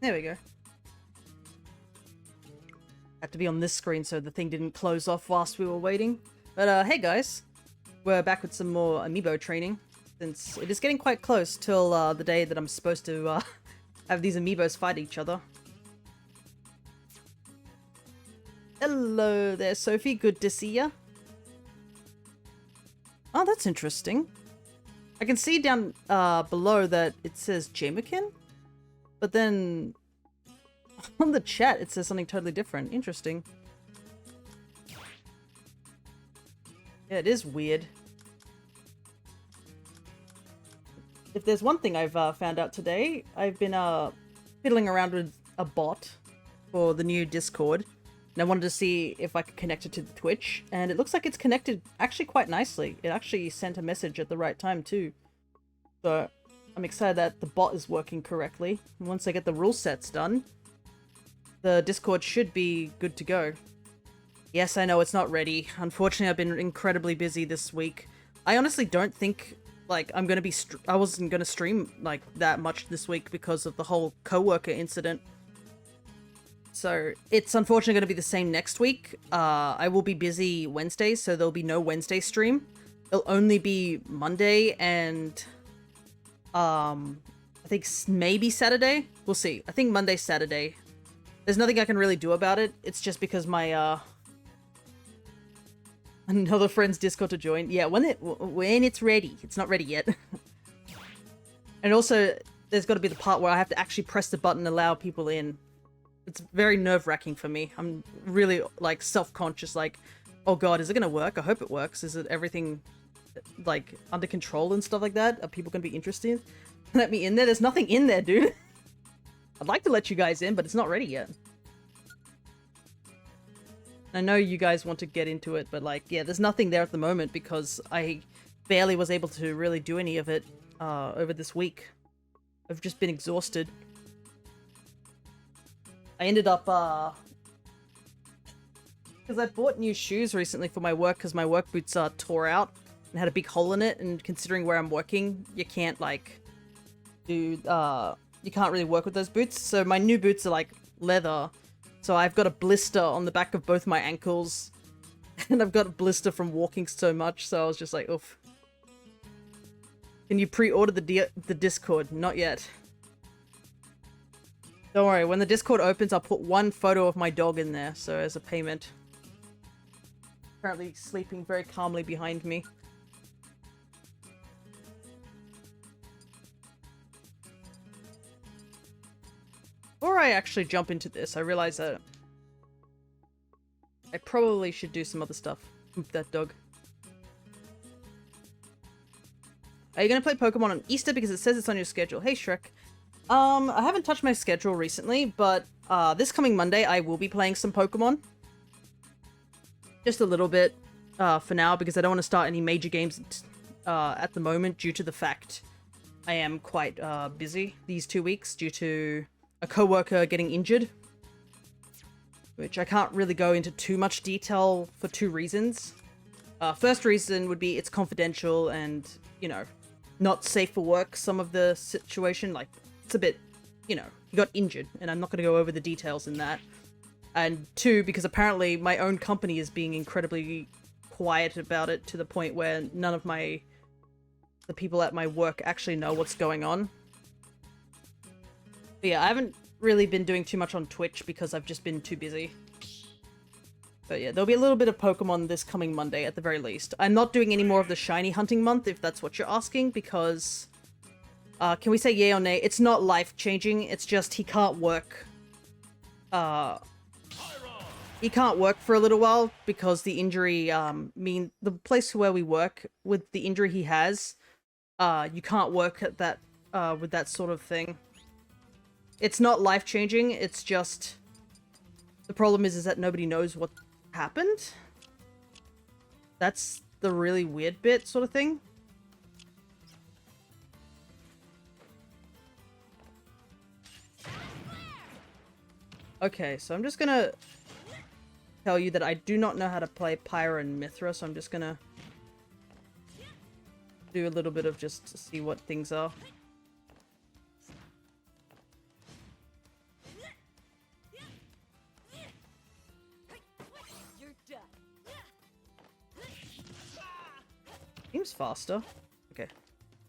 There we go. Had to be on this screen so the thing didn't close off whilst we were waiting. But hey guys, we're back with some more Amiibo training, since it is getting quite close till the day that I'm supposed to have these Amiibos fight each other. Hello there, Sophie. Good to see ya. Oh, that's interesting. I can see down below that it says Jamekin, but then on the chat it says something totally different. Interesting. Yeah, it is weird. If there's one thing I've found out today, I've been fiddling around with a bot for the new Discord, and I wanted to see if I could connect it to the Twitch, and it looks like it's connected actually quite nicely. It actually sent a message at the right time too. So I'm excited that the bot is working correctly. And once I get the rule sets done, the Discord should be good to go. Yes, I know it's not ready. Unfortunately, I've been incredibly busy this week. I honestly don't think, like, I'm gonna be I wasn't gonna stream, like, that much this week because of the whole coworker incident. So, it's unfortunately gonna be the same next week. I will be busy Wednesdays, so there'll be no Wednesday stream. It'll only be Monday and, I think maybe Saturday? We'll see. I think Monday, Saturday. There's nothing I can really do about it. It's just because my, another friend's Discord to join. Yeah, when it's ready. It's not ready yet. And also, there's got to be the part where I have to actually press the button and allow people in. It's very nerve-wracking for me. I'm really, like, self-conscious, like, oh god, is it gonna work? I hope it works. Is it everything, like, under control and stuff like that? Are people gonna be interested? Let me in there? There's nothing in there, dude. I'd like to let you guys in, but it's not ready yet. I know you guys want to get into it, but, like, yeah, there's nothing there at the moment because I barely was able to really do any of it over this week. I've just been exhausted. I ended up, because I bought new shoes recently for my work because my work boots tore out and had a big hole in it, and considering where I'm working, you can't, like, do, you can't really work with those boots. So my new boots are, like, leather. So I've got a blister on the back of both my ankles, and I've got a blister from walking so much, so I was just like, oof. Can you pre-order the Discord? Not yet. Don't worry, when the Discord opens, I'll put one photo of my dog in there, so as a payment. Currently sleeping very calmly behind me. Before I actually jump into this, I realize that I probably should do some other stuff with that dog. Are you gonna play Pokemon on Easter? Because it says it's on your schedule. Hey, Shrek. I haven't touched my schedule recently, but this coming Monday I will be playing some Pokemon. Just a little bit for now, because I don't want to start any major games at the moment due to the fact I am quite busy these 2 weeks due to a coworker getting injured, which I can't really go into too much detail for 2 reasons. First reason would be it's confidential and, you know, not safe for work. Some of the situation, like, it's a bit, you know, he got injured, and I'm not going to go over the details in that. And 2, because apparently my own company is being incredibly quiet about it to the point where none of the people at my work actually know what's going on. But yeah, I haven't really been doing too much on Twitch because I've just been too busy. But yeah, there'll be a little bit of Pokemon this coming Monday at the very least. I'm not doing any more of the shiny hunting month, if that's what you're asking, because can we say yay or nay? It's not life-changing, it's just he can't work. He can't work for a little while because the injury, the place where we work, with the injury he has, you can't work at that, with that sort of thing. It's not life-changing, it's just... The problem is that nobody knows what happened. That's the really weird bit, sort of thing. Okay, so I'm just gonna tell you that I do not know how to play Pyra and Mithra, so I'm just gonna do a little bit of just to see what things are. Seems faster. Okay.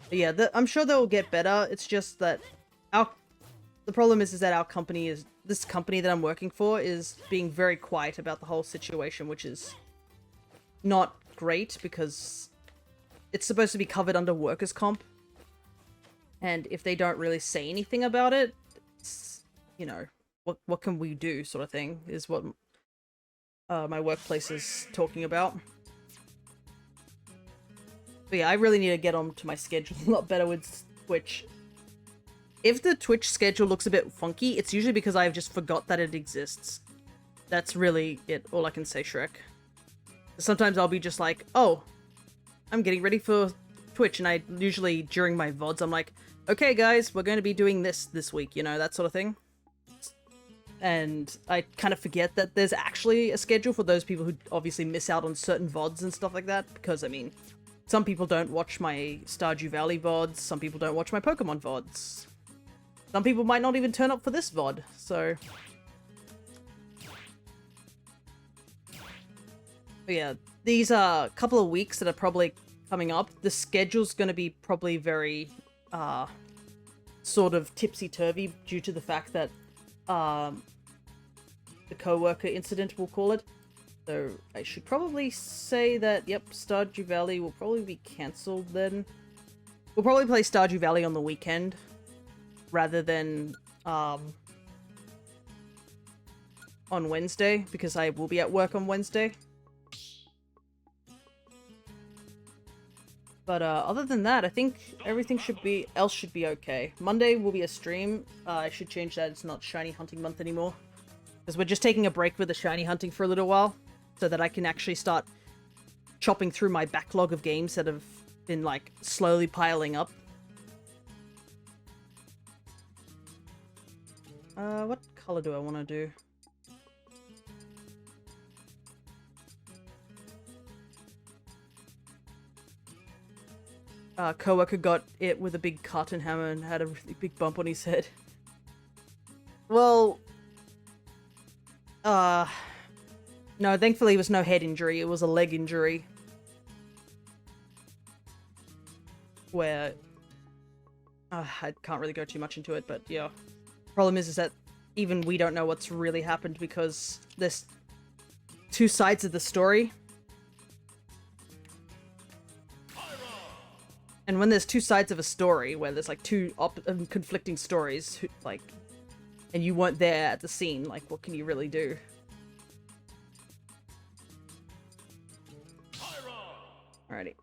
But yeah, I'm sure they'll get better. It's just that the problem is that our company is, this company that I'm working for is being very quiet about the whole situation, which is not great because it's supposed to be covered under workers' comp. And if they don't really say anything about it, it's, you know, what can we do sort of thing is what my workplace is talking about. But yeah, I really need to get on to my schedule a lot better with Twitch. If the Twitch schedule looks a bit funky, it's usually because I've just forgot that it exists. That's really it, all I can say, Shrek. Sometimes I'll be just like, oh, I'm getting ready for Twitch, and I usually, during my VODs, I'm like, okay guys, we're going to be doing this week, you know, that sort of thing. And I kind of forget that there's actually a schedule for those people who obviously miss out on certain VODs and stuff like that, because, I mean, some people don't watch my Stardew Valley VODs, some people don't watch my Pokemon VODs. Some people might not even turn up for this VOD, so... But yeah, these couple of weeks that are probably coming up, the schedule's going to be probably very, sort of tipsy-turvy due to the fact that, the co-worker incident, we'll call it. So I should probably say that, yep, Stardew Valley will probably be cancelled then. We'll probably play Stardew Valley on the weekend, rather than, on Wednesday, because I will be at work on Wednesday. But other than that, I think everything should be okay. Monday will be a stream. I should change that. It's not shiny hunting month anymore. Because we're just taking a break with the shiny hunting for a little while. So that I can actually start chopping through my backlog of games that have been, like, slowly piling up. What color do I want to do? Coworker got it with a big carton hammer and had a really big bump on his head. Well, no, thankfully it was no head injury, it was a leg injury. Where, I can't really go too much into it, but yeah. Problem is that even we don't know what's really happened because there's two sides of the story. And when there's two sides of a story, where there's like two conflicting stories, like, and you weren't there at the scene, like, what can you really do? Alrighty.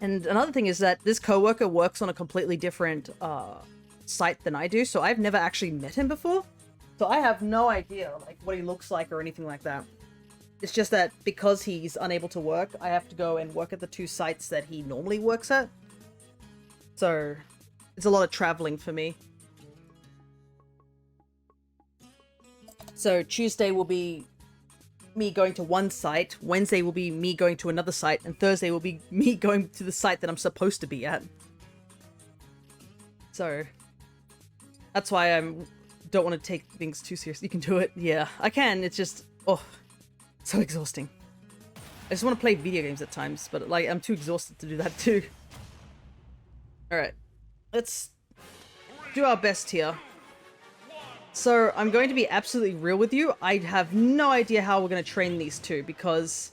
And another thing is that this coworker works on a completely different site than I do, so I've never actually met him before. So I have no idea, like, what he looks like or anything like that. It's just that because he's unable to work, I have to go and work at the two sites that he normally works at. So, it's a lot of traveling for me. So, Tuesday will be me going to one site, Wednesday will be me going to another site, and Thursday will be me going to the site that I'm supposed to be at. So, that's why I don't want to take things too seriously. You can do it. Yeah, I can. It's just, oh, so exhausting. I just want to play video games at times, but like I'm too exhausted to do that too. Alright, let's do our best here. So I'm going to be absolutely real with you. I have no idea how we're going to train these two because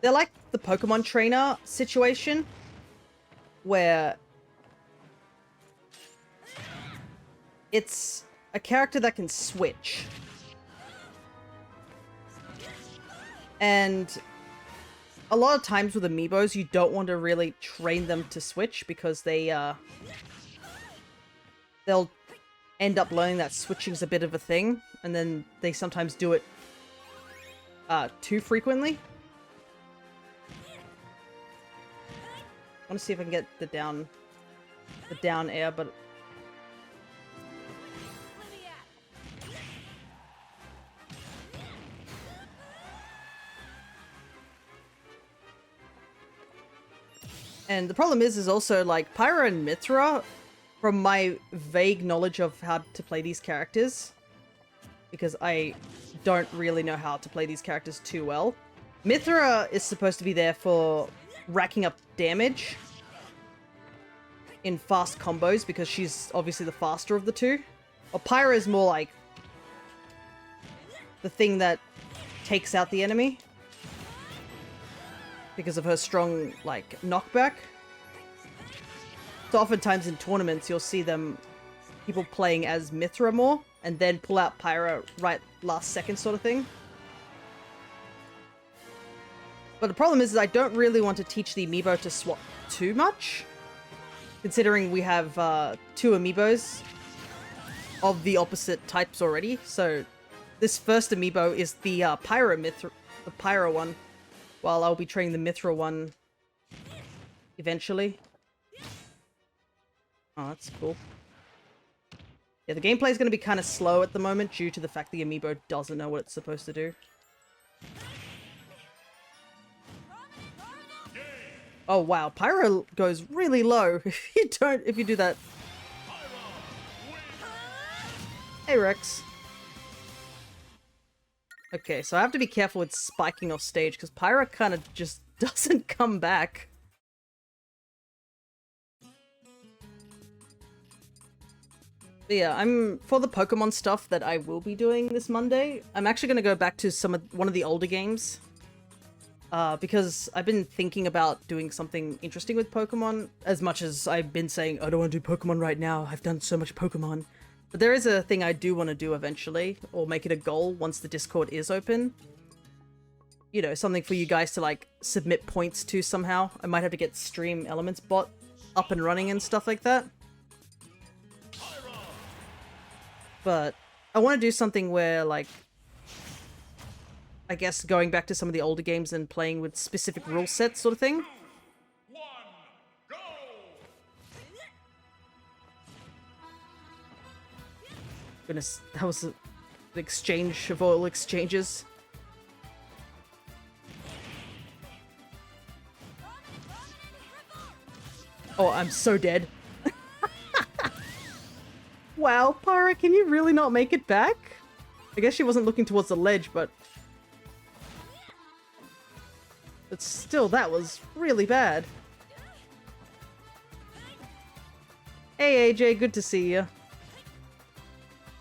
they're like the Pokemon trainer situation where it's a character that can switch. And a lot of times with Amiibos, you don't want to really train them to switch because they'll end up learning that switching's a bit of a thing, and then they sometimes do it too frequently. I want to see if I can get the down air, but and the problem is also, like, Pyra and Mithra, from my vague knowledge of how to play these characters, because I don't really know how to play these characters too well, Mithra is supposed to be there for racking up damage in fast combos because she's obviously the faster of the two. Or Pyra is more like the thing that takes out the enemy because of her strong, like, knockback. So oftentimes in tournaments, you'll see people playing as Mithra more, and then pull out Pyra right last second sort of thing. But the problem is I don't really want to teach the Amiibo to swap too much, considering we have 2 Amiibos of the opposite types already. So this first Amiibo is the Pyra one, while I'll be training the Mithra one eventually. Oh, that's cool. Yeah, the gameplay is going to be kind of slow at the moment due to the fact the Amiibo doesn't know what it's supposed to do. Oh wow, Pyro goes really low if you do that. Hey Rex. Okay, so I have to be careful with spiking off stage because Pyra kind of just doesn't come back. But yeah, for the Pokemon stuff that I will be doing this Monday, I'm actually going to go back to one of the older games. Because I've been thinking about doing something interesting with Pokemon, as much as I've been saying, I don't want to do Pokemon right now, I've done so much Pokemon. But there is a thing I do want to do eventually, or make it a goal once the Discord is open. You know, something for you guys to, like, submit points to somehow. I might have to get Stream Elements bot up and running and stuff like that. But I want to do something where, like, I guess going back to some of the older games and playing with specific rule sets sort of thing. Goodness, that was an exchange of all exchanges. Oh, I'm so dead. Wow, Pyra, can you really not make it back? I guess she wasn't looking towards the ledge, but still, that was really bad. Hey AJ, good to see you.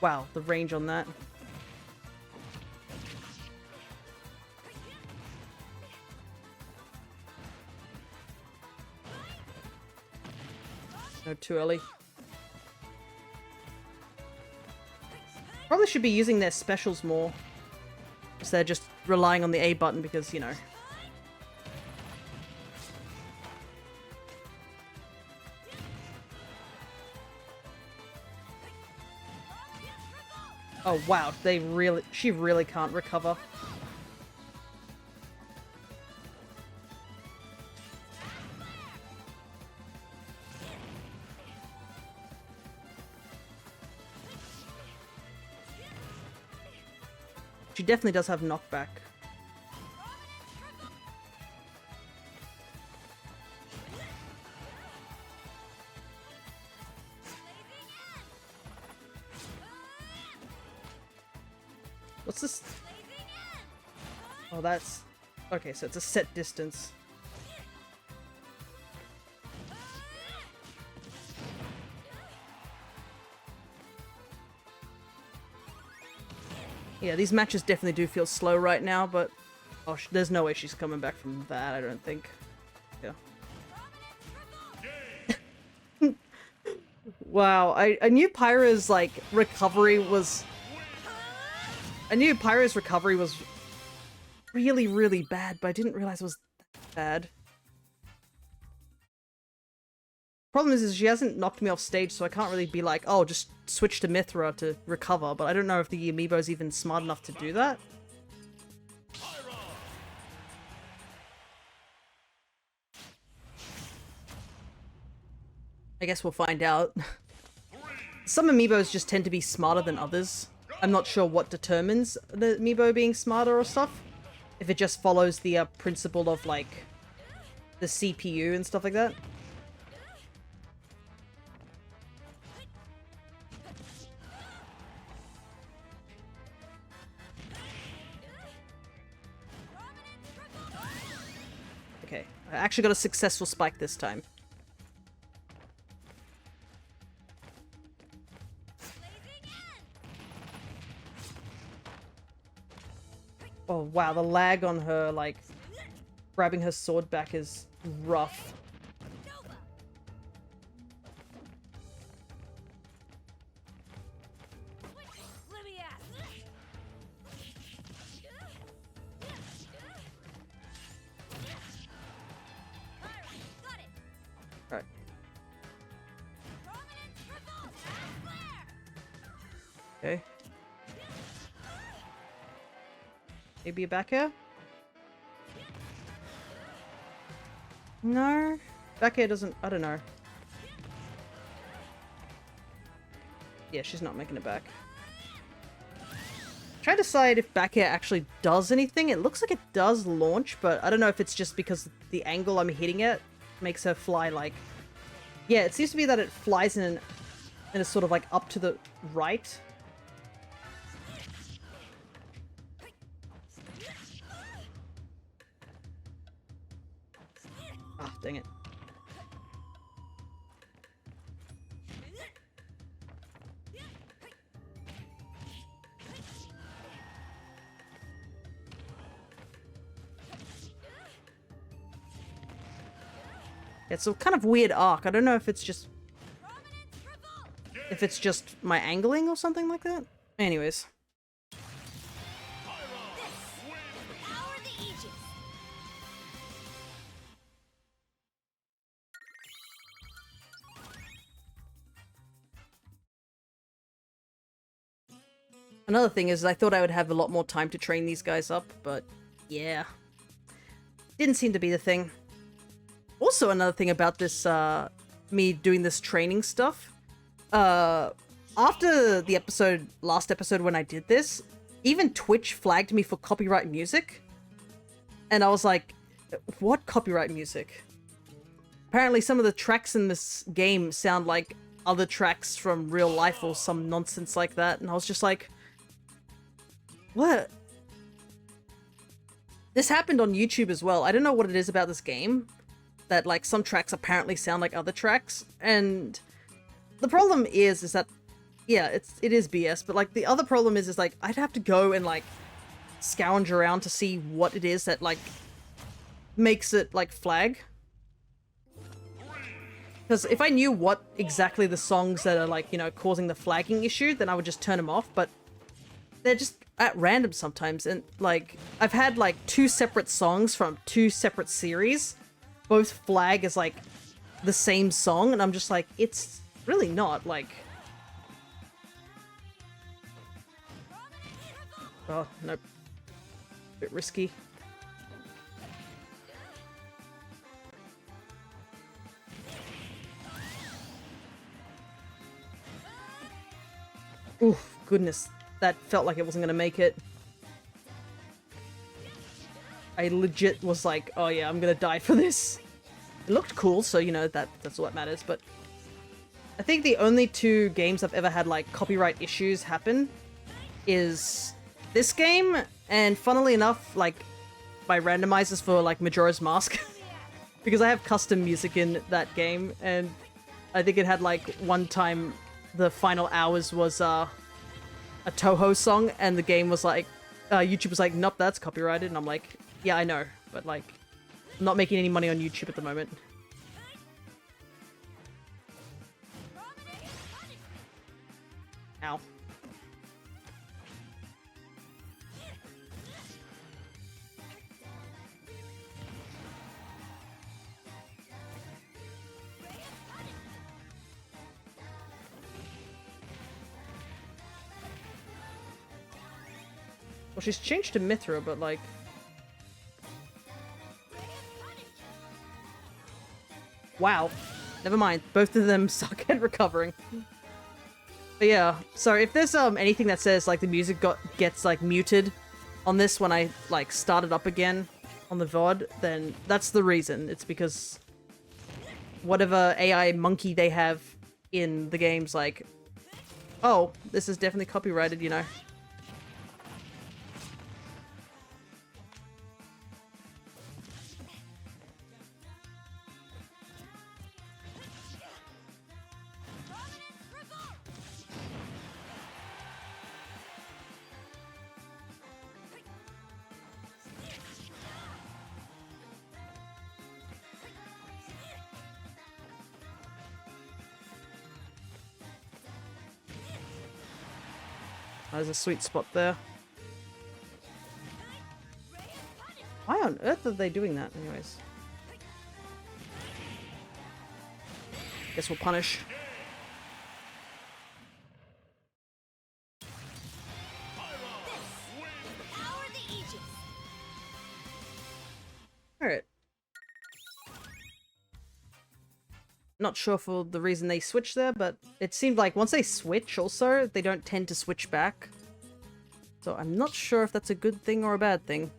Wow, the range on that. No, too early. Probably should be using their specials more. Instead of just relying on the A button because, you know. Oh wow, she really can't recover. She definitely does have knockback. What's this? Oh, that's... Okay, so it's a set distance. Yeah, these matches definitely do feel slow right now, but... Oh, there's no way she's coming back from that, I don't think. Yeah. Wow, I knew Pyra's, like, recovery was... I knew Pyra's recovery was really, really bad, but I didn't realize it was that bad. Problem is she hasn't knocked me off stage, so I can't really be like, oh, just switch to Mithra to recover, but I don't know if the Amiibo's even smart enough to do that. I guess we'll find out. Some Amiibos just tend to be smarter than others. I'm not sure what determines the Amiibo being smarter or stuff. If it just follows the principle of, like, the CPU and stuff like that. Okay. I actually got a successful spike this time. Oh, wow. The lag on her, like, grabbing her sword back is rough. Alright. Okay. Maybe a back air? No. Back air doesn't... I don't know. Yeah, she's not making it back. Try to decide if back air actually does anything. It looks like it does launch, but I don't know if it's just because the angle I'm hitting it makes her fly like... Yeah, it seems to be that it flies in a sort of like up to the right. Ah, dang it. It's a kind of weird arc. I don't know if it's just... If it's just my angling or something like that. Anyways. Another thing is I thought I would have a lot more time to train these guys up, but yeah. Didn't seem to be the thing. Also, another thing about this, me doing this training stuff, after the last episode when I did this, even Twitch flagged me for copyright music. And I was like, what copyright music? Apparently some of the tracks in this game sound like other tracks from real life or some nonsense like that. And I was just like, what? This happened on YouTube as well. I don't know what it is about this game, that like some tracks apparently sound like other tracks, and the problem is that yeah, it is BS, but like the other problem is like I'd have to go and like scourge around to see what it is that like makes it like flag. Because if I knew what exactly the songs that are like, you know, causing the flagging issue, then I would just turn them off, but they're just at random sometimes. And like I've had like 2 separate songs from 2 separate series both flag as like the same song, and I'm just like, it's really not, like... Oh, nope. Bit risky. Oof, goodness. That felt like it wasn't gonna make it. I legit was like, oh yeah, I'm gonna die for this. It looked cool, so you know, that's all that matters, but... I think the only 2 games I've ever had like copyright issues happen is this game, and funnily enough, like my randomizers for like Majora's Mask. Because I have custom music in that game, and I think it had like one time the final hours was a Toho song, and the game was like, YouTube was like, nope, that's copyrighted, and I'm like, yeah, I know, but like, I'm not making any money on YouTube at the moment. Ow. Well, she's changed to Mithra, but like... Wow. Never mind. Both of them suck at recovering. But yeah, so if there's anything that says like the music gets like muted on this when I like start it up again on the VOD, then that's the reason. It's because whatever AI monkey they have in the game's like, oh, this is definitely copyrighted, you know. There's a sweet spot there. Why on earth are they doing that anyways? Guess we'll punish. Alright. Not sure for the reason they switched there, but it seemed like once they switch also, they don't tend to switch back. So I'm not sure if that's a good thing or a bad thing.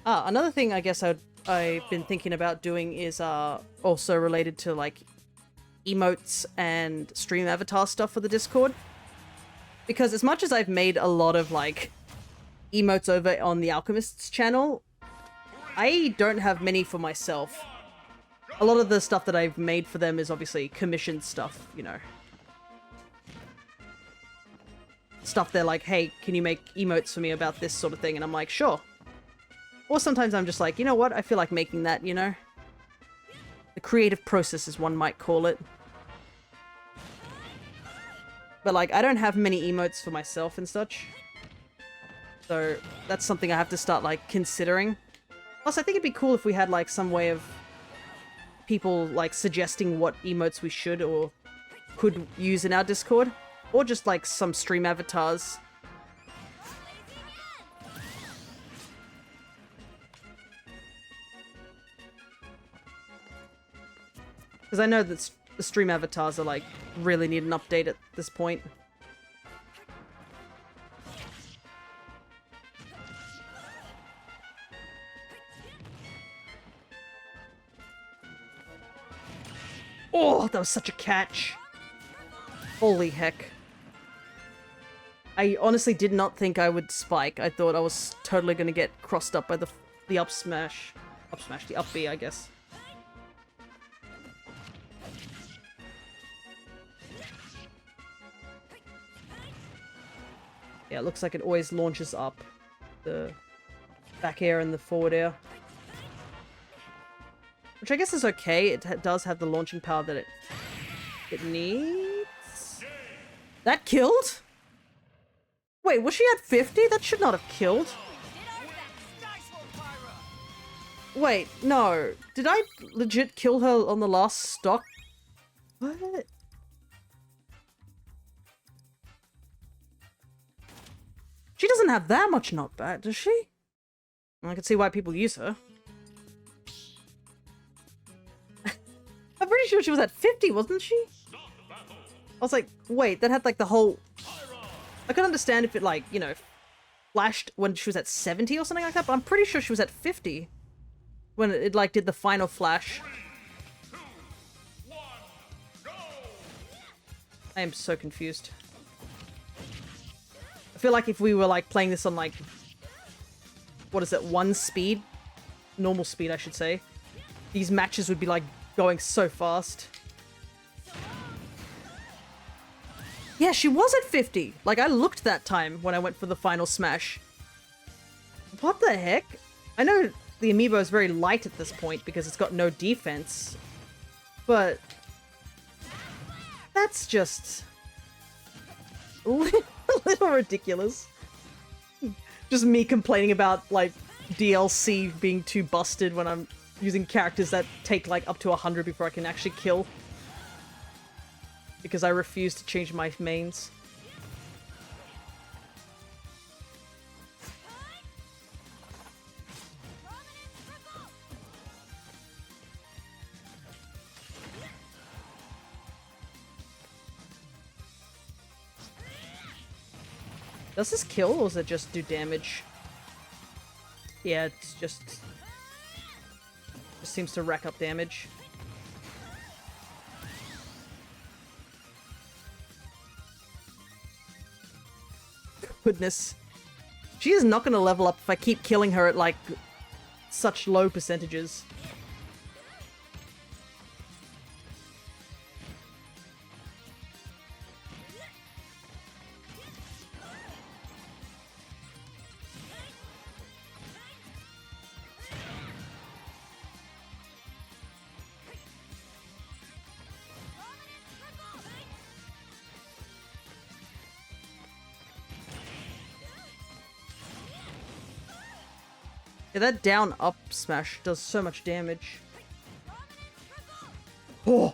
Another thing I guess I've been thinking about doing is also related to like emotes and stream avatar stuff for the Discord. Because as much as I've made a lot of like emotes over on the Alchemist's channel, I don't have many for myself. A lot of the stuff that I've made for them is obviously commissioned stuff, you know. Stuff they're like, hey, can you make emotes for me about this sort of thing? And I'm like, sure. Or sometimes I'm just like, you know what? I feel like making that, you know? The creative process, as one might call it. But like, I don't have many emotes for myself and such. So that's something I have to start like considering. Plus, I think it'd be cool if we had like some way of people like suggesting what emotes we should or could use in our Discord. Or just like some stream avatars. Because I know that the stream avatars are like really need an update at this point. Oh, that was such a catch. Holy heck. I honestly did not think I would spike. I thought I was totally going to get crossed up by the up smash. Up smash, the up B, I guess. Yeah, it looks like it always launches up. The back air and the forward air. Which I guess is okay. It does have the launching power that it needs. That killed? Wait, was she at 50? That should not have killed. Wait, no. Did I legit kill her on the last stock? What? She doesn't have that much knockback, does she? I can see why people use her. I'm pretty sure she was at 50, wasn't she? I was like, wait, that had like the whole... I could understand if it like, you know, flashed when she was at 70 or something like that, but I'm pretty sure she was at 50 when it like did the final flash. I am so confused. I feel like if we were like playing this on like, what is it, 1 speed? Normal speed, I should say. These matches would be like going so fast. Yeah, she was at 50. Like, I looked that time when I went for the final smash. What the heck? I know the Amiibo is very light at this point because it's got no defense. But... that's just... a little ridiculous. Just me complaining about, like, DLC being too busted when I'm using characters that take, like, up to 100 before I can actually kill. Because I refuse to change my mains. Does this kill or does it just do damage? Yeah, it's just seems to rack up damage. Goodness. She is not going to level up if I keep killing her at, like, such low percentages. Yeah, that down up smash does so much damage. Oh!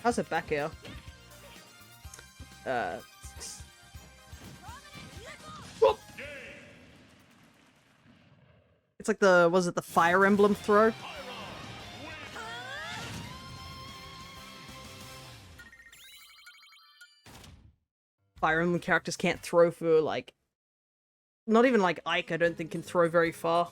How's it back air? Whoop. It's like the, was it the Fire Emblem throw? Fire Emblem characters can't throw for, like... Not even, like, Ike, I don't think, can throw very far.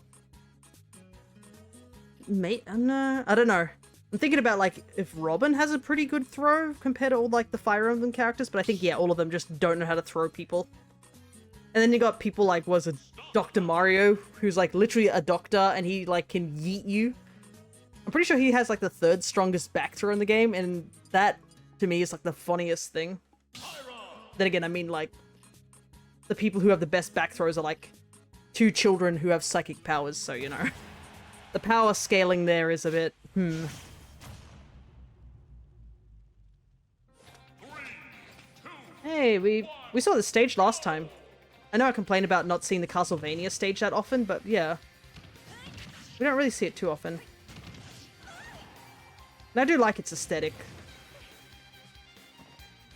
Mate, I don't know. I'm thinking about, like, if Robin has a pretty good throw compared to all, like, the Fire Emblem characters, but I think, yeah, all of them just don't know how to throw people. And then you got people like, was it Dr. Mario, who's, like, literally a doctor, and he, like, can yeet you. I'm pretty sure he has, like, the third strongest back throw in the game, and that, to me, is, like, the funniest thing. Then again, I mean, like, the people who have the best back throws are, like, 2 children who have psychic powers, so, you know. The power scaling there is a bit, Hey, we saw this stage last time. I know I complained about not seeing the Castlevania stage that often, but yeah. We don't really see it too often. And I do like its aesthetic.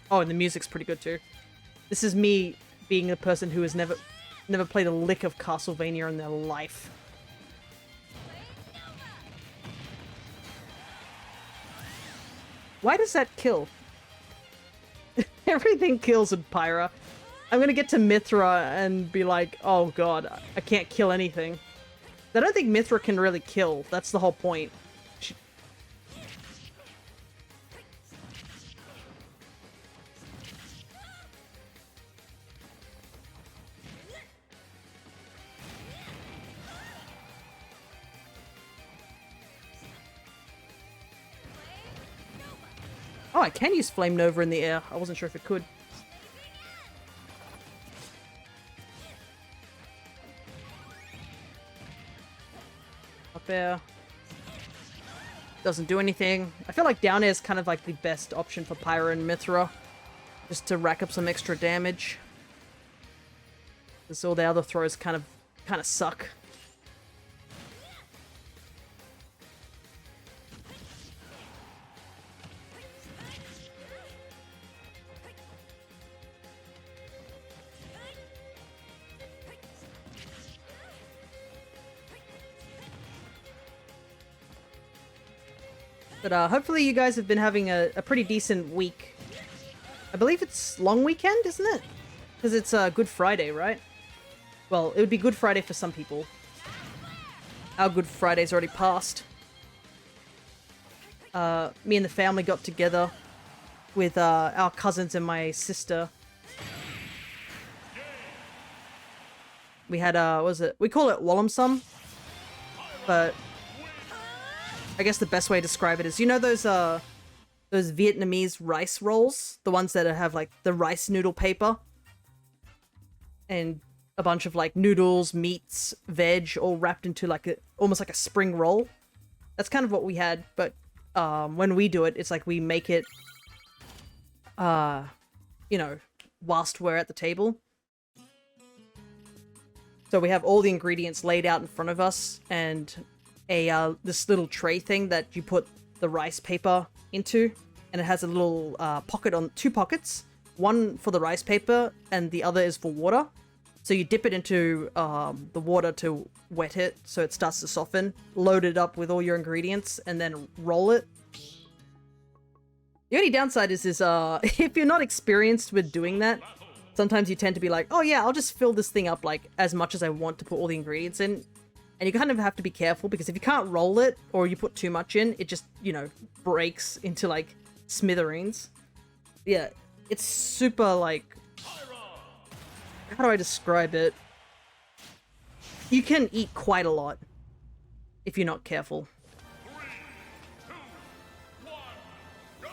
Oh, and the music's pretty good too. This is me being a person who has never played a lick of Castlevania in their life. Why does that kill? Everything kills in Pyra. I'm gonna get to Mithra and be like, oh god, I can't kill anything. I don't think Mithra can really kill. That's the whole point. Oh, I can use Flame Nova in the air. I wasn't sure if it could. Up air. Doesn't do anything. I feel like down air is kind of like the best option for Pyra and Mithra. Just to rack up some extra damage. Because all the other throws kind of suck. But hopefully you guys have been having a pretty decent week. I believe it's long weekend, isn't it? Because it's Good Friday, right? Well, it would be Good Friday for some people. Our Good Friday's already passed. Me and the family got together with our cousins and my sister. We had, what was it? We call it Wallamsum. But I guess the best way to describe it is, you know those Vietnamese rice rolls? The ones that have, like, the rice noodle paper? And a bunch of, like, noodles, meats, veg, all wrapped into, like, almost like a spring roll? That's kind of what we had, but when we do it, it's like we make it, you know, whilst we're at the table. So we have all the ingredients laid out in front of us, and this little tray thing that you put the rice paper into, and it has a little pocket on 2 pockets, one for the rice paper and the other is for water. So you dip it into the water to wet it so it starts to soften, load it up with all your ingredients, and then roll it. The only downside is if you're not experienced with doing that, sometimes you tend to be like, oh yeah, I'll just fill this thing up like as much as I want to put all the ingredients in. And you kind of have to be careful, because if you can't roll it, or you put too much in, it just, you know, breaks into, like, smithereens. Yeah, it's super, like... How do I describe it? You can eat quite a lot if you're not careful.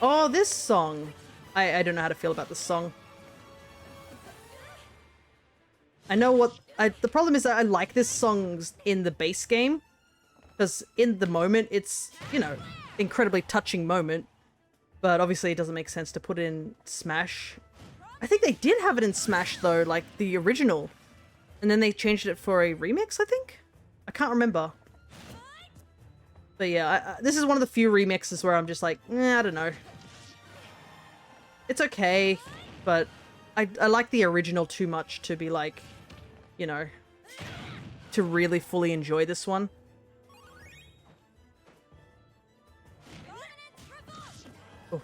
Oh, this song! I don't know how to feel about this song. I know what... the problem is that I like this song in the base game, because in the moment, it's, you know, incredibly touching moment. But obviously it doesn't make sense to put it in Smash. I think they did have it in Smash though, like the original. And then they changed it for a remix, I think? I can't remember. But yeah, this is one of the few remixes where I'm just like, I don't know. It's okay, but I like the original too much to be like, you know, to really fully enjoy this one. Oh.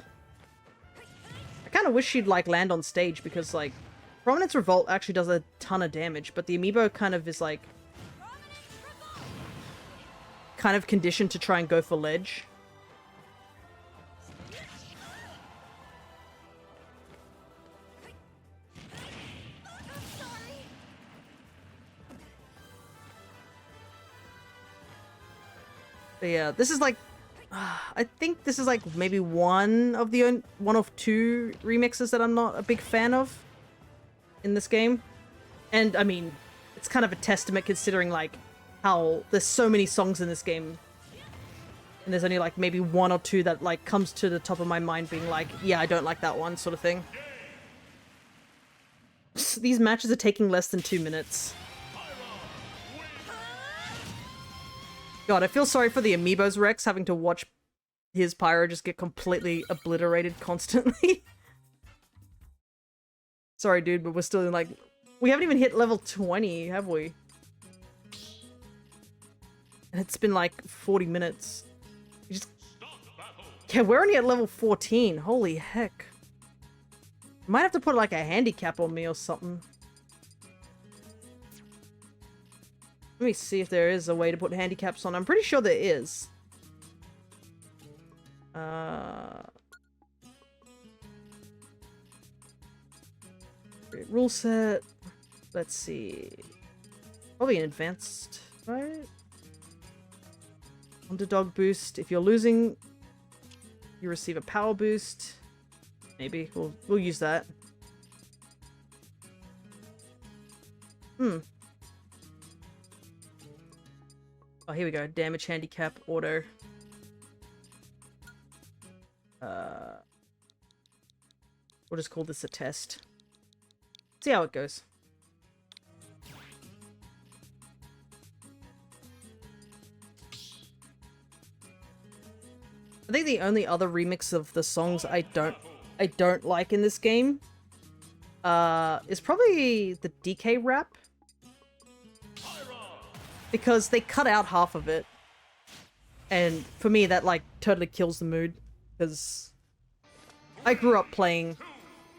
I kind of wish she'd like land on stage because like Prominence Revolt actually does a ton of damage, but the Amiibo kind of is like kind of conditioned to try and go for ledge. But yeah, this is like, I think this is like maybe one of 2 remixes that I'm not a big fan of in this game. And I mean, it's kind of a testament considering like how there's so many songs in this game. And there's only like maybe 1 or 2 that like comes to the top of my mind being like, yeah, I don't like that one sort of thing. These matches are taking less than 2 minutes. God, I feel sorry for the Amiibos Rex having to watch his Pyro just get completely obliterated constantly. Sorry, dude, but we're still in like... We haven't even hit level 20, have we? And it's been like 40 minutes. Yeah, we're only at level 14. Holy heck. Might have to put like a handicap on me or something. Let me see if there is a way to put handicaps on. I'm pretty sure there is. Rule set. Let's see. Probably an advanced, right? Underdog boost. If you're losing, you receive a power boost. Maybe. We'll use that. Oh, here we go. Damage handicap auto. We'll just call this a test. See how it goes. I think the only other remix of the songs I don't like in this game is probably the DK rap. Because they cut out half of it. And for me, that, like, totally kills the mood. Because I grew up playing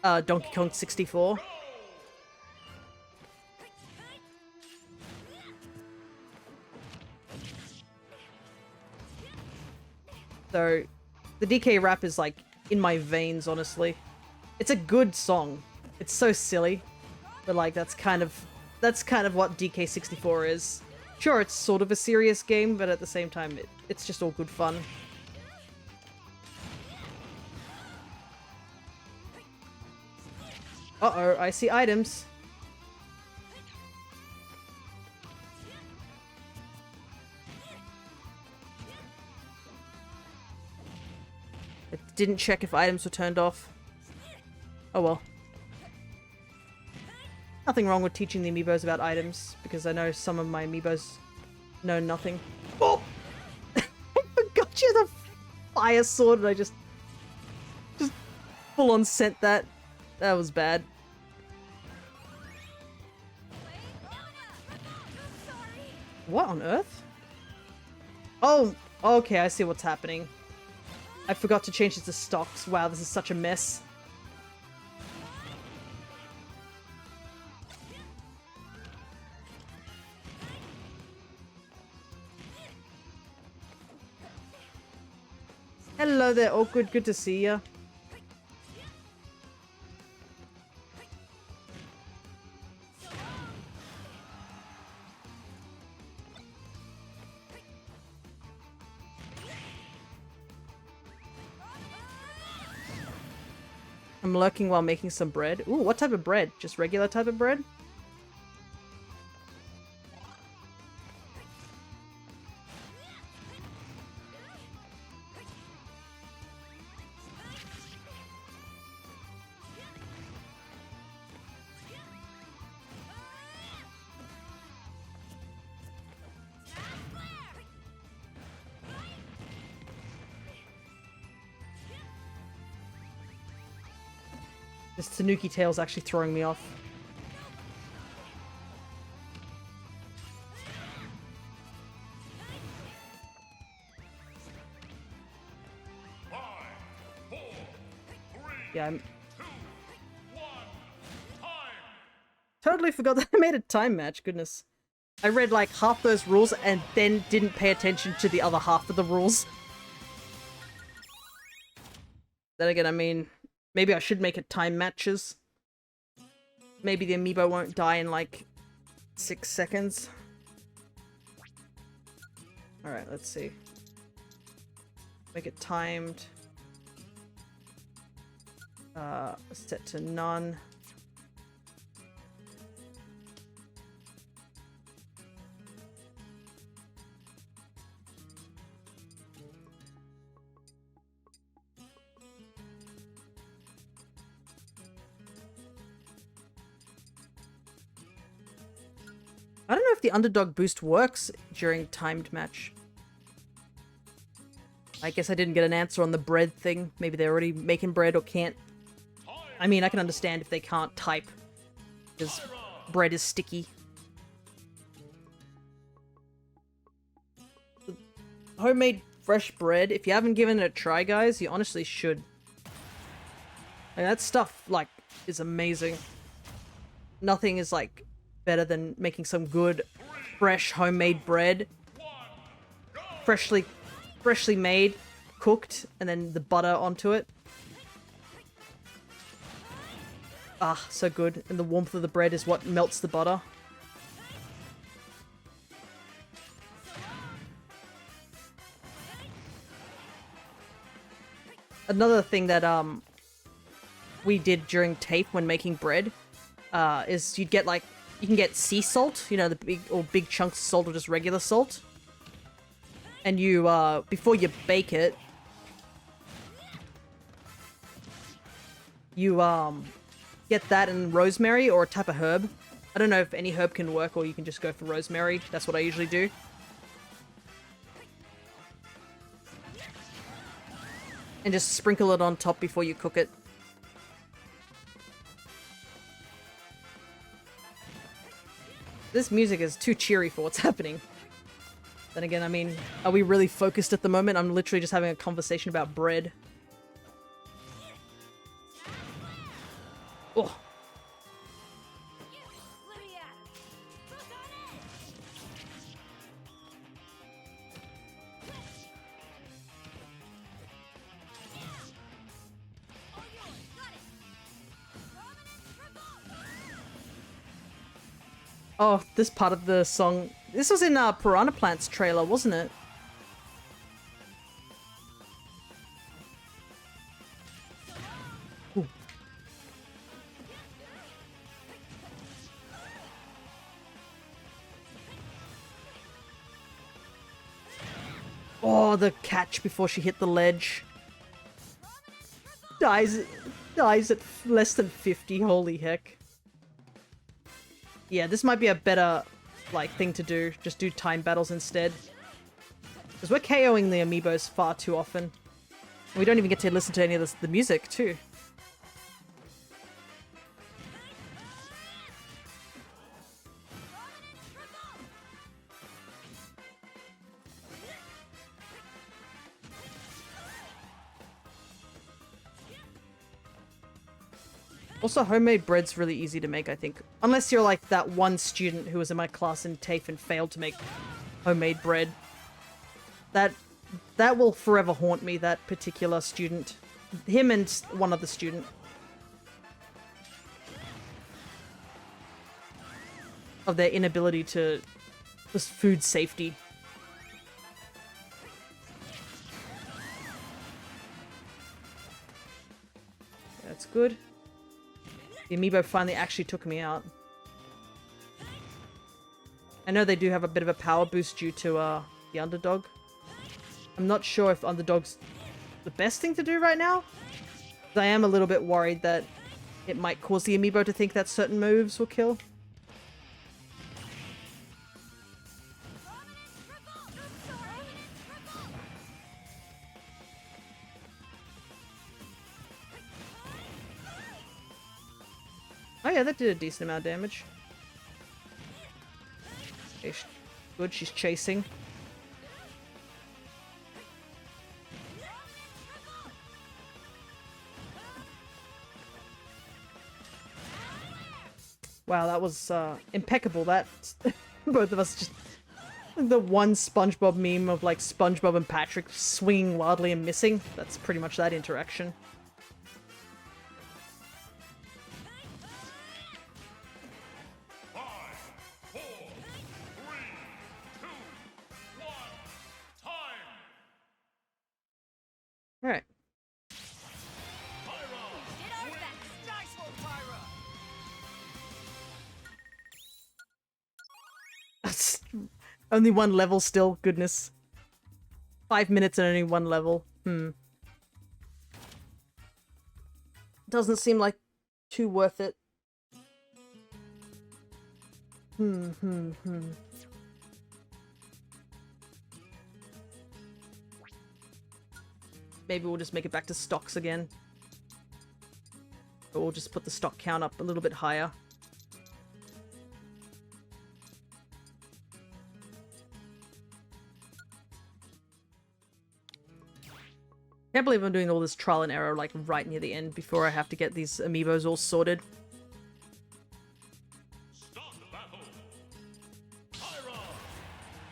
Donkey Kong 64. So, the DK rap is, like, in my veins, honestly. It's a good song. It's so silly. But, like, that's kind of what DK64 is. Sure, it's sort of a serious game, but at the same time, it's just all good fun. Uh-oh, I see items. I didn't check if items were turned off. Oh well. Nothing wrong with teaching the Amiibos about items, because I know some of my Amiibos know nothing. Oh! I forgot you the fire sword and I just full on sent that. That was bad. What on earth? Oh, okay, I see what's happening. I forgot to change it to stocks. Wow, this is such a mess. Hello there, Awkward. Good to see ya. I'm lurking while making some bread. Ooh, what type of bread? Just regular type of bread? This Tanuki tail's actually throwing me off. Yeah, I'm... Totally forgot that I made a time match, goodness. I read like half those rules and then didn't pay attention to the other half of the rules. Then again, I mean, maybe I should make it time matches. Maybe the amiibo won't die in like 6 seconds. Alright, let's see. Make it timed. Set to none. I don't know if the underdog boost works during timed match. I guess I didn't get an answer on the bread thing. Maybe they're already making bread or can't. I mean, I can understand if they can't type, because bread is sticky. Homemade fresh bread, if you haven't given it a try, guys, you honestly should. And that stuff, like, is amazing. Nothing is, like, better than making some good, fresh, homemade bread. Freshly made, cooked, and then the butter onto it. Ah, so good. And the warmth of the bread is what melts the butter. Another thing that we did during TAFE when making bread is you'd get like, you can get sea salt, you know, the big chunks of salt or just regular salt. And you, before you bake it, you, get that and rosemary or a type of herb. I don't know if any herb can work or you can just go for rosemary. That's what I usually do. And just sprinkle it on top before you cook it. This music is too cheery for what's happening. Then again, I mean, are we really focused at the moment? I'm literally just having a conversation about bread. Oh. Oh, this part of the song. This was in Piranha Plant's trailer, wasn't it? Ooh. Oh, the catch before she hit the ledge. Dies at less than 50, holy heck. Yeah, this might be a better, like, thing to do. Just do time battles instead. Because we're KOing the amiibos far too often. We don't even get to listen to any of the music, too. Also, homemade bread's really easy to make, I think. Unless you're like that one student who was in my class in TAFE and failed to make homemade bread. That will forever haunt me, that particular student. Him and one other student. Of their inability to... just food safety. That's good. The amiibo finally actually took me out. I know they do have a bit of a power boost due to the underdog. I'm not sure if underdog's the best thing to do right now. I am a little bit worried that it might cause the amiibo to think that certain moves will kill. Oh yeah, that did a decent amount of damage. Okay, good, she's chasing. Wow, that was impeccable. That both of us just the one SpongeBob meme of like SpongeBob and Patrick swinging wildly and missing. That's pretty much that interaction. All right. That's only one level still. Goodness. 5 minutes and only one level. Doesn't seem like too worth it. Maybe we'll just make it back to stocks again. Or we'll just put the stock count up a little bit higher. Can't believe I'm doing all this trial and error like right near the end before I have to get these amiibos all sorted.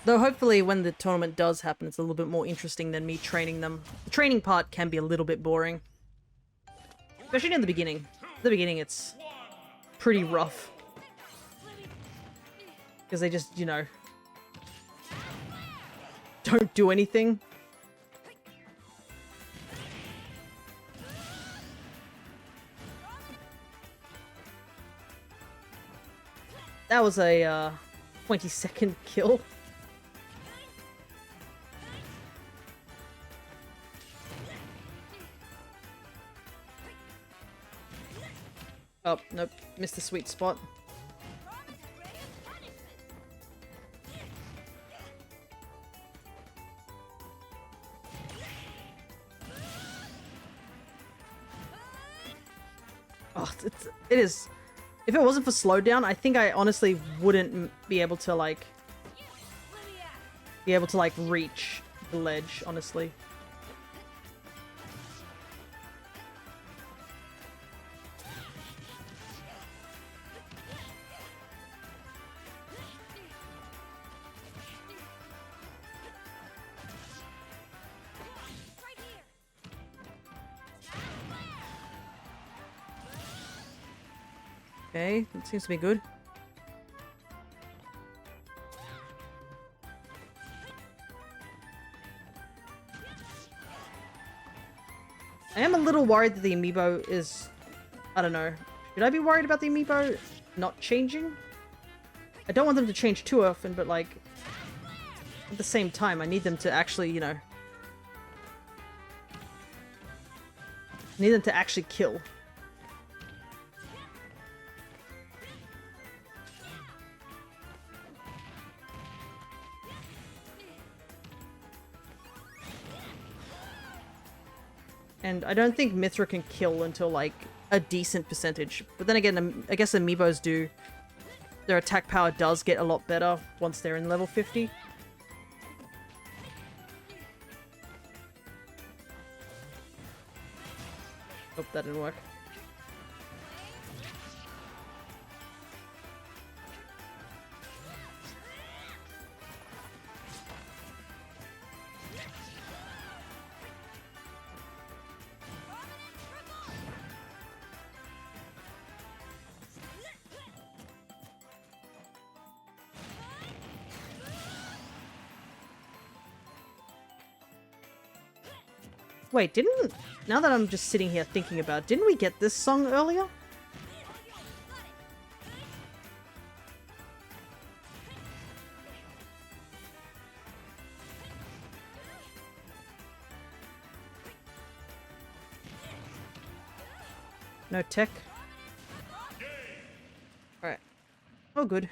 Though hopefully when the tournament does happen, it's a little bit more interesting than me training them. The training part can be a little bit boring. Especially in the beginning. In the beginning it's pretty rough. Because they just, you know, don't do anything. That was a 20-second kill. Oh, nope. Missed the sweet spot. Oh, it is. If it wasn't for slowdown, I think I honestly wouldn't be able to, like, reach the ledge, honestly. Okay, that seems to be good. I am a little worried that the amiibo is... I don't know. Should I be worried about the amiibo not changing? I don't want them to change too often, but like... at the same time, I need them to actually, you know... I need them to actually kill. And I don't think Mithra can kill until, like, a decent percentage. But then again, I guess amiibos do... their attack power does get a lot better once they're in level 50. Oh, that didn't work. Wait, didn't... now that I'm just sitting here thinking about it, didn't we get this song earlier? No tech? Alright. Oh, good.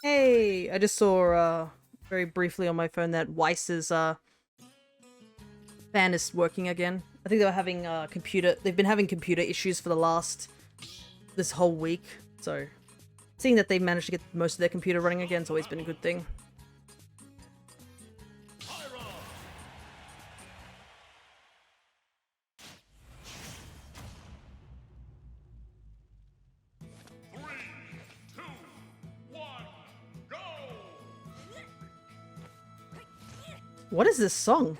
Hey! I just saw, very briefly on my phone that Weiss's, fan is working again. I think they were having they've been having computer issues for this whole week. So seeing that they've managed to get most of their computer running again has always been a good thing. What is this song?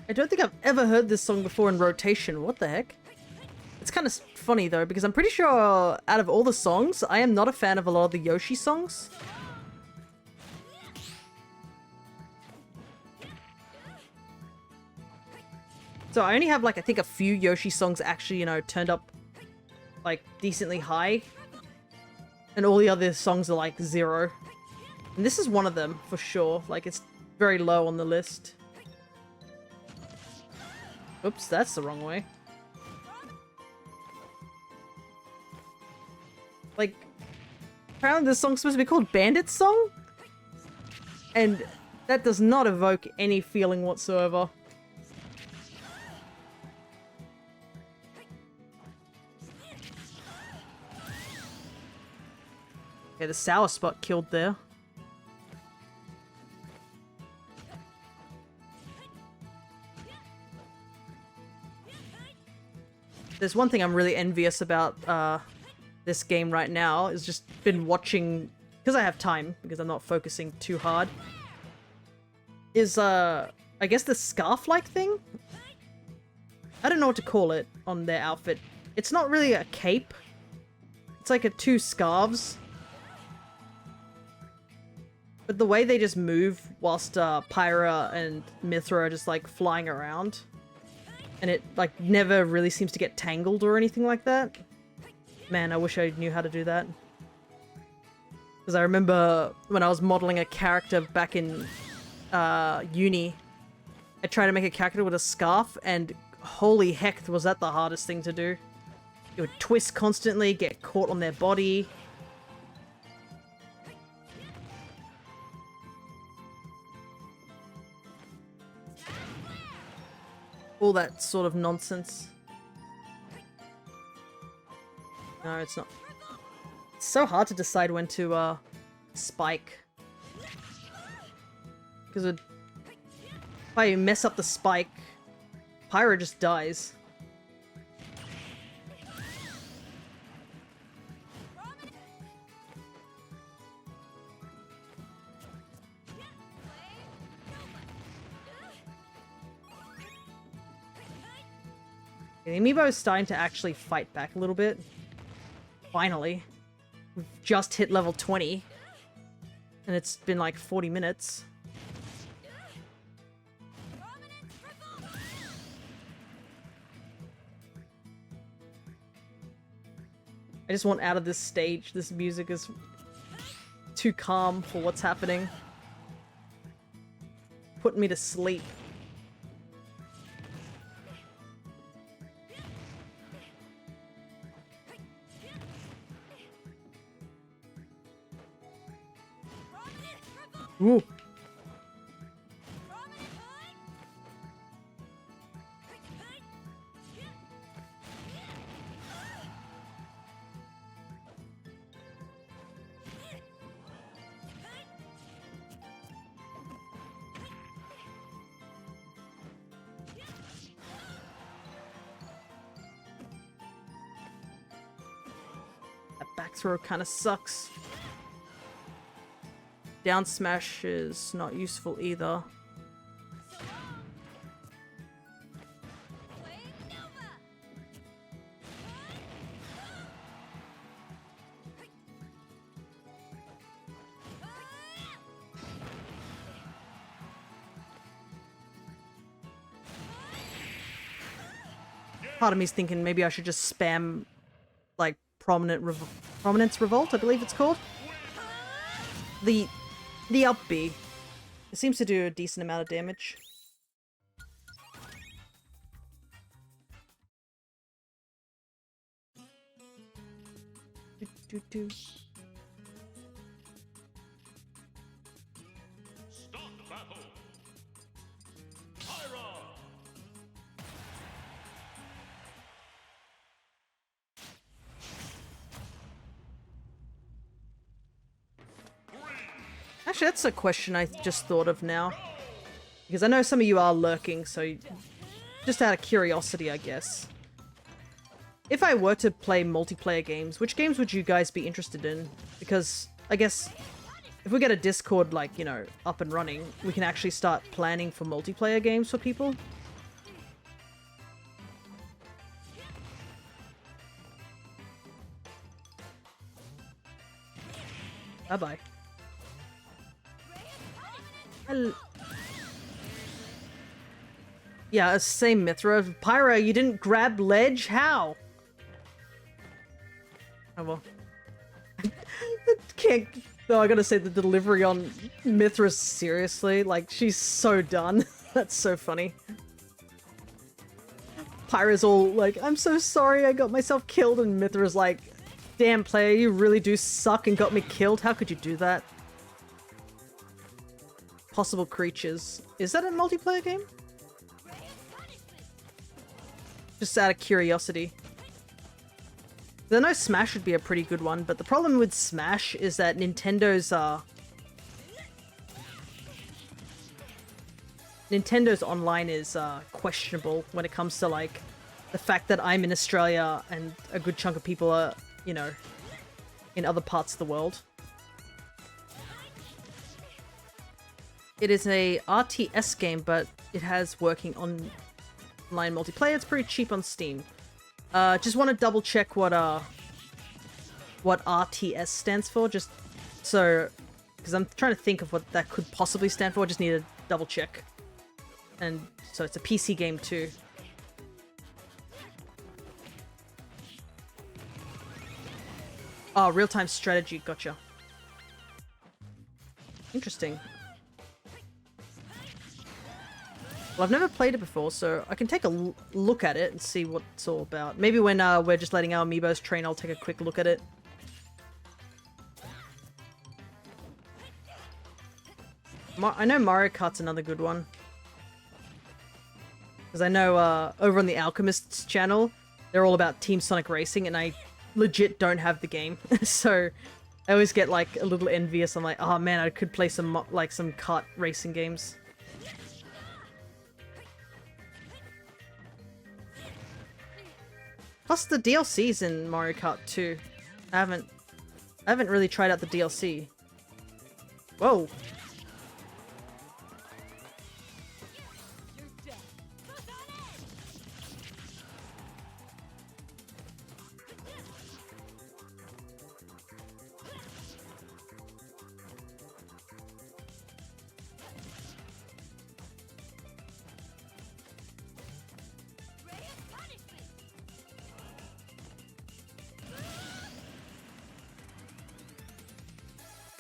I don't think I've ever heard this song before in rotation. What the heck? It's kind of funny though, because I'm pretty sure out of all the songs, I am not a fan of a lot of the Yoshi songs. So I only have like, I think a few Yoshi songs actually, you know, turned up like decently high. And all the other songs are like 0. And this is one of them for sure. Like it's very low on the list. Oops, that's the wrong way. Like, apparently this song's supposed to be called Bandit Song? And that does not evoke any feeling whatsoever. Okay, the sour spot killed there. There's one thing I'm really envious about this game right now, is just been watching, because I have time, because I'm not focusing too hard, is I guess the scarf-like thing? I don't know what to call it on their outfit. It's not really a cape. It's like two scarves. But the way they just move whilst Pyra and Mithra are just like flying around, and it like never really seems to get tangled or anything like that. Man, I wish I knew how to do that. Because I remember when I was modeling a character back in uni, I tried to make a character with a scarf, and holy heck, was that the hardest thing to do. It would twist constantly, get caught on their body. All that sort of nonsense. No, it's not. It's so hard to decide when to spike. Because if I mess up the spike, Pyra just dies. The Amiibo is starting to actually fight back a little bit. Finally. We've just hit level 20. And it's been like 40 minutes. I just want out of this stage. This music is too calm for what's happening. Putting me to sleep. Ooh. That back throw kind of sucks. Down smash is not useful either. Part of me's thinking maybe I should just spam like Prominence Revolt, I believe it's called. The up B. It seems to do a decent amount of damage. Actually, that's a question I just thought of now. Because I know some of you are lurking, so just out of curiosity, I guess. If I were to play multiplayer games, which games would you guys be interested in? Because I guess if we get a Discord, like, you know, up and running, we can actually start planning for multiplayer games for people. Bye-bye. Yeah, same Mithra. Pyro, you didn't grab ledge? How? Oh well. Can't... No, I gotta say the delivery on Mithra, seriously. Like, she's so done. That's so funny. Pyro's all like, I'm so sorry I got myself killed, and Mithra's like, damn player, you really do suck and got me killed. How could you do that? Possible creatures. Is that a multiplayer game? Just out of curiosity. I know Smash would be a pretty good one, but the problem with Smash is that Nintendo's online is questionable when it comes to, like, the fact that I'm in Australia and a good chunk of people are, you know, in other parts of the world. It is a RTS game, but it has working online multiplayer. It's pretty cheap on Steam. Just want to double check what RTS stands for, just so, because I'm trying to think of what that could possibly stand for. I just need to double check. And so it's a PC game too. Oh, real-time strategy, gotcha. Interesting. Well, I've never played it before, so I can take a look at it and see what it's all about. Maybe when we're just letting our amiibos train, I'll take a quick look at it. I know Mario Kart's another good one. Because I know over on the Alchemist's channel, they're all about Team Sonic Racing, and I legit don't have the game. So I always get, like, a little envious. I'm like, oh man, I could play some kart racing games. Plus the DLC's in Mario Kart 2. I haven't really tried out the DLC. Whoa.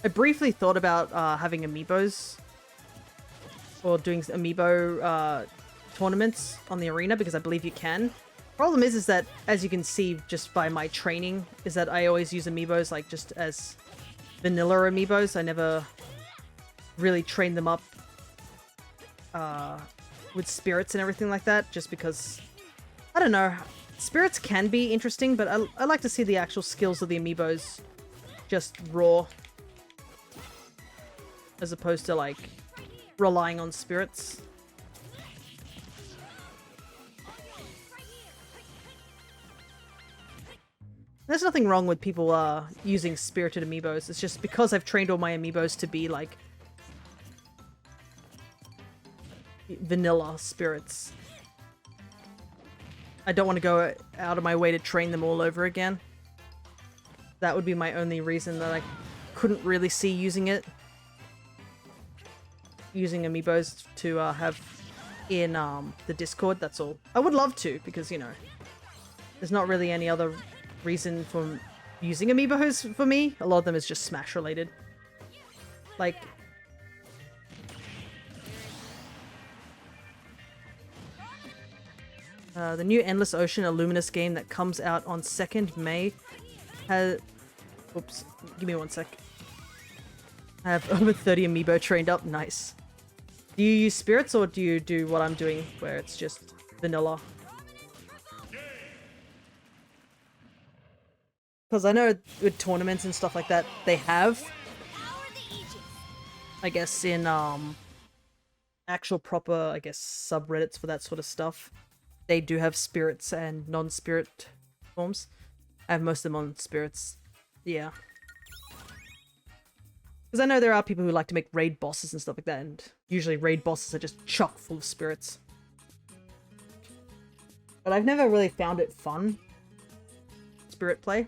I briefly thought about having amiibos, or doing amiibo tournaments on the arena, because I believe you can. Problem is that, as you can see just by my training, is that I always use amiibos like just as vanilla amiibos. I never really train them up with spirits and everything like that, just because, I don't know, spirits can be interesting, but I like to see the actual skills of the amiibos just raw, as opposed to, like, relying on spirits. There's nothing wrong with people using spirited amiibos. It's just because I've trained all my amiibos to be, like, vanilla spirits. I don't want to go out of my way to train them all over again. That would be my only reason that I couldn't really see using it. Using amiibos to have in the Discord, that's all. I would love to, because, you know, there's not really any other reason for using amiibos for me. A lot of them is just Smash related. Like, the new Endless Ocean Illuminous game that comes out on 2nd May has... Oops, give me one sec. I have over 30 amiibo trained up. Nice. Do you use spirits or do you do what I'm doing where it's just vanilla? Because I know with tournaments and stuff like that, they have, I guess, in actual proper, I guess, subreddits for that sort of stuff, they do have spirits and non-spirit forms. I have most of them on spirits. Yeah. Because I know there are people who like to make raid bosses and stuff like that, and usually raid bosses are just chock full of spirits. But I've never really found it fun. Spirit play.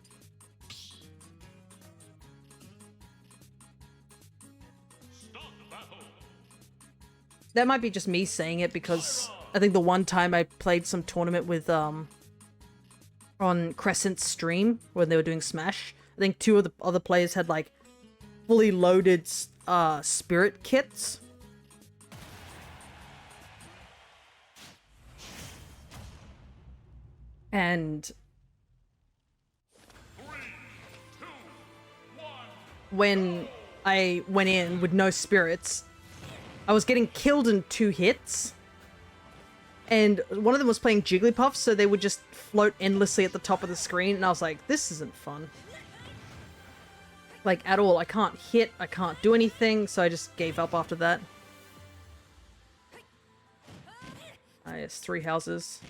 That might be just me saying it because I think the one time I played some tournament with, on Crescent's stream when they were doing Smash, I think two of the other players had, like, fully loaded, spirit kits. And when I went in with no spirits, I was getting killed in 2 hits. And one of them was playing Jigglypuff, so they would just float endlessly at the top of the screen, and I was like, this isn't fun. Like, at all. I can't hit, I can't do anything, so I just gave up after that. Ah, yes, 3 houses.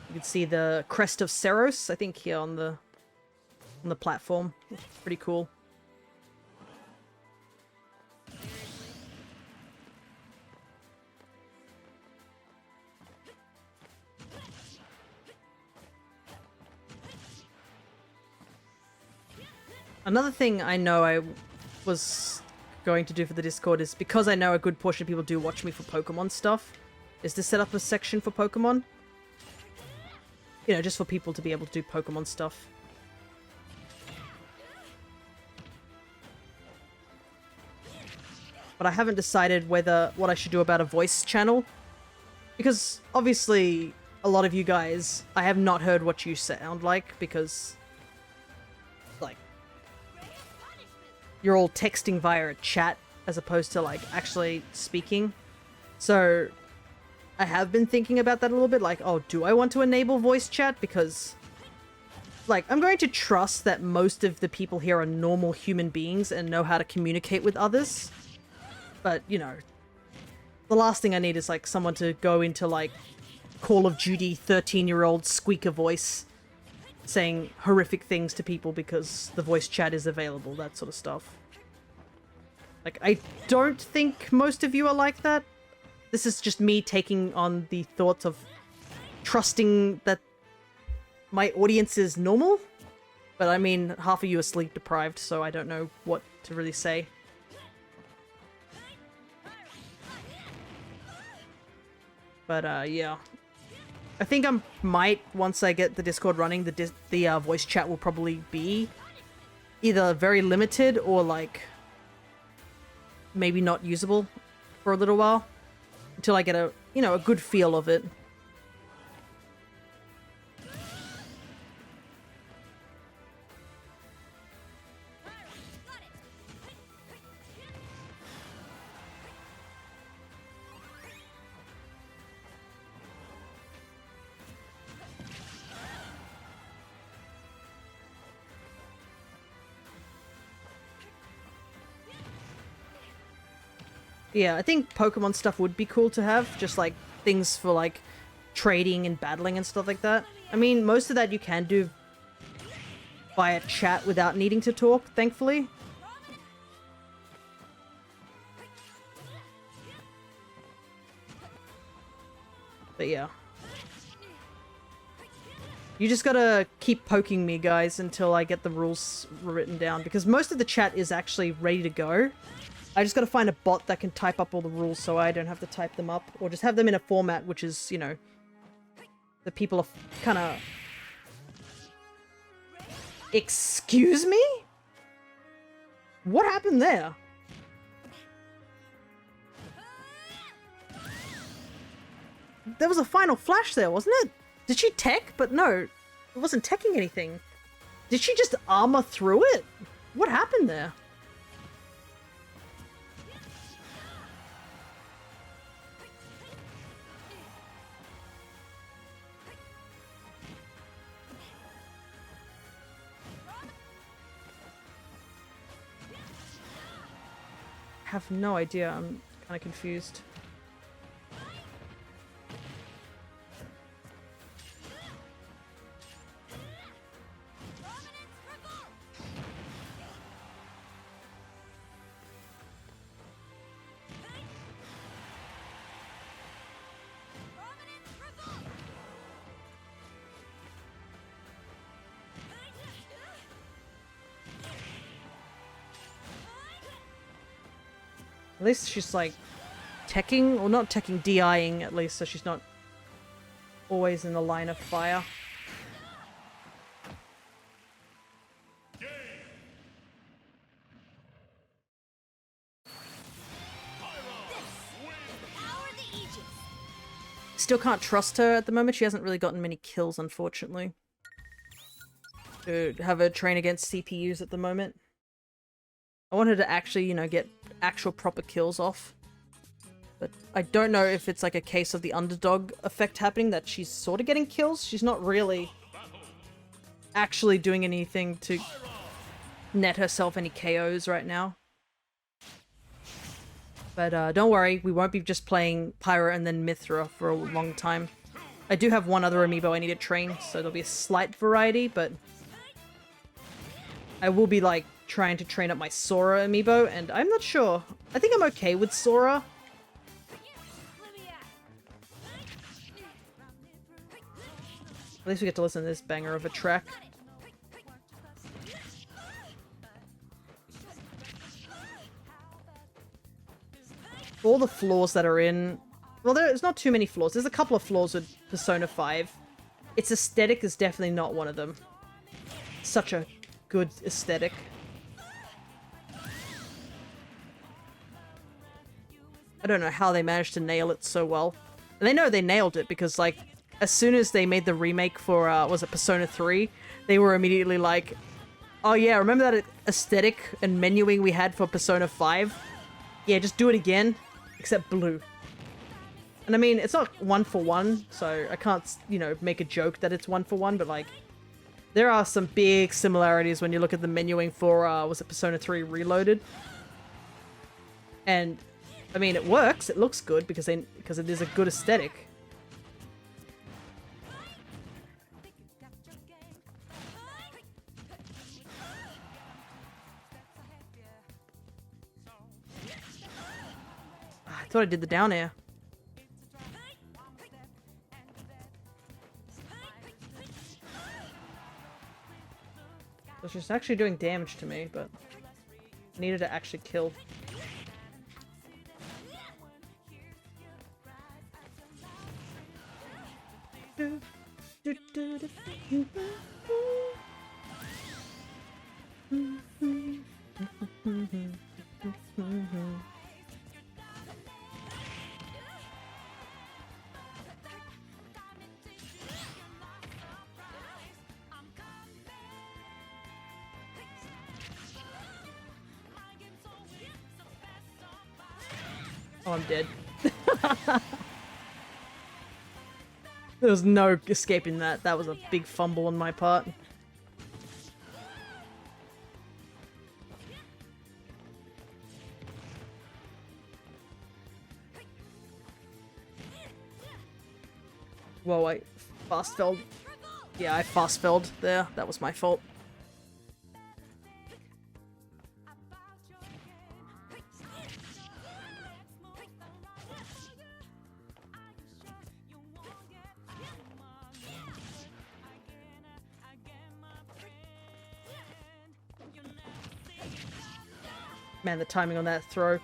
You can see the crest of Ceros, I think, here on the platform. It's pretty cool. Another thing I know I was going to do for the Discord is, because I know a good portion of people do watch me for Pokemon stuff, is to set up a section for Pokemon. You know, just for people to be able to do Pokemon stuff. But I haven't decided what I should do about a voice channel. Because, obviously, a lot of you guys, I have not heard what you sound like, because, like, you're all texting via a chat, as opposed to, like, actually speaking. So, I have been thinking about that a little bit, like, oh, do I want to enable voice chat? Because, like, I'm going to trust that most of the people here are normal human beings and know how to communicate with others. But, you know, the last thing I need is, like, someone to go into, like, Call of Duty 13-year-old squeaker voice saying horrific things to people because the voice chat is available, that sort of stuff. Like, I don't think most of you are like that. This is just me taking on the thoughts of trusting that my audience is normal. But I mean, half of you are sleep deprived, so I don't know what to really say. But yeah. I think I might, once I get the Discord running, the voice chat will probably be either very limited or, like, maybe not usable for a little while. Until I get a, you know, a good feel of it. Yeah, I think Pokemon stuff would be cool to have, just like things for like trading and battling and stuff like that. I mean, most of that you can do via chat without needing to talk, thankfully. But yeah. You just gotta keep poking me, guys, until I get the rules written down, because most of the chat is actually ready to go. I just gotta find a bot that can type up all the rules so I don't have to type them up, or just have them in a format which is, you know, the people are kind of... Excuse me? What happened there? There was a final flash there, wasn't it? Did she tech? But no, it wasn't teching anything. Did she just armor through it? What happened there? I have no idea. I'm kind of confused. At least she's like teching, or not teching, DIing at least, so she's not always in the line of fire. Still can't trust her at the moment. She hasn't really gotten many kills, unfortunately. To have her train against CPUs at the moment. I want her to actually, you know, get actual proper kills off. But I don't know if it's like a case of the underdog effect happening, that she's sort of getting kills. She's not really actually doing anything to net herself any KOs right now. But don't worry, we won't be just playing Pyra and then Mithra for a long time. I do have one other amiibo I need to train, so there'll be a slight variety, but I will be like trying to train up my Sora amiibo, and I'm not sure. I think I'm okay with Sora. At least we get to listen to this banger of a track. All the flaws that are in... Well, there's not too many flaws. There's a couple of flaws with Persona 5. Its aesthetic is definitely not one of them. Such a good aesthetic. I don't know how they managed to nail it so well. And they know they nailed it because, like, as soon as they made the remake for, was it Persona 3? They were immediately like, oh yeah, remember that aesthetic and menuing we had for Persona 5? Yeah, just do it again, except blue. And I mean, it's not one for one, so I can't, you know, make a joke that it's one for one, but like, there are some big similarities when you look at the menuing for, was it Persona 3 Reloaded? And, I mean, it works, it looks good, because it is a good aesthetic. I thought I did the down air. So she's actually doing damage to me, but I needed to actually kill. Oh, I'm dead. There was no escaping that. That was a big fumble on my part. Whoa, I fast felled. Yeah, I fast felled there. That was my fault. Man, the timing on that throw.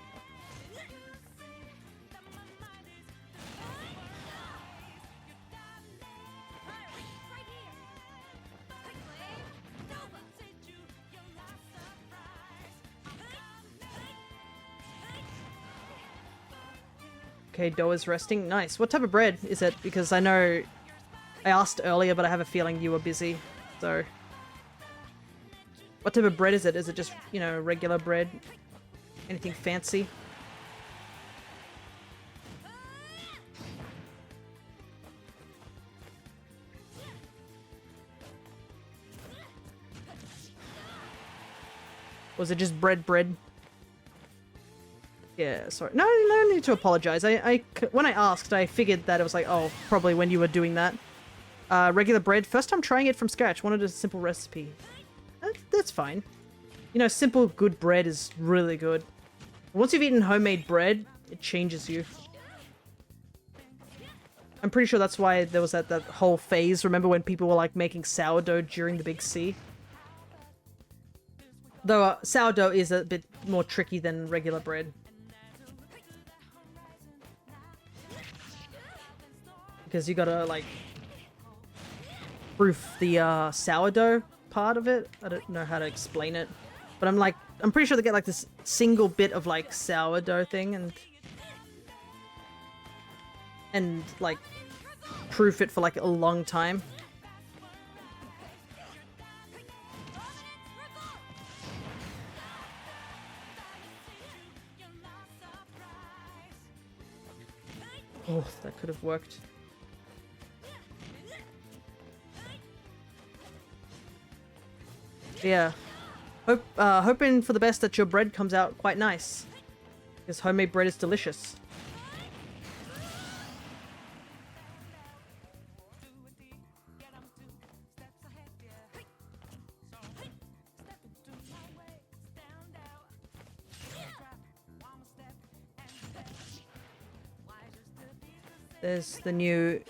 Okay, Doa's resting. Nice. What type of bread is it? Because I know I asked earlier, but I have a feeling you were busy, so... What type of bread is it? Is it just, you know, regular bread? Anything fancy? Was it just bread? Yeah, sorry. No need to apologize. When I asked, I figured that it was like, oh, probably when you were doing that. Regular bread. First time trying it from scratch. Wanted a simple recipe. That's fine. You know, simple, good bread is really good. Once you've eaten homemade bread, it changes you. I'm pretty sure that's why there was that whole phase. Remember when people were like making sourdough during the Big C? Though sourdough is a bit more tricky than regular bread. Because you gotta, like, proof the sourdough part of it. I don't know how to explain it. But I'm pretty sure they get, like, this single bit of, like, sourdough thing and like, proof it for, like, a long time. Oh, that could have worked. Yeah. Hoping for the best that your bread comes out quite nice. Because homemade bread is delicious. There's the new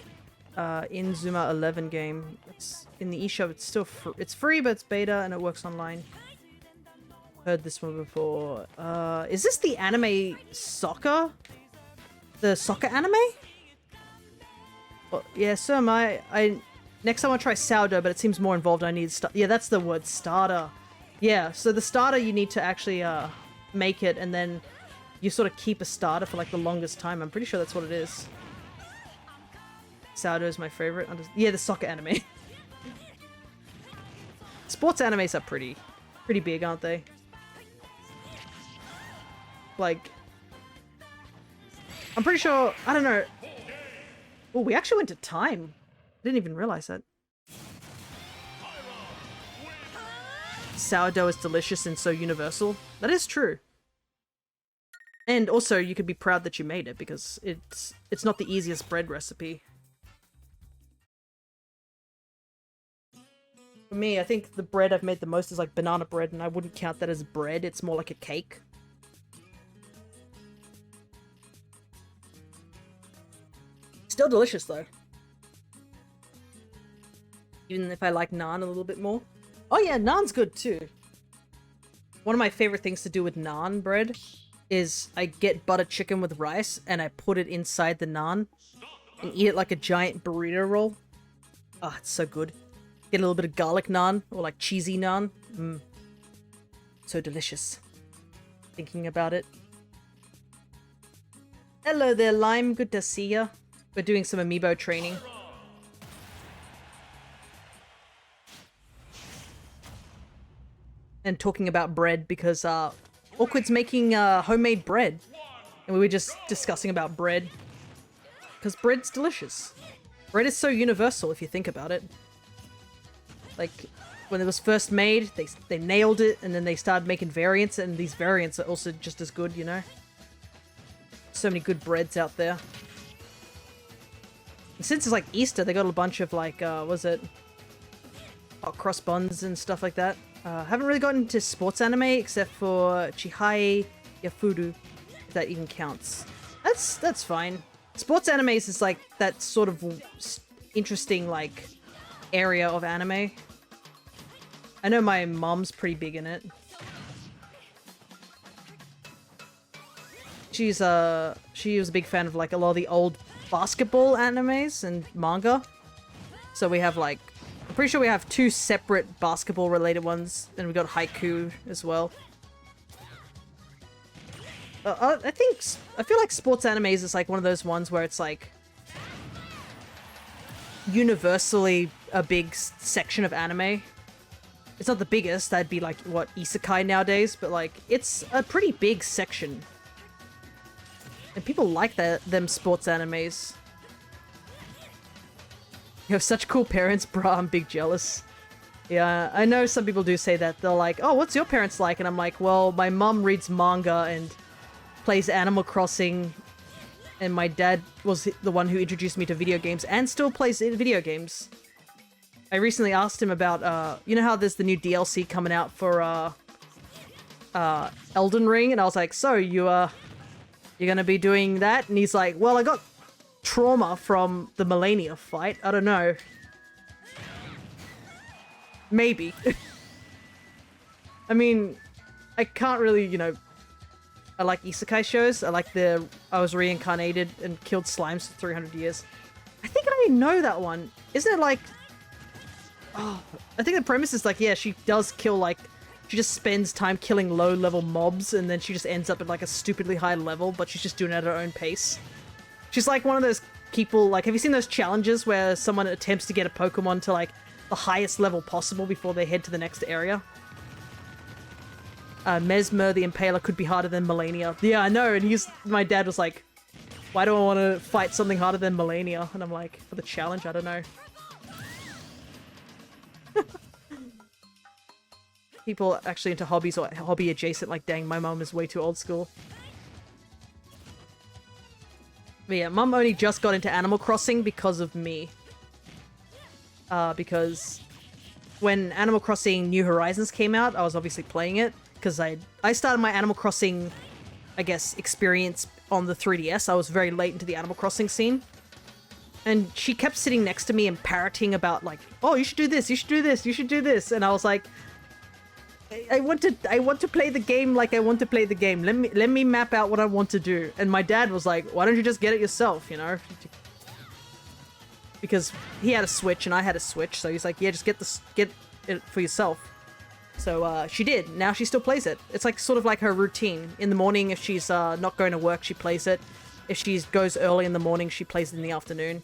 Inzuma 11 game. It's in the eShop. It's still it's free, but it's beta and it works online. Heard this one before. Is this the anime soccer? The soccer anime? Well, yeah, so am I. Next time I'll try sourdough, but it seems more involved. I need yeah, that's the word, starter. Yeah, so the starter you need to actually make it, and then you sort of keep a starter for like the longest time. I'm pretty sure that's what it is. Sourdough is my favorite. Yeah, the soccer anime. Sports animes are pretty big, aren't they? Like, I'm pretty sure, I don't know. Oh, we actually went to time. Didn't even realize that. Sourdough is delicious and so universal. That is true. And also, you could be proud that you made it, because it's not the easiest bread recipe. For me, I think the bread I've made the most is like banana bread, and I wouldn't count that as bread. It's more like a cake. Still delicious, though. Even if I like naan a little bit more. Oh yeah, naan's good too. One of my favorite things to do with naan bread is I get butter chicken with rice and I put it inside the naan and eat it like a giant burrito roll. Ah, it's so good. Get a little bit of garlic naan or like cheesy naan. Mmm. So delicious. Thinking about it. Hello there, Lime. Good to see ya. We're doing some Amiibo training. And talking about bread because Awkward's making homemade bread. And we were just discussing about bread. Because bread's delicious. Bread is so universal if you think about it. Like, when it was first made, they nailed it, and then they started making variants, and these variants are also just as good, you know? So many good breads out there. And since it's like Easter, they got a bunch of like, was it? Hot cross buns and stuff like that. Haven't really gotten into sports anime except for Chihai Yafuru, if that even counts. That's fine. Sports animes is like that sort of interesting like area of anime. I know my mom's pretty big in it. She was a big fan of like a lot of the old basketball animes and manga. So we have like, I'm pretty sure we have 2 separate basketball related ones, and we got Haiku as well. I feel like sports animes is like one of those ones where it's like universally a big section of anime. It's not the biggest, that'd be like, what, isekai nowadays, but like, it's a pretty big section. And people like them sports animes. You have such cool parents, bruh, I'm big jealous. Yeah, I know some people do say that. They're like, oh, what's your parents like? And I'm like, well, my mum reads manga and plays Animal Crossing. And my dad was the one who introduced me to video games and still plays video games. I recently asked him about, you know how there's the new DLC coming out for, Elden Ring? And I was like, so, you're gonna be doing that? And he's like, well, I got trauma from the Millennia fight. I don't know. Maybe. I mean, I can't really, you know... I like isekai shows. I like I was reincarnated and killed slimes for 300 years. I think I know that one. Isn't it like... Oh, I think the premise is like, yeah, she does kill, like... She just spends time killing low-level mobs, and then she just ends up at, like, a stupidly high level, but she's just doing it at her own pace. She's like one of those people, like, have you seen those challenges where someone attempts to get a Pokemon to, like, the highest level possible before they head to the next area? Mesmer the Impaler could be harder than Millennia. Yeah, I know, and my dad was like, why do I want to fight something harder than Millennia? And I'm like, for the challenge, I don't know. People actually into hobbies or hobby adjacent, like, dang, my mom is way too old school. But yeah, mum only just got into Animal Crossing because of me. Because when Animal Crossing New Horizons came out, I was obviously playing it, because I started my Animal Crossing, I guess, experience on the 3DS. I was very late into the Animal Crossing scene. And she kept sitting next to me and parroting about, like, oh, you should do this, you should do this, you should do this. And I was like, I want to play the game like I want to play the game. Let me map out what I want to do. And my dad was like, why don't you just get it yourself, you know? Because he had a Switch and I had a Switch, so he's like, yeah, just get it for yourself. So she did. Now she still plays it. It's like sort of like her routine. In the morning, if she's not going to work, she plays it. If she goes early in the morning, she plays it in the afternoon.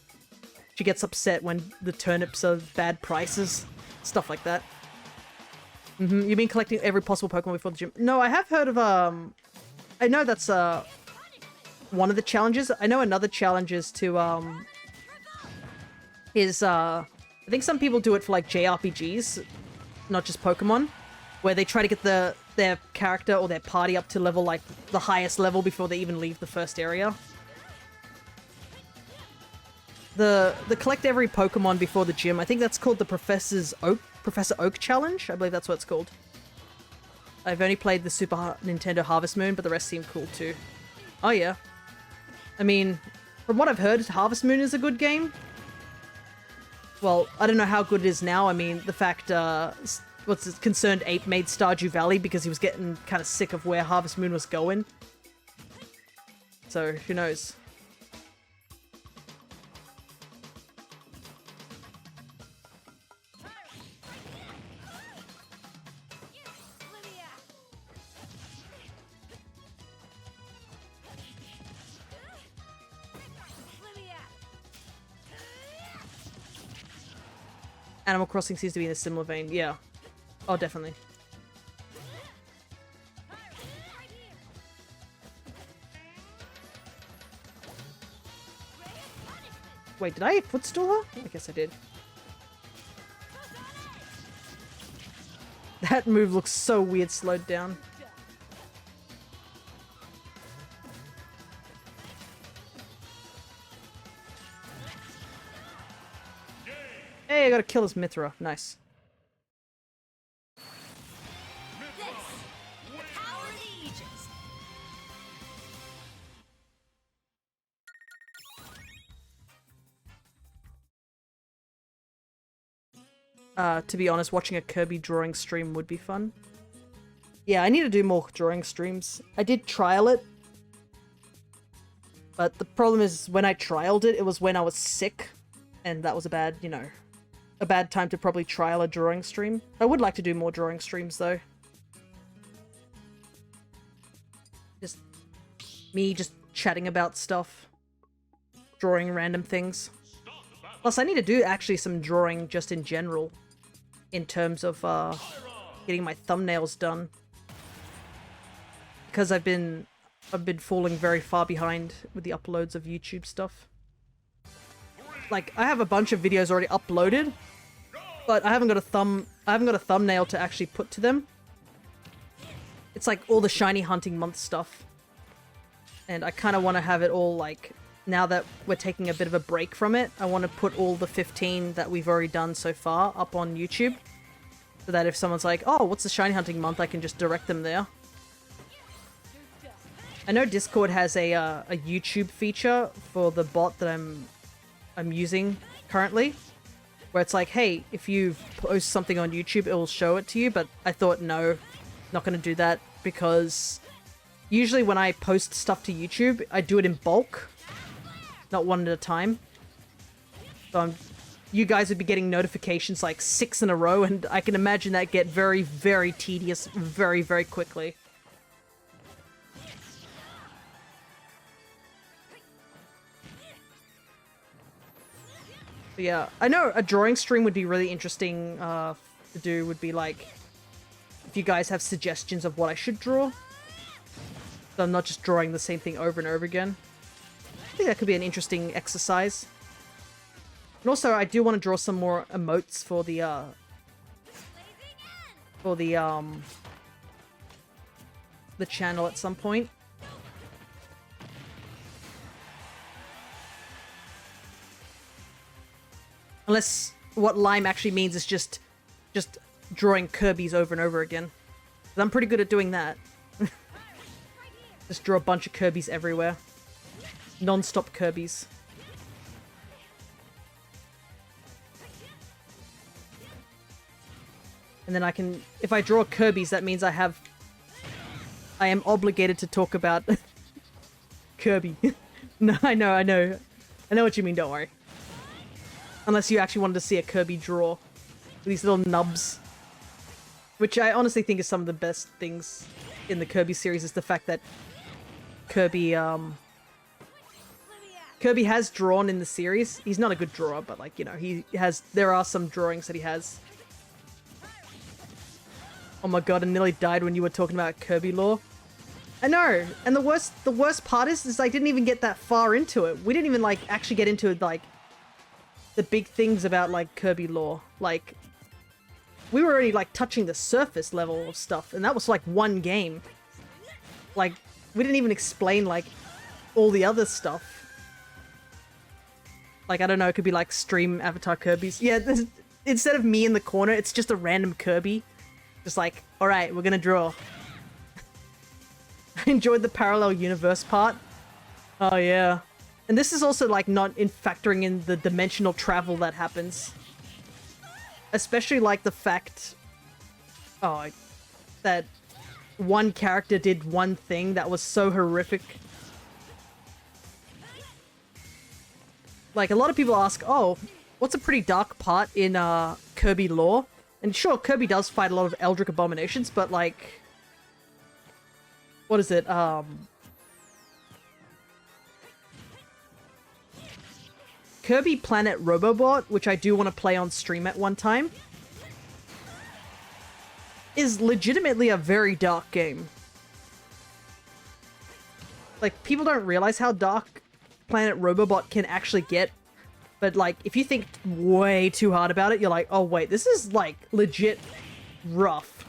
She gets upset when the turnips are bad prices. Stuff like that. You've been collecting every possible Pokemon before the gym. No, I have heard of, I know that's, one of the challenges. I know another challenge is to, I think some people do it for, like, JRPGs, not just Pokemon, where they try to get their character or their party up to level, like, the highest level before they even leave the first area. The collect every Pokemon before the gym, I think that's called the Professor Oak Challenge. I believe that's what it's called. I've only played the Super Nintendo Harvest Moon, but the rest seem cool too. Oh yeah. I mean, from what I've heard, Harvest Moon is a good game. Well, I don't know how good it is now. I mean, the fact, what's it, Concerned Ape made Stardew Valley because he was getting kind of sick of where Harvest Moon was going. So, who knows? Animal Crossing seems to be in a similar vein. Yeah. Oh, definitely. Wait, did I footstool her? I guess I did. That move looks so weird slowed down. Hey, I gotta kill this Mithra. Nice. To be honest, watching a Kirby drawing stream would be fun. Yeah, I need to do more drawing streams. I did trial it. But the problem is, when I trialed it, it was when I was sick. And that was a bad, you know, a bad time to probably trial a drawing stream. I would like to do more drawing streams, though. Just me just chatting about stuff. Drawing random things. Plus, I need to do actually some drawing just in general. in terms of getting my thumbnails done, because I've been falling very far behind with the uploads of YouTube stuff. Like, I have a bunch of videos already uploaded, but I haven't got a thumbnail to actually put to them. It's like all the shiny hunting month stuff. And I kind of want to have it all, like, now that we're taking a bit of a break from it, I want to put all the 15 that we've already done so far up on YouTube. So that if someone's like, oh, what's the shiny hunting month, I can just direct them there. I know Discord has a YouTube feature for the bot that I'm using currently, where it's like, hey, if you post something on YouTube, it will show it to you, but I thought, no, not going to do that, because usually when I post stuff to YouTube, I do it in bulk, not one at a time. So you guys would be getting notifications like 6 in a row, and I can imagine that get very, very tedious very, very quickly. But yeah, I know a drawing stream would be really interesting to do, would be like, if you guys have suggestions of what I should draw. So I'm not just drawing the same thing over and over again. I think that could be an interesting exercise. And also, I do want to draw some more emotes for the channel at some point. Unless what lime actually means is just drawing Kirby's over and over again. But I'm pretty good at doing that. Just draw a bunch of Kirby's everywhere. Non-stop Kirby's. And then I can... If I draw Kirby's, that means I am obligated to talk about Kirby. No, I know. I know what you mean, don't worry. Unless you actually wanted to see a Kirby draw. With these little nubs. Which I honestly think is some of the best things in the Kirby series, is the fact that Kirby has drawn in the series. He's not a good drawer, but like, you know, there are some drawings that he has. Oh my god, I nearly died when you were talking about Kirby lore. I know, and the worst part is I didn't even get that far into it. We didn't even like actually get into like the big things about like Kirby lore. Like, we were already like touching the surface level of stuff, and that was like one game. Like, we didn't even explain like all the other stuff. Like, I don't know, it could be like stream avatar Kirby's. Yeah, instead of me in the corner, it's just a random Kirby. Just like, alright, we're gonna draw. I enjoyed the parallel universe part. Oh yeah. And this is also like not factoring in the dimensional travel that happens. Especially like the fact, that one character did one thing that was so horrific. Like, a lot of people ask, oh, what's a pretty dark part in Kirby lore? And sure, Kirby does fight a lot of Eldritch abominations, but like, what is it? Kirby Planet Robobot, which I do want to play on stream at one time, is legitimately a very dark game. Like, people don't realize how dark Planet Robobot can actually get. But, like, if you think way too hard about it, you're like, oh, wait, this is, like, legit rough.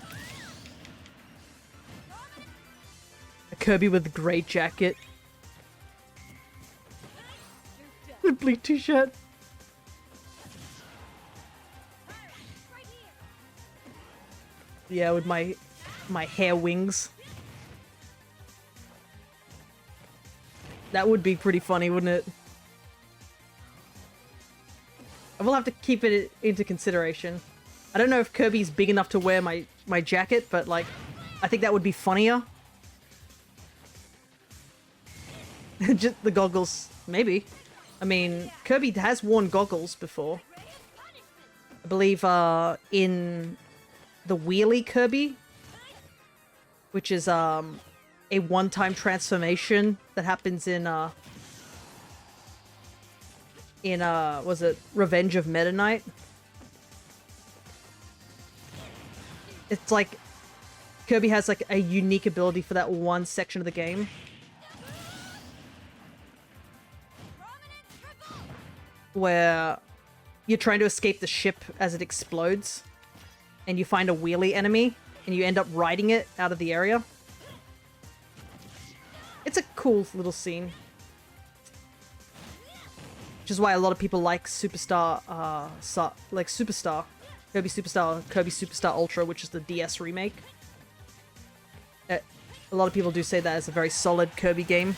A Kirby with a great jacket. The bleak t-shirt. Yeah, with my hair wings. That would be pretty funny, wouldn't it? I will have to keep it into consideration. I don't know if Kirby's big enough to wear my jacket, but like, I think that would be funnier. Just the goggles, maybe. I mean, Kirby has worn goggles before. I believe in the Wheelie Kirby, which is a one-time transformation that happens in was it Revenge of Meta Knight? It's like Kirby has like a unique ability for that one section of the game. Where you're trying to escape the ship as it explodes. And you find a wheelie enemy. And you end up riding it out of the area. It's a cool little scene. Which is why a lot of people like Superstar, Superstar. Kirby Superstar Ultra, which is the DS remake. A lot of people do say that is a very solid Kirby game.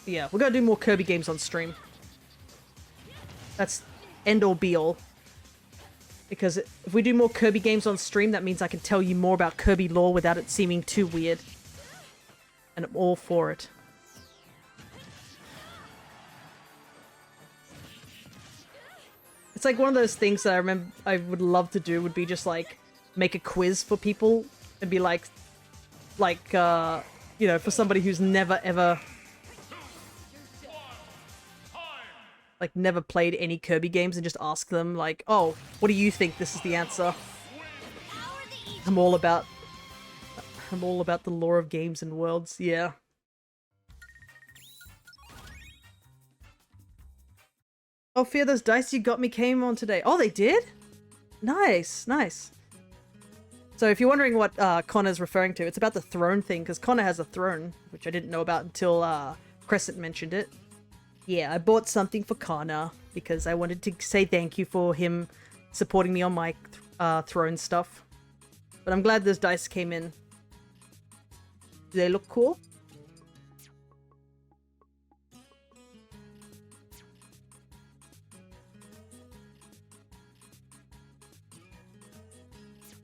But yeah, we're gonna do more Kirby games on stream. That's end all be all. Because if we do more Kirby games on stream, that means I can tell you more about Kirby lore without it seeming too weird. And I'm all for it. It's like one of those things that I remember I would love to do would be just like make a quiz for people and be like, you know, for somebody who's never ever never played any Kirby games and just ask them like, oh, what do you think this is the answer? I'm all about the lore of games and worlds, yeah. Oh, Fear, those dice you got me came on today. Oh, they did? Nice, nice. So if you're wondering what Connor's referring to, it's about the throne thing, because Connor has a throne, which I didn't know about until Crescent mentioned it. Yeah, I bought something for Connor, because I wanted to say thank you for him supporting me on my throne stuff. But I'm glad those dice came in. Do they look cool?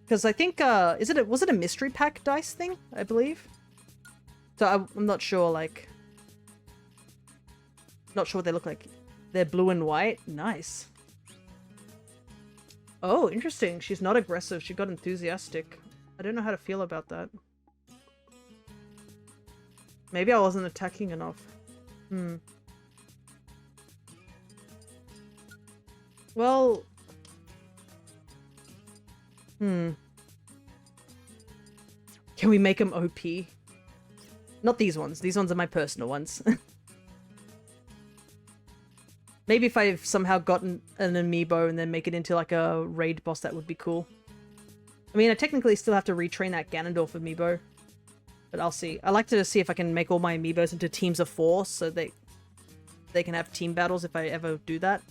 Because I think, was it a mystery pack dice thing, I believe? So I'm not sure, like... Not sure what they look like. They're blue and white? Nice. Oh, interesting. She's not aggressive. She got enthusiastic. I don't know how to feel about that. Maybe I wasn't attacking enough. Well... Can we make them OP? Not these ones. These ones are my personal ones. Maybe if I've somehow gotten an amiibo and then make it into like a raid boss, that would be cool. I mean, I technically still have to retrain that Ganondorf amiibo. But I'll see. I like to see if I can make all my amiibos into teams of 4 so they can have team battles if I ever do that.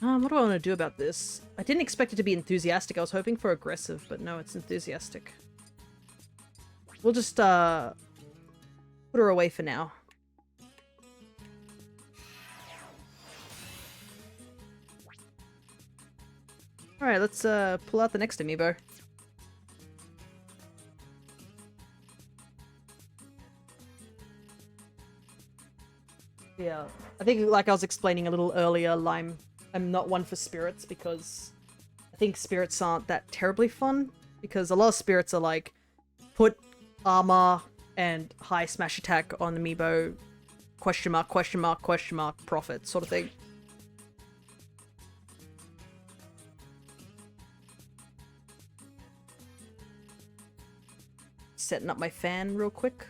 What do I want to do about this? I didn't expect it to be enthusiastic. I was hoping for aggressive, but no, it's enthusiastic. We'll just, put her away for now. Alright, let's, pull out the next amiibo. Yeah, I think, like I was explaining a little earlier, I'm not one for spirits because I think spirits aren't that terribly fun, because a lot of spirits are like, put armor and high smash attack on amiibo, question mark, question mark, question mark, profit, sort of thing. Setting up my fan real quick.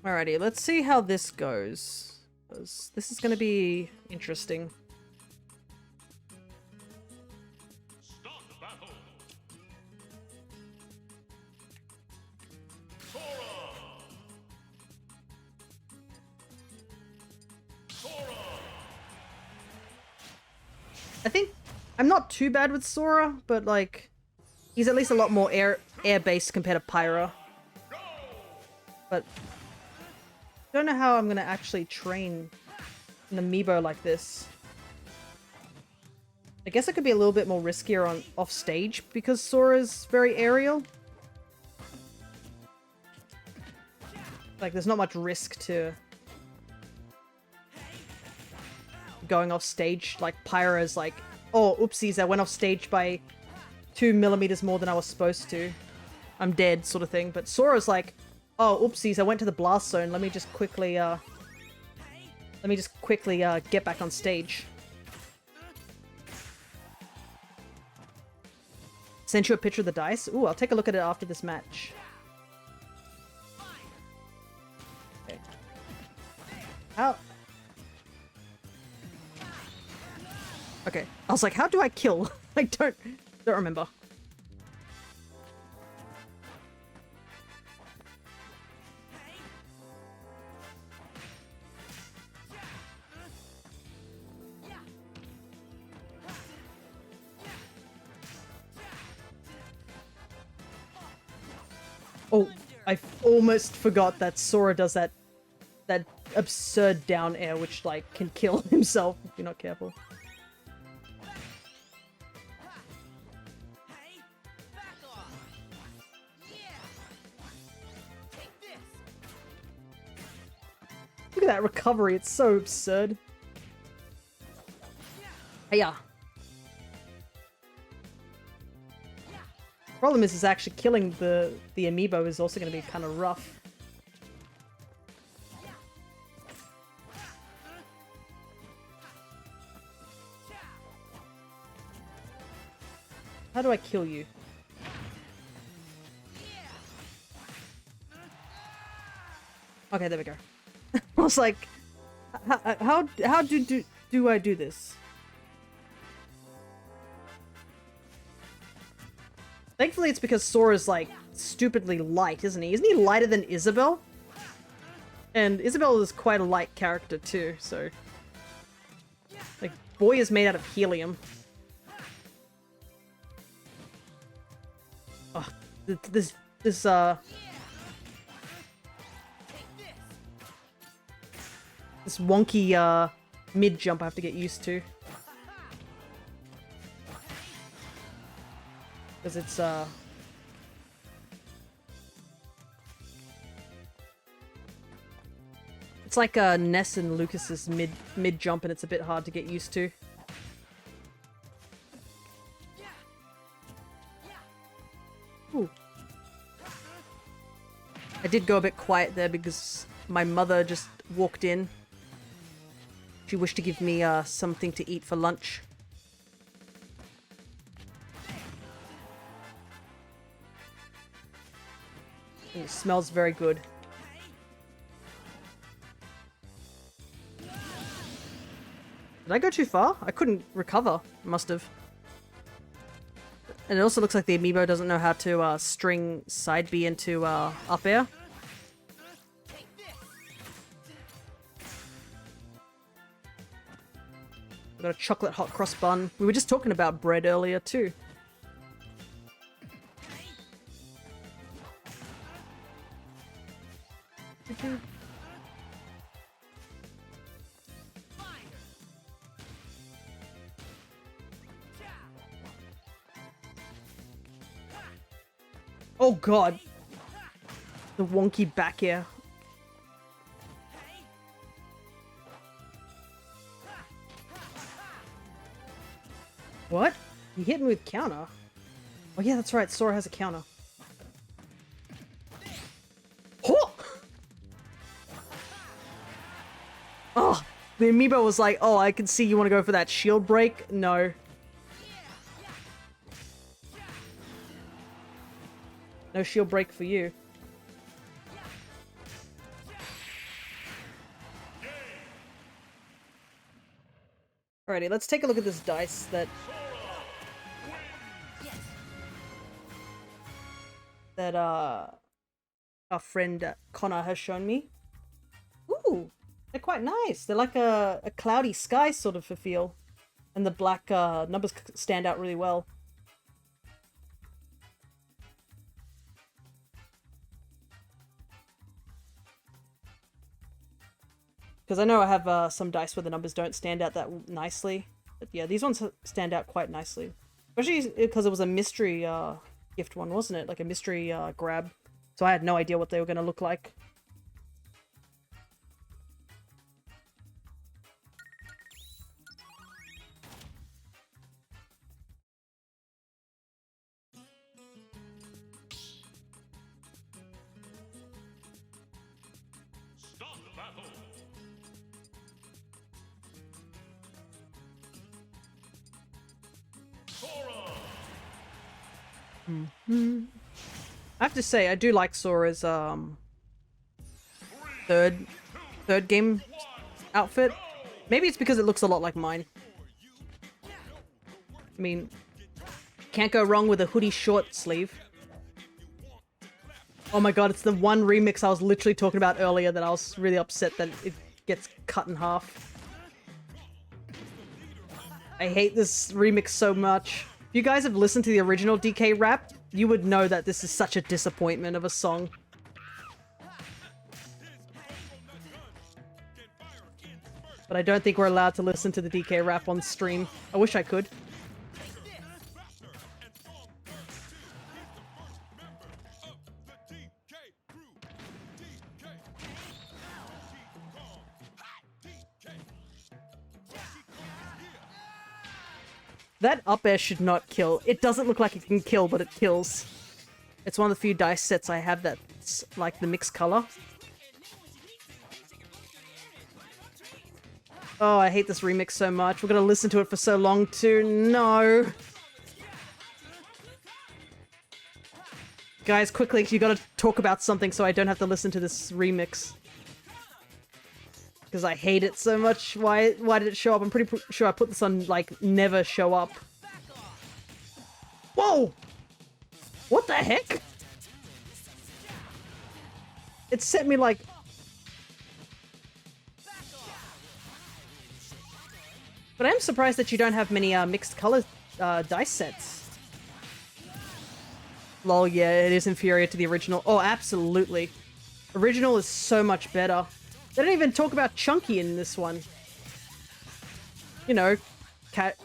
Alrighty, let's see how this goes. This is going to be interesting. Stop battle. Sora. I think I'm not too bad with Sora, but like he's at least a lot more air-based compared to Pyra. But I don't know how I'm gonna actually train an amiibo like this. I guess it could be a little bit more riskier on off stage because Sora's very aerial. Like there's not much risk to going off stage. Like Pyra's like, oh oopsies, I went off stage by 2 millimeters more than I was supposed to. I'm dead, sort of thing. But Sora's like, Oh, oopsies, I went to the blast zone. Let me just quickly, get back on stage. Sent you a picture of the dice? Ooh, I'll take a look at it after this match. Okay. How? Okay. I was like, how do I kill? I don't remember. Oh, I almost forgot that Sora does that absurd down air, which, like, can kill himself if you're not careful. Look at that recovery, it's so absurd. Hiya. Problem is actually killing the Amiibo is also going to be kind of rough. How do I kill you? Okay, there we go. I was like, how do I do this? Thankfully, it's because Sora's, like, stupidly light, isn't he? Isn't he lighter than Isabelle? And Isabelle is quite a light character, too, so... Like, boy is made out of helium. Oh, this wonky, mid-jump I have to get used to. Because it's, it's like, Ness and Lucas's mid-jump, and it's a bit hard to get used to. Ooh. I did go a bit quiet there because my mother just walked in. She wished to give me, something to eat for lunch. It smells very good. Did I go too far? I couldn't recover. Must have. And it also looks like the Amiibo doesn't know how to string side B into up air. I've got a chocolate hot cross bun. We were just talking about bread earlier too. Oh god! The wonky back air. What? You hit me with counter? Oh yeah, that's right, Sora has a counter. Oh! Oh! The Amiibo was like, oh, I can see you want to go for that shield break. No. No shield break for you. Alrighty, let's take a look at this dice that... our friend Connor has shown me. Ooh! They're quite nice. They're like a cloudy sky sort of a feel. And the black numbers stand out really well. Because I know I have some dice where the numbers don't stand out that nicely. But yeah, these ones stand out quite nicely. Especially because it was a mystery gift one, wasn't it? Like a mystery grab. So I had no idea what they were going to look like. battle. Sora. I have to say, I do like Sora's third game outfit. Maybe it's because it looks a lot like mine. I mean, can't go wrong with a hoodie short sleeve. Oh my god, it's the one remix I was literally talking about earlier that I was really upset that it gets cut in half. I hate this remix so much. If you guys have listened to the original DK rap, you would know that this is such a disappointment of a song. But I don't think we're allowed to listen to the DK rap on stream. I wish I could. That up air should not kill. It doesn't look like it can kill, but it kills. It's one of the few dice sets I have that's like the mixed color. Oh, I hate this remix so much. We're gonna listen to it for so long too. No. Guys, quickly, you gotta talk about something so I don't have to listen to this remix. Because I hate it so much. Why did it show up? I'm pretty sure I put this on, like, never show up. Whoa! What the heck? It set me, like... But I am surprised that you don't have many mixed color dice sets. Lol, yeah, it is inferior to the original. Oh, absolutely. Original is so much better. They don't even talk about Chunky in this one. You know, Cat.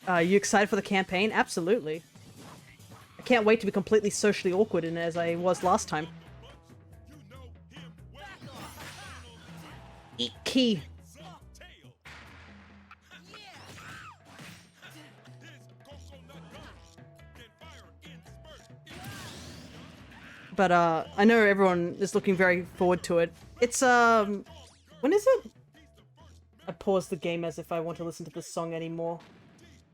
You excited for the campaign? Absolutely. I can't wait to be completely socially awkward in it as I was last time. Eat key. But I know everyone is looking very forward to it. It's when is it? I paused the game as if I want to listen to this song anymore.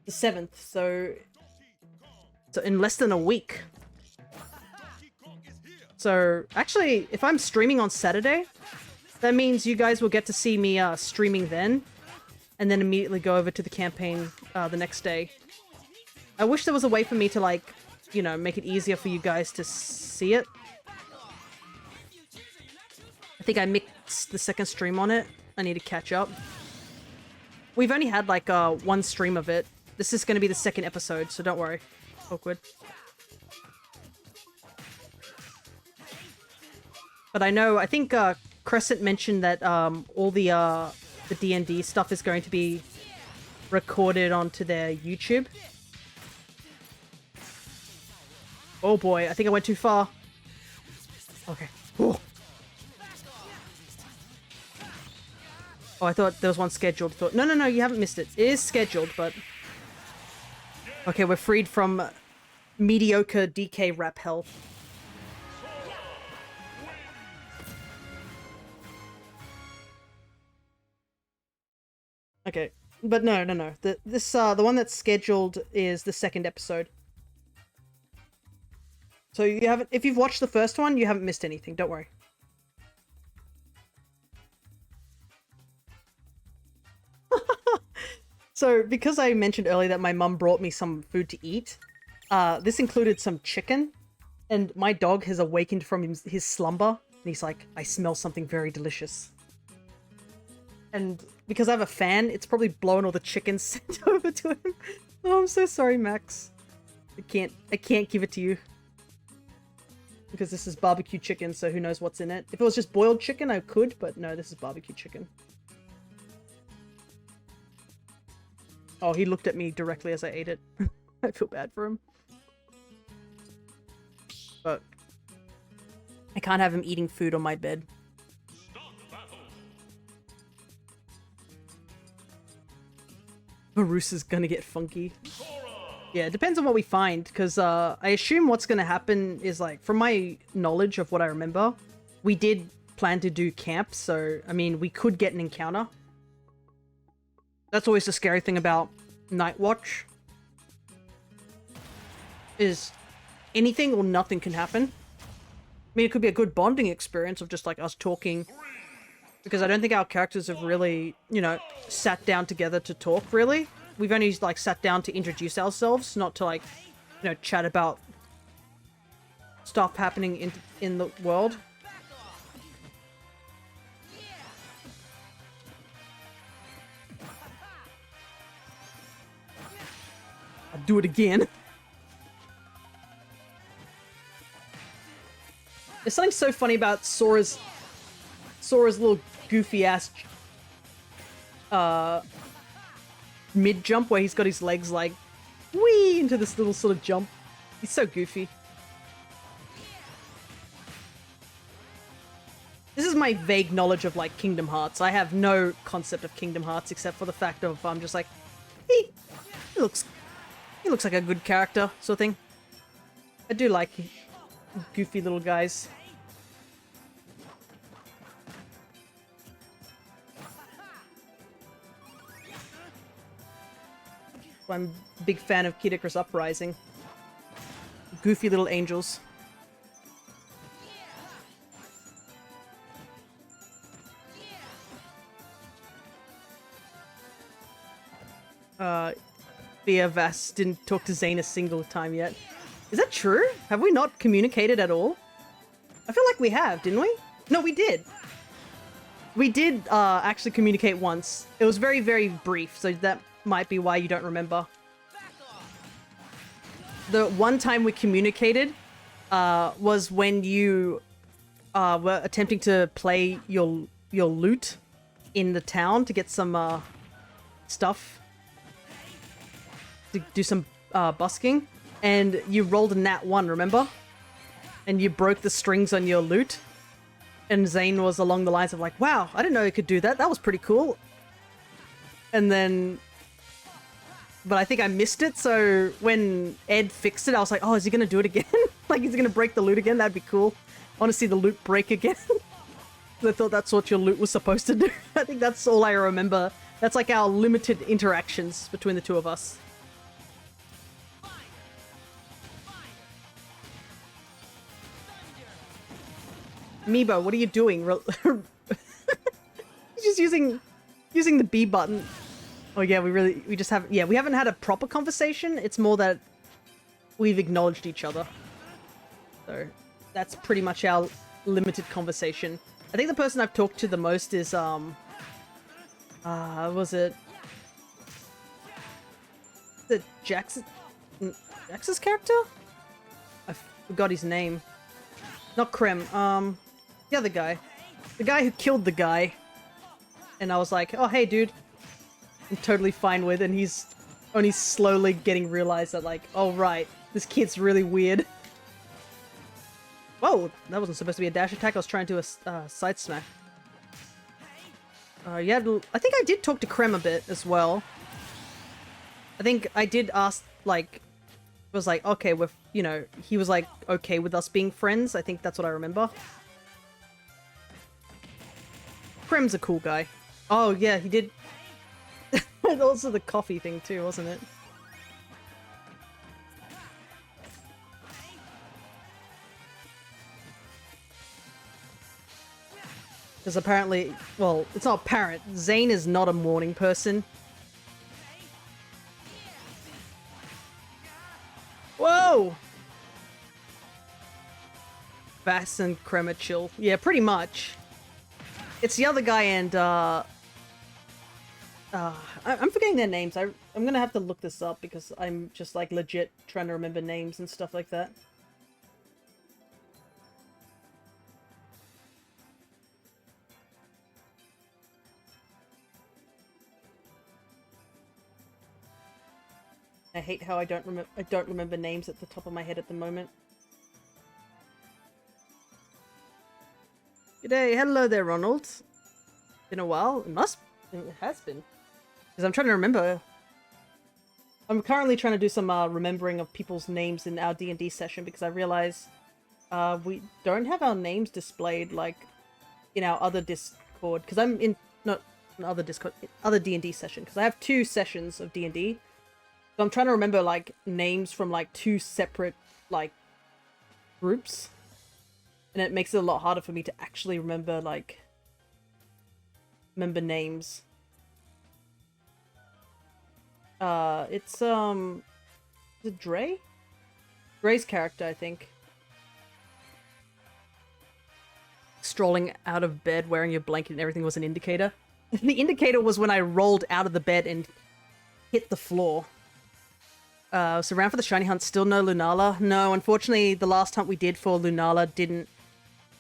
The 7th, so in less than a week. So actually, if I'm streaming on Saturday, that means you guys will get to see me streaming then, and then immediately go over to the campaign the next day. I wish there was a way for me to, like, you know, make it easier for you guys to see it. I think I mixed the second stream on it. I need to catch up. We've only had like one stream of it. This is going to be the second episode, so don't worry. Awkward. But I think Crescent mentioned that all the D&D stuff is going to be recorded onto their YouTube. Oh boy, I think I went too far. Okay. Ooh. Oh, I thought there was one scheduled. No, you haven't missed it. It is scheduled, but... Okay, we're freed from mediocre DK rap hell. Okay, but no. The one that's scheduled is the second episode. So you haven't... If you've watched the first one, you haven't missed anything. Don't worry. So, because I mentioned earlier that my mum brought me some food to eat, this included some chicken, and my dog has awakened from his slumber, and he's like, I smell something very delicious. And because I have a fan, it's probably blown all the chicken sent over to him. Oh, I'm so sorry, Max. I can't give it to you. Because this is barbecue chicken, so who knows what's in it. If it was just boiled chicken, I could, but no, this is barbecue chicken. Oh, he looked at me directly as I ate it. I feel bad for him. But I can't have him eating food on my bed. Barusa's gonna get funky. Yeah, it depends on what we find, because I assume what's gonna happen is, like, from my knowledge of what I remember, we did plan to do camp, so, I mean, we could get an encounter. That's always the scary thing about Night Watch. Is anything or nothing can happen. I mean, it could be a good bonding experience of just, like, us talking. Because I don't think our characters have really, you know, sat down together to talk, really. We've only, like, sat down to introduce ourselves, not to, like, you know, chat about stuff happening in the world. I'll do it again. There's something so funny about Sora's little goofy ass mid jump where he's got his legs like whee into this little sort of jump. He's so goofy. This is my vague knowledge of like Kingdom Hearts. I have no concept of Kingdom Hearts except for the fact of I'm just like he looks like a good character sort of thing. I do like goofy little guys. I'm a big fan of Kid Icarus Uprising. Goofy little angels. Thea Vass didn't talk to Zane a single time yet. Is that true? Have we not communicated at all? I feel like we have, didn't we? No, we did. We did actually communicate once. It was very, very brief, so that might be why you don't remember. The one time we communicated was when you were attempting to play your loot in the town to get some stuff. To do some busking. And you rolled a nat 1, remember? And you broke the strings on your loot. And Zane was along the lines of like, wow, I didn't know you could do that. That was pretty cool. And then... But I think I missed it, so when Ed fixed it, I was like, oh, is he going to do it again? Like, is he going to break the loot again? That'd be cool. I want to see the loot break again. I thought that's what your loot was supposed to do. I think that's all I remember. That's like our limited interactions between the two of us. Amiibo, what are you doing? He's just using the B button. Oh yeah, we just haven't, yeah, we haven't had a proper conversation. It's more that we've acknowledged each other. So that's pretty much our limited conversation. I think the person I've talked to the most is, was it Jax's character? I forgot his name. Not Krem, the other guy. The guy who killed the guy. And I was like, oh, hey, dude. I'm totally fine with, and he's only slowly getting realized that, like, oh, right, this kid's really weird. Whoa, that wasn't supposed to be a dash attack. I was trying to do a side smack. Yeah, I think I did talk to Krem a bit as well. I think I did ask, like, was like, okay, with, you know, he was like, okay with us being friends. I think that's what I remember. Krem's a cool guy. Oh, yeah, he did. And also the coffee thing too, wasn't it? Because apparently, well, it's not apparent. Zane is not a morning person. Whoa! Bass and Crema chill. Yeah, pretty much. It's the other guy and, I'm forgetting their names. I'm gonna have to look this up because I'm just, like, legit trying to remember names and stuff like that. I hate how I don't remember names at the top of my head at the moment. G'day, hello there, Ronald. Been a while? It has been. Because I'm trying to remember. I'm currently trying to do some remembering of people's names in our D&D session because I realize we don't have our names displayed like in our other Discord, because I'm in not other Discord, other D&D session, because I have 2 sessions of D&D. So I'm trying to remember like names from like 2 separate like groups, and it makes it a lot harder for me to actually remember names. It's is it Dre? Dre's character, I think. Strolling out of bed wearing your blanket and everything was an indicator. The indicator was when I rolled out of the bed and hit the floor. So round for the shiny hunt, still no Lunala. No, unfortunately, the last hunt we did for Lunala didn't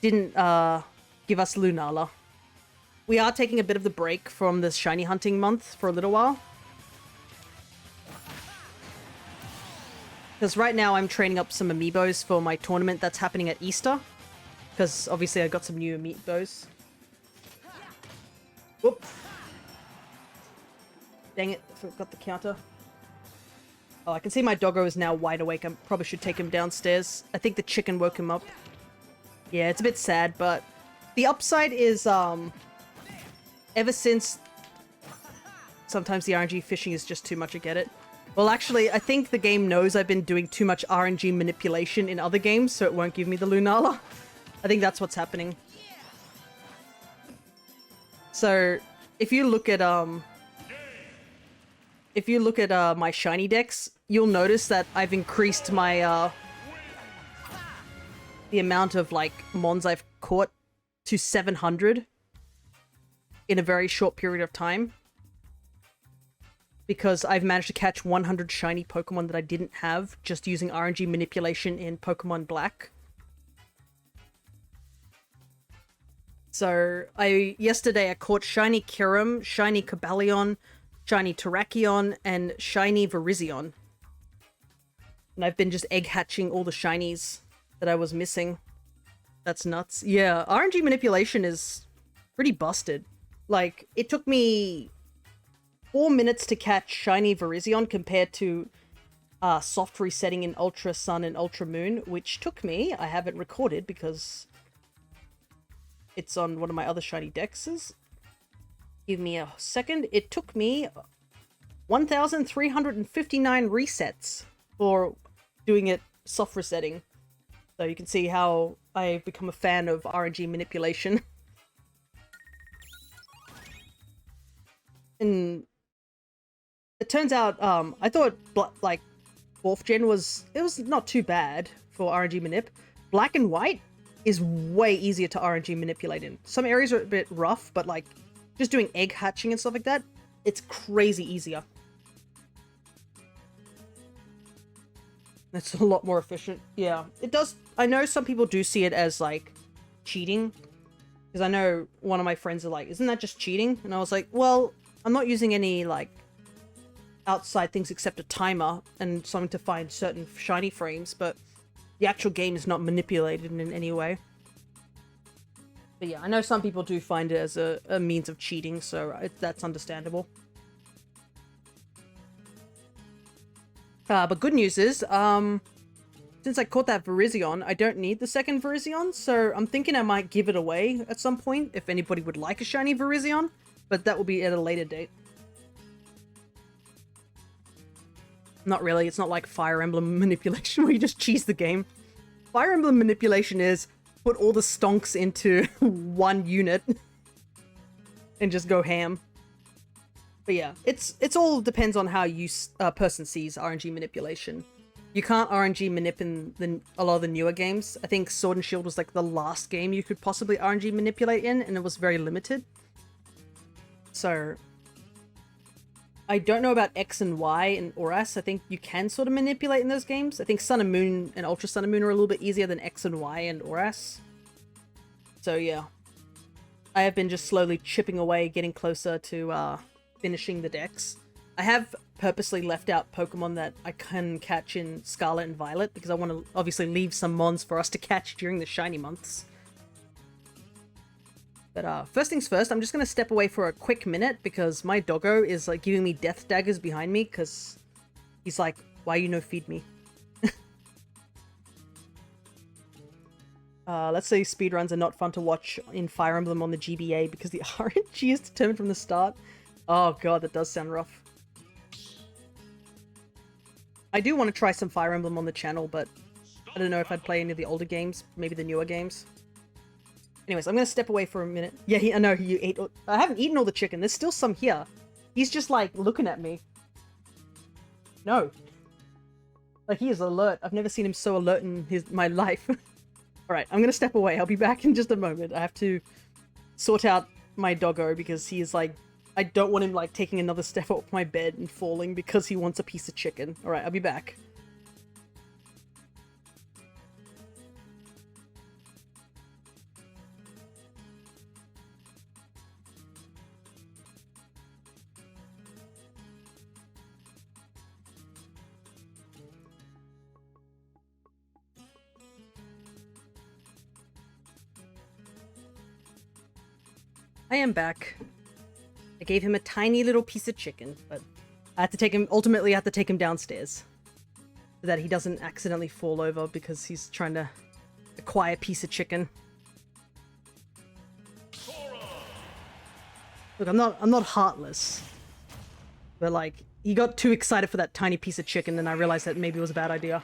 give us Lunala. We are taking a bit of the break from the shiny hunting month for a little while. Because right now I'm training up some Amiibos for my tournament that's happening at Easter. Because obviously I got some new Amiibos. Whoop. Dang it, I forgot the counter. Oh, I can see my doggo is now wide awake. I probably should take him downstairs. I think the chicken woke him up. Yeah, it's a bit sad, but the upside is, ever since sometimes the RNG fishing is just too much, I get it. Well, actually, I think the game knows I've been doing too much RNG manipulation in other games, so it won't give me the Lunala. I think that's what's happening. So, if you look at my shiny decks, you'll notice that I've increased my the amount of like mons I've caught to 700 in a very short period of time, because I've managed to catch 100 shiny Pokemon that I didn't have just using RNG manipulation in Pokemon Black. So, yesterday I caught shiny Kyurem, shiny Cobalion, shiny Terrakion, and shiny Virizion. And I've been just egg hatching all the shinies that I was missing. That's nuts. Yeah, RNG manipulation is pretty busted. Like, it took me 4 minutes to catch shiny Virizion compared to soft resetting in Ultra Sun and Ultra Moon, which took me, I haven't recorded because it's on one of my other shiny dexes. Give me a second. It took me 1,359 resets for doing it soft resetting. So you can see how I've become a fan of RNG manipulation. And it turns out, I thought, like, 4th gen was not too bad for RNG manip. Black and white is way easier to RNG manipulate in. Some areas are a bit rough, but like, just doing egg hatching and stuff like that, it's crazy easier. It's a lot more efficient. Yeah, it does. I know some people do see it as like cheating, because I know one of my friends are like, isn't that just cheating? And I was like, well, I'm not using any like outside things except a timer and something to find certain shiny frames, but the actual game is not manipulated in any way. But yeah, I know some people do find it as a means of cheating, so that's understandable. But good news is, since I caught that Virizion, I don't need the second Virizion, so I'm thinking I might give it away at some point if anybody would like a shiny Virizion, but that will be at a later date. Not really, it's not like Fire Emblem manipulation where you just cheese the game. Fire Emblem manipulation is put all the stonks into one unit and just go ham. But yeah, it's all depends on how a person sees RNG manipulation. You can't RNG manip in a lot of the newer games. I think Sword and Shield was like the last game you could possibly RNG manipulate in, and it was very limited. So I don't know about X and Y and Oras. I think you can sort of manipulate in those games. I think Sun and Moon and Ultra Sun and Moon are a little bit easier than X and Y and Oras. So yeah, I have been just slowly chipping away, getting closer to finishing the decks. I have purposely left out Pokemon that I can catch in Scarlet and Violet because I want to obviously leave some mons for us to catch during the shiny months. But first things first, I'm just going to step away for a quick minute because my doggo is like giving me death daggers behind me because he's like, why you no feed me? Let's say speedruns are not fun to watch in Fire Emblem on the GBA because the RNG is determined from the start. Oh god, that does sound rough. I do want to try some Fire Emblem on the channel, but I don't know if I'd play any of the older games, maybe the newer games. Anyways, I'm gonna step away for a minute. Yeah, I know you ate. I haven't eaten all the chicken. There's still some here. He's just like looking at me. No. Like he is alert. I've never seen him so alert in my life. Alright, I'm gonna step away. I'll be back in just a moment. I have to sort out my doggo because he is like... I don't want him like taking another step off my bed and falling because he wants a piece of chicken. Alright, I'll be back. I am back. I gave him a tiny little piece of chicken, but I had to take him, ultimately I had to take him downstairs so that he doesn't accidentally fall over because he's trying to acquire a piece of chicken. Look, I'm not heartless, but like, he got too excited for that tiny piece of chicken and I realized that maybe it was a bad idea.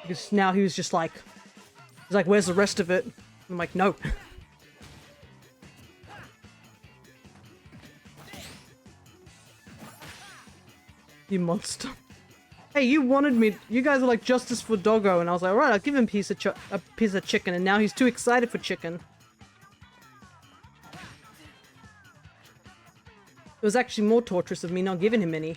Because now he was just like, he's like, where's the rest of it? I'm like, no. You monster. Hey, you wanted me... You guys are like, justice for doggo. And I was like, alright, I'll give him a piece of chicken. And now he's too excited for chicken. It was actually more torturous of me not giving him any.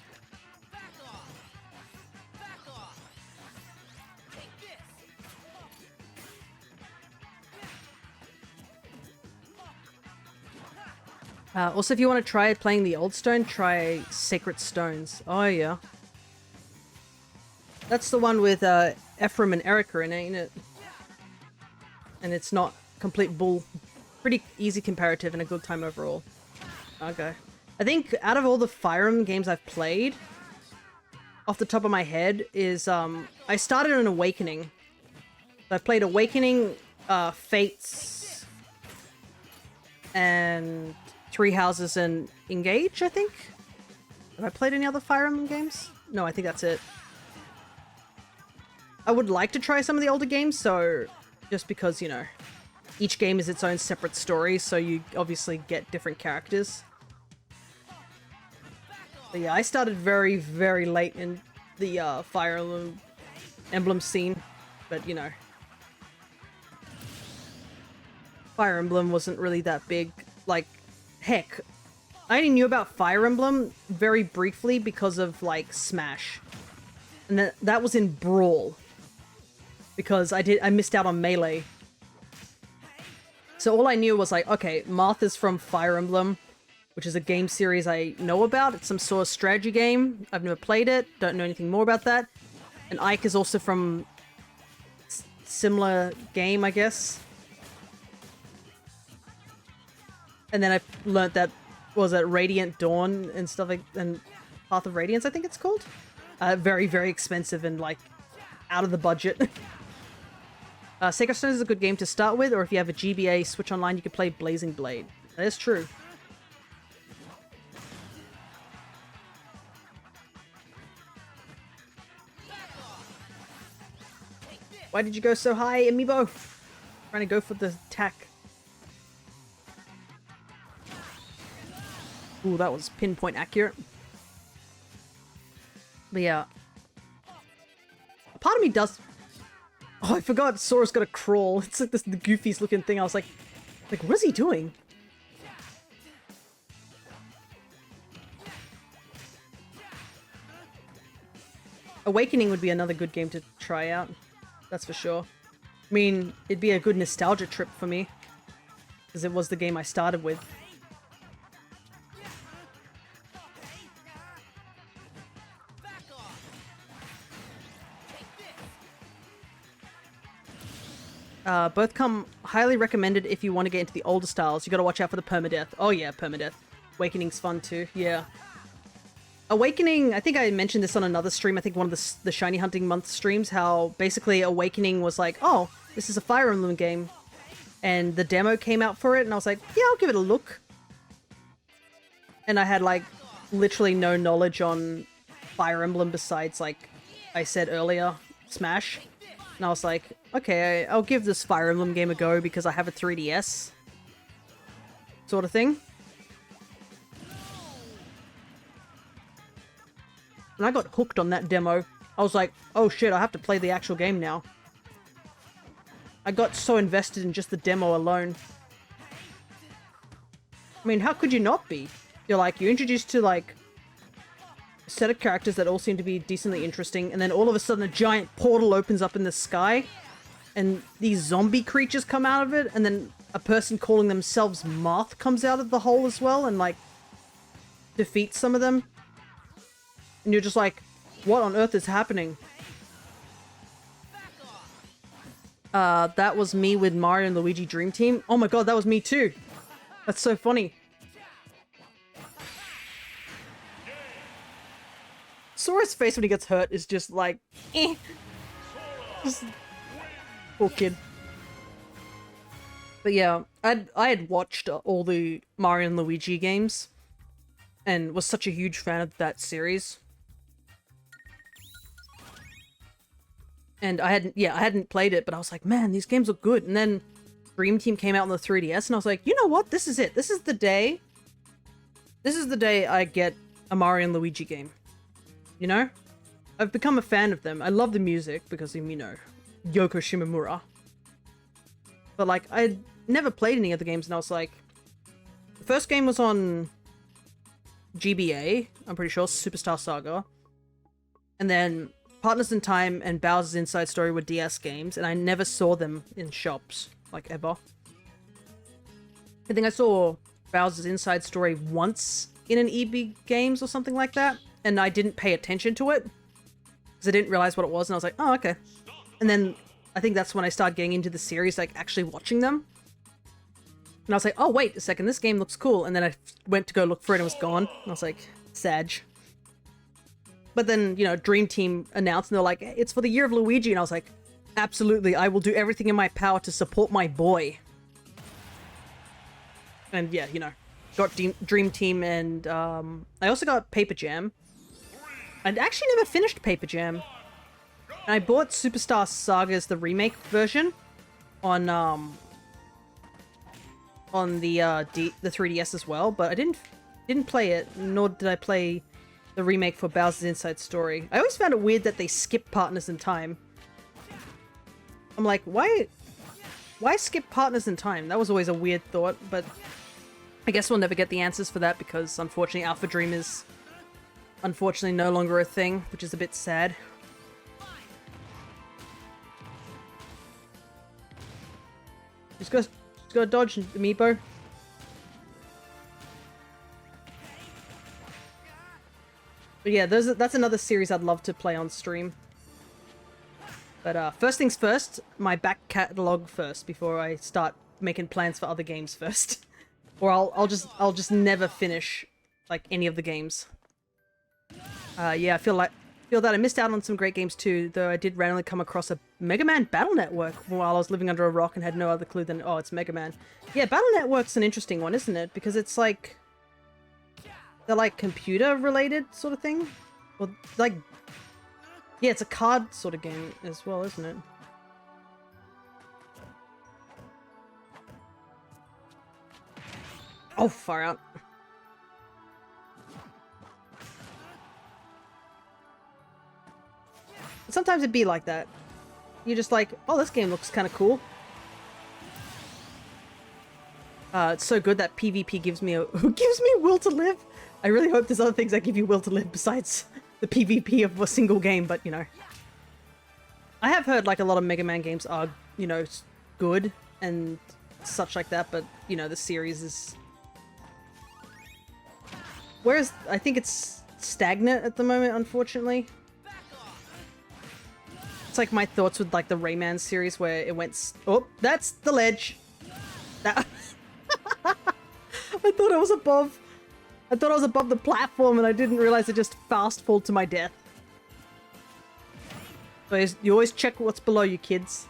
Also, if you want to try playing the old stone, try Sacred Stones. Oh, yeah. That's the one with Ephraim and Erica in it, ain't it? And it's not complete bull. Pretty easy comparative and a good time overall. Okay. I think out of all the Fire Emblem games I've played, off the top of my head, is I started an Awakening. I played Awakening, Fates, and Three Houses and Engage, I think? Have I played any other Fire Emblem games? No, I think that's it. I would like to try some of the older games, so just because, you know, each game is its own separate story, so you obviously get different characters. But yeah, I started very, very late in the Fire Emblem scene, but you know. Fire Emblem wasn't really that big. Like, heck, I only knew about Fire Emblem very briefly because of, like, Smash. And that was in Brawl. Because I missed out on Melee. So all I knew was like, okay, Martha's from Fire Emblem, which is a game series I know about. It's some sort of strategy game. I've never played it, don't know anything more about that. And Ike is also from similar game, I guess. And then I learnt that, was it Radiant Dawn and stuff like, and Path of Radiance, I think it's called? Very, very expensive and like out of the budget. Sacred Stones is a good game to start with, or if you have a GBA Switch Online, you could play Blazing Blade. That is true. Why did you go so high, Amiibo? Trying to go for the attack. Ooh, that was pinpoint accurate. But yeah. Part of me does... Oh, I forgot Sora's got a crawl. It's like this the goofiest looking thing. I was like, what is he doing? Awakening would be another good game to try out. That's for sure. I mean, it'd be a good nostalgia trip for me. Because it was the game I started with. Both come highly recommended if you want to get into the older styles. You gotta watch out for the permadeath. Oh yeah, permadeath. Awakening's fun too, yeah. Awakening, I think I mentioned this on another stream, I think one of the Shiny Hunting Month streams, how basically Awakening was like, oh, this is a Fire Emblem game. And the demo came out for it, and I was like, yeah, I'll give it a look. And I had, like, literally no knowledge on Fire Emblem besides, like I said earlier, Smash. And I was like, okay, I'll give this Fire Emblem game a go because I have a 3DS. Sort of thing. And I got hooked on that demo. I was like, oh shit, I have to play the actual game now. I got so invested in just the demo alone. I mean, how could you not be? You're introduced to, like, a set of characters that all seem to be decently interesting, and then all of a sudden a giant portal opens up in the sky, and these zombie creatures come out of it, and then a person calling themselves Marth comes out of the hole as well, and, like, defeats some of them. And you're just like, what on earth is happening? That was me with Mario and Luigi Dream Team. Oh my god, that was me too. That's so funny. Sora's face when he gets hurt is just like, eh. Just poor kid. But yeah, I had watched all the Mario and Luigi games and was such a huge fan of that series. And I hadn't played it, but I was like, man, these games look good. And then Dream Team came out on the 3DS, and I was like, you know what? This is it. This is the day. This is the day I get a Mario and Luigi game. You know? I've become a fan of them. I love the music because, you know, Yoko Shimomura. But, like, I'd never played any of the games, and I was like... The first game was on GBA, I'm pretty sure, Superstar Saga. And then Partners in Time and Bowser's Inside Story were DS games, and I never saw them in shops, like, ever. I think I saw Bowser's Inside Story once in an EB Games or something like that, and I didn't pay attention to it, because I didn't realize what it was, and I was like, oh, okay. And then I think that's when I started getting into the series, like, actually watching them. And I was like, oh, wait a second, this game looks cool. And then I went to go look for it and it was gone. And I was like, Sag. But then, you know, Dream Team announced and they're like, it's for the year of Luigi. And I was like, absolutely, I will do everything in my power to support my boy. And yeah, you know, got Dream Team and I also got Paper Jam. I'd actually never finished Paper Jam. And I bought Superstar Saga's the remake version on the 3DS as well, but I didn't play it, nor did I play the remake for Bowser's Inside Story. I always found it weird that they skip Partners in Time. I'm like, why skip Partners in Time? That was always a weird thought, but I guess we'll never get the answers for that because unfortunately Alpha Dream is unfortunately no longer a thing, which is a bit sad. Just gotta dodge Amiibo. But yeah, that's another series I'd love to play on stream. But first things first, my back catalog first before I start making plans for other games first. Or I'll just never finish like any of the games. Yeah, I feel that I missed out on some great games too, though I did randomly come across a Mega Man Battle Network while I was living under a rock and had no other clue than, oh, it's Mega Man. Yeah, Battle Network's an interesting one, isn't it? Because it's like... they're like computer-related sort of thing? Or like... yeah, it's a card sort of game as well, isn't it? Oh, far out. Sometimes it'd be like that. You're just like, oh, this game looks kind of cool. It's so good that PvP gives me will to live. I really hope there's other things that give you will to live besides the PvP of a single game, but you know. I have heard like a lot of Mega Man games are, you know, good and such like that, but you know, the series is... whereas I think it's stagnant at the moment, unfortunately. It's like my thoughts with like the Rayman series where it went... oh, that's the ledge! That... I thought I was above. I thought I was above the platform and I didn't realize I just fast fall to my death. So you always check what's below you, kids.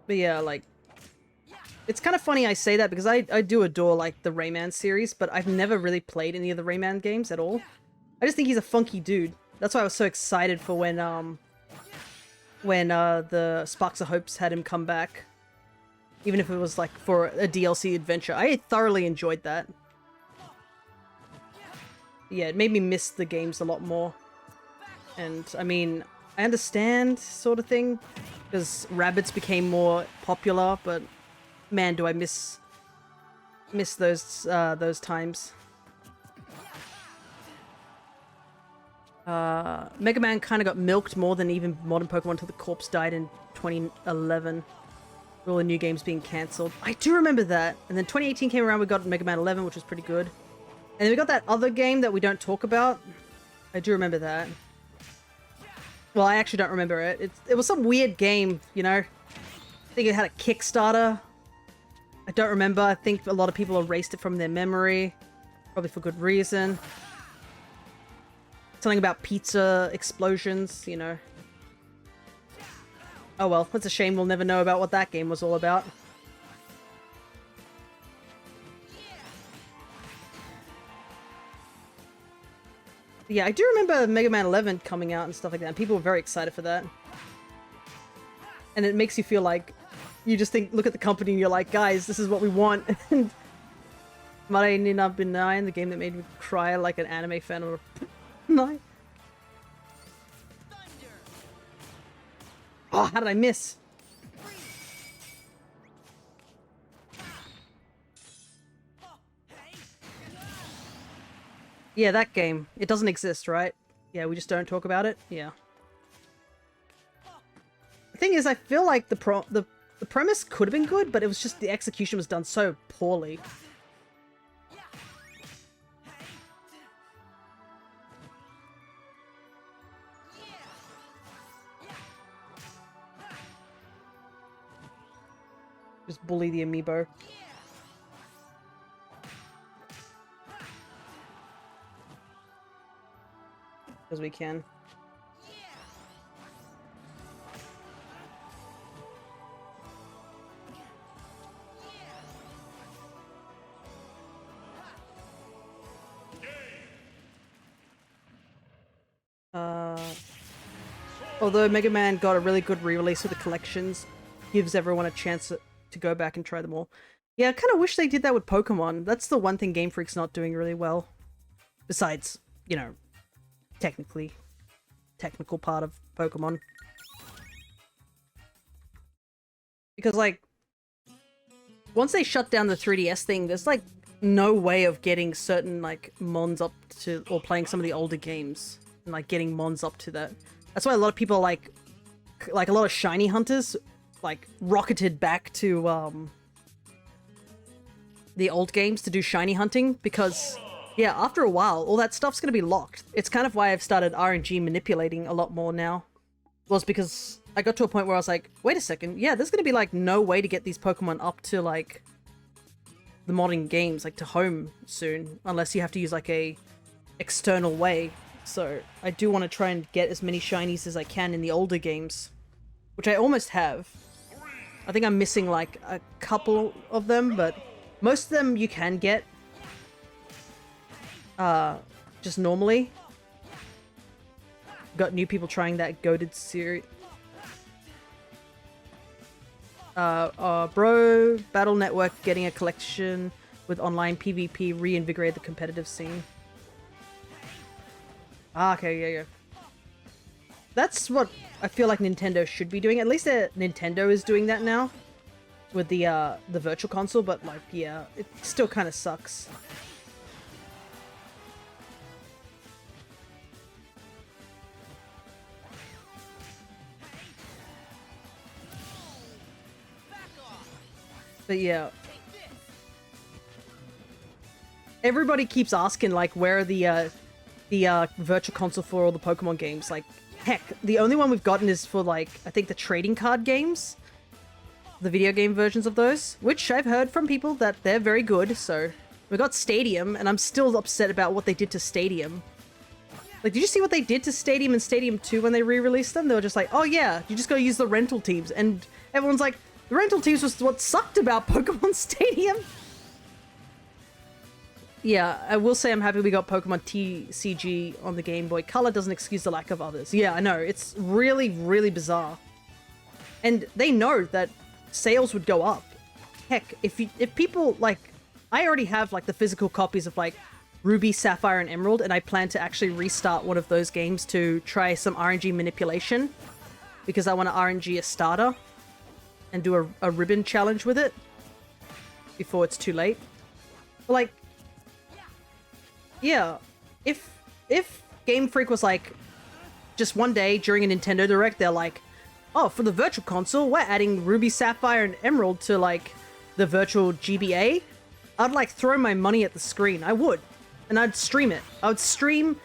But yeah, like, it's kind of funny I say that because I do adore, like, the Rayman series, but I've never really played any of the Rayman games at all. I just think he's a funky dude. That's why I was so excited for when the Sparks of Hopes had him come back. Even if it was, like, for a DLC adventure. I thoroughly enjoyed that. Yeah, it made me miss the games a lot more. And, I mean, I understand, sort of thing, because Rabbids became more popular, but man, do I miss those times. Mega Man kind of got milked more than even modern Pokemon until the corpse died in 2011. With all the new games being cancelled. I do remember that. And then 2018 came around, we got Mega Man 11, which was pretty good. And then we got that other game that we don't talk about. I do remember that. Well, I actually don't remember it. It was some weird game, you know? I think it had a Kickstarter. I don't remember. I think a lot of people erased it from their memory. Probably for good reason. Something about pizza explosions, you know. Oh well, it's a shame we'll never know about what that game was all about. Yeah, I do remember Mega Man 11 coming out and stuff like that, and people were very excited for that. And it makes you feel like, you just think, look at the company and you're like, guys, this is what we want. And Mare ni na Binai, the game that made me cry like an anime fan or night. Oh, how did I miss? Yeah, that game. It doesn't exist, right? Yeah, we just don't talk about it? Yeah. The thing is, I feel like the premise could have been good, but it was just the execution was done so poorly. Just bully the Amiibo. As we can. Although Mega Man got a really good re-release with the collections, gives everyone a chance to go back and try them all. Yeah, I kind of wish they did that with Pokemon. That's the one thing Game Freak's not doing really well. Besides, you know, technical part of Pokemon. Because, like, once they shut down the 3DS thing, there's, like, no way of getting certain, like, mons up to, or playing some of the older games, and, like, getting mons up to that. That's why a lot of people, like a lot of shiny hunters, like, rocketed back to, the old games to do shiny hunting, because, yeah, after a while, all that stuff's gonna be locked. It's kind of why I've started RNG manipulating a lot more now. Was because I got to a point where I was like, wait a second, yeah, there's gonna be, like, no way to get these Pokemon up to, like, the modern games, like, to home soon, unless you have to use, like, a external way. So I do want to try and get as many shinies as I can in the older games, which I almost have. I think I'm missing, like, a couple of them, but most of them you can get just normally. Got new people trying that goated series. Bro, Battle Network getting a collection with online PvP reinvigorated the competitive scene. Ah, okay, yeah. That's what I feel like Nintendo should be doing. At least Nintendo is doing that now with the Virtual Console, but, like, yeah, it still kind of sucks. But yeah, everybody keeps asking, like, where are the virtual console for all the Pokemon games? Like, heck, the only one we've gotten is for, like, I think the trading card games. The video game versions of those, which I've heard from people that they're very good, so... We got Stadium, and I'm still upset about what they did to Stadium. Like, did you see what they did to Stadium and Stadium 2 when they re-released them? They were just like, oh yeah, you just gotta use the rental teams. And everyone's like, the rental teams was what sucked about Pokemon Stadium. Yeah, I will say I'm happy we got Pokemon TCG on the Game Boy Color. Doesn't excuse the lack of others. Yeah, I know. It's really, really bizarre. And they know that sales would go up. Heck, if people, like... I already have, like, the physical copies of, like, Ruby, Sapphire, and Emerald, and I plan to actually restart one of those games to try some RNG manipulation. Because I want to RNG a starter. And do a ribbon challenge with it. Before it's too late. But, like... Yeah. If Game Freak was, like... Just one day during a Nintendo Direct, they're like... Oh, for the Virtual Console, we're adding Ruby, Sapphire, and Emerald to, like, the virtual GBA. I'd, like, throw my money at the screen. I would. And I'd stream it. I would stream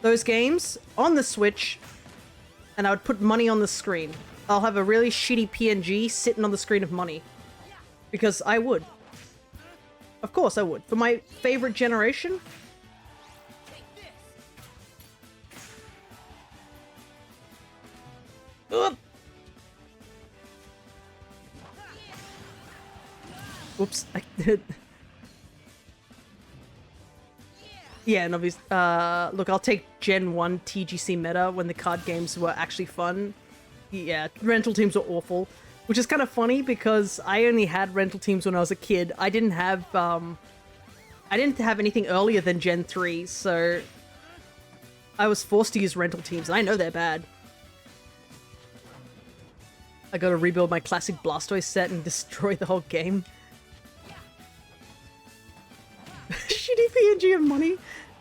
those games on the Switch, and I would put money on the screen. I'll have a really shitty PNG sitting on the screen of money. Because I would. Of course I would. For my favorite generation... Ugh. Oops, I did. Yeah, and obviously, look, I'll take Gen 1 TGC meta when the card games were actually fun. Yeah, rental teams were awful. Which is kind of funny because I only had rental teams when I was a kid. I didn't have anything earlier than Gen 3, so... I was forced to use rental teams, and I know they're bad. I gotta rebuild my classic Blastoise set and destroy the whole game. Shitty PNG of money?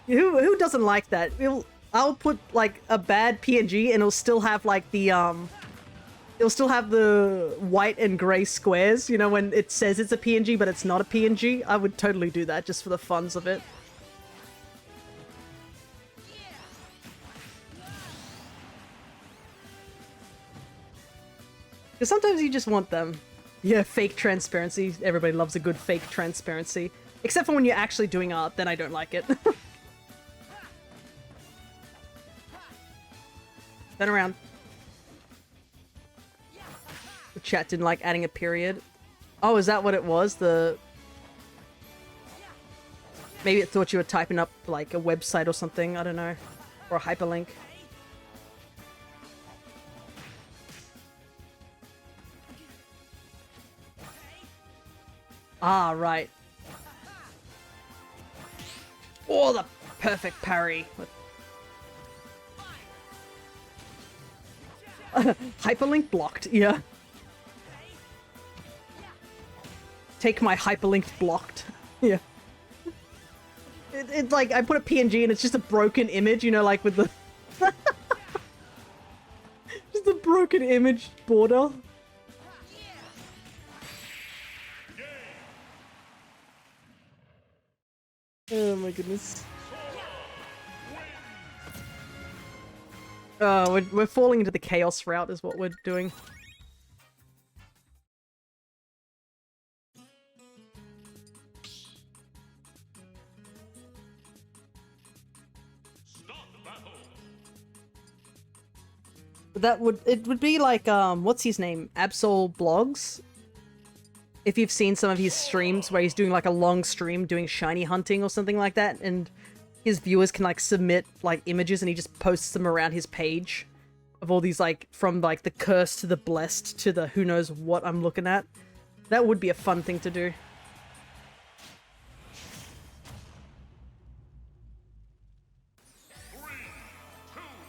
Who doesn't like that? I'll put, like, a bad PNG and it'll still have, like, the, it'll still have the white and grey squares, you know, when it says it's a PNG but it's not a PNG. I would totally do that just for the funs of it. Because sometimes you just want them. Yeah, fake transparency. Everybody loves a good fake transparency. Except for when you're actually doing art, then I don't like it. Turn around. The chat didn't like adding a period. Oh, is that what it was? Maybe it thought you were typing up, like, a website or something. I don't know. Or a hyperlink. Ah, right. Oh, the perfect parry. Hyperlink blocked, yeah. Take my hyperlink blocked. Yeah. It's like, I put a PNG and it's just a broken image, you know, like with the... just a broken image border. Oh my goodness. We're falling into the chaos route is what we're doing. It would be like, what's his name? Absol Blogs? If you've seen some of his streams where he's doing like a long stream doing shiny hunting or something like that, and his viewers can like submit like images and he just posts them around his page of all these like, from like the cursed to the blessed to the who knows what I'm looking at. That would be a fun thing to do.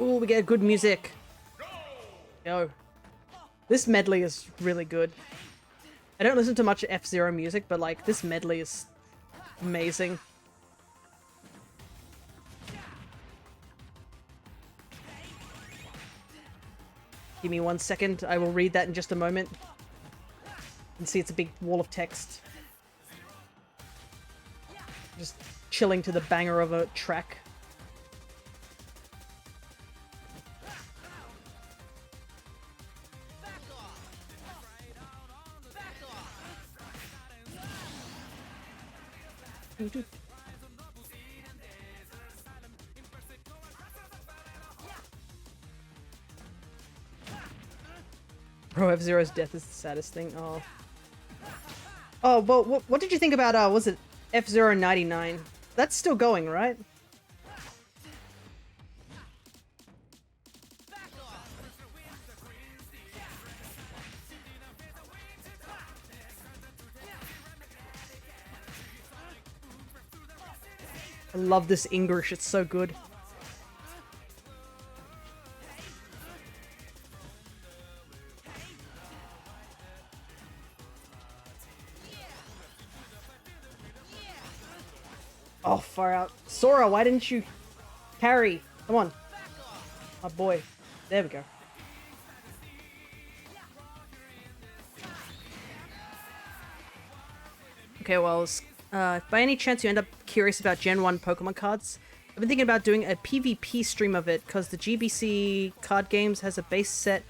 Ooh, we get good music. Go. This medley is really good. I don't listen to much F-Zero music, but like this medley is amazing. Give me 1 second, I will read that in just a moment. You can see it's a big wall of text. Just chilling to the banger of a track. Bro, F-Zero's death is the saddest thing. Oh. Oh, well, what did you think about, was it F-Zero 99? That's still going, right? I love this English, it's so good. Oh, far out. Sora, why didn't you carry? Come on. Oh boy. There we go. Okay, well, if by any chance you end up curious about Gen 1 Pokemon cards, I've been thinking about doing a PvP stream of it, because the GBC card games has a base set,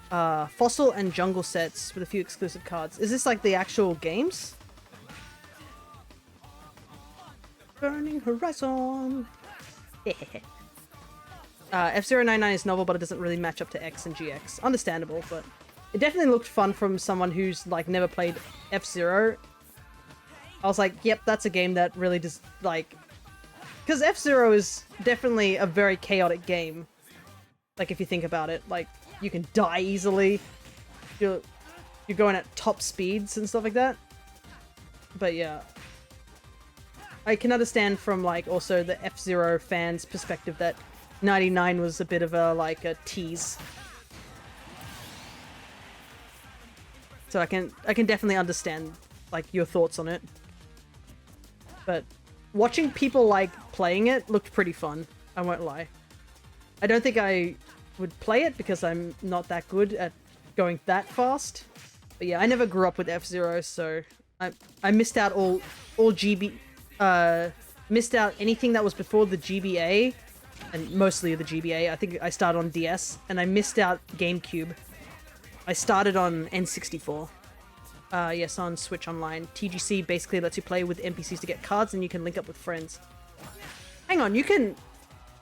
Fossil and Jungle sets with a few exclusive cards. Is this like the actual games? Burning Horizon! F-Zero 99 is novel, but it doesn't really match up to X and GX. Understandable, but it definitely looked fun from someone who's, like, never played F-Zero. I was like, yep, that's a game that really just, like... Because F-Zero is definitely a very chaotic game. Like, if you think about it. Like, you can die easily. You're going at top speeds and stuff like that. But yeah. I can understand from, like, also the F-Zero fans' perspective that 99 was a bit of a, like, a tease. So I can definitely understand, like, your thoughts on it. But watching people, like, playing it looked pretty fun. I won't lie. I don't think I would play it because I'm not that good at going that fast. But yeah, I never grew up with F-Zero, so I missed out all missed out anything that was before the GBA, and mostly the GBA. I think I started on DS, and I missed out GameCube. I started on N64. Yes, on Switch Online. TGC basically lets you play with NPCs to get cards, and you can link up with friends. Hang on, you can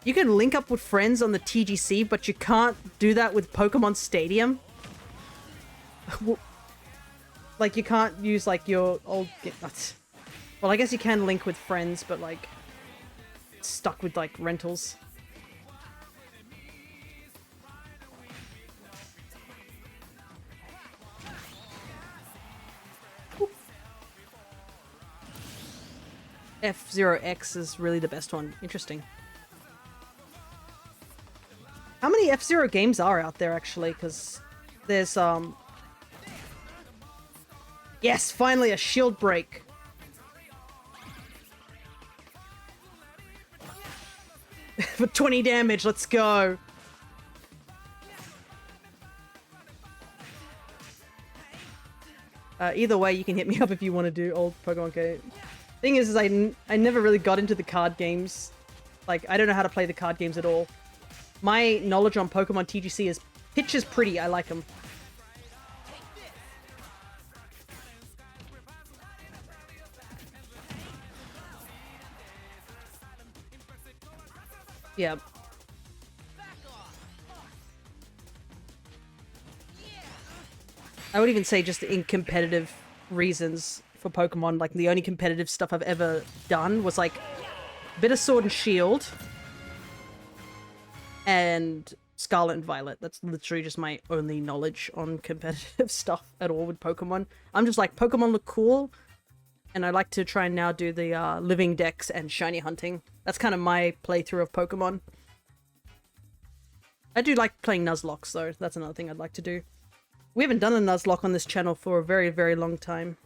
link up with friends on the TGC, but you can't do that with Pokemon Stadium? Like, you can't use, like, your old... Well, I guess you can link with friends, but, like, stuck with, like, rentals. F-Zero X is really the best one. Interesting. How many F-Zero games are out there, actually? Because there's, Yes, finally a shield break! For 20 damage, let's go! Either way, you can hit me up if you want to do old Pokemon game. Thing is I never really got into the card games. Like, I don't know how to play the card games at all. My knowledge on Pokemon TGC is pictures pretty, I like them. Yeah. I would even say just in competitive reasons for Pokemon, like the only competitive stuff I've ever done was like a bit of Sword and Shield and Scarlet and Violet. That's literally just my only knowledge on competitive stuff at all with Pokemon. I'm just like, Pokemon look cool, and I like to try and now do the living dex and shiny hunting. That's kind of my playthrough of Pokemon. I do like playing Nuzlocke, though. That's another thing I'd like to do. We haven't done a Nuzlocke on this channel for a very, very long time.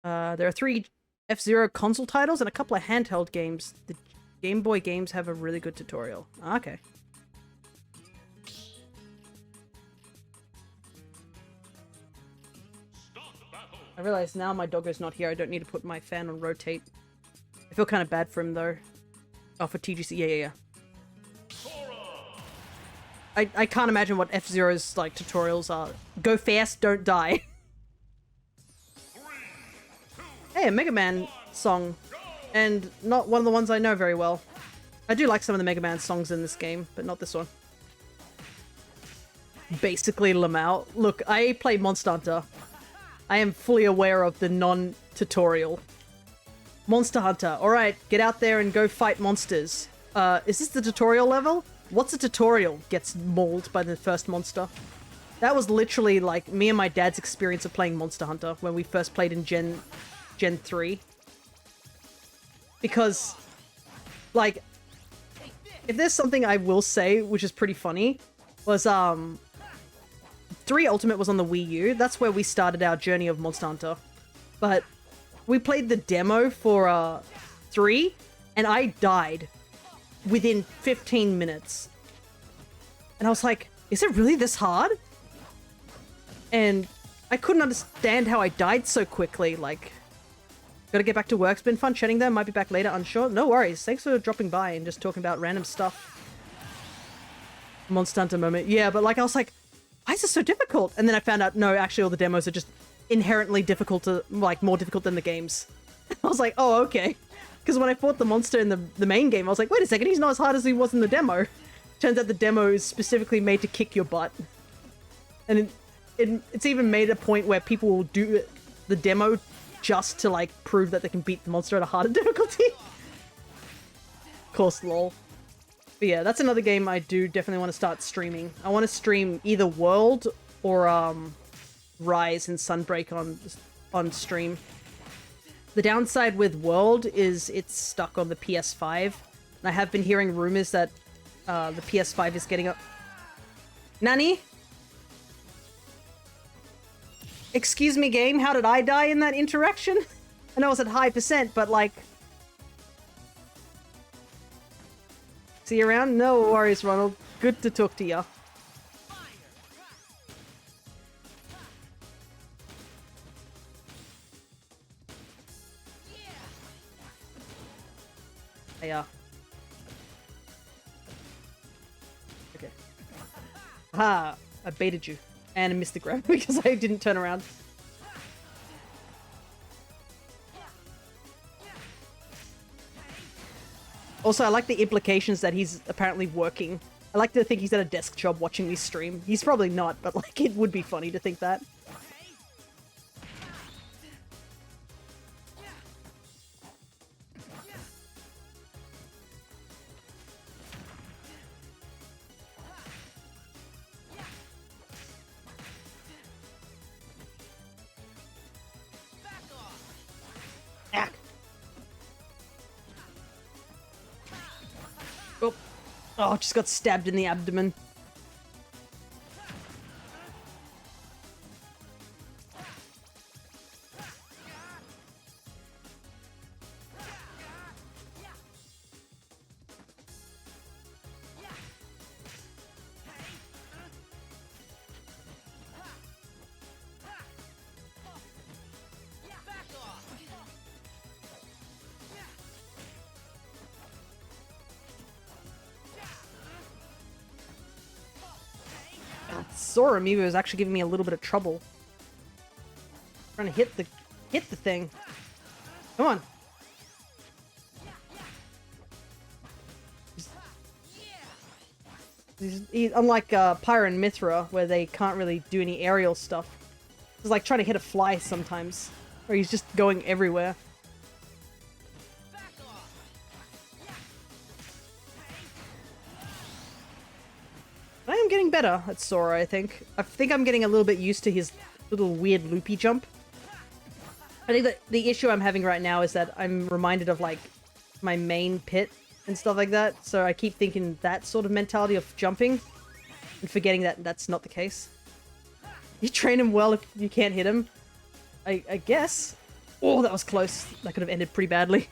There are 3 F-Zero console titles and a couple of handheld games. The Game Boy games have a really good tutorial. Okay. Start battle. I realize now my doggo's not here. I don't need to put my fan on rotate. I feel kind of bad for him though. Oh, for TGC. Yeah. I can't imagine what F-Zero's like tutorials are. Go fast, don't die. Hey, a Mega Man song. And not one of the ones I know very well. I do like some of the Mega Man songs in this game, but not this one. Basically Lamau. Look, I play Monster Hunter. I am fully aware of the non-tutorial. Monster Hunter. Alright, get out there and go fight monsters. Is this the tutorial level? What's a tutorial? Gets mauled by the first monster. That was literally like me and my dad's experience of playing Monster Hunter when we first played in Gen 3. Because, like, if there's something I will say, which is pretty funny, was, 3 Ultimate was on the Wii U. That's where we started our journey of Monster Hunter. But we played the demo for, 3, and I died within 15 minutes. And I was like, is it really this hard? And I couldn't understand how I died so quickly, like... Gotta get back to work. It's been fun chatting there. Might be back later, unsure. No worries. Thanks for dropping by and just talking about random stuff. Monster Hunter moment. Yeah, but like, I was like, why is this so difficult? And then I found out, no, actually all the demos are just inherently difficult to, like, more difficult than the games. I was like, oh, okay. Because when I fought the monster in the main game, I was like, wait a second, he's not as hard as he was in the demo. Turns out the demo is specifically made to kick your butt. And it's even made a point where people will do the demo just to, like, prove that they can beat the monster at a harder difficulty. Of course, lol. But yeah, that's another game I do definitely want to start streaming. I want to stream either World or, Rise and Sunbreak on stream. The downside with World is it's stuck on the PS5. And I have been hearing rumors that the PS5 is getting up. Nani? Excuse me, game, how did I die in that interaction? I know I was at high percent, but like... See you around? No worries, Ronald. Good to talk to ya. Hey, okay. Ah, I baited you. And I missed the grab because I didn't turn around. Also, I like the implications that he's apparently working. I like to think he's at a desk job watching me stream. He's probably not, but like, it would be funny to think that. Oh, just got stabbed in the abdomen. Sora Amiibo is actually giving me a little bit of trouble. Trying to hit the thing. Come on. Unlike Pyra and Mithra, where they can't really do any aerial stuff. It's like trying to hit a fly sometimes. Or he's just going everywhere. I am getting better at Sora, I think. I think I'm getting a little bit used to his little weird loopy jump. I think that the issue I'm having right now is that I'm reminded of, like, my main pit and stuff like that. So I keep thinking that sort of mentality of jumping and forgetting that that's not the case. You train him well if you can't hit him. I guess. Oh, that was close. That could have ended pretty badly.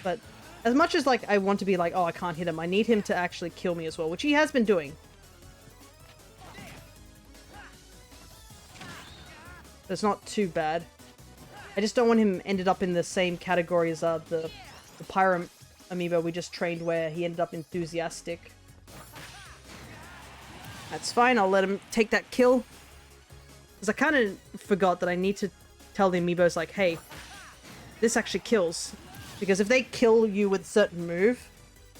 But as much as, like, I want to be like, oh, I can't hit him, I need him to actually kill me as well, which he has been doing. It's not too bad. I just don't want him ended up in the same category as the Pyro Amiibo we just trained, where he ended up enthusiastic. That's fine, I'll let him take that kill. Because I kind of forgot that I need to tell the Amiibos, like, hey, this actually kills. Because if they kill you with a certain move,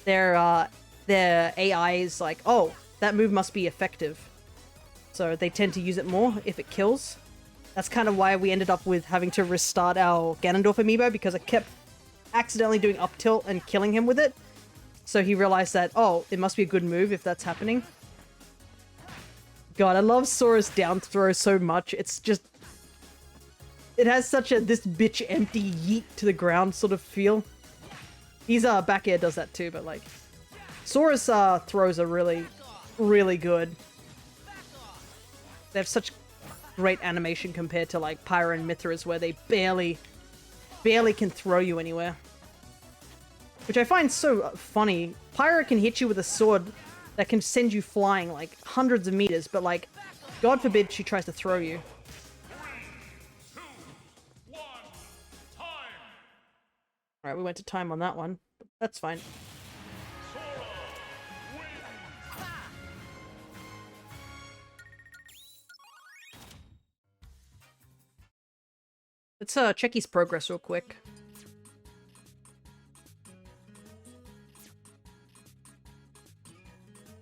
their AI is like, oh, that move must be effective. So they tend to use it more if it kills. That's kind of why we ended up with having to restart our Ganondorf Amiibo, because I kept accidentally doing up tilt and killing him with it. So he realized that, oh, it must be a good move if that's happening. God, I love Sora's down throw so much. It's just... It has such a this bitch empty yeet to the ground sort of feel. His back air does that too, but like... Sora's throws are really, really good. They have such great animation compared to like Pyra and Mithra's, where they barely can throw you anywhere. Which I find so funny. Pyra can hit you with a sword that can send you flying like hundreds of meters, but like, God forbid she tries to throw you. 3, 2, 1, time. Alright, we went to time on that one, but that's fine. Sora wins. Let's check his progress real quick.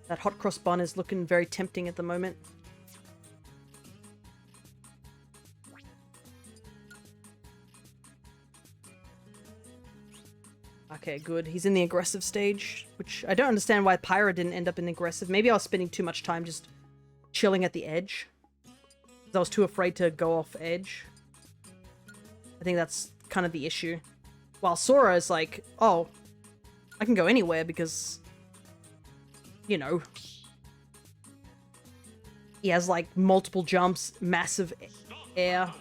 That hot cross bun is looking very tempting at the moment. Okay, good. He's in the aggressive stage, which I don't understand why Pyra didn't end up in aggressive. Maybe I was spending too much time just chilling at the edge. Because I was too afraid to go off edge. I think that's kind of the issue. While Sora is like, oh, I can go anywhere because... You know, he has like multiple jumps, massive air. I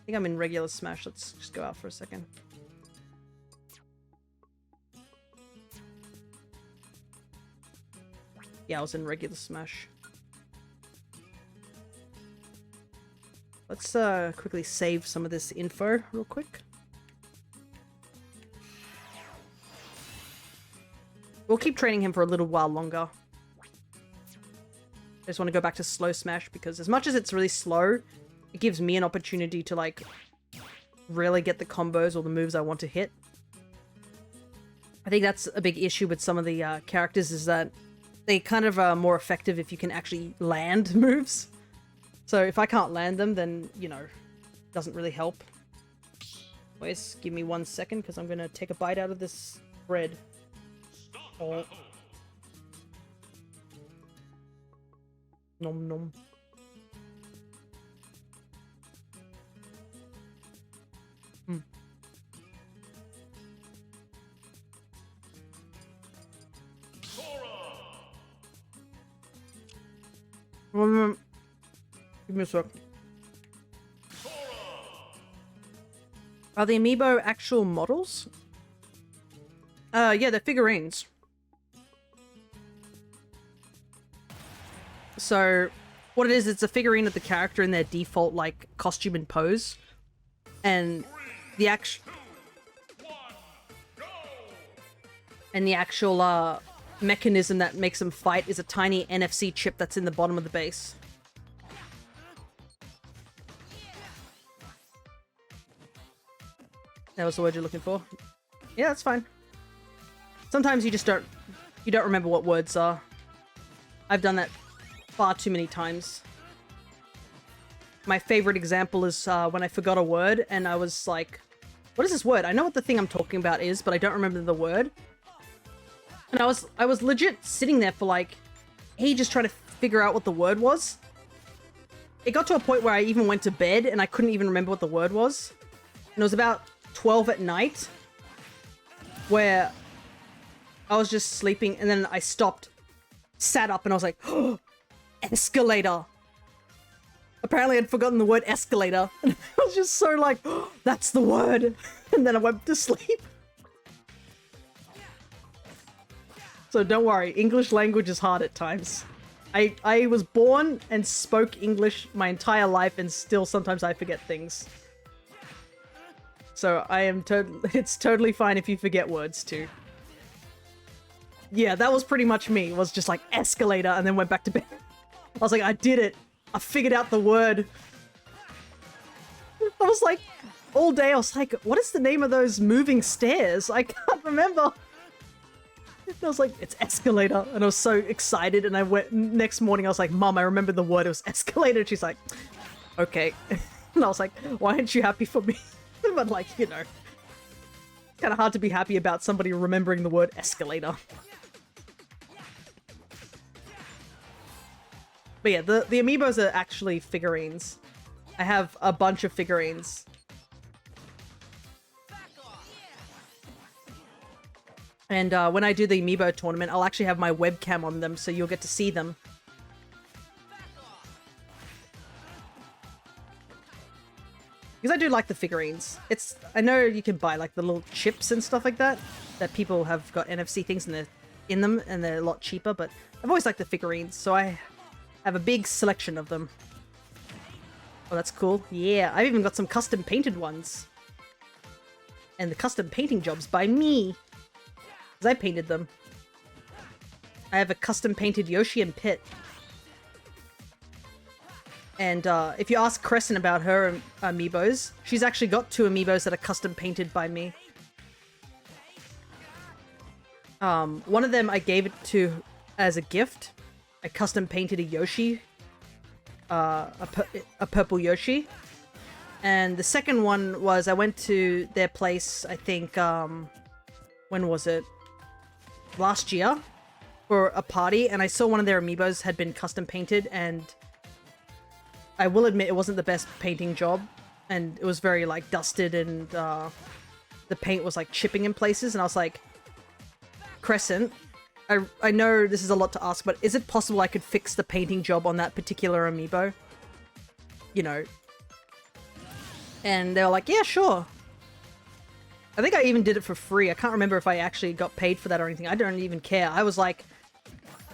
think I'm in regular smash. Let's just go out for a second. Yeah, I was in regular smash. Let's quickly save some of this info real quick. We'll keep training him for a little while longer. I just want to go back to slow smash, because as much as it's really slow, it gives me an opportunity to like really get the combos or the moves I want to hit. I think that's a big issue with some of the characters, is that they kind of are more effective if you can actually land moves. So if I can't land them, then, you know, it doesn't really help. Wait, give me 1 second, because I'm going to take a bite out of this bread. Oh. Nom nom. Mm. Give me a sec. Are the Amiibo actual models? Yeah, they're figurines. So, what it is, it's a figurine of the character in their default, like, costume and pose. And the actual mechanism that makes them fight is a tiny NFC chip that's in the bottom of the base. That was the word you're looking for. Yeah, that's fine. Sometimes you just don't remember what words are. I've done that far too many times. My favorite example is when I forgot a word and I was like, what is this word? I know what the thing I'm talking about is, but I don't remember the word. And I was legit sitting there for like ages trying to figure out what the word was. It got to a point where I even went to bed and I couldn't even remember what the word was. And it was about 12 at night where I was just sleeping, and then I stopped, sat up, and I was like, oh, escalator. Apparently I'd forgotten the word escalator. And I was just so like, oh, that's the word. And then I went to sleep. So don't worry, English language is hard at times. I was born and spoke English my entire life, and still sometimes I forget things. So I am it's totally fine if you forget words too. Yeah, that was pretty much me. It was just like escalator and then went back to bed. I was like, I did it. I figured out the word. I was like, all day I was like, what is the name of those moving stairs? I can't remember. I was like, it's escalator. And I was so excited. And I went next morning, I was like, Mom, I remember the word. It was escalator. And she's like, okay. And I was like, why aren't you happy for me? But like, you know, it's kind of hard to be happy about somebody remembering the word escalator. But yeah, the amiibos are actually figurines. I have a bunch of figurines. And when I do the amiibo tournament, I'll actually have my webcam on them, so you'll get to see them. Because I do like the figurines. I know you can buy like the little chips and stuff like that people have got NFC things in them, and they're a lot cheaper, but I've always liked the figurines, so I have a big selection of them. Oh, that's cool. Yeah, I've even got some custom painted ones. And the custom painting job's by me. Because I painted them. I have a custom painted Yoshi and Pit. And if you ask Crescent about her amiibos, she's actually got 2 amiibos that are custom painted by me. One of them I gave it to as a gift. I custom painted a Yoshi. A purple Yoshi. And the second one was I went to their place, I think, when was it? Last year for a party, and I saw one of their amiibos had been custom painted, and I will admit it wasn't the best painting job, and it was very like dusted, and the paint was like chipping in places, and I was like, Crescent, I know this is a lot to ask, but is it possible I could fix the painting job on that particular amiibo? You know. And they were like, yeah, sure. I think I even did it for free. I can't remember if I actually got paid for that or anything. I don't even care. I was like,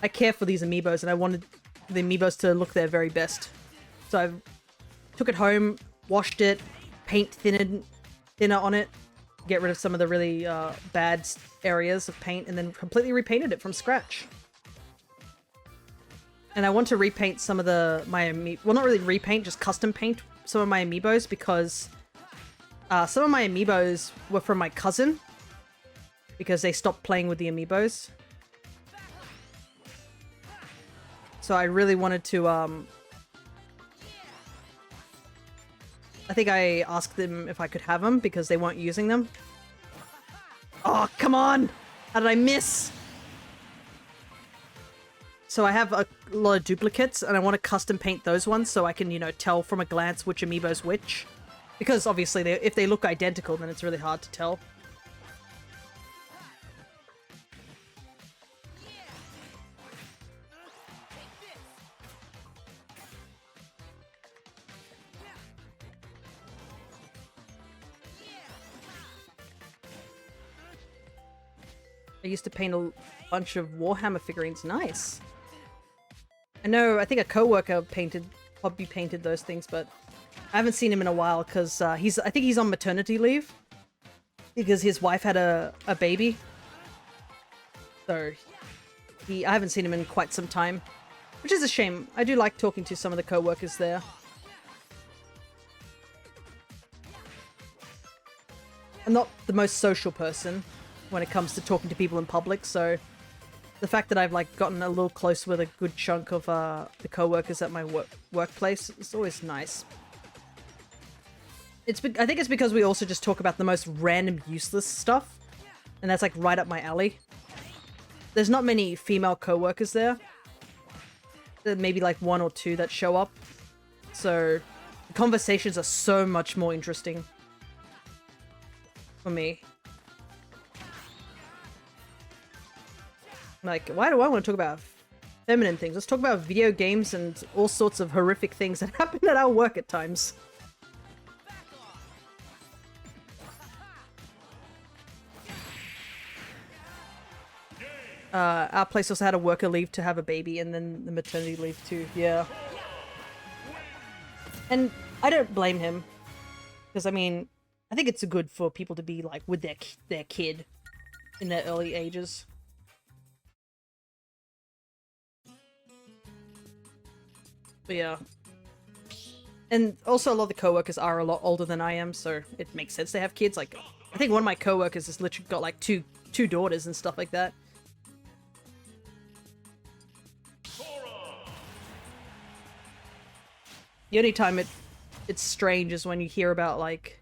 I care for these amiibos, and I wanted the amiibos to look their very best. So I took it home, washed it, paint thinner on it, get rid of some of the really bad areas of paint, and then completely repainted it from scratch. And I want to repaint some of my well, not really repaint, just custom paint some of my amiibos, because some of my amiibos were from my cousin, because they stopped playing with the amiibos. So I really wanted to, I think I asked them if I could have them because they weren't using them. Oh, come on! How did I miss? So I have a lot of duplicates, and I want to custom paint those ones so I can, you know, tell from a glance which amiibo's which. Because obviously, if they look identical, then it's really hard to tell. I used to paint a bunch of Warhammer figurines. Nice. I think a coworker hobby painted those things, but I haven't seen him in a while because I think he's on maternity leave because his wife had a baby. So I haven't seen him in quite some time, which is a shame. I do like talking to some of the co-workers there. I'm not the most social person when it comes to talking to people in public, so the fact that I've like gotten a little close with a good chunk of the co-workers at my workplace is always nice. I think it's because we also just talk about the most random, useless stuff, and that's like right up my alley. There's not many female co-workers there. There may be like 1 or 2 that show up, so the conversations are so much more interesting for me. Like, why do I want to talk about feminine things? Let's talk about video games and all sorts of horrific things that happen at our work at times. Our place also had a worker leave to have a baby, and then the maternity leave too. Yeah. And I don't blame him, because I mean, I think it's good for people to be like with their kid in their early ages. But yeah. And also a lot of the coworkers are a lot older than I am, so it makes sense they have kids. Like, I think one of my coworkers has literally got like two daughters and stuff like that. The only time it's strange is when you hear about like,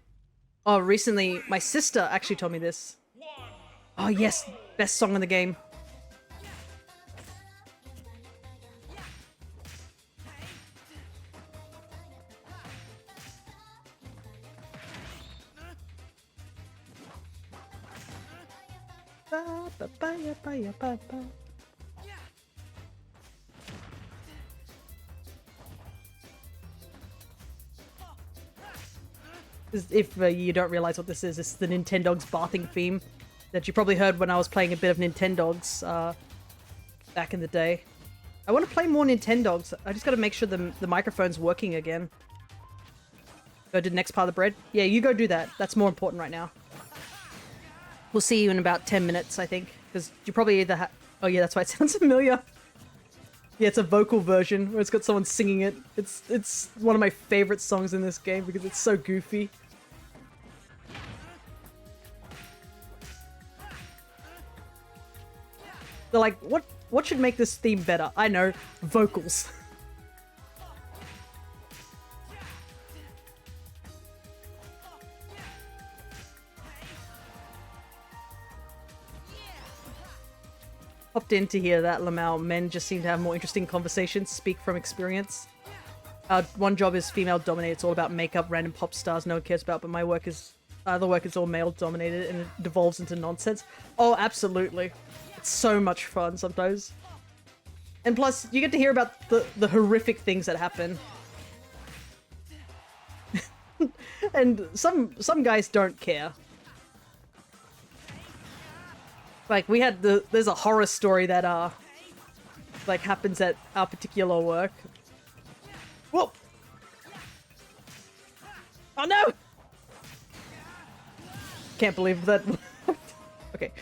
oh, recently my sister actually told me this. Oh yes, best song in the game. If you don't realize what this is the Nintendogs bathing theme that you probably heard when I was playing a bit of Nintendogs back in the day. I want to play more Nintendogs. I just got to make sure the microphone's working again. Go to the next part of the bread. Yeah, you go do that. That's more important right now. We'll see you in about 10 minutes, I think. Because you probably either oh yeah, that's why it sounds familiar. Yeah, it's a vocal version where it's got someone singing it. It's one of my favorite songs in this game because it's so goofy. They're like, what should make this theme better? I know, vocals. Popped in to hear that, Lamau. Men just seem to have more interesting conversations, speak from experience. One job is female dominated. It's all about makeup, random pop stars no one cares about, but my work is... the work is all male dominated and it devolves into nonsense. Oh, absolutely. It's so much fun sometimes. And plus, you get to hear about the horrific things that happen. And some guys don't care. Like, we had there's a horror story that, like, happens at our particular work. Whoa! Oh no! Can't believe that. Okay.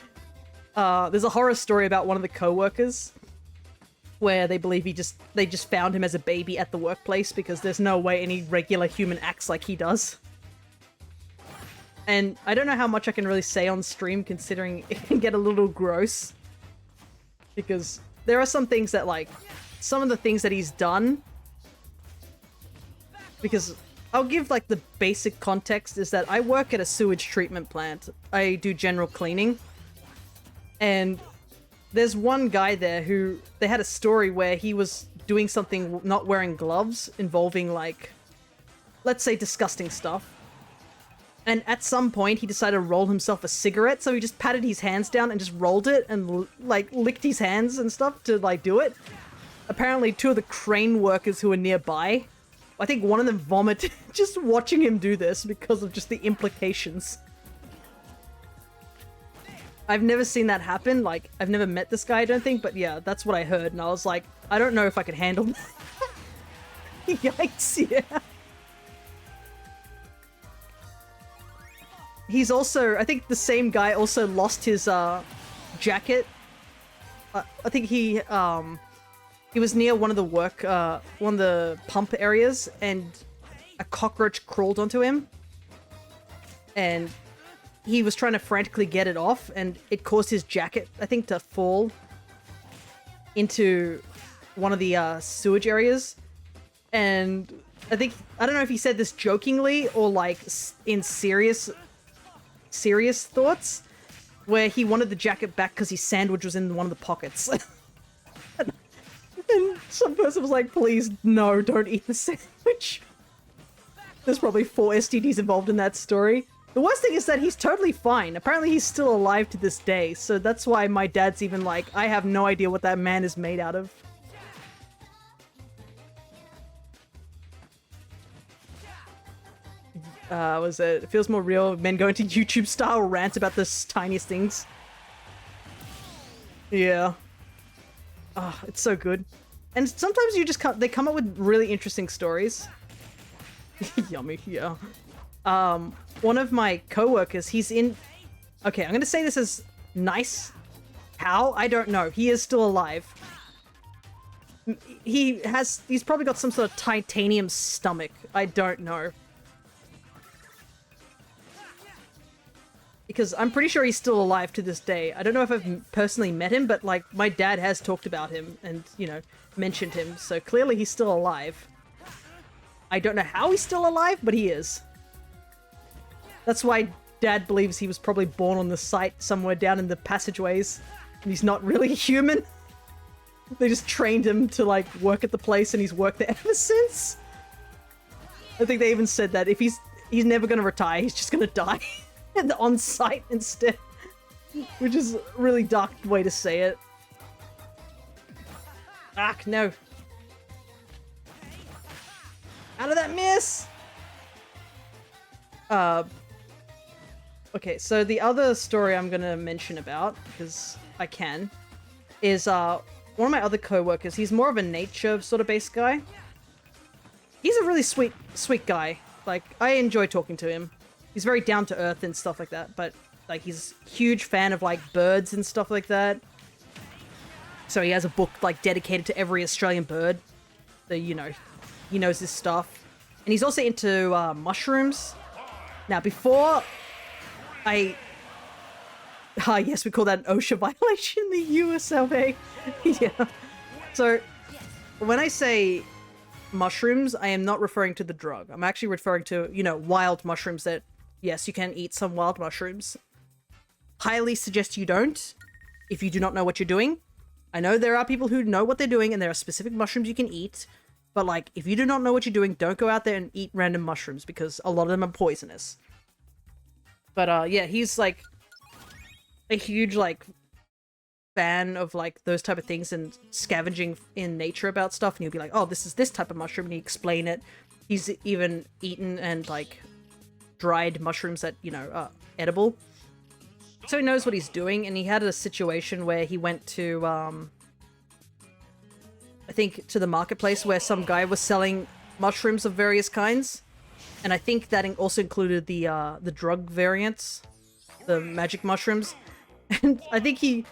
There's a horror story about one of the co-workers where they believe they just found him as a baby at the workplace because there's no way any regular human acts like he does. And I don't know how much I can really say on stream considering it can get a little gross. Because there are some things that, like, some of the things that he's done... Because I'll give, like, the basic context is that I work at a sewage treatment plant. I do general cleaning. And there's one guy there who... They had a story where he was doing something not wearing gloves involving, like... Let's say disgusting stuff. And at some point, he decided to roll himself a cigarette, so he just patted his hands down and just rolled it and, like, licked his hands and stuff to, like, do it. Apparently, two of the crane workers who were nearby, I think one of them vomited just watching him do this because of just the implications. I've never seen that happen, like, I've never met this guy, I don't think, but yeah, that's what I heard, and I was like, I don't know if I could handle that. Yikes, yeah. He's also, I think the same guy also lost his, jacket. I think he was near one of the one of the pump areas, and a cockroach crawled onto him. And he was trying to frantically get it off, and it caused his jacket, I think, to fall into one of the, sewage areas. And I don't know if he said this jokingly or, like, in serious thoughts, where he wanted the jacket back because his sandwich was in one of the pockets. And some person was like, please, no, don't eat the sandwich. There's probably 4 STDs involved in that story. The worst thing is that he's totally fine. Apparently he's still alive to this day, so that's why my dad's even like, I have no idea what that man is made out of. It feels more real. Men going to YouTube style rants about the tiniest things. Yeah. Oh, it's so good. And sometimes you just they come up with really interesting stories. Yummy, yeah. One of my co-workers, he's in... Okay, I'm gonna say this as nice. How? I don't know. He is still alive. He's probably got some sort of titanium stomach. I don't know. Because I'm pretty sure he's still alive to this day. I don't know if I've personally met him, but like my dad has talked about him and, you know, mentioned him. So clearly he's still alive. I don't know how he's still alive, but he is. That's why Dad believes he was probably born on the site somewhere down in the passageways. And he's not really human. They just trained him to like work at the place and he's worked there ever since. I think they even said that if he's never gonna retire, he's just gonna die. And on site instead. Which is a really dark way to say it. Ah, no. Out of that miss! Okay, so the other story I'm gonna mention about, because I can, is one of my other co-workers. He's more of a nature sort of based guy. He's a really sweet guy. Like, I enjoy talking to him. He's very down to earth and stuff like that, but like he's a huge fan of like birds and stuff like that. So he has a book like dedicated to every Australian bird. So, you know, he knows his stuff. And he's also into mushrooms. Now, before yes, we call that an OSHA violation in the US of A. Yeah. So, when I say mushrooms, I am not referring to the drug. I'm actually referring to, you know, wild mushrooms that, yes, you can eat some wild mushrooms. Highly suggest you don't, if you do not know what you're doing. I know there are people who know what they're doing, and there are specific mushrooms you can eat. But, like, if you do not know what you're doing, don't go out there and eat random mushrooms, because a lot of them are poisonous. But, yeah, he's, like, a huge, like, fan of, like, those type of things and scavenging in nature about stuff. And he'll be like, oh, this is this type of mushroom, and he explain it. He's even eaten and, like, dried mushrooms that, you know, are edible. So he knows what he's doing, and he had a situation where he went to, I think to the marketplace where some guy was selling mushrooms of various kinds. And I think that also included the drug variants, the magic mushrooms. And I think he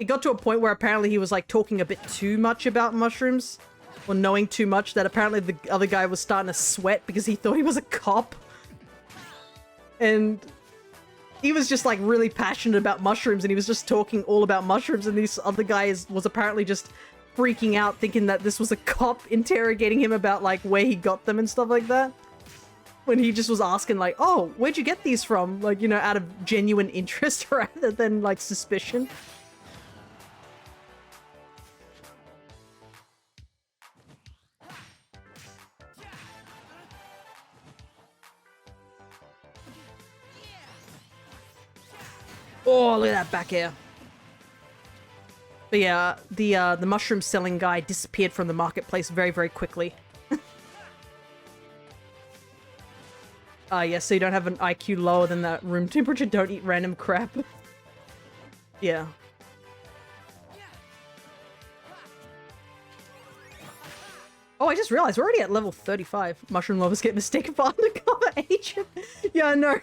got to a point where apparently he was like talking a bit too much about mushrooms, or knowing too much, that apparently the other guy was starting to sweat because he thought he was a cop. And he was just like really passionate about mushrooms, and he was just talking all about mushrooms, and this other guy was apparently just freaking out, thinking that this was a cop interrogating him about like where he got them and stuff like that. When he just was asking like, oh, where'd you get these from? Like, you know, out of genuine interest rather than like suspicion. Oh, look at that back air. But yeah, the mushroom selling guy disappeared from the marketplace very, very quickly. Yeah, so you don't have an IQ lower than that room temperature, don't eat random crap. Yeah. Oh, I just realized we're already at level 35. Mushroom lovers get mistaken for undercover agent. Yeah, I know.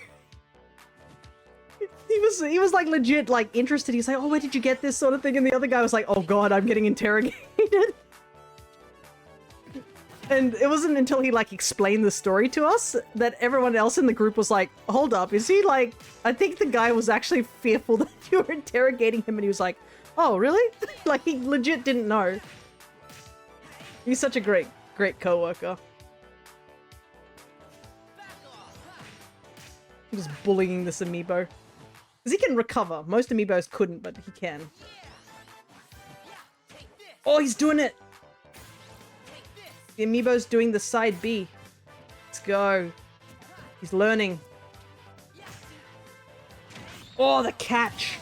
He was like legit like interested. He's like, oh, where did you get this sort of thing? And the other guy was like, oh god, I'm getting interrogated. And it wasn't until he like explained the story to us that everyone else in the group was like, hold up, is he like, I think the guy was actually fearful that you were interrogating him, and he was like, oh really? Like he legit didn't know. He's such a great co-worker. I'm just bullying this amiibo. Because he can recover. Most amiibos couldn't, but he can. Oh, he's doing it! The amiibo's doing the side B. Let's go. He's learning. Oh, the catch!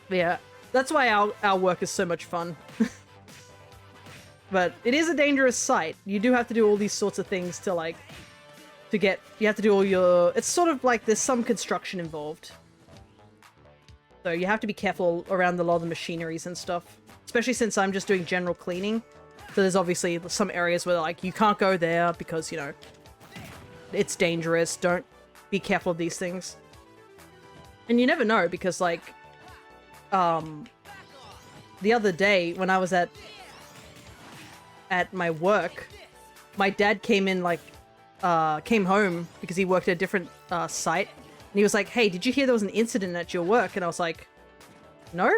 But yeah, that's why our work is so much fun. But it is a dangerous site. You do have to do all these sorts of things to like... you have to do all your... It's sort of like there's some construction involved. So you have to be careful around a lot of the machineries and stuff. Especially since I'm just doing general cleaning. So there's obviously some areas where like, you can't go there because, you know, it's dangerous. Don't be careful of these things. And you never know because like, the other day when I was at my work, my dad came in like, came home because he worked at a different site. And he was like, hey, did you hear there was an incident at your work? And I was like, no?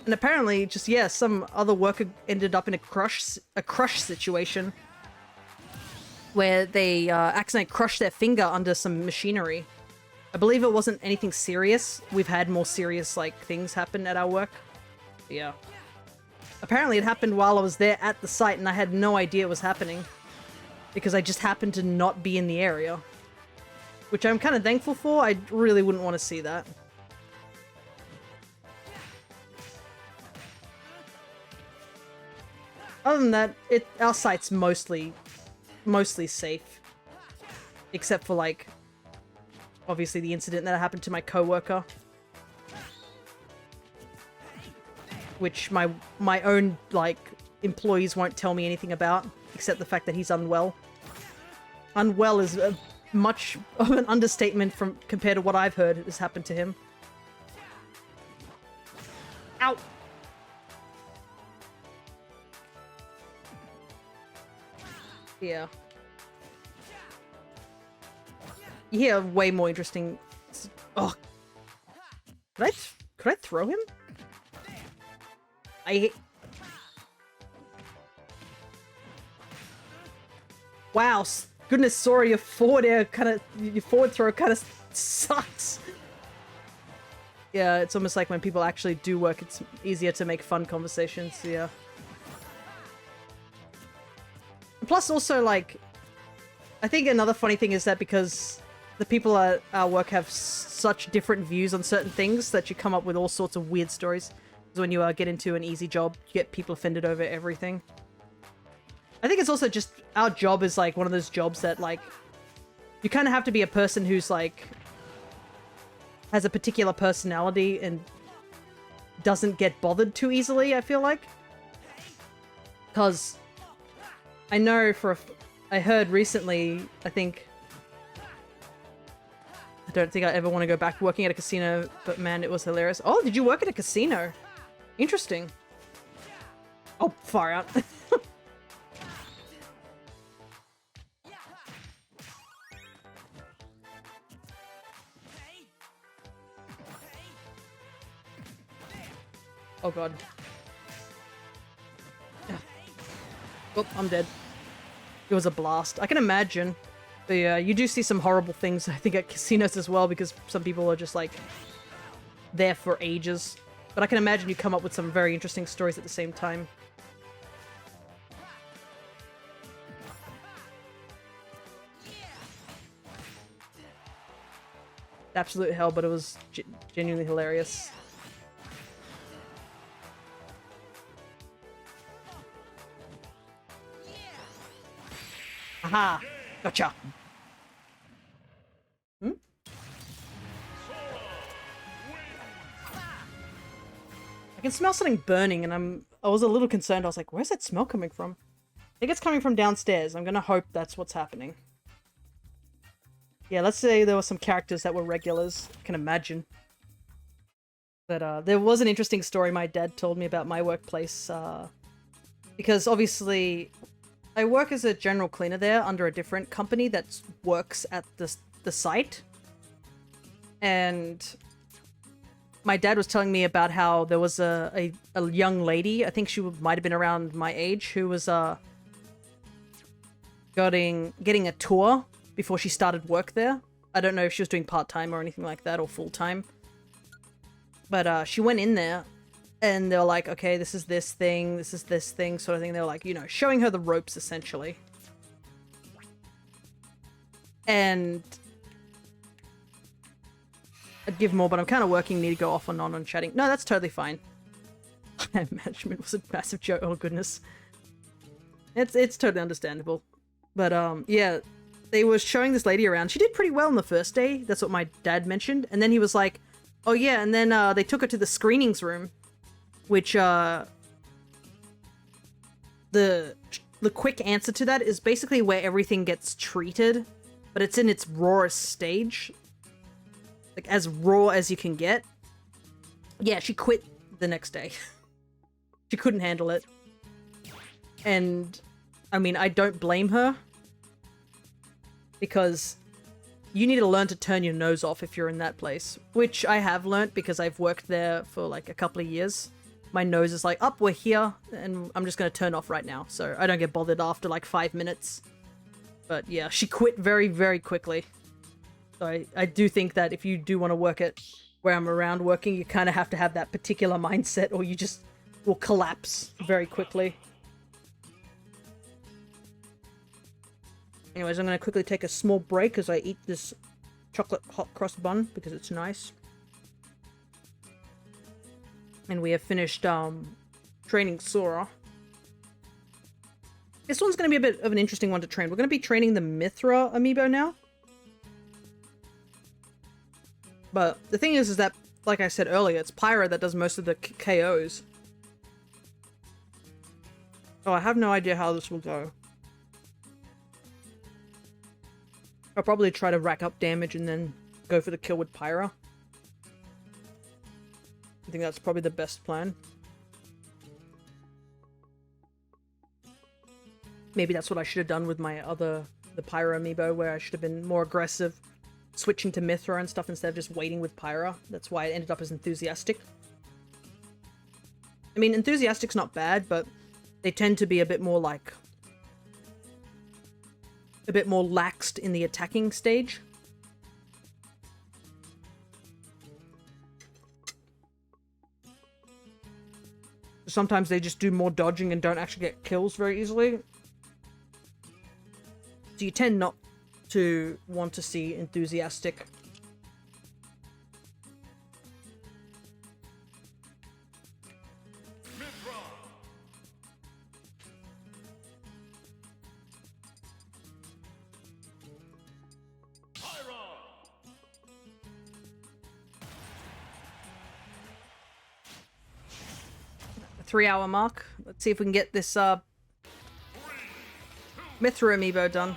And apparently just, yeah, some other worker ended up in a crush situation where they accidentally crushed their finger under some machinery. I believe it wasn't anything serious. We've had more serious, like, things happen at our work. Yeah. Apparently it happened while I was there at the site and I had no idea it was happening. Because I just happened to not be in the area. Which I'm kind of thankful for. I really wouldn't want to see that. Other than that, our site's mostly safe. Except for, like, obviously the incident that happened to my coworker. Which my own, like, employees won't tell me anything about. Except the fact that he's unwell. Unwell is much of an understatement compared to what I've heard has happened to him. Ow! Yeah. You hear way more interesting... Oh! Could I throw him? Wow, goodness, sorry, your forward throw kind of sucks. Yeah, it's almost like when people actually do work, it's easier to make fun conversations, yeah. Plus also, like, I think another funny thing is that because the people at our work have such different views on certain things that you come up with all sorts of weird stories. Because when you get into an easy job, you get people offended over everything. I think it's also just, our job is like one of those jobs that like, you kind of have to be a person who's like, has a particular personality and doesn't get bothered too easily, I feel like. Because I know I heard recently, I don't think I ever want to go back working at a casino, but man, it was hilarious. Oh, did you work at a casino? Interesting. Oh, far out. Oh god. Oh, I'm dead. It was a blast. I can imagine. But yeah, you do see some horrible things, I think, at casinos as well, because some people are just, like, there for ages. But I can imagine you come up with some very interesting stories at the same time. Absolute hell, but it was genuinely hilarious. Aha! Gotcha! Hmm? I can smell something burning and I was a little concerned. I was like, where's that smell coming from? I think it's coming from downstairs. I'm gonna hope that's what's happening. Yeah, let's say there were some characters that were regulars. I can imagine. But there was an interesting story my dad told me about my workplace. Because obviously I work as a general cleaner there under a different company that works at the site. And my dad was telling me about how there was a young lady, I think she might have been around my age, who was getting a tour before she started work there. I don't know if she was doing part-time or anything like that, or full-time. But she went in there, and they were like, okay, this is this thing, sort of thing. They were like, you know, showing her the ropes, essentially. And I'd give more, but I'm kind of working, need to go off and on chatting. No, that's totally fine. Management was a massive joke. Oh, goodness. It's totally understandable. But, yeah, they were showing this lady around. She did pretty well on the first day. That's what my dad mentioned. And then he was like, Oh yeah, and then they took her to the screenings room, which the quick answer to that is basically where everything gets treated, but it's in its rawest stage. Like, as raw as you can get. Yeah, she quit the next day. She couldn't handle it. And, I mean, I don't blame her. Because you need to learn to turn your nose off if you're in that place. Which I have learnt because I've worked there for like a couple of years. My nose is like, we're here, and I'm just going to turn off right now. So I don't get bothered after like 5 minutes. But yeah, she quit very, very quickly. So I do think that if you do want to work at where I'm around working, you kind of have to have that particular mindset or you just will collapse very quickly. Anyways, I'm going to quickly take a small break as I eat this chocolate hot cross bun because it's nice. And we have finished training Sora. This one's going to be a bit of an interesting one to train. We're going to be training the Mithra amiibo now. But the thing is that, like I said earlier, it's Pyra that does most of the KOs. Oh, I have no idea how this will go. I'll probably try to rack up damage and then go for the kill with Pyra. I think that's probably the best plan. Maybe that's what I should have done with the Pyra amiibo, where I should have been more aggressive, switching to Mithra and stuff instead of just waiting with Pyra. That's why it ended up as Enthusiastic. I mean, Enthusiastic's not bad, but they tend to be a bit more like... a bit more laxed in the attacking stage. Sometimes they just do more dodging and don't actually get kills very easily. So you tend not to want to see Enthusiastic. The 3-hour mark. Let's see if we can get this Mithra amiibo done.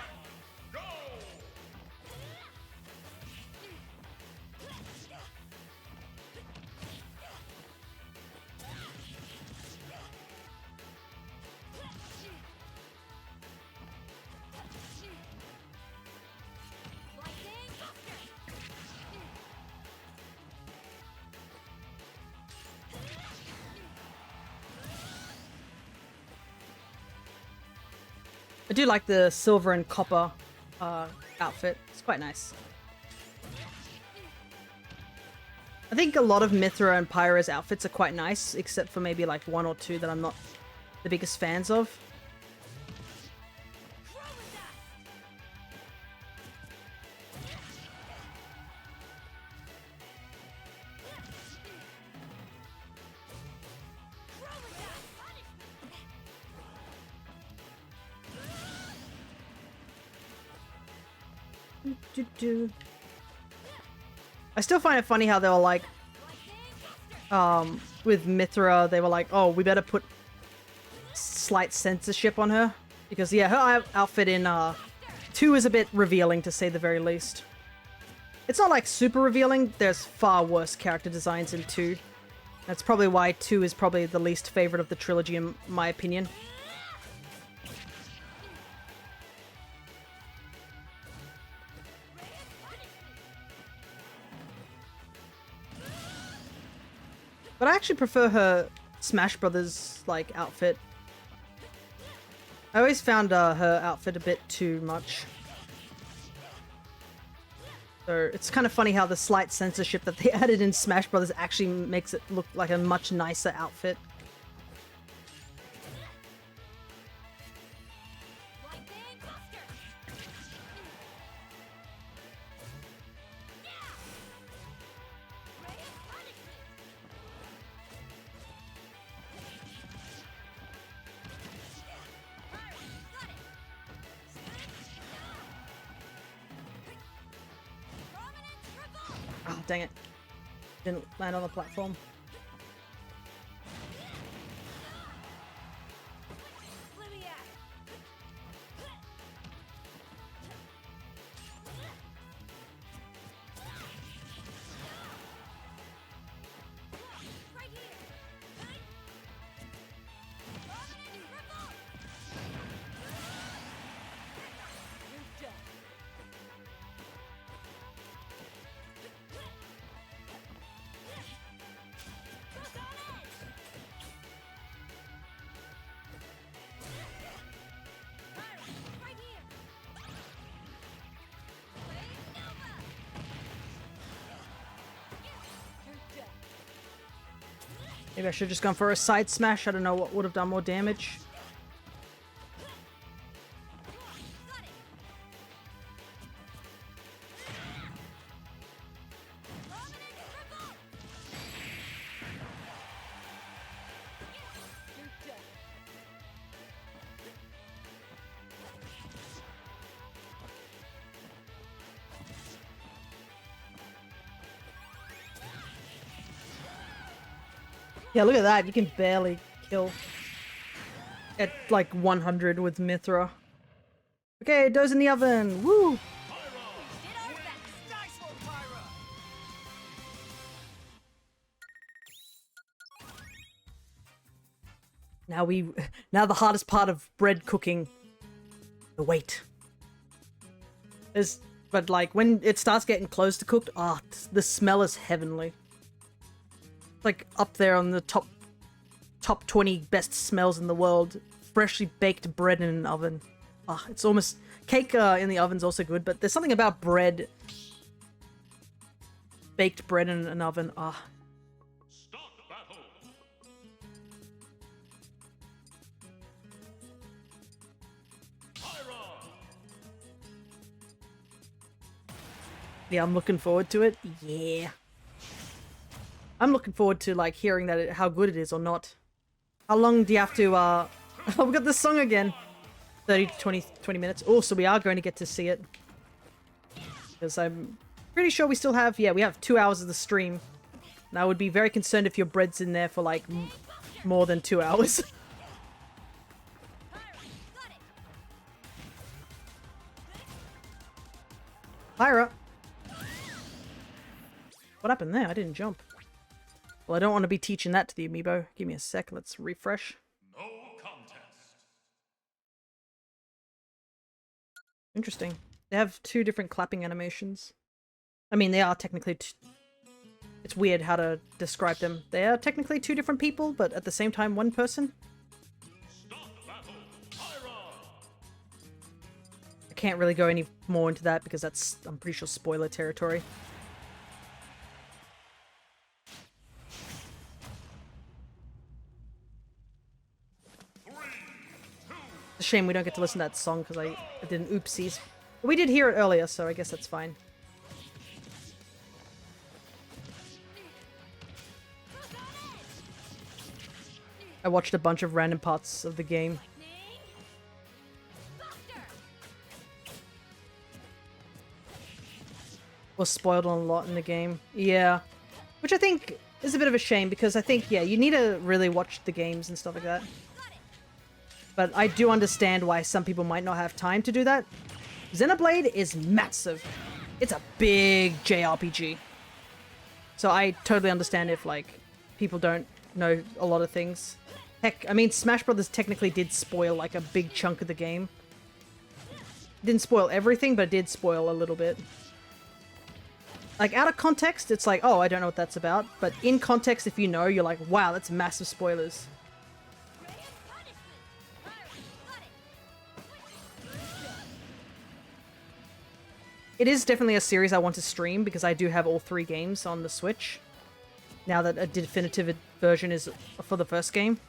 I do like the silver and copper outfit. It's quite nice. I think a lot of Mithra and Pyra's outfits are quite nice, except for maybe like 1 or 2 that I'm not the biggest fans of. I still find it funny how they were like, with Mithra, they were like, oh, we better put slight censorship on her. Because, yeah, her outfit in 2 is a bit revealing, to say the very least. It's not, like, super revealing. There's far worse character designs in 2. That's probably why 2 is probably the least favorite of the trilogy, in my opinion. But I actually prefer her Smash Brothers, like, outfit. I always found her outfit a bit too much. So it's kind of funny how the slight censorship that they added in Smash Brothers actually makes it look like a much nicer outfit. Oh, dang it. Didn't land on the platform. Maybe I should have just gone for a side smash. I don't know what would have done more damage. Yeah, look at that. You can barely kill at like 100 with Mithra. Okay, dough's in the oven. Woo! Now the hardest part of bread cooking, the wait. But like when it starts getting close to cooked, the smell is heavenly. Like up there on the top 20 best smells in the world. Freshly baked bread in an oven. It's almost cake in the oven's also good, but there's something about bread, baked bread in an oven. Start battle. Yeah, I'm looking forward to it. Yeah. I'm looking forward to like hearing how good it is or not. How long do you have to oh, we got this song again. 30 to 20 minutes. Oh, so we are going to get to see it. Because I'm pretty sure we still have, we have 2 hours of the stream. And I would be very concerned if your bread's in there for like more than 2 hours. Pyra! What happened there? I didn't jump. Well, I don't want to be teaching that to the Amiibo. Give me a sec, let's refresh. No contest. Interesting. They have 2 different clapping animations. I mean, they are technically... It's weird how to describe them. They are technically 2 different people, but at the same time, 1 person. Start battle. Pyra. I can't really go any more into that because that's, I'm pretty sure, spoiler territory. It's a shame we don't get to listen to that song because I did an oopsies. But we did hear it earlier, so I guess that's fine. I watched a bunch of random parts of the game. Was spoiled on a lot in the game. Yeah. Which I think is a bit of a shame because I think, you need to really watch the games and stuff like that. But I do understand why some people might not have time to do that. Xenoblade is massive. It's a big JRPG. So I totally understand if, like, people don't know a lot of things. Heck, I mean, Smash Brothers technically did spoil, like, a big chunk of the game. Didn't spoil everything, but it did spoil a little bit. Like, out of context, it's like, oh, I don't know what that's about. But in context, if you know, you're like, wow, that's massive spoilers. It is definitely a series I want to stream because I do have all 3 games on the Switch. Now that a definitive version is for the first game.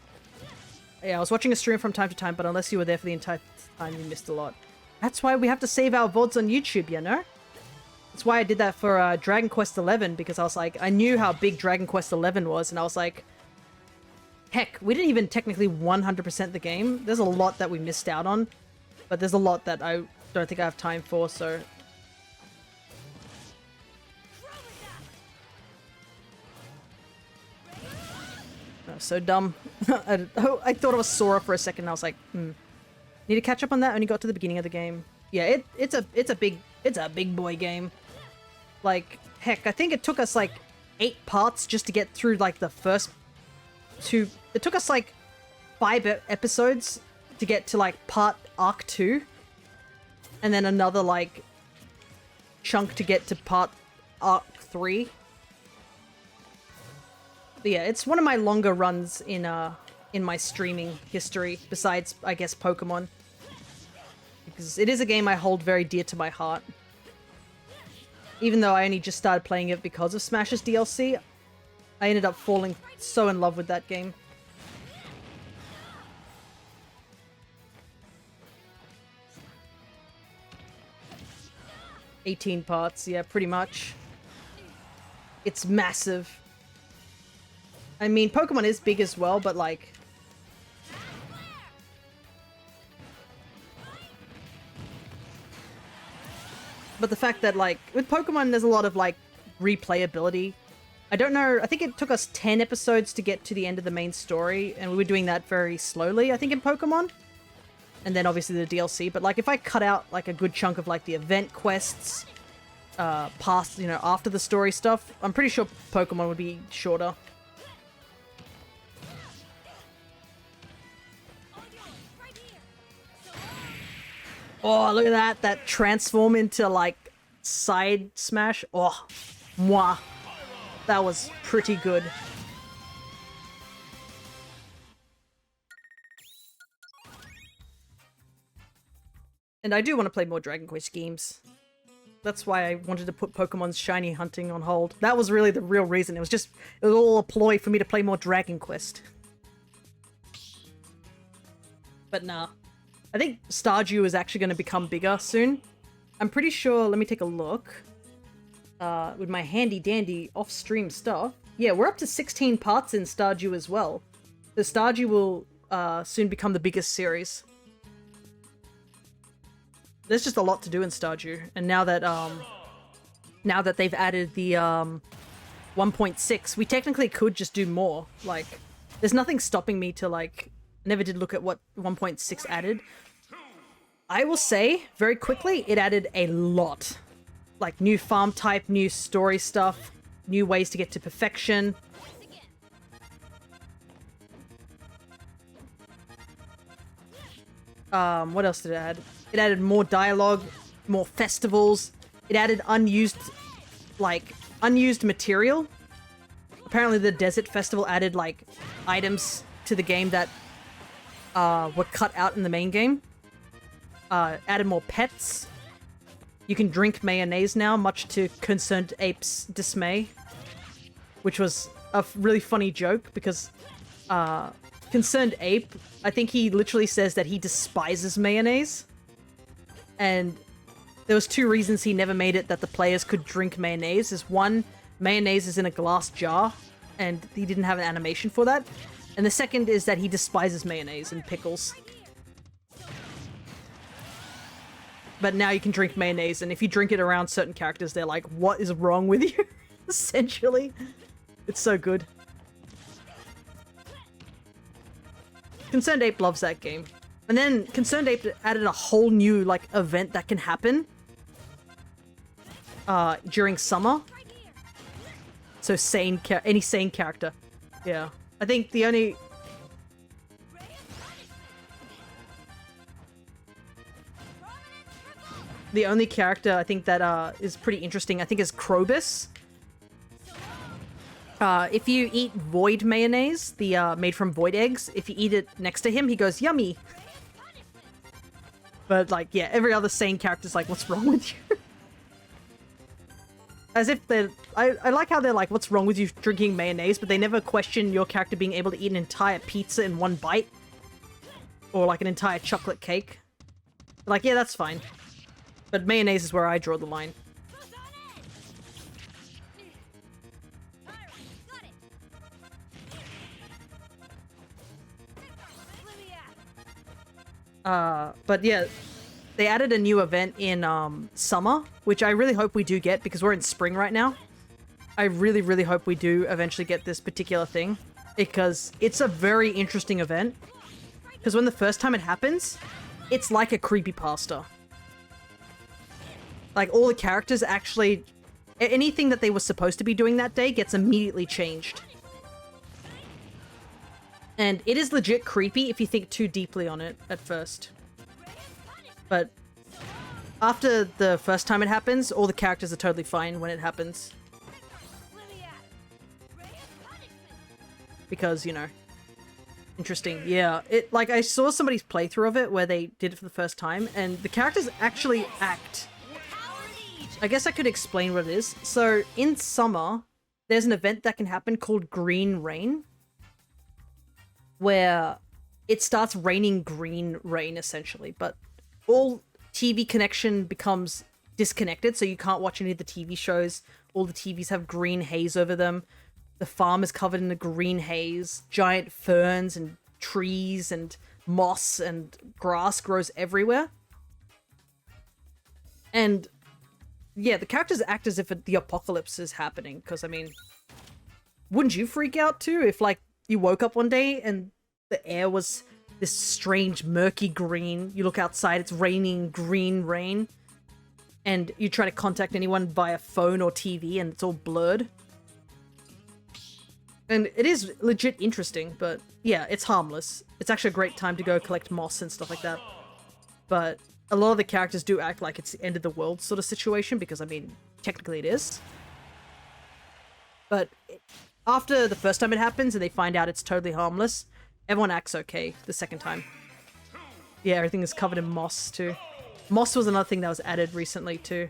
Yeah, I was watching a stream from time to time, but unless you were there for the entire time, you missed a lot. That's why we have to save our VODs on YouTube, you know? That's why I did that for Dragon Quest XI, because I was like, I knew how big Dragon Quest XI was, and I was like, heck, we didn't even technically 100% the game. There's a lot that we missed out on, but there's a lot that I don't think I have time for, so... So dumb. I thought it was Sora for a second. I was like, need to catch up on that. Only got to the beginning of the game. Yeah, it's a big boy game. Like, heck, I think it took us like 8 parts just to get through like the first 2. It took us like 5 episodes to get to like arc 2, and then another like chunk to get to arc 3. But yeah, it's one of my longer runs in my streaming history, besides, I guess, Pokemon. Because it is a game I hold very dear to my heart. Even though I only just started playing it because of Smash's DLC, I ended up falling so in love with that game. "18 parts, yeah, pretty much. It's massive. I mean, Pokemon is big as well, but like... But the fact that, like, with Pokemon, there's a lot of, like, replayability. I don't know, I think it took us 10 episodes to get to the end of the main story, and we were doing that very slowly, I think, in Pokemon. And then, obviously, the DLC. But, like, if I cut out, like, a good chunk of, like, the event quests, past, you know, after the story stuff, I'm pretty sure Pokemon would be shorter. Oh, look at that. That transform into, like, side smash. Oh, mwah. That was pretty good. And I do want to play more Dragon Quest games. That's why I wanted to put Pokemon's shiny hunting on hold. That was really the real reason. It was all a ploy for me to play more Dragon Quest. But nah. I think Stardew is actually going to become bigger soon. I'm pretty sure, let me take a look. With my handy-dandy off-stream stuff. Yeah, we're up to 16 parts in Stardew as well. The Stardew will soon become the biggest series. There's just a lot to do in Stardew. And now that they've added the 1.6, we technically could just do more. Like, there's nothing stopping me to, like... I never did look at what 1.6 added. I will say, very quickly, it added a lot. Like, new farm type, new story stuff, new ways to get to perfection. What else did it add? It added more dialogue, more festivals. It added unused material. Apparently the Desert Festival added, like, items to the game that were cut out in the main game. Added more pets. You can drink mayonnaise now, much to Concerned Ape's dismay. Which was a really funny joke, because Concerned Ape, I think he literally says that he despises mayonnaise. And there was 2 reasons he never made it that the players could drink mayonnaise. Is one, mayonnaise is in a glass jar, and he didn't have an animation for that. And the second is that he despises mayonnaise and pickles. But now you can drink mayonnaise, and if you drink it around certain characters, they're like, what is wrong with you? Essentially. It's so good. Concerned Ape loves that game. And then Concerned Ape added a whole new, like, event that can happen during summer. So any sane character. Yeah. I think the only... The only character I think that is pretty interesting, I think, is Krobus. If you eat Void mayonnaise, the made from Void eggs, if you eat it next to him, he goes, yummy. But, like, yeah, every other sane character's like, what's wrong with you? As if they're... I like how they're like, what's wrong with you drinking mayonnaise, but they never question your character being able to eat an entire pizza in one bite. Or, like, an entire chocolate cake. They're like, yeah, that's fine. But mayonnaise is where I draw the line. But yeah, they added a new event in summer, which I really hope we do get, because we're in spring right now. I really, really hope we do eventually get this particular thing. because it's a very interesting event. Because when the first time it happens, it's like a creepypasta. Like, all the characters actually... anything that they were supposed to be doing that day gets immediately changed. And it is legit creepy if you think too deeply on it at first. But after the first time it happens, all the characters are totally fine when it happens. Because, you know, interesting. Yeah, like, I saw somebody's playthrough of it where they did it for the first time, and the characters actually act. I guess I could explain what it is. So, in summer, there's an event that can happen called Green Rain, where it starts raining green rain, essentially, but all TV connection becomes disconnected, so you can't watch any of the TV shows. All the TVs have green haze over them. The farm is covered in a green haze. Giant ferns and trees and moss and grass grows everywhere. And yeah, the characters act as if the apocalypse is happening, because, I mean, wouldn't you freak out too if, like, you woke up one day and the air was this strange murky green? You look outside, it's raining green rain, and you try to contact anyone via phone or TV and it's all blurred. And it is legit interesting, but yeah, it's harmless. It's actually a great time to go collect moss and stuff like that. But a lot of the characters do act like it's the end of the world sort of situation, because, I mean, technically it is. But after the first time it happens and they find out it's totally harmless, everyone acts okay the second time. Yeah, everything is covered in moss too. Moss was another thing that was added recently too.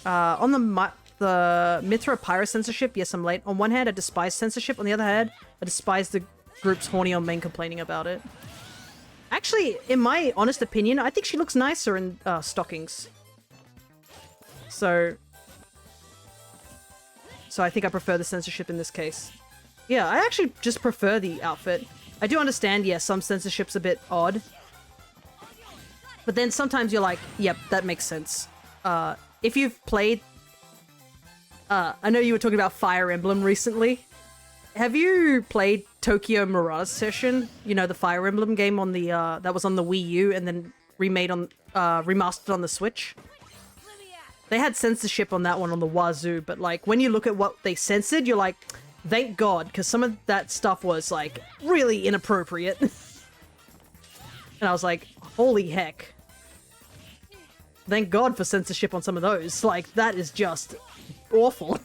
On the Mithra Pyro censorship, yes, I'm late. On one hand, I despise censorship. On the other hand, I despise the group's horny on main complaining about it. Actually, in my honest opinion, I think she looks nicer in stockings. So I think I prefer the censorship in this case. Yeah, I actually just prefer the outfit. I do understand, yeah, some censorship's a bit odd. But then sometimes you're like, yep, that makes sense. If you've played... I know you were talking about Fire Emblem recently. Have you played Tokyo Mirage Session? You know, the Fire Emblem game on the that was on the Wii U and then remade on remastered on the Switch? They had censorship on that one on the wazoo, but, like, when you look at what they censored, you're like, thank God, because some of that stuff was, like, really inappropriate. And I was like, holy heck. Thank God for censorship on some of those. Like, that is just awful.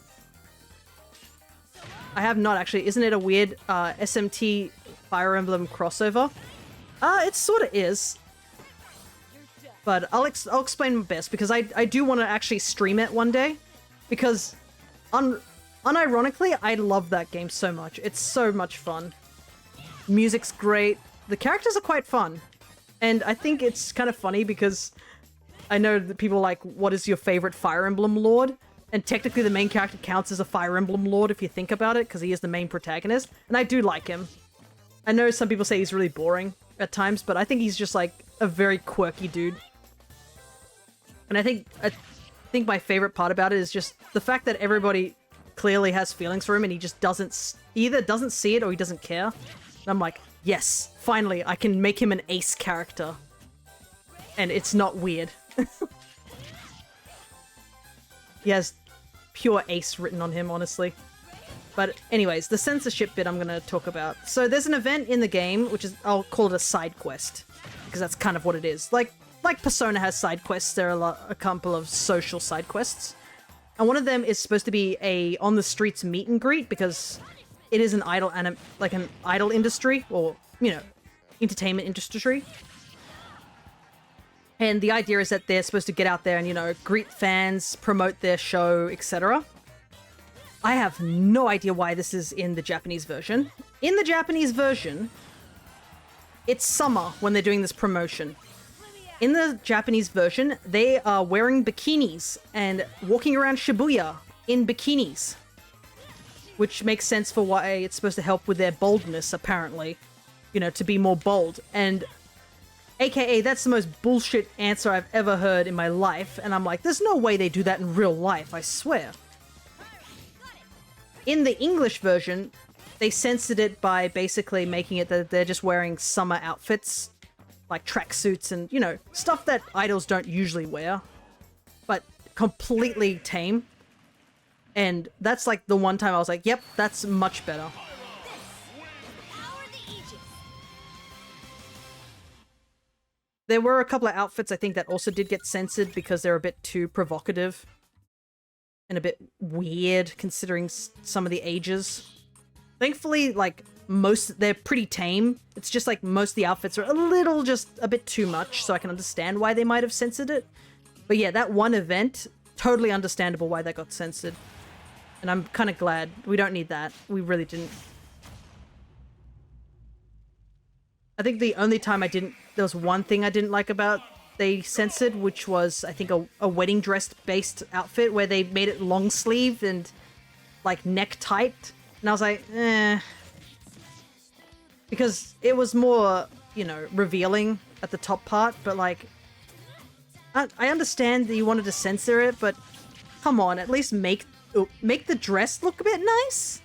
I have not actually. Isn't it a weird SMT Fire Emblem crossover? It sort of is. But I'll explain my best, because I do want to actually stream it one day. Because, unironically, I love that game so much. It's so much fun. Music's great. The characters are quite fun. And I think it's kind of funny because I know that people are like, what is your favorite Fire Emblem lord? And technically the main character counts as a Fire Emblem lord if you think about it, because he is the main protagonist. And I do like him. I know some people say he's really boring at times, but I think he's just, like, a very quirky dude. And I think my favorite part about it is just the fact that everybody clearly has feelings for him and he just either doesn't see it or he doesn't care. And I'm like, yes, finally, I can make him an ace character. And it's not weird. He has pure ace written on him, honestly. But anyways, the censorship bit I'm going to talk about. So there's an event in the game, which is, I'll call it a side quest, because that's kind of what it is. Like Persona has side quests, there are a couple of social side quests. And one of them is supposed to be a on the streets meet and greet, because it is an idol an idol industry, or, you know, entertainment industry. And the idea is that they're supposed to get out there and, you know, greet fans, promote their show, etc. I have no idea why this is in the Japanese version. In the Japanese version, it's summer when they're doing this promotion. In the Japanese version, they are wearing bikinis and walking around Shibuya in bikinis. Which makes sense for why it's supposed to help with their boldness, apparently. you know, to be more bold. And AKA, that's the most bullshit answer I've ever heard in my life. And I'm like, there's no way they do that in real life, I swear. In the English version, they censored it by basically making it that they're just wearing summer outfits, like tracksuits and, you know, stuff that idols don't usually wear, but completely tame. And that's like the one time I was like, yep, that's much better. There were a couple of outfits I think that also did get censored because they're a bit too provocative and a bit weird considering some of the ages. Thankfully, like, they're pretty tame. It's just like most of the outfits are a little just a bit too much, so I can understand why they might have censored it. But yeah, that one event, totally understandable why that got censored. And I'm kind of glad. We don't need that. We really didn't. I think the only time there was one thing I didn't like about they censored, which was, I think, a wedding dress-based outfit where they made it long-sleeved and, like, neck-tight. And I was like, eh. Because it was more, you know, revealing at the top part, but, like, I understand that you wanted to censor it, but come on, at least make the dress look a bit nice.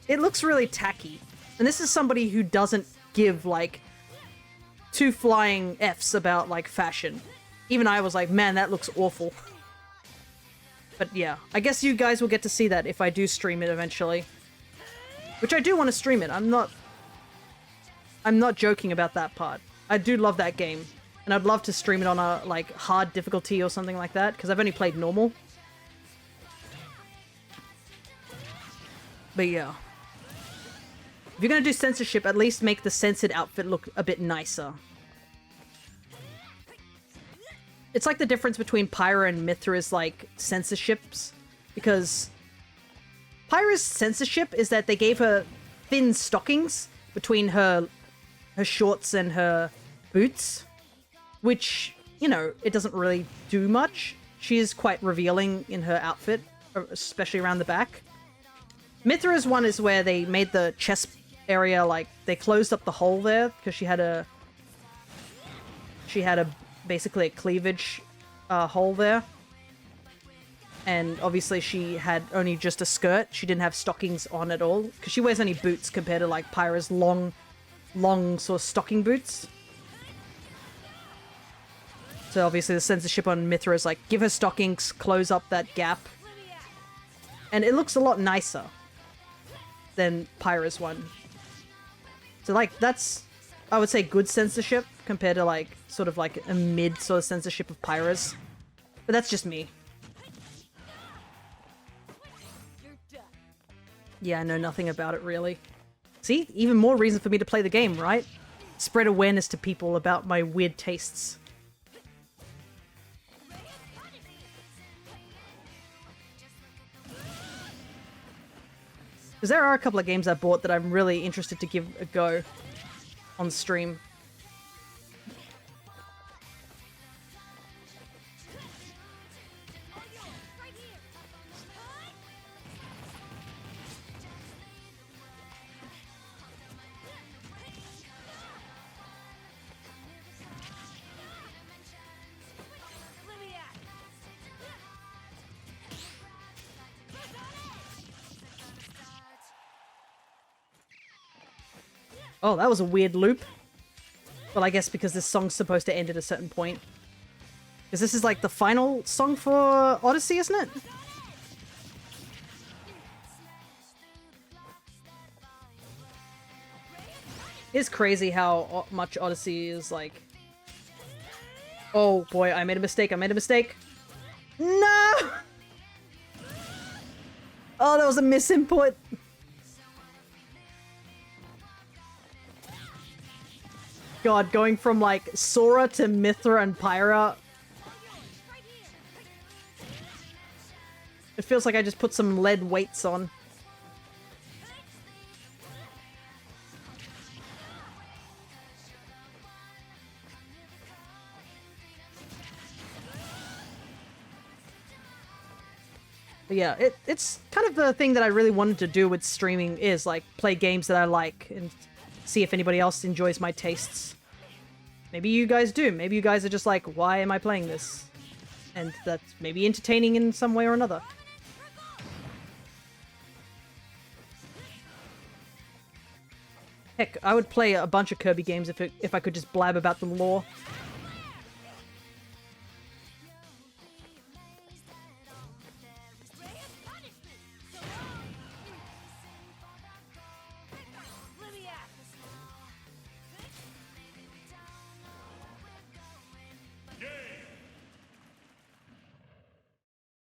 It looks really tacky. And this is somebody who doesn't give, like, two flying Fs about, like, fashion. Even I was like, man, that looks awful. But yeah, I guess you guys will get to see that if I do stream it eventually. Which I do want to stream it. I'm not joking about that part. I do love that game. And I'd love to stream it on a, like, hard difficulty or something like that, because I've only played normal. But yeah. If you're gonna do censorship, at least make the censored outfit look a bit nicer. It's like the difference between Pyra and Mithra's, like, censorships. Because Pyra's censorship is that they gave her thin stockings between her shorts and her boots. Which, you know, it doesn't really do much. She is quite revealing in her outfit, especially around the back. Mithra's one is where they made the chest area, like, they closed up the hole there because she had a basically a cleavage hole there, and obviously she had only just a skirt. She didn't have stockings on at all because she wears only boots compared to, like, Pyra's long sort of stocking boots. So obviously the censorship on Mithra is like, give her stockings, close up that gap, and it looks a lot nicer than Pyra's one. So, like, that's, I would say, good censorship compared to, like, sort of like a mid sort of censorship of Pyra's. But that's just me. Yeah, I know nothing about it, really. See? Even more reason for me to play the game, right? Spread awareness to people about my weird tastes. Because there are a couple of games I bought that I'm really interested to give a go on stream. Oh, that was a weird loop. Well, I guess because this song's supposed to end at a certain point. Because this is like the final song for Odyssey, isn't it? It's crazy how much Odyssey is like... Oh boy, I made a mistake, No! Oh, that was a misinput. God, going from, like, Sora to Mithra and Pyra. It feels like I just put some lead weights on. But yeah, it's kind of the thing that I really wanted to do with streaming is, like, play games that I like and see if anybody else enjoys my tastes. Maybe you guys do. Maybe you guys are just like, why am I playing this? And that's maybe entertaining in some way or another. Heck, I would play a bunch of Kirby games if I could just blab about the lore.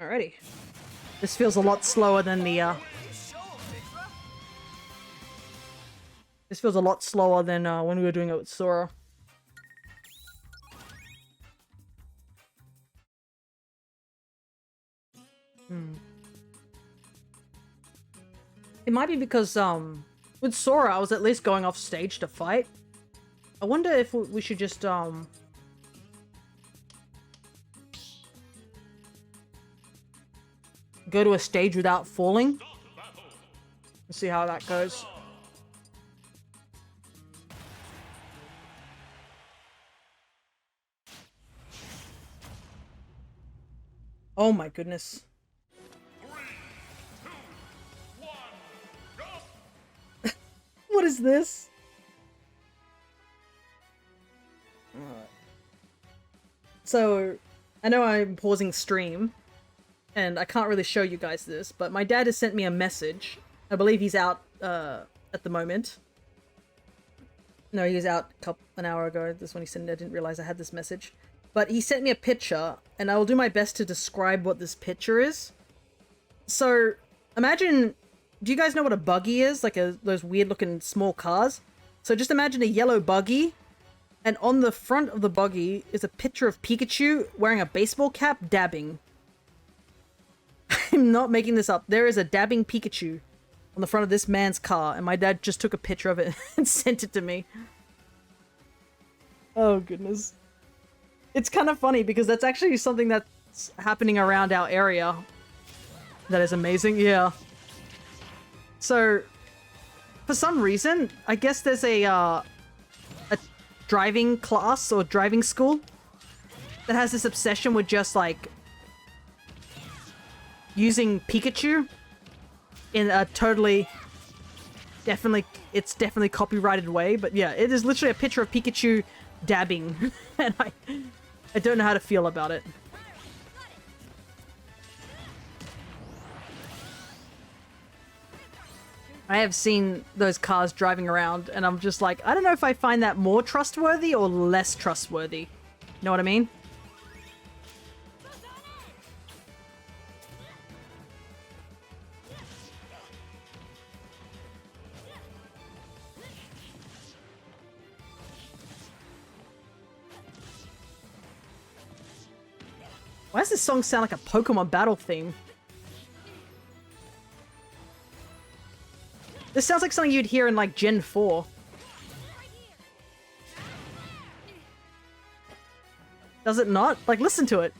Alrighty. This feels a lot slower than the, This feels a lot slower than when we were doing it with Sora. It might be because, with Sora, I was at least going off stage to fight. I wonder if we should just, go to a stage without falling. Let's see how that goes. Oh my goodness. 3, 2, 1, go! What is this? So, I know I'm pausing stream, and I can't really show you guys this, but my dad has sent me a message. I believe he's out at the moment. No, he was out an hour ago. This one he sent. I didn't realize I had this message. But he sent me a picture, and I will do my best to describe what this picture is. So, imagine... Do you guys know what a buggy is? Like those weird-looking small cars? So just imagine a yellow buggy, and on the front of the buggy is a picture of Pikachu wearing a baseball cap dabbing. I'm not making this up. There is a dabbing Pikachu on the front of this man's car, and my dad just took a picture of it and sent it to me. Oh, goodness. It's kind of funny because that's actually something that's happening around our area. That is amazing, yeah. So, for some reason, I guess there's a driving class or driving school that has this obsession with just, like, using Pikachu in a totally, it's definitely copyrighted way, but yeah, it is literally a picture of Pikachu dabbing, and I don't know how to feel about it. I have seen those cars driving around, and I'm just like, I don't know if I find that more trustworthy or less trustworthy. You know what I mean? Why does this song sound like a Pokemon battle theme? This sounds like something you'd hear in, like, Gen 4. Does it not? Like, listen to it.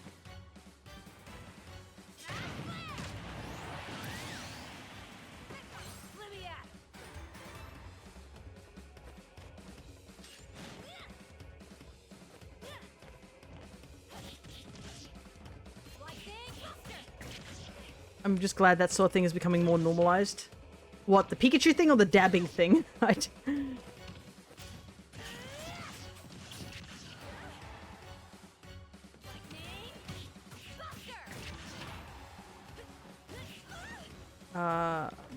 I'm just glad that sort of thing is becoming more normalized. What, the Pikachu thing or the dabbing thing?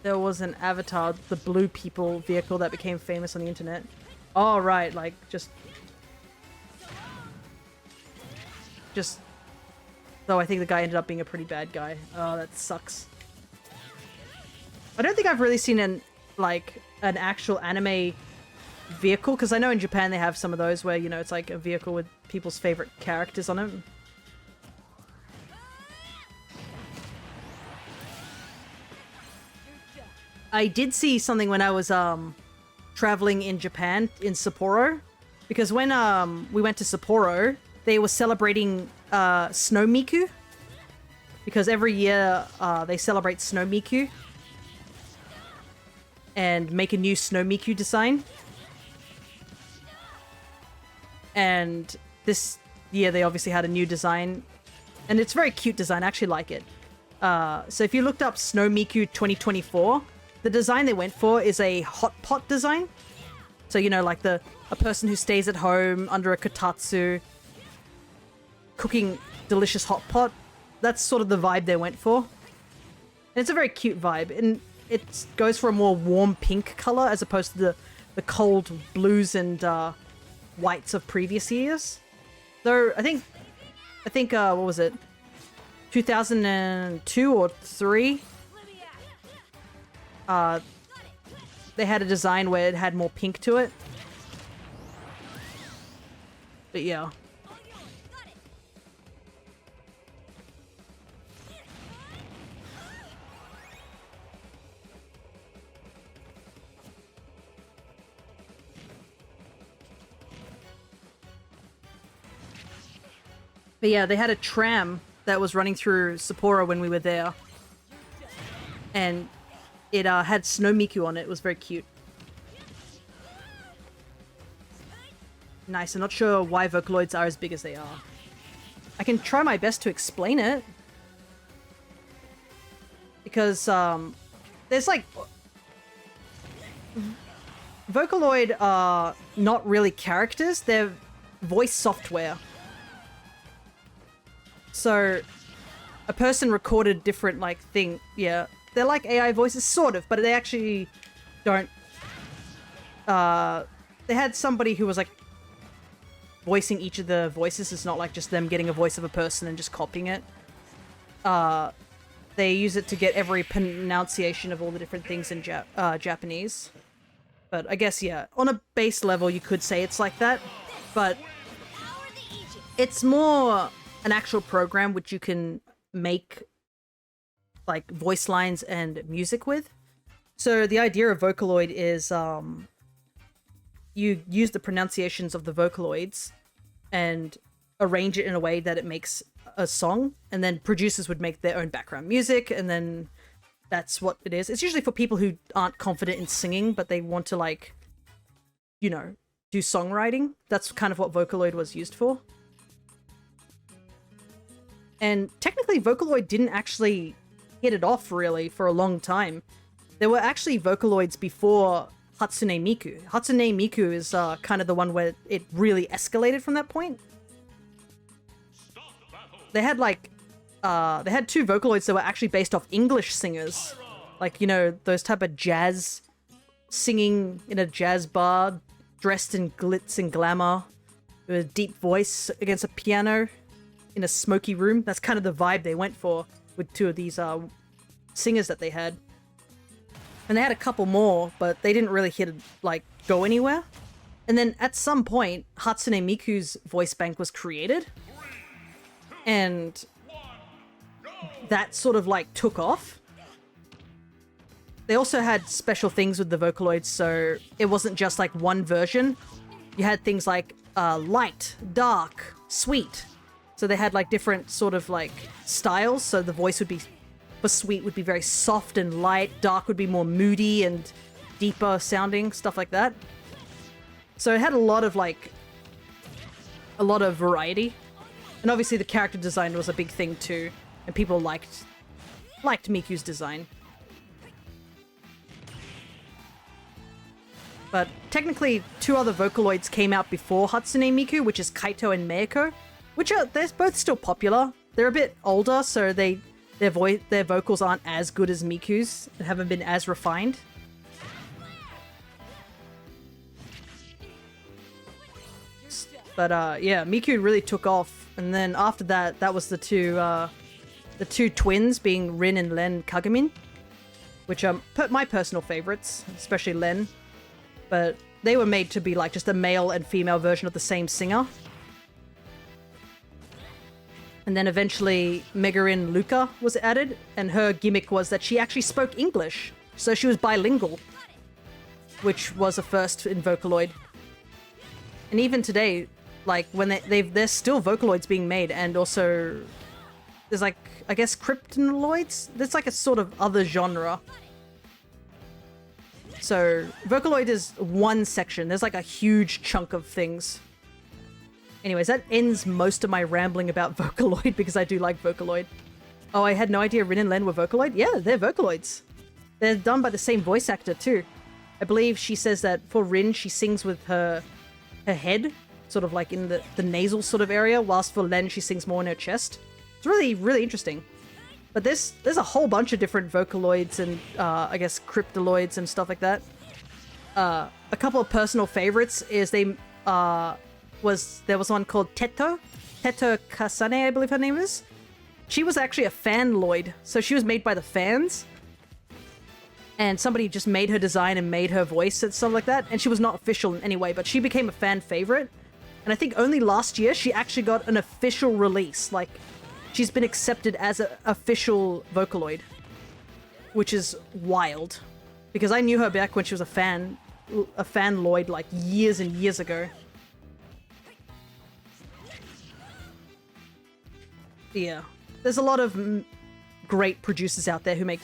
There was an avatar, the blue people vehicle that became famous on the internet. Oh, right, like, just... Though I think the guy ended up being a pretty bad guy. Oh, that sucks. I don't think I've really seen an actual anime vehicle, because I know in Japan they have some of those where, you know, it's like a vehicle with people's favorite characters on it. I did see something when I was traveling in Japan in Sapporo, because when we went to Sapporo, they were celebrating Snow Miku, because every year they celebrate Snow Miku and make a new Snow Miku design. And this year they obviously had a new design, and it's a very cute design. I actually like it. So if you looked up Snow Miku 2024, the design they went for is a hot pot design. So, you know, like a person who stays at home under a kotatsu cooking delicious hot pot. That's sort of the vibe they went for. And it's a very cute vibe, and it goes for a more warm pink color as opposed to the cold blues and whites of previous years. Though I think what was it? 2002 or 3? They had a design where it had more pink to it. But yeah. But yeah, they had a tram that was running through Sapporo when we were there. And it had Snow Miku on it. It was very cute. Nice. I'm not sure why Vocaloids are as big as they are. I can try my best to explain it. Because, there's like... Vocaloid are not really characters. They're voice software. So, a person recorded different, like, thing. Yeah, they're like AI voices, sort of, but they actually don't. They had somebody who was, like, voicing each of the voices. It's not like just them getting a voice of a person and just copying it. They use it to get every pronunciation of all the different things in Japanese. But I guess, yeah, on a base level, you could say it's like that. But it's more an actual program which you can make like voice lines and music with. So the idea of Vocaloid is you use the pronunciations of the Vocaloids and arrange it in a way that it makes a song, and then producers would make their own background music, and then that's what it is. It's usually for people who aren't confident in singing, but they want to, like, you know, do songwriting. That's kind of what Vocaloid was used for. And technically, Vocaloid didn't actually hit it off, really, for a long time. There were actually Vocaloids before Hatsune Miku. Hatsune Miku is kind of the one where it really escalated from that point. They had, like, they had 2 Vocaloids that were actually based off English singers. Like, you know, those type of jazz singing in a jazz bar, dressed in glitz and glamour, with a deep voice against a piano in a smoky room. That's kind of the vibe they went for with 2 of these singers that they had. And they had a couple more, but they didn't really go anywhere. And then at some point, Hatsune Miku's voice bank was created. And that sort of, like, took off. They also had special things with the Vocaloids, so it wasn't just, like, one version. You had things like light, dark, sweet. So they had, like, different sort of, like, styles. So the voice would be, for sweet, would be very soft and light. Dark would be more moody and deeper sounding, stuff like that. So it had a lot of variety. And obviously the character design was a big thing too. And people liked Miku's design. But technically 2 other Vocaloids came out before Hatsune Miku, which is Kaito and Meiko. They're both still popular. They're a bit older, so their vocals aren't as good as Miku's. They haven't been as refined. But yeah, Miku really took off, and then after that, that was the two twins being Rin and Len Kagamin, which are my personal favorites, especially Len. But they were made to be like just a male and female version of the same singer. And then eventually Megarin Luca was added, and her gimmick was that she actually spoke English, so she was bilingual, which was a first in Vocaloid. And even today, like, when there's still Vocaloids being made, and also there's, like, I guess Kryptonoids? There's like a sort of other genre. So Vocaloid is one section. There's like a huge chunk of things. Anyways, that ends most of my rambling about Vocaloid because I do like Vocaloid. Oh, I had no idea Rin and Len were Vocaloid? Yeah, they're Vocaloids. They're done by the same voice actor too. I believe she says that for Rin, she sings with her head, sort of like in the nasal sort of area, whilst for Len, she sings more in her chest. It's really, really interesting. But there's a whole bunch of different Vocaloids and, I guess, Cryptoloids and stuff like that. A couple of personal favorites is there was one called Teto Kasane, I believe her name is. She was actually a fanloid, so she was made by the fans. And somebody just made her design and made her voice and stuff like that. And she was not official in any way, but she became a fan favorite. And I think only last year she actually got an official release. Like, she's been accepted as an official Vocaloid, which is wild. Because I knew her back when she was a fanloid like years and years ago. Yeah, there's a lot of great producers out there who make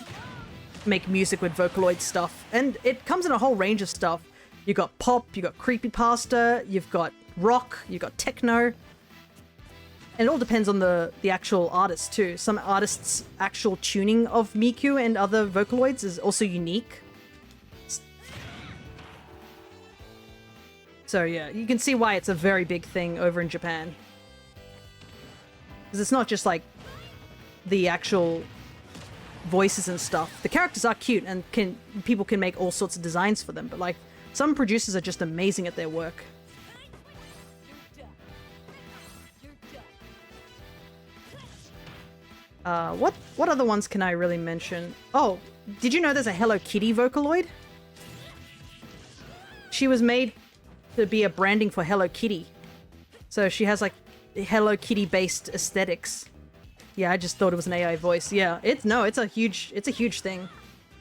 music with Vocaloid stuff, and it comes in a whole range of stuff. You got pop, you got creepypasta, you've got rock, you've got techno, and it all depends on the actual artist too. Some artists' actual tuning of Miku and other Vocaloids is also unique. So yeah, you can see why it's a very big thing over in Japan. Because it's not just like the actual voices and stuff. The characters are cute and people can make all sorts of designs for them, but like some producers are just amazing at their work. What other ones can I really mention? Oh, did you know there's a Hello Kitty Vocaloid? She was made to be a branding for Hello Kitty. So she has like Hello Kitty based aesthetics. Yeah, I just thought it was an AI voice. Yeah, it's a huge thing.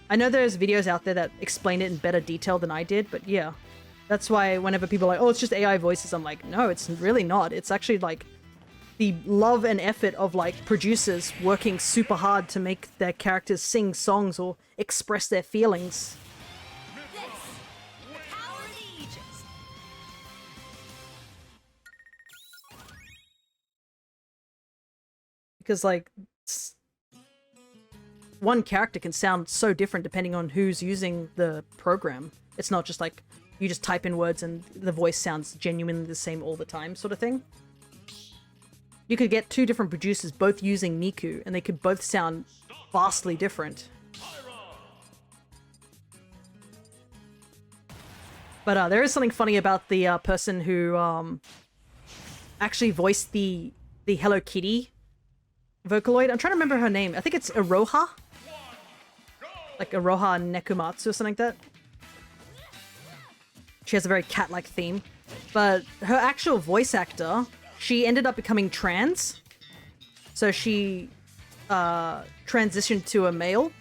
I know there's videos out there that explain it in better detail than I did, but yeah. That's why whenever people are like, oh, it's just AI voices, I'm like, no, it's really not. It's actually like the love and effort of like producers working super hard to make their characters sing songs or express their feelings. Because like one character can sound so different depending on who's using the program. It's not just like you just type in words and the voice sounds genuinely the same all the time sort of thing. You could get two different producers both using Miku and they could both sound vastly different. But there is something funny about the person who actually voiced the Hello Kitty Vocaloid. I'm trying to remember her name. I think it's Iroha? Like Iroha Nekumatsu or something like that. She has a very cat-like theme. But her actual voice actor, she ended up becoming trans. So she transitioned to a male.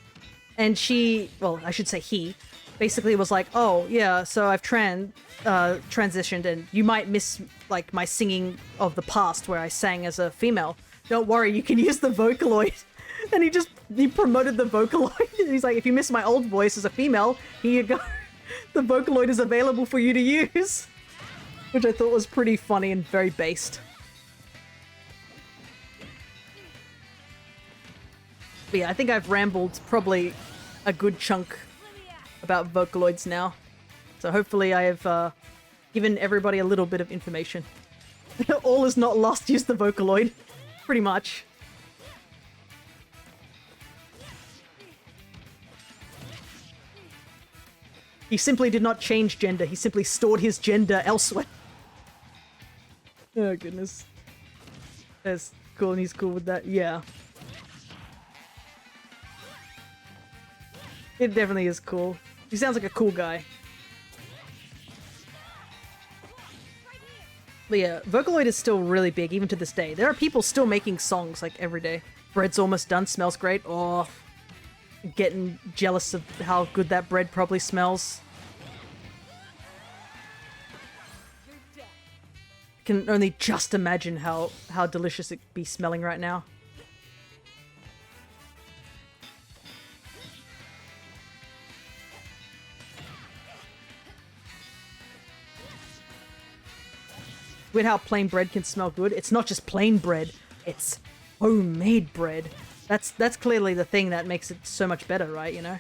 And she, well, I should say he, basically was like, oh, yeah, so I've transitioned and you might miss like my singing of the past where I sang as a female. Don't worry, you can use the Vocaloid. And he promoted the Vocaloid. He's like, if you miss my old voice as a female, here you go. The Vocaloid is available for you to use. Which I thought was pretty funny and very based. But yeah, I think I've rambled probably a good chunk about Vocaloids now. So hopefully I have given everybody a little bit of information. All is not lost, use the Vocaloid. Pretty much. He simply did not change gender, he simply stored his gender elsewhere. Oh goodness. That's cool and he's cool with that, yeah. It definitely is cool. He sounds like a cool guy. But yeah, Vocaloid is still really big, even to this day. There are people still making songs, like, every day. Bread's almost done, smells great. Oh, getting jealous of how good that bread probably smells. Can only just imagine how delicious it'd be smelling right now. Weird how plain bread can smell good. It's not just plain bread, it's homemade bread. That's clearly the thing that makes it so much better, right, you know?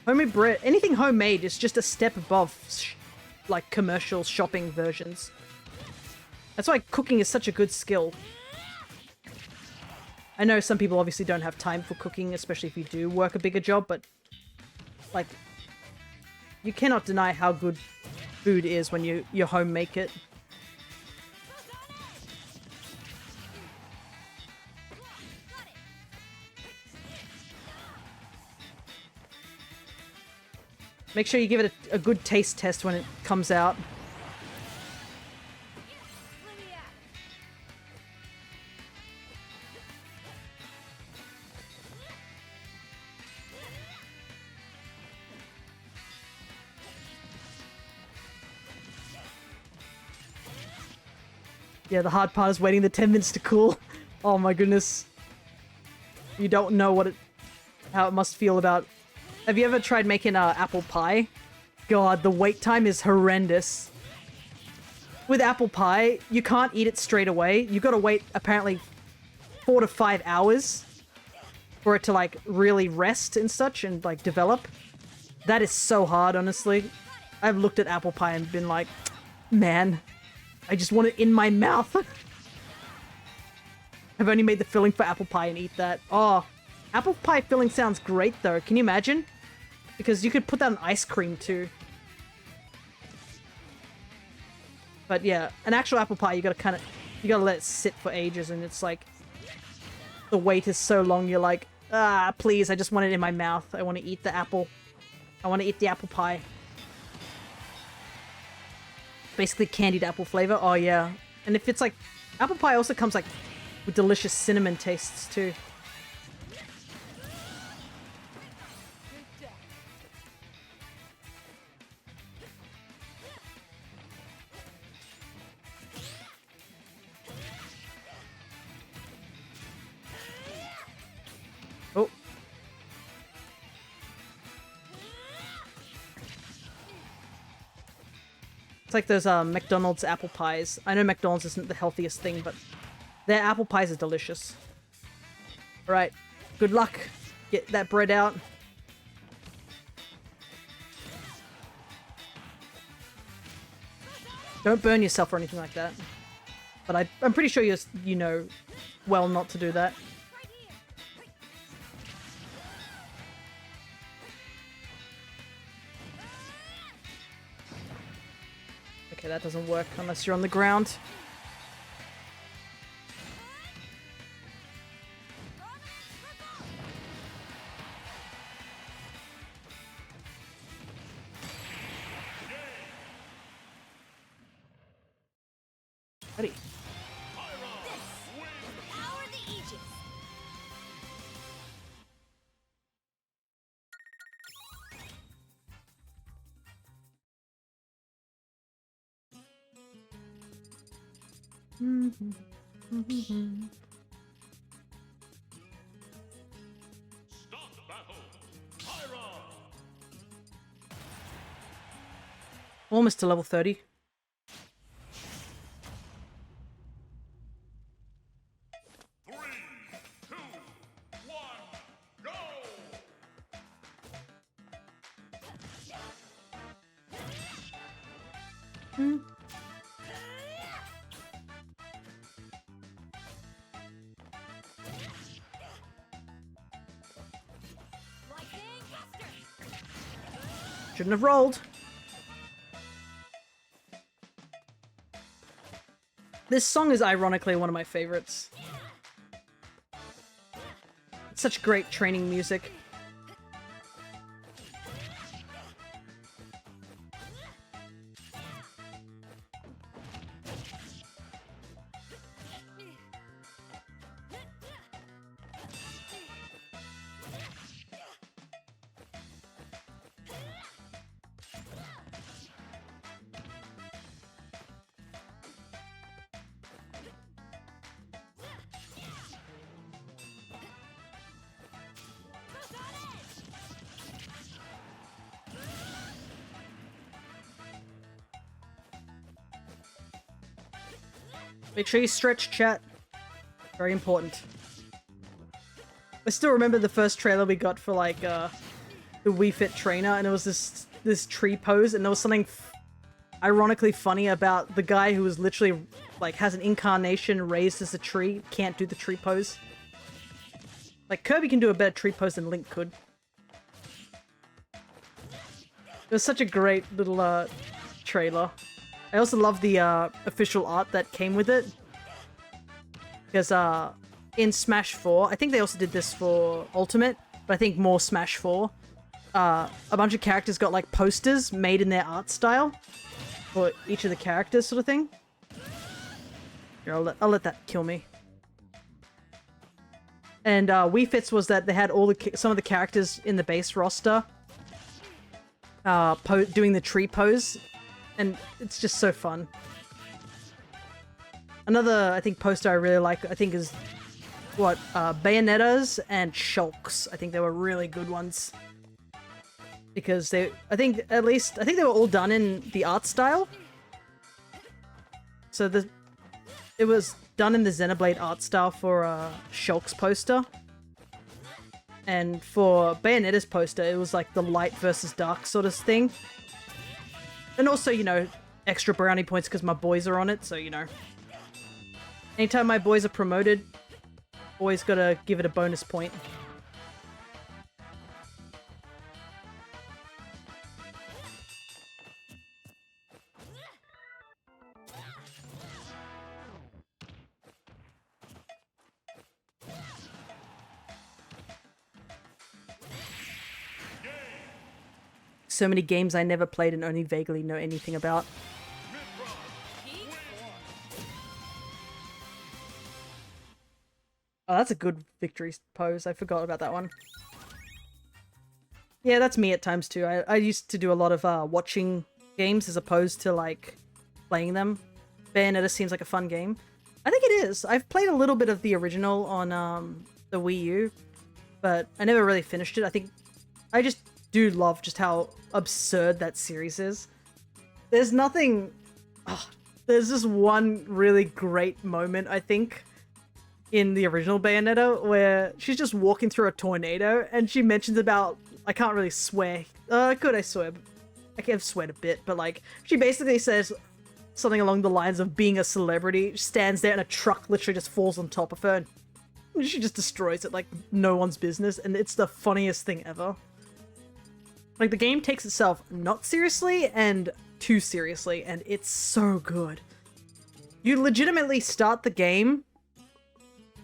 Homemade bread, anything homemade is just a step above, like, commercial shopping versions. That's why cooking is such a good skill. I know some people obviously don't have time for cooking, especially if you do work a bigger job, but, like, you cannot deny how good food is when you home make it. Make sure you give it a good taste test when it comes out. Yeah, the hard part is waiting the 10 minutes to cool. Oh my goodness. You don't know how it must feel about... Have you ever tried making apple pie? God, the wait time is horrendous. With apple pie, you can't eat it straight away. You gotta wait, apparently, 4 to 5 hours for it to, like, really rest and such and, like, develop. That is so hard, honestly. I've looked at apple pie and been like, man, I just want it in my mouth. I've only made the filling for apple pie and eat that. Oh, apple pie filling sounds great, though. Can you imagine? Because you could put that on ice cream, too. But yeah, an actual apple pie, you gotta let it sit for ages, and it's like, the wait is so long, you're like, ah, please, I just want it in my mouth. I want to eat the apple. I want to eat the apple pie. Basically candied apple flavor. Oh, yeah. And if it's like, apple pie also comes like with delicious cinnamon tastes, too. Oh. It's like those McDonald's apple pies. I know McDonald's isn't the healthiest thing, but their apple pies are delicious. Alright, good luck. Get that bread out. Don't burn yourself or anything like that. But I'm pretty sure you know well not to do that. Okay, that doesn't work unless you're on the ground. Ready. Start battle. Pyron. Almost to level 30. Three, two, one, go! Shouldn't have rolled. This song is ironically one of my favorites. It's such great training music. Make sure you stretch, chat. Very important. I still remember the first trailer we got for like the Wii Fit trainer, and it was this tree pose, and there was something ironically funny about the guy who was literally like has an incarnation raised as a tree, can't do the tree pose. Like Kirby can do a better tree pose than Link could. It was such a great little trailer. I also love the official art that came with it. Because in Smash 4, I think they also did this for Ultimate, but I think more Smash 4, a bunch of characters got like posters made in their art style for each of the characters, sort of thing. Here, I'll let that kill me. And Wii Fits was that they had all some of the characters in the base roster doing the tree pose, and it's just so fun. Another, I think, poster I really like, I think, is what Bayonetta's and Shulk's. I think they were really good ones because they, I think they were all done in the art style. So it was done in the Xenoblade art style for Shulk's poster. And for Bayonetta's poster, it was like the light versus dark sort of thing. And also, you know, extra brownie points because my boys are on it, so, you know. Anytime my boys are promoted, always gotta give it a bonus point. So many games I never played and only vaguely know anything about. Oh, that's a good victory pose. I forgot about that one. Yeah, that's me at times too. I used to do a lot of watching games as opposed to like playing them. Bayonetta seems like a fun game. I think it is. I've played a little bit of the original on the Wii U, but I never really finished it. I think I just do love just how absurd that series is. There's nothing... Oh, there's just one really great moment, I think, in the original Bayonetta, where she's just walking through a tornado, and she mentions about... I can't really swear. Could I swear? I can swear a bit, but like, she basically says something along the lines of being a celebrity, she stands there and a truck literally just falls on top of her, and she just destroys it like no one's business, and it's the funniest thing ever. Like, the game takes itself not seriously and too seriously, and it's so good. You legitimately start the game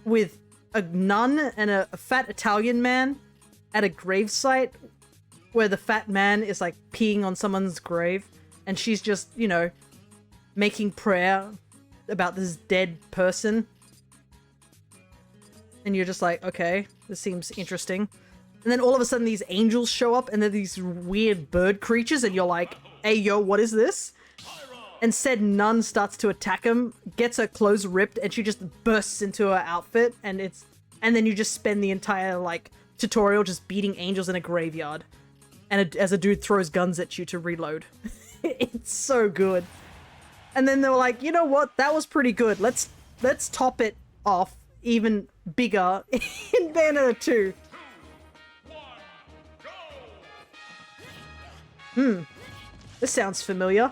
with a nun and a fat Italian man at a gravesite where the fat man is, like, peeing on someone's grave, and she's just, you know, making prayer about this dead person. And you're just like, okay, this seems interesting. And then all of a sudden these angels show up and they're these weird bird creatures and you're like, hey yo, what is this? And said nun starts to attack him, gets her clothes ripped, and she just bursts into her outfit, and then you just spend the entire like tutorial just beating angels in a graveyard. And as a dude throws guns at you to reload. It's so good. And then they were like, you know what? That was pretty good. Let's top it off even bigger in Bayonetta 2. This sounds familiar.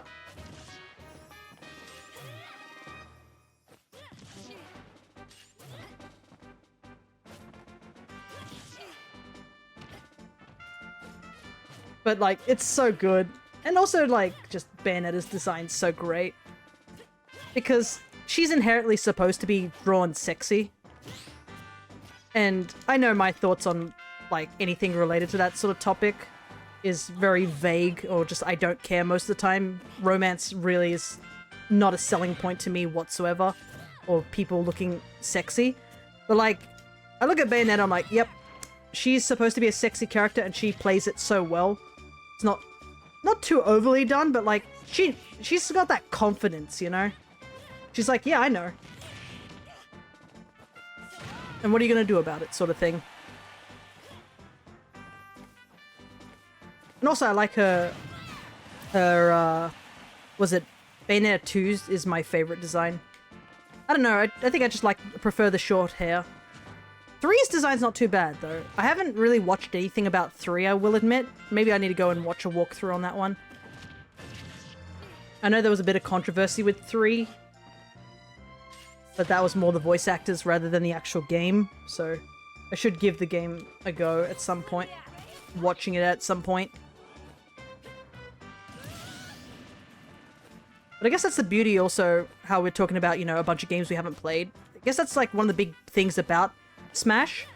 But like, it's so good. And also like, just Bayonetta's design's so great. Because she's inherently supposed to be drawn sexy. And I know my thoughts on like anything related to that sort of topic is very vague, or just I don't care most of the time. Romance really is not a selling point to me whatsoever, or people looking sexy. But like, I look at Bayonetta, I'm like, yep, she's supposed to be a sexy character and she plays it so well. It's not too overly done, but like, she's got that confidence, you know? She's like, yeah, I know. And what are you gonna do about it, sort of thing. And also, I like her, was it Bayonetta 2's is my favorite design. I don't know, I think I just prefer the short hair. 3's design's not too bad, though. I haven't really watched anything about 3, I will admit. Maybe I need to go and watch a walkthrough on that one. I know there was a bit of controversy with 3, but that was more the voice actors rather than the actual game, so I should give the game a go at some point. Watching it at some point. But I guess that's the beauty also, how we're talking about, you know, a bunch of games we haven't played. I guess that's like one of the big things about Smash,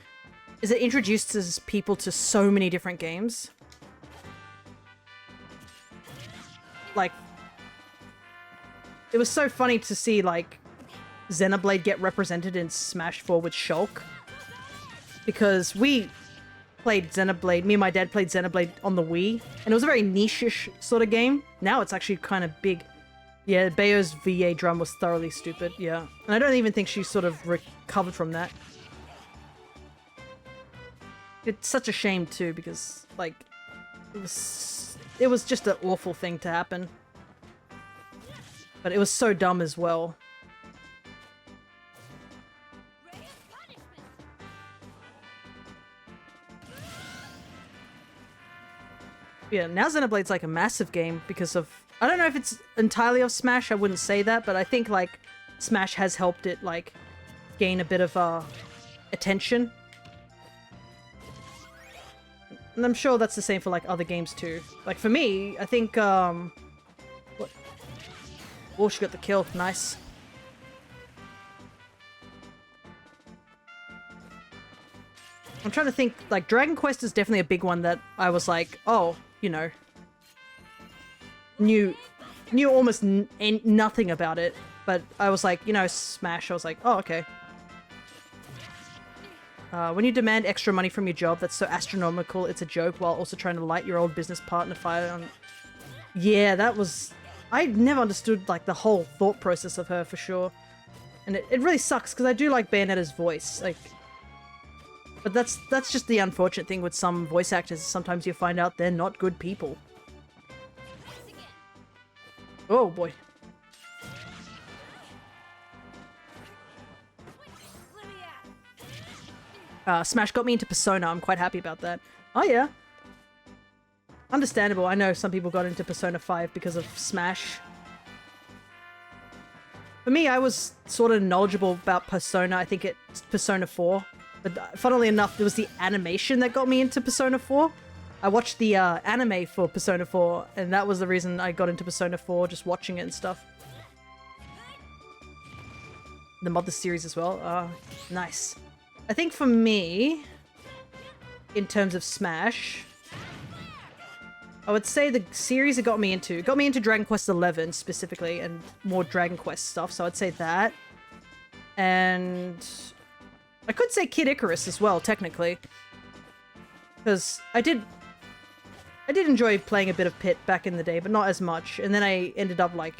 is it introduces people to so many different games. Like, it was so funny to see, like, Xenoblade get represented in Smash 4 with Shulk. Because we played Xenoblade, me and my dad played Xenoblade on the Wii, and it was a very niche-ish sort of game. Now it's actually kind of big. Yeah, Bayo's VA drum was thoroughly stupid, yeah. And I don't even think she sort of recovered from that. It's such a shame too, because, like, it was just an awful thing to happen. But it was so dumb as well. Yeah, now Xenoblade's like a massive game because of... I don't know if it's entirely of Smash, I wouldn't say that, but I think, like, Smash has helped it, like, gain a bit of, attention. And I'm sure that's the same for, like, other games, too. Like, for me, I think, what? Oh, she got the kill. Nice. I'm trying to think, like, Dragon Quest is definitely a big one that I was like, oh, you know, knew almost nothing about it, but I was like, you know, Smash, I was like, oh, okay. When you demand extra money from your job that's so astronomical it's a joke while also trying to light your old business partner fire on... Yeah, that was... I never understood, like, the whole thought process of her, for sure. And it really sucks, because I do like Bayonetta's voice, like... But that's just the unfortunate thing with some voice actors. Sometimes you find out they're not good people. Oh boy. Smash got me into Persona. I'm quite happy about that. Oh yeah. Understandable. I know some people got into Persona 5 because of Smash. For me, I was sort of knowledgeable about Persona. I think it's Persona 4. But funnily enough, it was the animation that got me into Persona 4. I watched the anime for Persona 4, and that was the reason I got into Persona 4, just watching it and stuff. The Mother series as well. Nice. I think for me, in terms of Smash, I would say the series it got me into Dragon Quest XI specifically, and more Dragon Quest stuff, so I'd say that. And I could say Kid Icarus as well, technically. Because I did enjoy playing a bit of Pit back in the day, but not as much. And then I ended up, like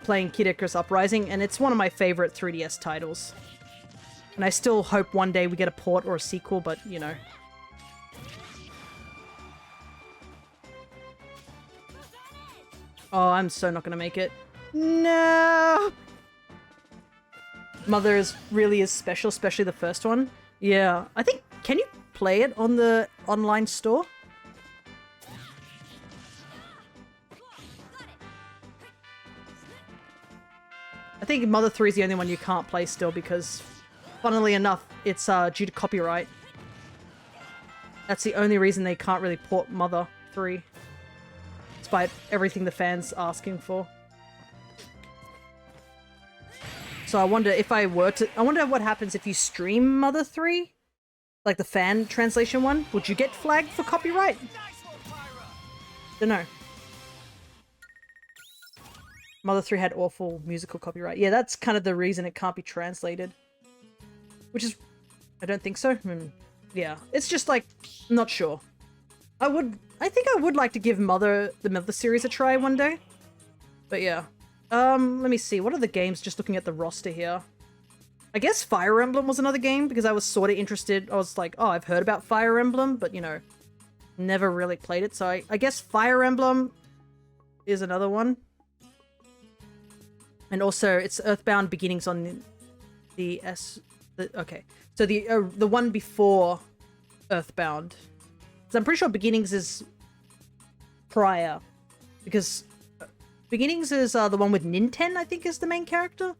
playing Kid Icarus Uprising, and it's one of my favorite 3DS titles. And I still hope one day we get a port or a sequel, but, you know. Oh, I'm so not gonna make it. No! Mother really is special, especially the first one. Yeah, I think, can you play it on the online store? I think Mother 3 is the only one you can't play still because, funnily enough, it's due to copyright. That's the only reason they can't really port Mother 3. Despite everything the fans asking for. So I wonder if I wonder what happens if you stream Mother 3? Like the fan translation one? Would you get flagged for copyright? Dunno. Mother 3 had awful musical copyright. Yeah, that's kind of the reason it can't be translated. Which is... I don't think so. Yeah, it's just like... I'm not sure. I think I would like to give the Mother series a try one day. But yeah. Let me see. What are the games? Just looking at the roster here. I guess Fire Emblem was another game because I was sort of interested. I was like, oh, I've heard about Fire Emblem, but you know, never really played it. So I guess Fire Emblem is another one. And also, it's Earthbound Beginnings on okay, so the one before Earthbound. So I'm pretty sure Beginnings is prior, because Beginnings is the one with Ninten, I think, is the main character.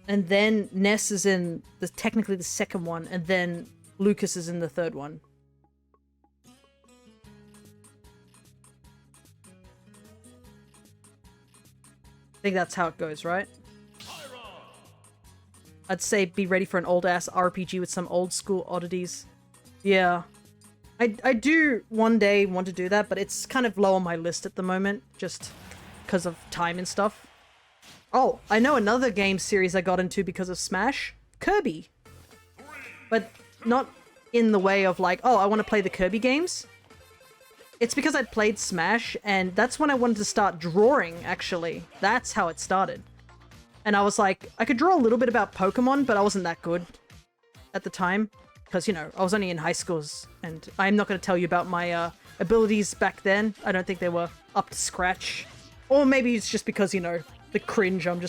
And then Ness is in technically the second one, and then Lucas is in the third one. I think that's how it goes, right? I'd say be ready for an old-ass RPG with some old-school oddities. Yeah. I do one day want to do that, but it's kind of low on my list at the moment, just because of time and stuff. Oh, I know another game series I got into because of Smash. Kirby. But not in the way of like, oh, I want to play the Kirby games. It's because I'd played Smash, and that's when I wanted to start drawing, actually. That's how it started. And I was like, I could draw a little bit about Pokemon, but I wasn't that good at the time. Because, you know, I was only in high schools, and I'm not going to tell you about my abilities back then. I don't think they were up to scratch. Or maybe it's just because, you know, the cringe. I'm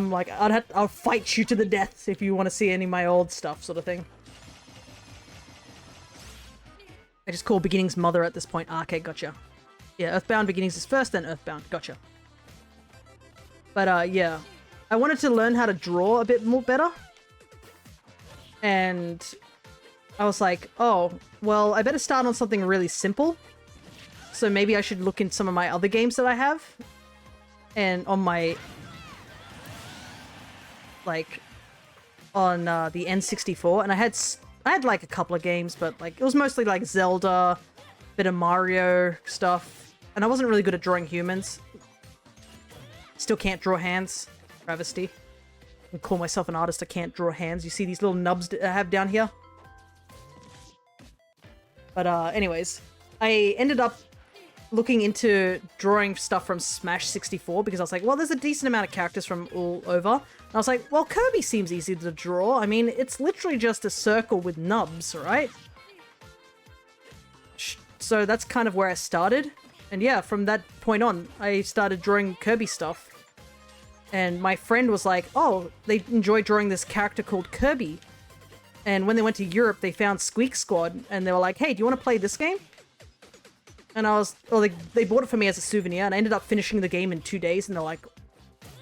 like, I'll fight you to the death if you want to see any of my old stuff, sort of thing. I just call Beginnings Mother at this point. Okay, gotcha. Yeah, Earthbound Beginnings is first, then Earthbound. Gotcha. But, yeah. I wanted to learn how to draw a bit more better. And I was like, oh, well, I better start on something really simple. So maybe I should look in some of my other games that I have. And on my... like... on the N64. And I had like a couple of games, but like it was mostly like Zelda, bit of Mario stuff. And I wasn't really good at drawing humans. Still can't draw hands. Travesty. I call myself an artist, I can't draw hands. You see these little nubs that I have down here? But anyways, I ended up looking into drawing stuff from Smash 64 because I was like, well, there's a decent amount of characters from all over. And I was like, well, Kirby seems easy to draw. I mean, it's literally just a circle with nubs, right? So that's kind of where I started. And yeah, from that point on, I started drawing Kirby stuff. And my friend was like, oh, they enjoy drawing this character called Kirby. And when they went to Europe, they found Squeak Squad. And they were like, hey, do you want to play this game? And they bought it for me as a souvenir. And I ended up finishing the game in 2 days. And they're like,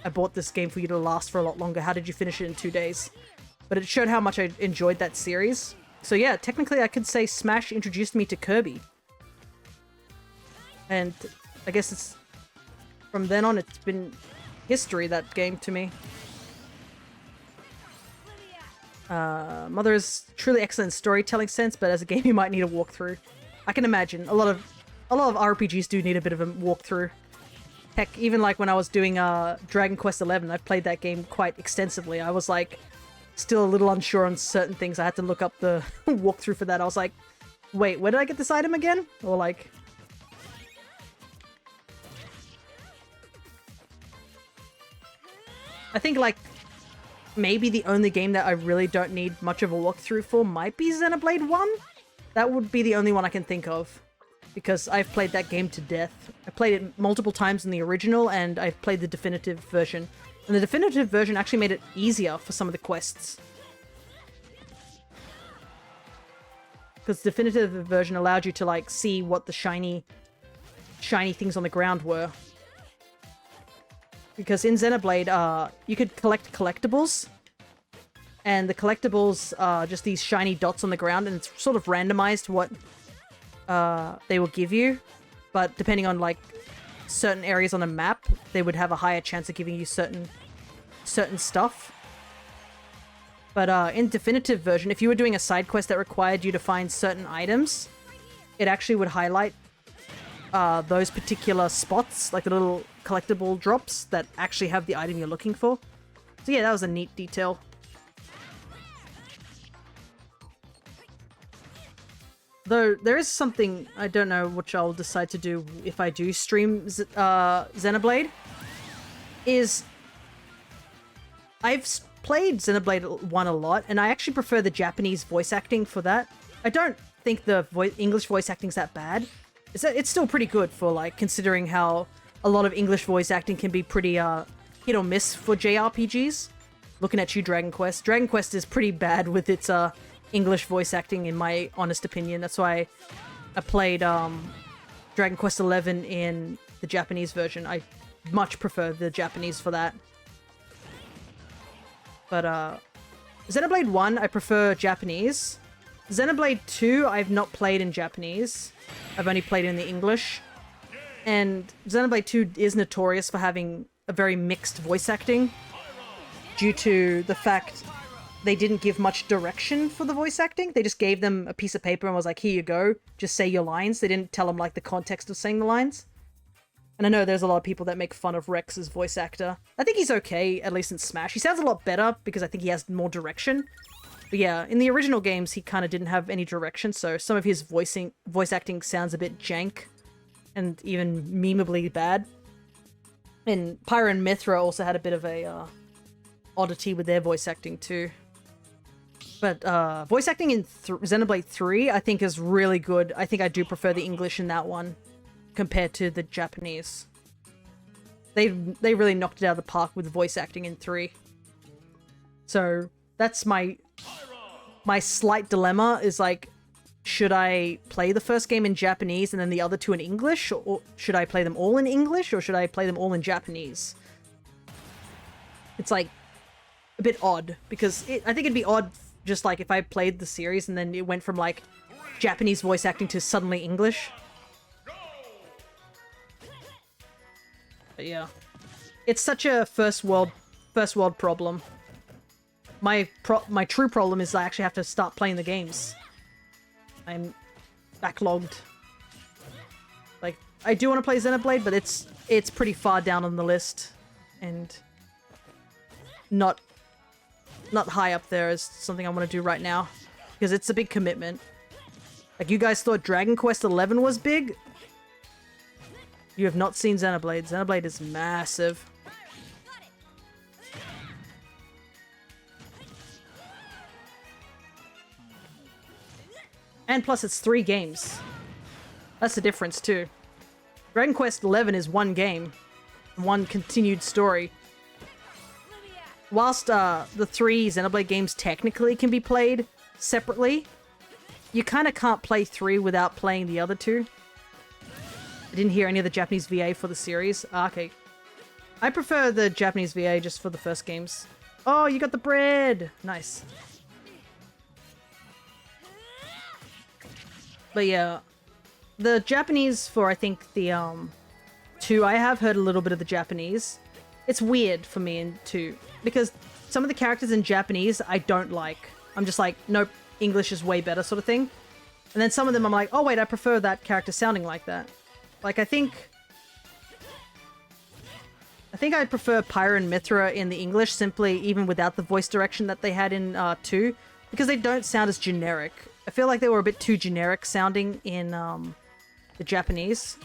I bought this game for you to last for a lot longer. How did you finish it in 2 days? But it showed how much I enjoyed that series. So yeah, technically I could say Smash introduced me to Kirby. And I guess it's... from then on, it's been... history, that game, to me. Mother is truly excellent in storytelling sense, but as a game you might need a walkthrough. I can imagine. A lot of RPGs do need a bit of a walkthrough. Heck, even like when I was doing Dragon Quest XI, I've played that game quite extensively. I was like, still a little unsure on certain things. I had to look up the walkthrough for that. I was like, wait, where did I get this item again? Or like... I think, like, maybe the only game that I really don't need much of a walkthrough for might be Xenoblade 1? That would be the only one I can think of. Because I've played that game to death. I played it multiple times in the original, and I've played the definitive version. And the definitive version actually made it easier for some of the quests. Because the definitive version allowed you to, like, see what the shiny things on the ground were. Because in Xenoblade, you could collect collectibles, and the collectibles are just these shiny dots on the ground, and it's sort of randomized what they will give you, but depending on, like, certain areas on a map, they would have a higher chance of giving you certain stuff. But in definitive version, if you were doing a side quest that required you to find certain items, it actually would highlight those particular spots, like the little collectible drops that actually have the item you're looking for. So yeah, that was a neat detail. Though there is something, I don't know which I'll decide to do if I do stream Xenoblade, is I've played Xenoblade 1 a lot, and I actually prefer the Japanese voice acting for that. I don't think the English voice acting's that bad. It's still pretty good for, like, considering how a lot of English voice acting can be pretty hit or miss for JRPGs. Looking at you, Dragon Quest. Dragon Quest is pretty bad with its English voice acting, in my honest opinion. That's why I played Dragon Quest XI in the Japanese version. I much prefer the Japanese for that. But Xenoblade 1, I prefer Japanese. Xenoblade 2, I've not played in Japanese. I've only played in the English. And Xenoblade 2 is notorious for having a very mixed voice acting due to the fact they didn't give much direction for the voice acting. They just gave them a piece of paper and was like, here you go, just say your lines. They didn't tell them like the context of saying the lines. And I know there's a lot of people that make fun of Rex's voice actor. I think he's okay, at least in Smash. He sounds a lot better because I think he has more direction. But yeah, in the original games, he kind of didn't have any direction, so some of his voice acting sounds a bit jank and even memeably bad. And Pyra and Mythra also had a bit of a oddity with their voice acting too. But voice acting in Xenoblade 3, I think, is really good. I think I do prefer the English in that one compared to the Japanese. They really knocked it out of the park with voice acting in 3. So that's my slight dilemma is like, should I play the first game in Japanese and then the other two in English? Or should I play them all in English? Or should I play them all in Japanese? It's like a bit odd because I think it'd be odd just like if I played the series and then it went from like Japanese voice acting to suddenly English. But yeah, it's such a first world problem. My true problem is I actually have to start playing the games. I'm backlogged. Like, I do want to play Xenoblade, but it's pretty far down on the list and not high up there as something I want to do right now because it's a big commitment. Like, you guys thought Dragon Quest XI was big? You have not seen Xenoblade. Xenoblade is massive. And plus it's 3 games. That's the difference too. Dragon Quest XI is one game. One continued story. Whilst the 3 Xenoblade games technically can be played separately, you kind of can't play 3 without playing the other 2. I didn't hear any of the Japanese VA for the series. Okay. I prefer the Japanese VA just for the first games. Oh, you got the bread! Nice. But yeah, the Japanese for, I think, the 2, I have heard a little bit of the Japanese. It's weird for me in 2, because some of the characters in Japanese I don't like. I'm just like, nope, English is way better sort of thing. And then some of them I'm like, oh wait, I prefer that character sounding like that. Like, I think I'd prefer Pyra and Mythra in the English, simply even without the voice direction that they had in 2, because they don't sound as generic. I feel like they were a bit too generic sounding in the Japanese.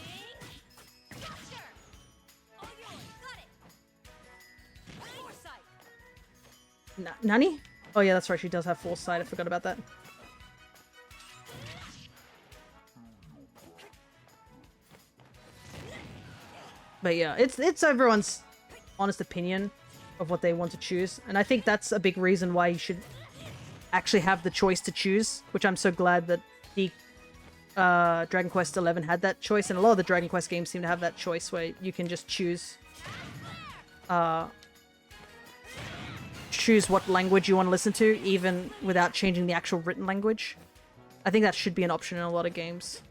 Nani? Oh yeah, that's right, she does have foresight, I forgot about that. But yeah, it's everyone's honest opinion of what they want to choose. And I think that's a big reason why you should actually have the choice to choose, which I'm so glad that the Dragon Quest XI had that choice. And a lot of the Dragon Quest games seem to have that choice where you can just choose what language you want to listen to, even without changing the actual written language. I think that should be an option in a lot of games.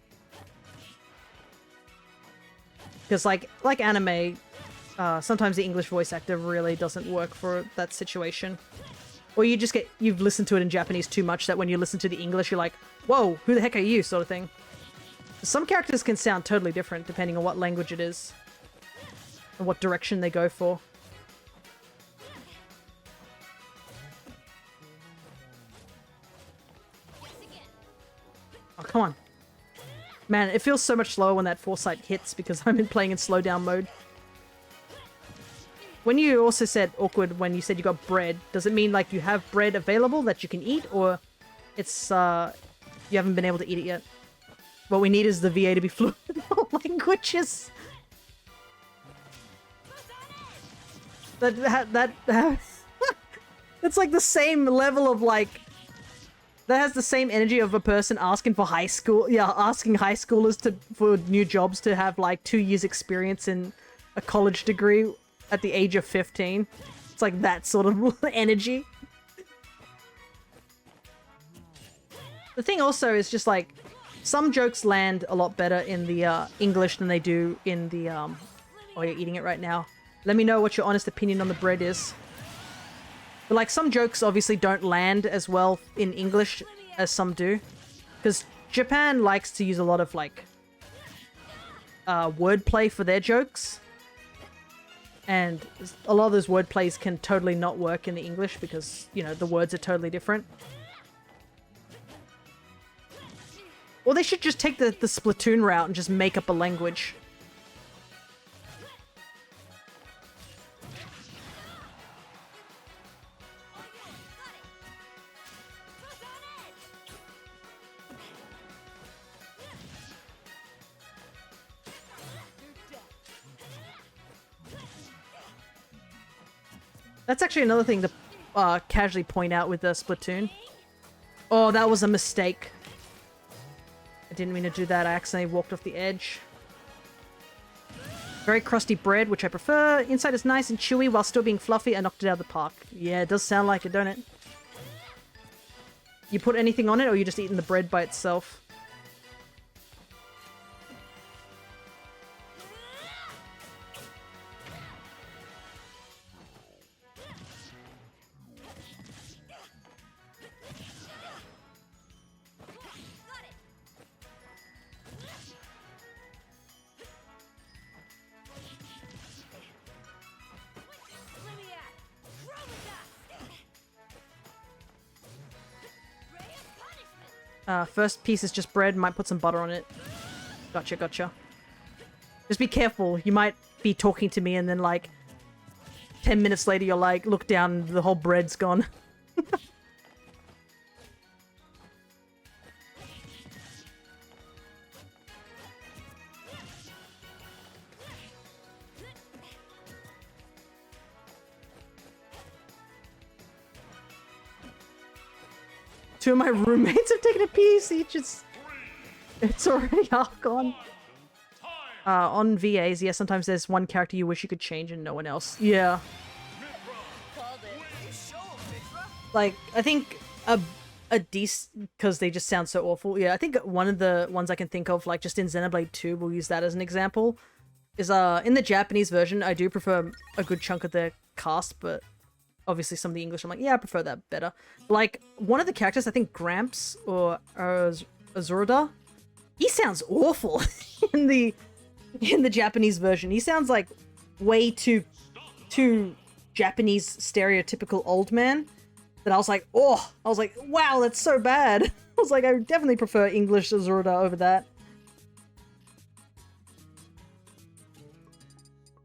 Because like anime, sometimes the English voice actor really doesn't work for that situation. Or you've listened to it in Japanese too much that when you listen to the English, you're like, whoa, who the heck are you, sort of thing. Some characters can sound totally different depending on what language it is. And what direction they go for. Oh, come on. Man, it feels so much slower when that foresight hits because I'm playing in slowdown mode. When you also said awkward when you said you got bread, does it mean like you have bread available that you can eat, or it's you haven't been able to eat it yet? What we need is the VA to be fluent in all languages. That it's like the same level of like that has the same energy of a person asking for asking high schoolers for new jobs to have like 2 years experience in a college degree at the age of 15. It's like that sort of energy. The thing also is just like some jokes land a lot better in the English than they do in the oh, you're eating it right now. Let me know what your honest opinion on the bread is. But like some jokes obviously don't land as well in English as some do. Because Japan likes to use a lot of like wordplay for their jokes. And a lot of those wordplays can totally not work in the English because, you know, the words are totally different. Or they should just take the Splatoon route and just make up a language. That's actually another thing to casually point out with the Splatoon. Oh, that was a mistake. I didn't mean to do that. I accidentally walked off the edge. Very crusty bread, which I prefer. Inside is nice and chewy while still being fluffy. I knocked it out of the park. Yeah, it does sound like it, don't it? You put anything on it, or you just eating the bread by itself? First piece is just bread. Might put some butter on it. Gotcha, gotcha. Just be careful. You might be talking to me and then like 10 minutes later you're like, look down and the whole bread's gone. Two of my roommates have taken a piece each. It's already half gone. On VAs, yeah, sometimes there's one character you wish you could change and no one else. Yeah. Like, I think a decent, because they just sound so awful. Yeah, I think one of the ones I can think of, like just in Xenoblade 2, we'll use that as an example, is in the Japanese version, I do prefer a good chunk of the cast, but obviously some of the English, I'm like, yeah, I prefer that better. Like, one of the characters, I think Gramps or Azurda, he sounds awful in the Japanese version. He sounds like way too Japanese stereotypical old man that I was like, wow, that's so bad. I was like, I definitely prefer English Azurda over that.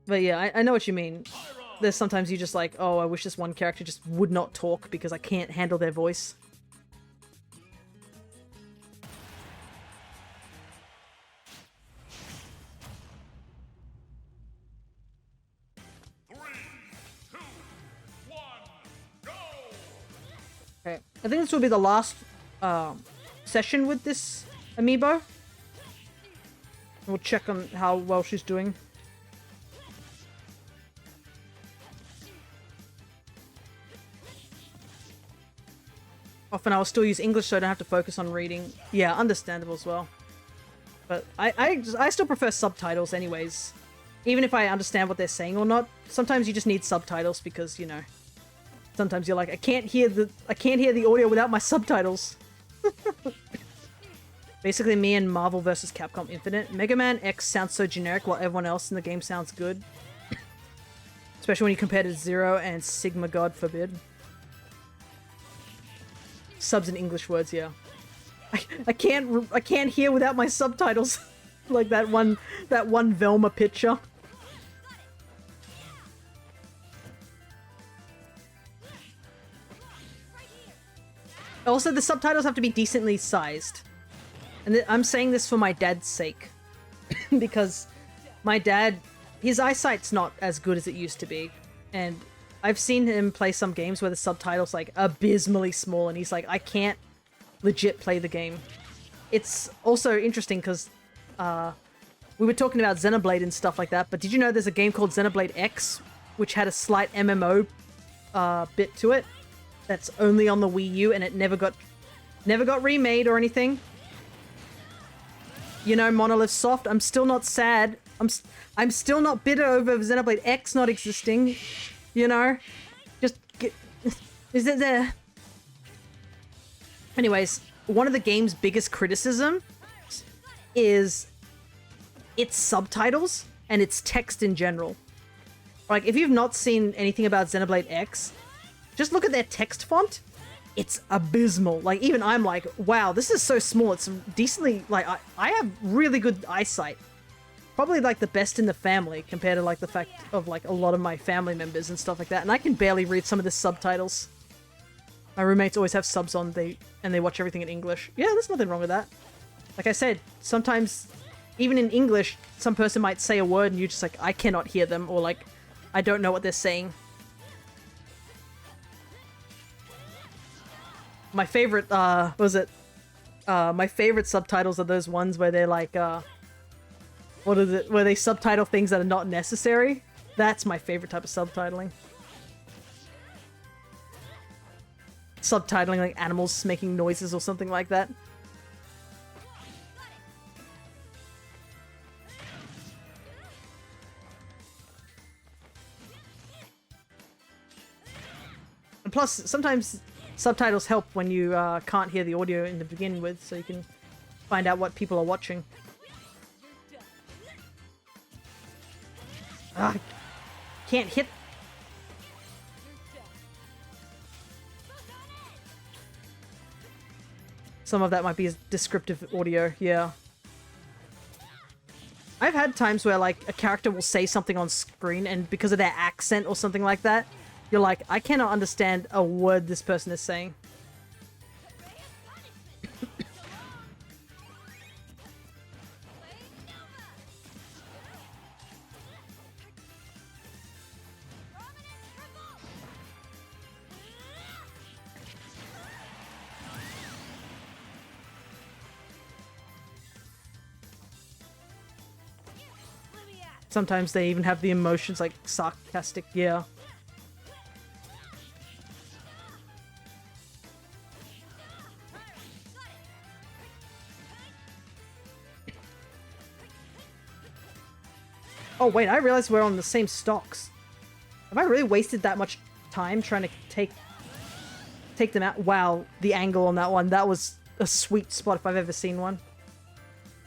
But yeah, I know what you mean. There's sometimes you just like, oh, I wish this one character just would not talk because I can't handle their voice. Okay, I think this will be the last session with this Amiibo. We'll check on how well she's doing. Often I will still use English so I don't have to focus on reading. Yeah, understandable as well. But I still prefer subtitles anyways. Even if I understand what they're saying or not, sometimes you just need subtitles because, you know, sometimes you're like, I can't hear the audio without my subtitles. Basically me and Marvel vs. Capcom Infinite. Mega Man X sounds so generic while everyone else in the game sounds good. Especially when you compare to Zero and Sigma God Forbid. Subs in English words, yeah. I can't hear without my subtitles. Like that one Velma picture. Also, the subtitles have to be decently sized. And I'm saying this for my dad's sake. Because my dad, his eyesight's not as good as it used to be. And I've seen him play some games where the subtitles like abysmally small, and he's like, I can't legit play the game. It's also interesting because we were talking about Xenoblade and stuff like that, but did you know there's a game called Xenoblade X, which had a slight MMO bit to it that's only on the Wii U, and it never got remade or anything. You know, Monolith Soft, I'm still not sad. I'm still not bitter over Xenoblade X not existing. You know, just get, is it there? Anyways, one of the game's biggest criticism is its subtitles and its text in general. Like, if you've not seen anything about Xenoblade X, just look at their text font. It's abysmal. Like, even I'm like, wow, this is so small. It's decently, like, I have really good eyesight. Probably, like, the best in the family compared to, like, the fact of, like, a lot of my family members and stuff like that. And I can barely read some of the subtitles. My roommates always have subs on, and they watch everything in English. Yeah, there's nothing wrong with that. Like I said, sometimes, even in English, some person might say a word and you're just like, I cannot hear them, or, like, I don't know what they're saying. My favorite, what was it? My favorite subtitles are those ones where they're like, what is it? Where they subtitle things that are not necessary. That's my favorite type of subtitling. Subtitling like animals making noises or something like that. And plus, sometimes subtitles help when you can't hear the audio in the begin with, so you can find out what people are watching. Can't hit. Some of that might be descriptive audio, yeah. I've had times where, like, a character will say something on screen, and because of their accent or something like that, you're like, I cannot understand a word this person is saying. Sometimes they even have the emotions, like, sarcastic, yeah. Oh wait, I realized we're on the same stocks. Have I really wasted that much time trying to take them out? Wow, the angle on that one. That was a sweet spot if I've ever seen one.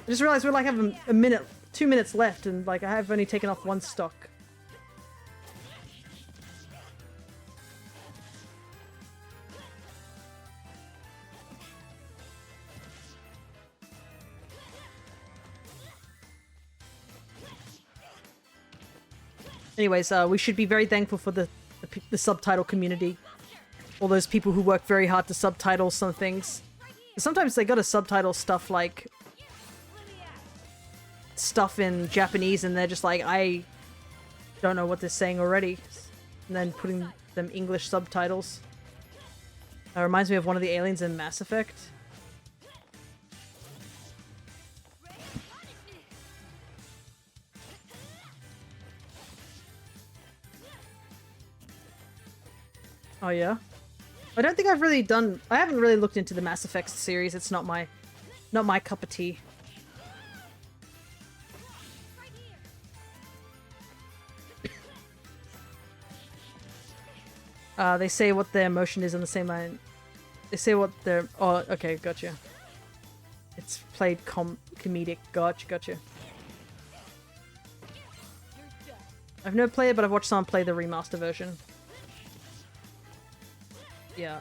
I just realized we're like having a minute, 2 minutes left, and like I have only taken off one stock. Anyways, we should be very thankful for the subtitle community. All those people who work very hard to subtitle some things. Sometimes they gotta subtitle stuff like stuff in Japanese and they're just like, I don't know what they're saying already. And then putting them English subtitles. That reminds me of one of the aliens in Mass Effect. Oh yeah? I don't think I've really done... I haven't really looked into the Mass Effect series. It's not my cup of tea. They say what their emotion is on the same line. They say what their... Oh, okay, gotcha. It's played comedic. Gotcha. I've never played it, but I've watched someone play the remaster version. Yeah.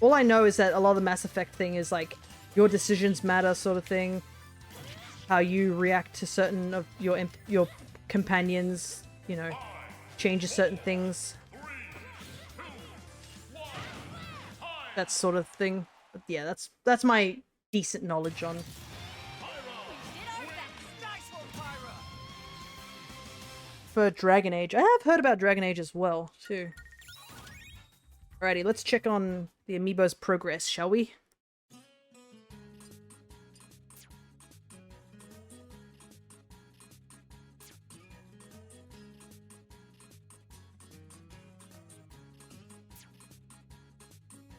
All I know is that a lot of the Mass Effect thing is like, your decisions matter sort of thing. How you react to certain of your companions, you know, changes certain things. That sort of thing. But yeah, that's my decent knowledge on. prefer Dragon Age. I have heard about Dragon Age as well, too. Alrighty, let's check on the Amiibo's progress, shall we?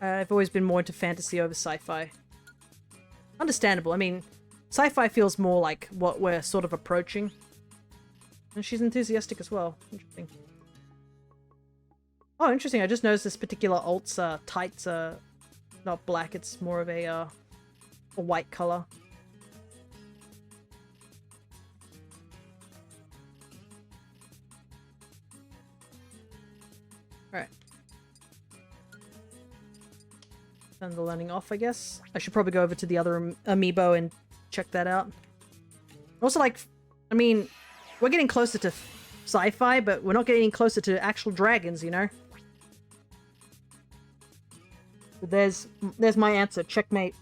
I've always been more into fantasy over sci-fi. Understandable. I mean, sci-fi feels more like what we're sort of approaching. And she's enthusiastic as well. Interesting. Oh, interesting. I just noticed this particular alt's tights are not black. It's more of a white color. Alright. Turn the learning off, I guess. I should probably go over to the other Amiibo and check that out. Also, like, I mean, we're getting closer to sci-fi, but we're not getting any closer to actual dragons, you know? There's my answer. Checkmate.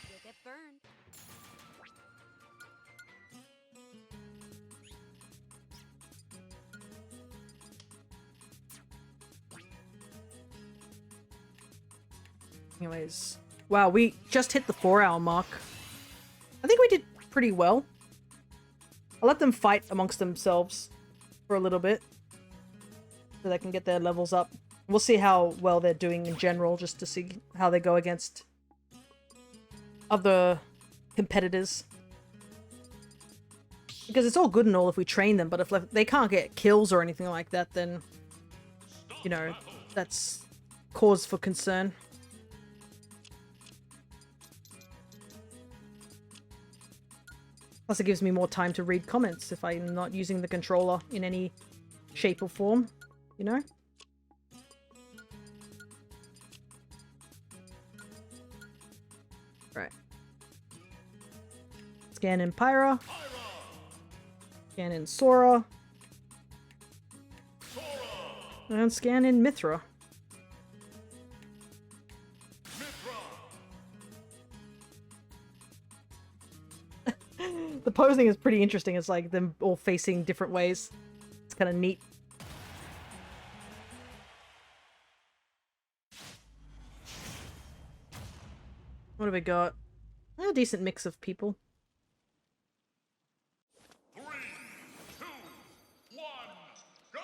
You'll get burned. Anyways. Wow, we just hit the 4-hour mark. I think we did pretty well. I'll let them fight amongst themselves for a little bit. So they can get their levels up. We'll see how well they're doing in general, just to see how they go against other competitors. Because it's all good and all if we train them, but if they can't get kills or anything like that, then, you know, that's cause for concern. Plus it gives me more time to read comments if I'm not using the controller in any shape or form, you know? Right. Scan in Pyra. Scan in Sora. And scan in Mithra. The posing is pretty interesting. It's like them all facing different ways. It's kind of neat. What have we got? A decent mix of people. 3, 2, 1, go!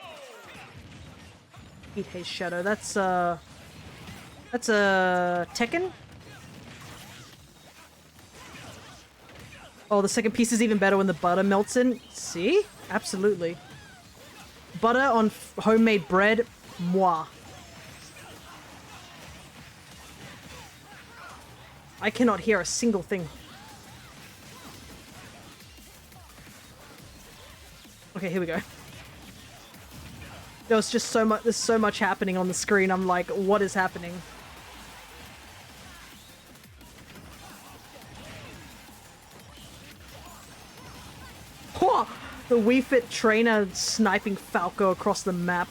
Eat Haze Shadow. That's Tekken? Oh, the second piece is even better when the butter melts in. See? Absolutely. Butter on homemade bread. Moi. I cannot hear a single thing. Okay, here we go. There's just so much. There's so much happening on the screen. I'm like, what is happening? The Wii Fit trainer sniping Falco across the map.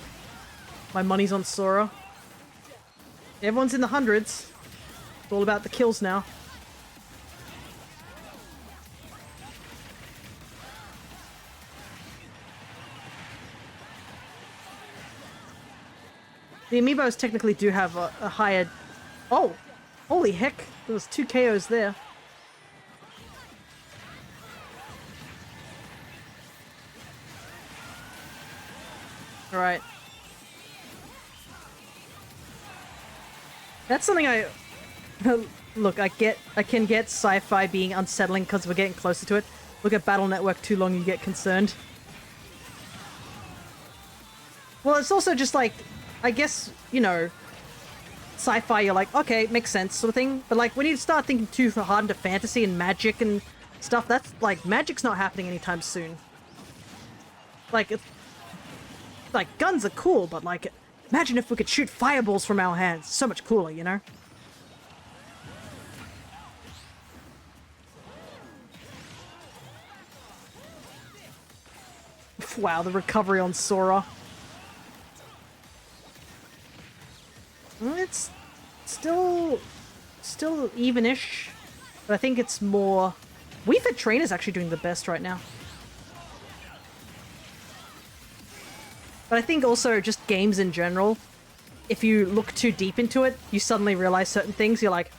My money's on Sora. Everyone's in the hundreds. It's all about the kills now. The Amiibos technically do have a higher... Oh! Holy heck! There was 2 KOs there. Alright. That's something I... Look, I can get sci-fi being unsettling because we're getting closer to it. Look at Battle Network too long, you get concerned. Well, it's also just like, I guess, you know, sci-fi, you're like, okay, makes sense sort of thing. But like, when you start thinking too hard into fantasy and magic and stuff, that's like, magic's not happening anytime soon. Like, it's... Like, guns are cool, but like, imagine if we could shoot fireballs from our hands. So much cooler, you know? Wow, the recovery on Sora. It's still even-ish, but I think it's more... Wii Fit Trainer's actually doing the best right now. But I think also just games in general, if you look too deep into it, you suddenly realize certain things. You're like,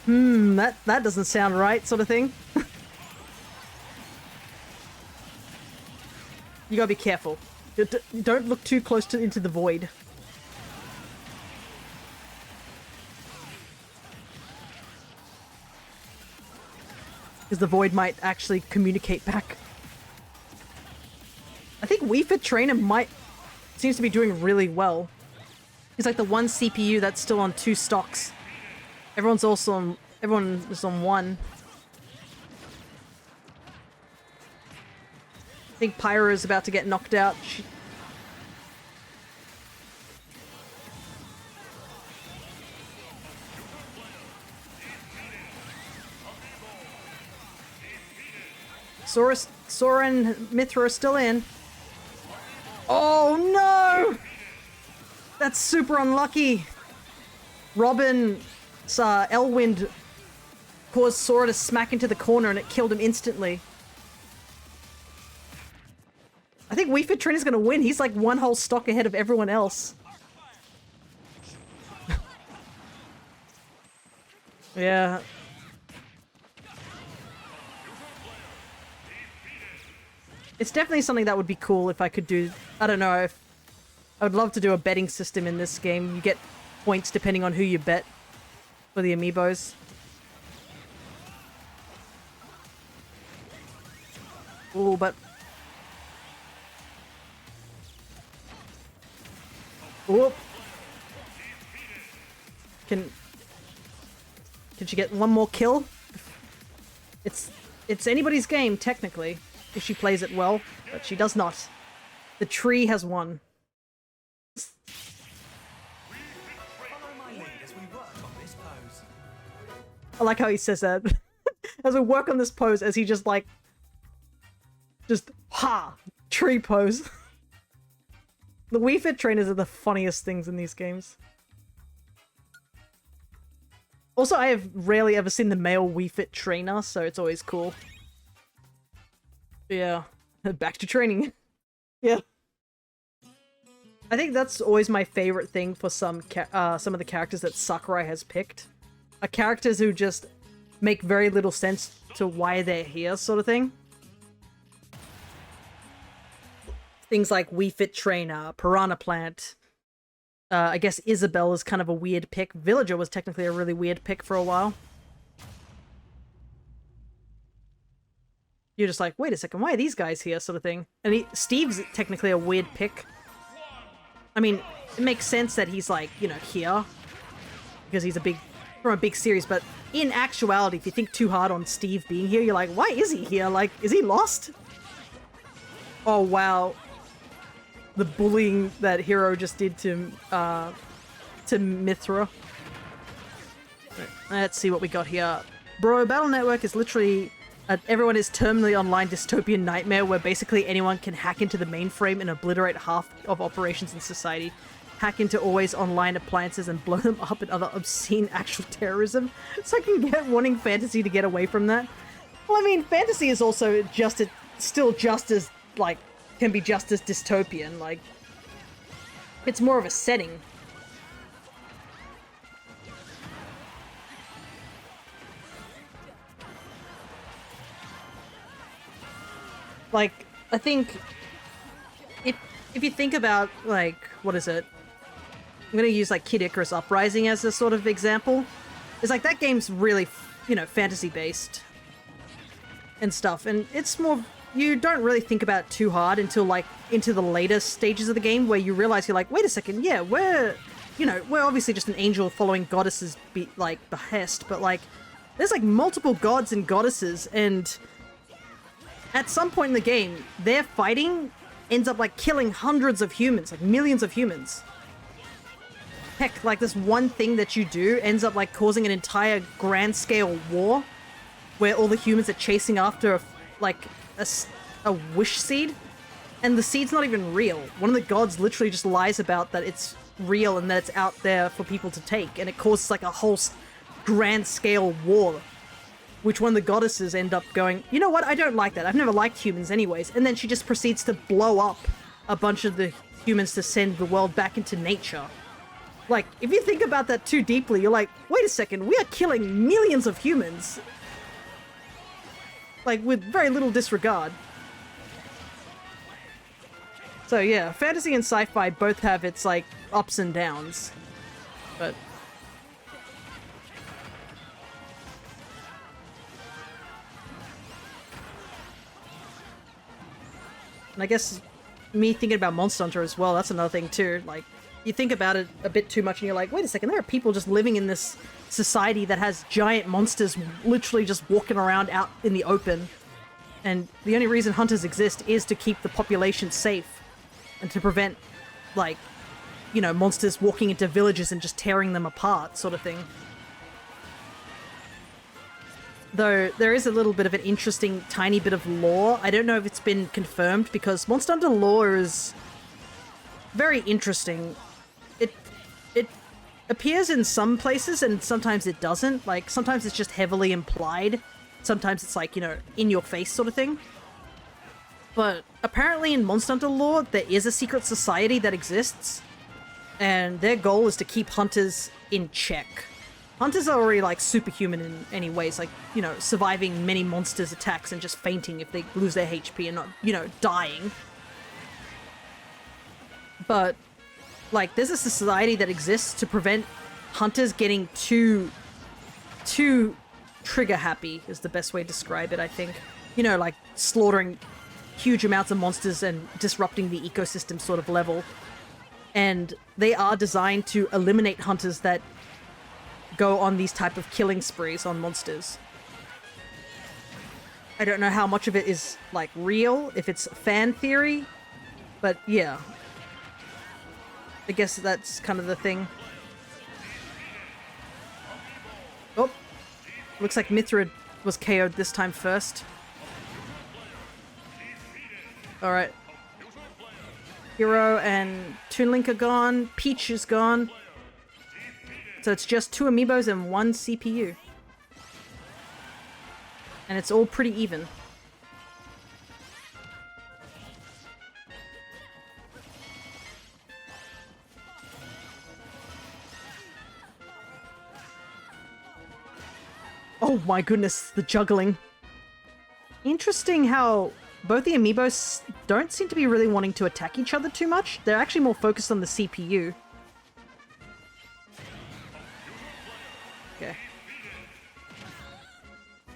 that doesn't sound right, sort of thing. You gotta be careful. Don't look too close into the void. Because the void might actually communicate back. I think Wii Fit Trainer seems to be doing really well. He's like the one CPU that's still on 2 stocks. Everyone is on one. I think Pyra is about to get knocked out. Sora and Mithra are still in. Oh no! That's super unlucky. Robin's Elwind caused Sora to smack into the corner and it killed him instantly. I think Wii Fit Trainer's gonna win. He's like one whole stock ahead of everyone else. Yeah. It's definitely something that would be cool if I could do... I don't know, if... I would love to do a betting system in this game. You get points depending on who you bet for the Amiibos. Ooh, but... Ooh. Can she get one more kill? It's anybody's game, technically. If she plays it well, but she does not. The tree has won. I like how he says that. As we work on this pose, as he just like... Tree pose. The Wii Fit Trainers are the funniest things in these games. Also, I have rarely ever seen the male Wii Fit Trainer, so it's always cool. Yeah, back to training. Yeah. I think that's always my favorite thing for some of the characters that Sakurai has picked. Are characters who just make very little sense to why they're here, sort of thing. Things like Wii Fit Trainer, Piranha Plant. I guess Isabelle is kind of a weird pick. Villager was technically a really weird pick for a while. You're just like, wait a second, why are these guys here, sort of thing. And Steve's technically a weird pick. I mean, it makes sense that he's like, you know, here. Because he's from a big series, but in actuality, if you think too hard on Steve being here, you're like, why is he here? Like, is he lost? Oh, wow. The bullying that Hero just did to Mithra. Let's see what we got here. Bro, Battle Network is literally... everyone is terminally online dystopian nightmare where basically anyone can hack into the mainframe and obliterate half of operations in society. Hack into always online appliances and blow them up and other obscene actual terrorism. So I can get wanting fantasy to get away from that. Well, I mean, fantasy is also still just as, like, can be just as dystopian. Like, it's more of a setting. Like, I think if you think about, like, what is it? I'm gonna use, like, Kid Icarus Uprising as a sort of example. It's like, that game's really, you know, fantasy-based and stuff. And it's more... You don't really think about it too hard until, like, into the later stages of the game where you realize you're like, wait a second, yeah, we're obviously just an angel following goddesses' behest, but, like, there's, like, multiple gods and goddesses, and... At some point in the game, their fighting ends up, like, killing hundreds of humans, like, millions of humans. Heck, like, this one thing that you do ends up, like, causing an entire grand-scale war where all the humans are chasing after, a wish seed, and the seed's not even real. One of the gods literally just lies about that it's real and that it's out there for people to take, and it causes like a whole grand scale war, which one of the goddesses end up going, you know what, I don't like that, I've never liked humans anyways, and then she just proceeds to blow up a bunch of the humans to send the world back into nature. Like, if you think about that too deeply, you're like, wait a second, we are killing millions of humans, like, with very little disregard. So yeah, fantasy and sci-fi both have its, like, ups and downs. But... and I guess me thinking about Monster Hunter as well, that's another thing too. Like, you think about it a bit too much and you're like, wait a second, there are people just living in this society that has giant monsters literally just walking around out in the open. And the only reason hunters exist is to keep the population safe and to prevent, like, you know, monsters walking into villages and just tearing them apart, sort of thing. Though there is a little bit of an interesting tiny bit of lore. I don't know if it's been confirmed because Monster Hunter lore is very interesting. It appears in some places and sometimes it doesn't. Like, sometimes it's just heavily implied. Sometimes it's like, you know, in your face sort of thing. But apparently in Monster Hunter lore, there is a secret society that exists. And their goal is to keep hunters in check. Hunters are already, like, superhuman in any ways. Like, you know, surviving many monsters' attacks and just fainting if they lose their HP and not, you know, dying. But, like, there's a society that exists to prevent hunters getting too trigger happy is the best way to describe it, I think. You know, like slaughtering huge amounts of monsters and disrupting the ecosystem sort of level. And they are designed to eliminate hunters that go on these type of killing sprees on monsters. I don't know how much of it is, like, real, if it's fan theory, but yeah. I guess that's kind of the thing. Oh, looks like Mithra was KO'd this time first. Alright. Hero and Toon Link are gone. Peach is gone. So it's just 2 amiibos and 1 CPU. And it's all pretty even. Oh my goodness, the juggling. Interesting how both the amiibos don't seem to be really wanting to attack each other too much. They're actually more focused on the CPU. Okay.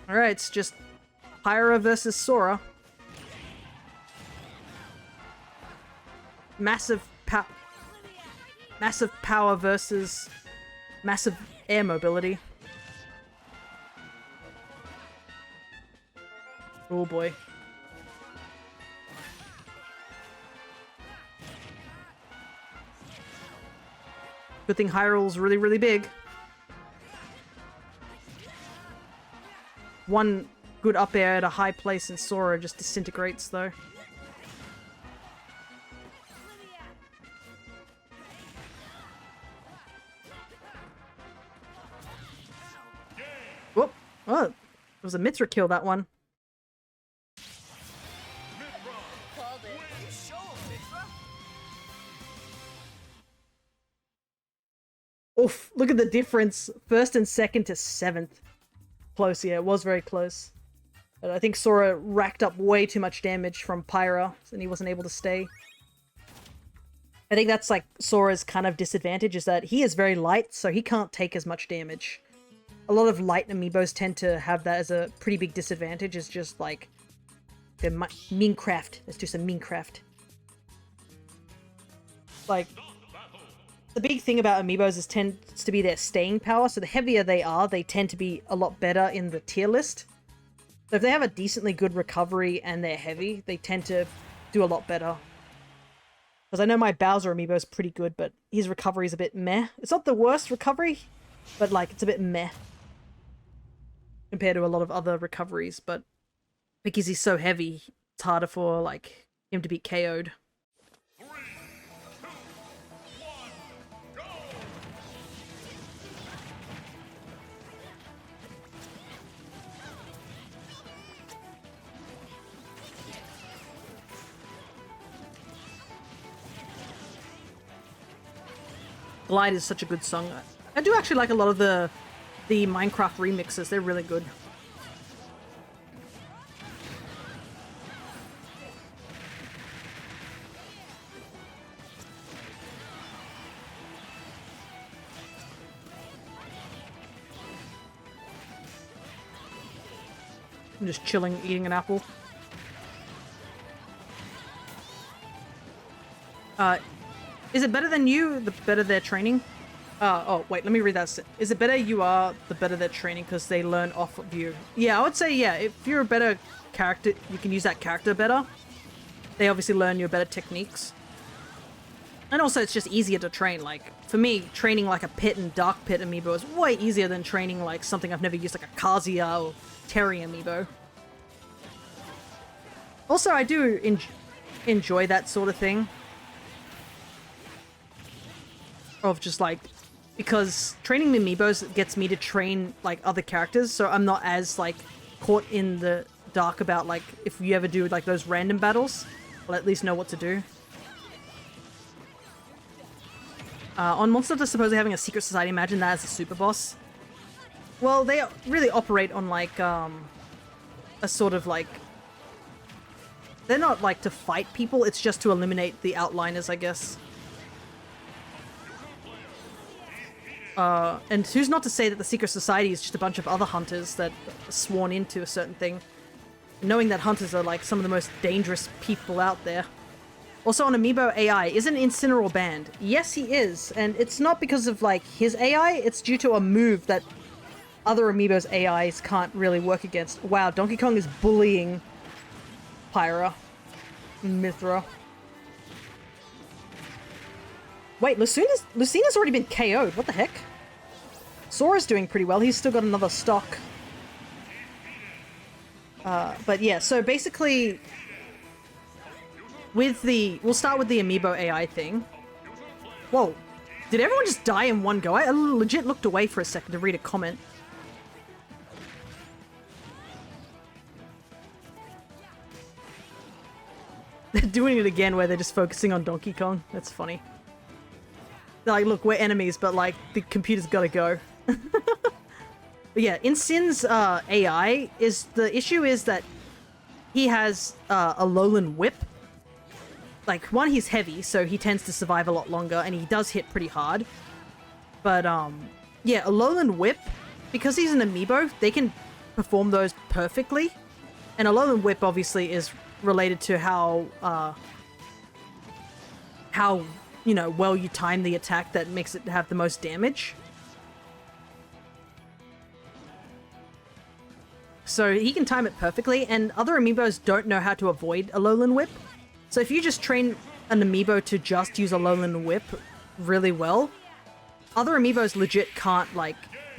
Alright, it's just Pyra versus Sora. Massive power versus massive air mobility. Oh boy. Good thing Hyrule's really, really big. One good up air at a high place and Sora just disintegrates though. Whoop! Oh, it was a Mithra kill, that one. Oof, look at the difference. First and second to 7th. Close, yeah, it was very close. But I think Sora racked up way too much damage from Pyra, and he wasn't able to stay. I think that's like Sora's kind of disadvantage, is that he is very light, so he can't take as much damage. A lot of light amiibos tend to have that as a pretty big disadvantage, is just like... they're Minecraft. Let's do some Minecraft. Like... the big thing about amiibos is tends to be their staying power, so the heavier they are, they tend to be a lot better in the tier list. So if they have a decently good recovery and they're heavy, they tend to do a lot better. Because I know my Bowser amiibo is pretty good, but his recovery is a bit meh. It's not the worst recovery, but like, it's a bit meh. Compared to a lot of other recoveries, but because he's so heavy, it's harder for, like, him to be KO'd. Glide is such a good song. I do actually like a lot of the Minecraft remixes. They're really good. I'm just chilling, eating an apple. Is it better than you, the better they're training? Oh, wait, let me read that. Is it better you are, the better they're training because they learn off of you? Yeah, I would say, yeah, if you're a better character, you can use that character better. They obviously learn your better techniques. And also, it's just easier to train. Like, for me, training like a Pit and Dark Pit amiibo is way easier than training like something I've never used, like a Kazuya or Terry amiibo. Also, I do enjoy that sort of thing. Of just like, because training amiibos gets me to train like other characters, so I'm not as like caught in the dark about like if you ever do like those random battles, I'll at least know what to do. On Monster Hunter, supposedly having a secret society, imagine that as a super boss. Well, they really operate on like a sort of like, they're not like to fight people, it's just to eliminate the outliners, I guess. And who's not to say that the Secret Society is just a bunch of other hunters that are sworn into a certain thing. Knowing that hunters are like some of the most dangerous people out there. Also on Amiibo AI, isn't Incineroar banned? Yes, he is, and it's not because of like his AI, it's due to a move that other Amiibo's AIs can't really work against. Wow, Donkey Kong is bullying Pyra. Mithra. Wait, Lucina's already been KO'd. What the heck? Sora's doing pretty well. He's still got another stock. But yeah, so basically, with the... We'll start with the Amiibo AI thing. Whoa. Did everyone just die in one go? I legit looked away for a second to read a comment. They're doing it again where they're just focusing on Donkey Kong. That's funny. They're like, look, we're enemies, but like, the computer's gotta go. But yeah, in Sin's AI, the issue is that he has a Alolan Whip. Like, one, he's heavy, so he tends to survive a lot longer, and he does hit pretty hard. But, yeah, Alolan Whip, because he's an amiibo, they can perform those perfectly. And Alolan Whip, obviously, is related to how, you know, well you time the attack that makes it have the most damage. So he can time it perfectly, and other amiibos don't know how to avoid Alolan Whip. So if you just train an amiibo to just use Alolan Whip really well, other amiibos legit can't, like,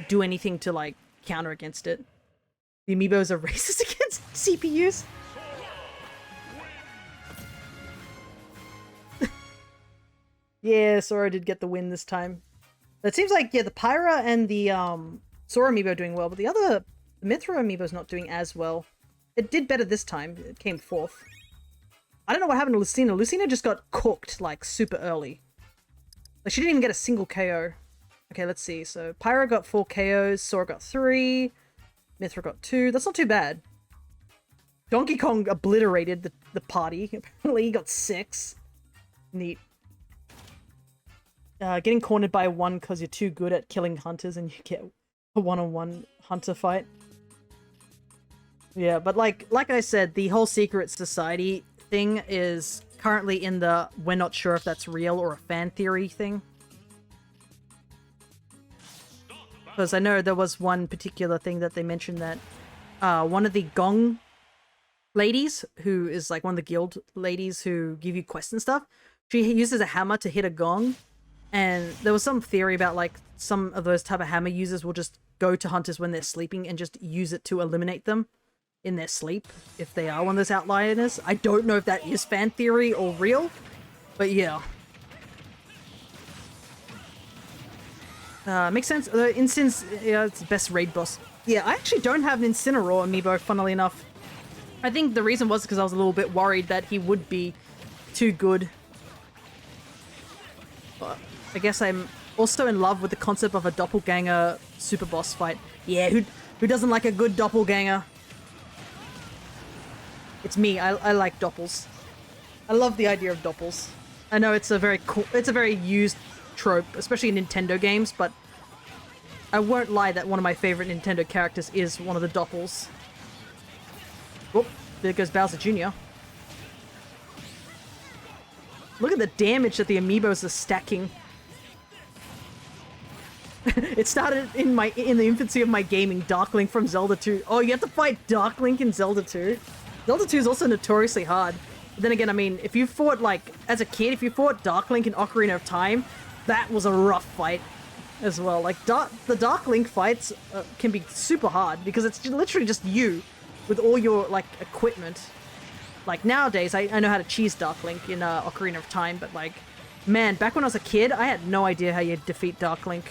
do anything to, like, counter against it. The amiibos are racist against CPUs. Yeah, Sora did get the win this time. But it seems like, yeah, the Pyra and the Sora amiibo are doing well, but the Mithra amiibo's not doing as well. It did better this time. It came fourth. I don't know what happened to Lucina. Lucina just got cooked, like, super early. Like, she didn't even get a single KO. Okay, let's see. So, Pyra got 4 KOs, Sora got 3, Mithra got 2. That's not too bad. Donkey Kong obliterated the party. Apparently, he got 6. Neat. Getting cornered by one because you're too good at killing hunters and you get a one-on-one hunter fight. Yeah, but like I said, the whole secret society thing is currently in the we're not sure if that's real or a fan theory thing. Because I know there was one particular thing that they mentioned that one of the Gong ladies, who is like one of the guild ladies who give you quests and stuff, she uses a hammer to hit a gong. And there was some theory about like some of those type of hammer users will just go to hunters when they're sleeping and just use it to eliminate them in their sleep if they are one of those outliers. I don't know if that is fan theory or real, but yeah. Makes sense. Incin's, yeah, it's the best raid boss. Yeah, I actually don't have an Incineroar amiibo, funnily enough. I think the reason was because I was a little bit worried that he would be too good. But I guess I'm Also in love with the concept of a doppelganger super boss fight. Yeah, who doesn't like a good doppelganger? It's me. I like doppels. I love the idea of doppels. I know it's a very cool, it's a very used trope, especially in Nintendo games, but I won't lie that one of my favorite Nintendo characters is one of the doppels. Whoop, there goes Bowser Jr. Look at the damage that the amiibos are stacking. It started in the infancy of my gaming, Dark Link from Zelda 2. Oh, you have to fight Dark Link in Zelda 2? Zelda 2 is also notoriously hard. But then again, I mean, if you fought, like, as a kid, if you fought Dark Link in Ocarina of Time, that was a rough fight as well. Like, the Dark Link fights can be super hard because it's literally just you with all your, like, equipment. Like, nowadays, I know how to cheese Dark Link in Ocarina of Time, but, like, man, back when I was a kid, I had no idea how you defeat Dark Link.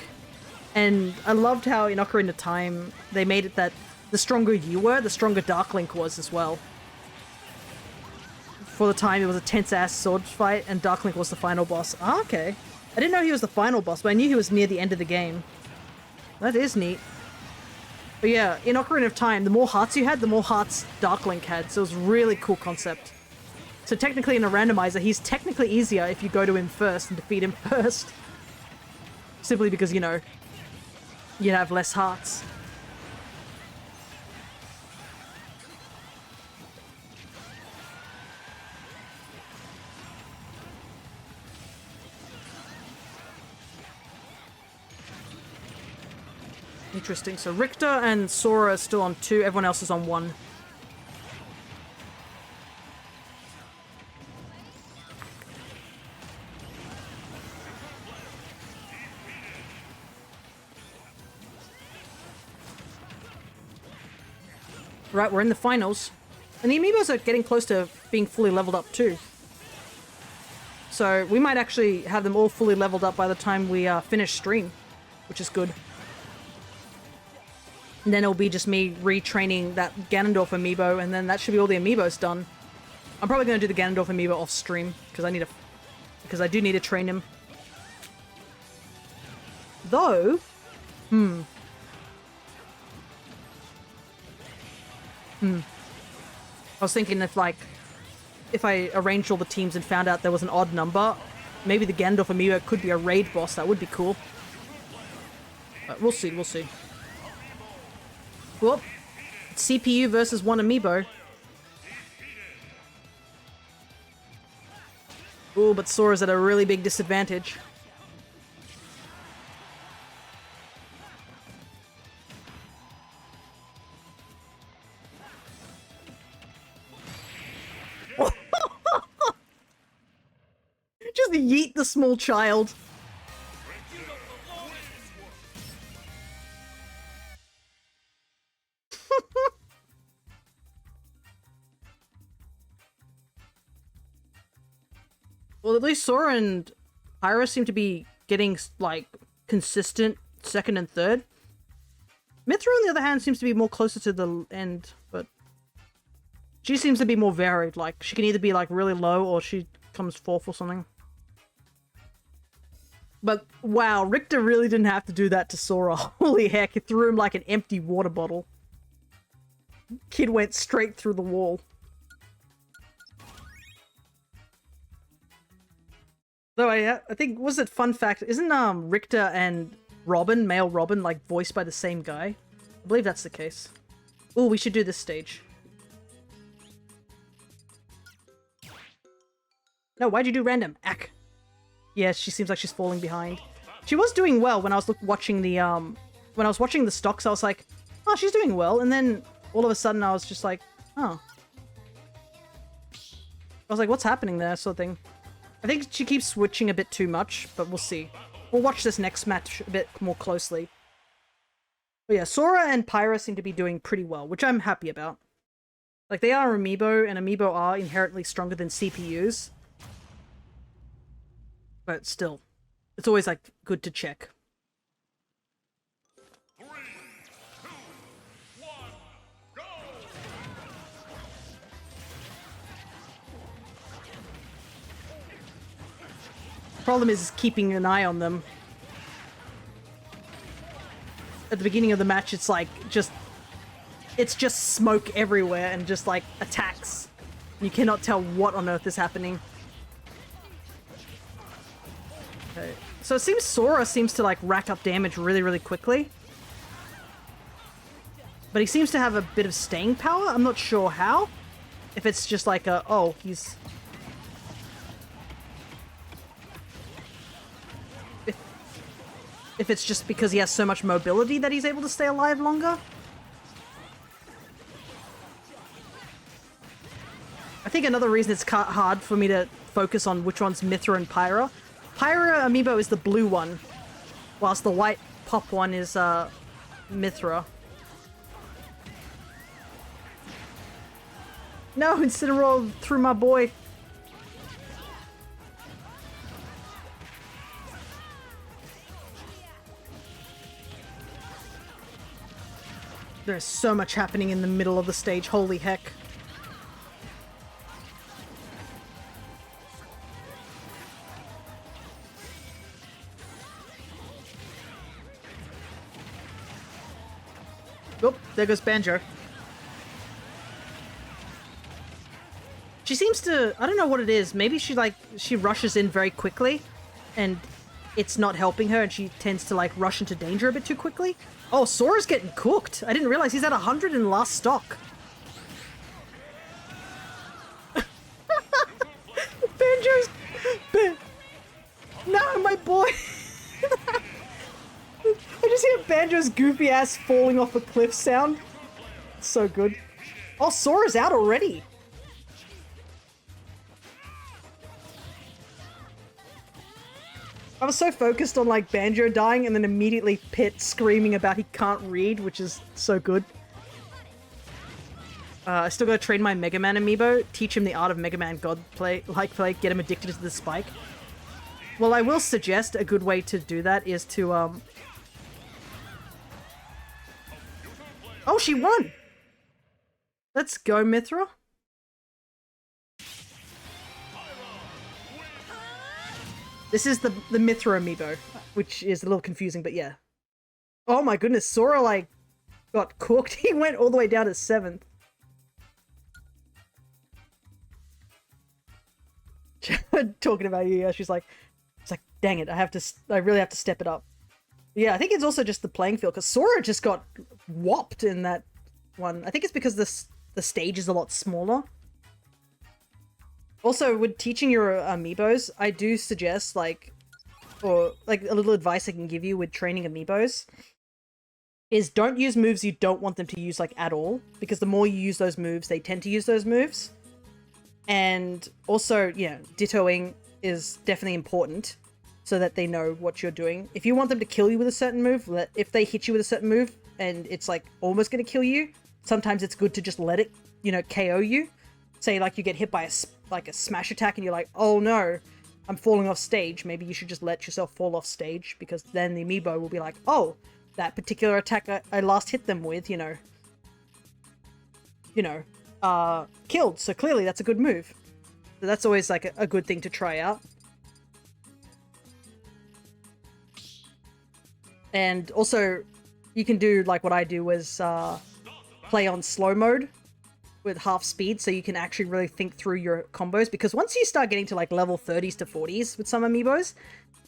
And I loved how in Ocarina of Time, they made it that the stronger you were, the stronger Dark Link was as well. For the time, it was a tense-ass sword fight, and Dark Link was the final boss. Ah, okay. I didn't know he was the final boss, but I knew he was near the end of the game. That is neat. But yeah, in Ocarina of Time, the more hearts you had, the more hearts Dark Link had, so it was a really cool concept. So technically in a randomizer, he's technically easier if you go to him first and defeat him first. Simply because, you know, you have less hearts. Interesting. So Richter and Sora are still on 2, everyone else is on 1. Right, we're in the finals. And the amiibos are getting close to being fully leveled up too. So we might actually have them all fully leveled up by the time we finish stream, which is good. And then it'll be just me retraining that Ganondorf amiibo, and then that should be all the amiibos done. I'm probably going to do the Ganondorf amiibo off stream because I do need to train him. Though, I was thinking if I arranged all the teams and found out there was an odd number, maybe the Ganondorf amiibo could be a raid boss. That would be cool. But we'll see, we'll see. Well, CPU versus one amiibo. Ooh, but Sora's at a really big disadvantage. Just yeet the small child. Well, at least Sora and Pyra seem to be getting, like, consistent second and third. Mithra, on the other hand, seems to be more closer to the end, but she seems to be more varied. Like, she can either be, like, really low or she comes fourth or something. But, wow, Richter really didn't have to do that to Sora. Holy heck, he threw him like an empty water bottle. Kid went straight through the wall. Though I think, was it fun fact, isn't Richter and Robin, male Robin, like voiced by the same guy? I believe that's the case. Ooh, we should do this stage. No, why'd you do random? Ack. Yeah, she seems like she's falling behind. She was doing well when I was watching the when I was watching the stocks. I was like, oh, she's doing well, and then all of a sudden I was just like, oh. I was like, what's happening there, sort of thing. I think she keeps switching a bit too much, but we'll see. We'll watch this next match a bit more closely. But yeah, Sora and Pyra seem to be doing pretty well, which I'm happy about. Like, they are Amiibo, and Amiibo are inherently stronger than CPUs. But still, it's always, like, good to check. 3, 2, 1, go! Problem is keeping an eye on them. at the beginning of the match, it's like it's just smoke everywhere and just like attacks. You cannot tell what on earth is happening. Okay. So it seems Sora seems to like rack up damage really, really quickly. But he seems to have a bit of staying power. I'm not sure how. If it's just like a, oh, he's... If it's just because he has so much mobility that he's able to stay alive longer. I think another reason it's hard for me to focus on which one's Mithra and Pyra. Pyra Amiibo is the blue one, whilst the white pop one is Mithra. No, Incineroar through my boy. There's so much happening in the middle of the stage, holy heck. Oh, there goes Banjo. She seems to, I don't know what it is, maybe she rushes in very quickly and it's not helping her and she tends to like rush into danger a bit too quickly. Oh, Sora's getting cooked. I didn't realize he's at 100 in last stock. Banjo's... No, my boy! I just hear Banjo's goofy ass falling off a cliff sound. It's so good. Oh, Sora's out already. I was so focused on like Banjo dying and then immediately Pit screaming about he can't read, which is so good. I still gotta train my Mega Man amiibo, teach him the art of Mega Man God play, get him addicted to the spike. Well, I will suggest a good way to do that is to Oh, she won! Let's go, Mithra. This is the Mithra amiibo, which is a little confusing, but yeah. Oh my goodness, Sora, like, got cooked. He went all the way down to 7th. Talking about you, yeah, she's like, it's like, dang it, I really have to step it up. Yeah, I think it's also just the playing field, because Sora just got whopped in that one. I think it's because the stage is a lot smaller. Also, with teaching your amiibos, I do suggest, like, or like a little advice I can give you with training amiibos, is don't use moves you don't want them to use, like, at all, because the more you use those moves, they tend to use those moves. And also, yeah, dittoing is definitely important, so that they know what you're doing. If you want them to kill you with a certain move, if they hit you with a certain move, and it's, like, almost gonna kill you, sometimes it's good to just let it, you know, KO you. Say, like, you get hit by a smash attack and you're like, oh no, I'm falling off stage. Maybe you should just let yourself fall off stage, because then the amiibo will be like, oh, that particular attack I last hit them with, killed. So clearly that's a good move. So that's always like a good thing to try out. And also, you can do like what I do was play on slow mode with half speed, so you can actually really think through your combos, because once you start getting to like level 30s to 40s with some amiibos,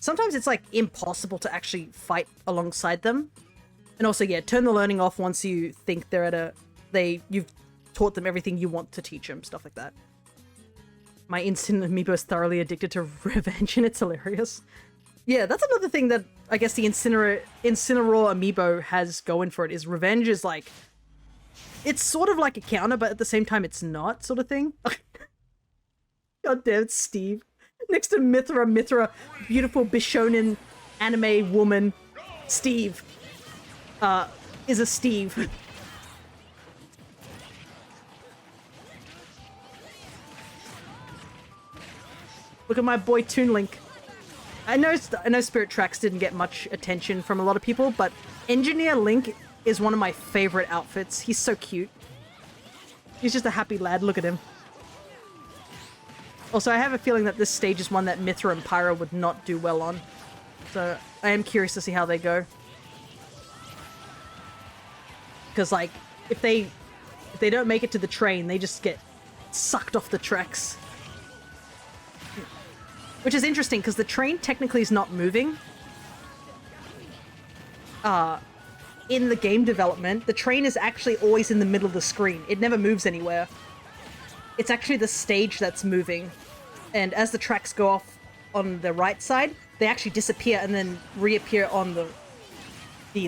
sometimes it's like impossible to actually fight alongside them. And also, yeah, turn the learning off once you think they're at you've taught them everything you want to teach them, stuff like that. My instant amiibo is thoroughly addicted to revenge and it's hilarious. Yeah, that's another thing that I guess the Incineroar amiibo has going for it, is revenge is like, it's sort of like a counter, but at the same time it's not, sort of thing. God damn it, Steve. Next to Mithra, beautiful Bishonen anime woman, Steve, is a Steve. Look at my boy Toon Link. I know Spirit Tracks didn't get much attention from a lot of people, but Engineer Link is one of my favorite outfits. He's so cute. He's just a happy lad. Look at him. Also, I have a feeling that this stage is one that Mithra and Pyra would not do well on. So I am curious to see how they go. because like if they don't make it to the train, they just get sucked off the tracks. Which is interesting because the train technically is not moving. In the game development, the train is actually always in the middle of the screen. It never moves anywhere. It's actually the stage that's moving. And as the tracks go off on the right side, they actually disappear and then reappear on the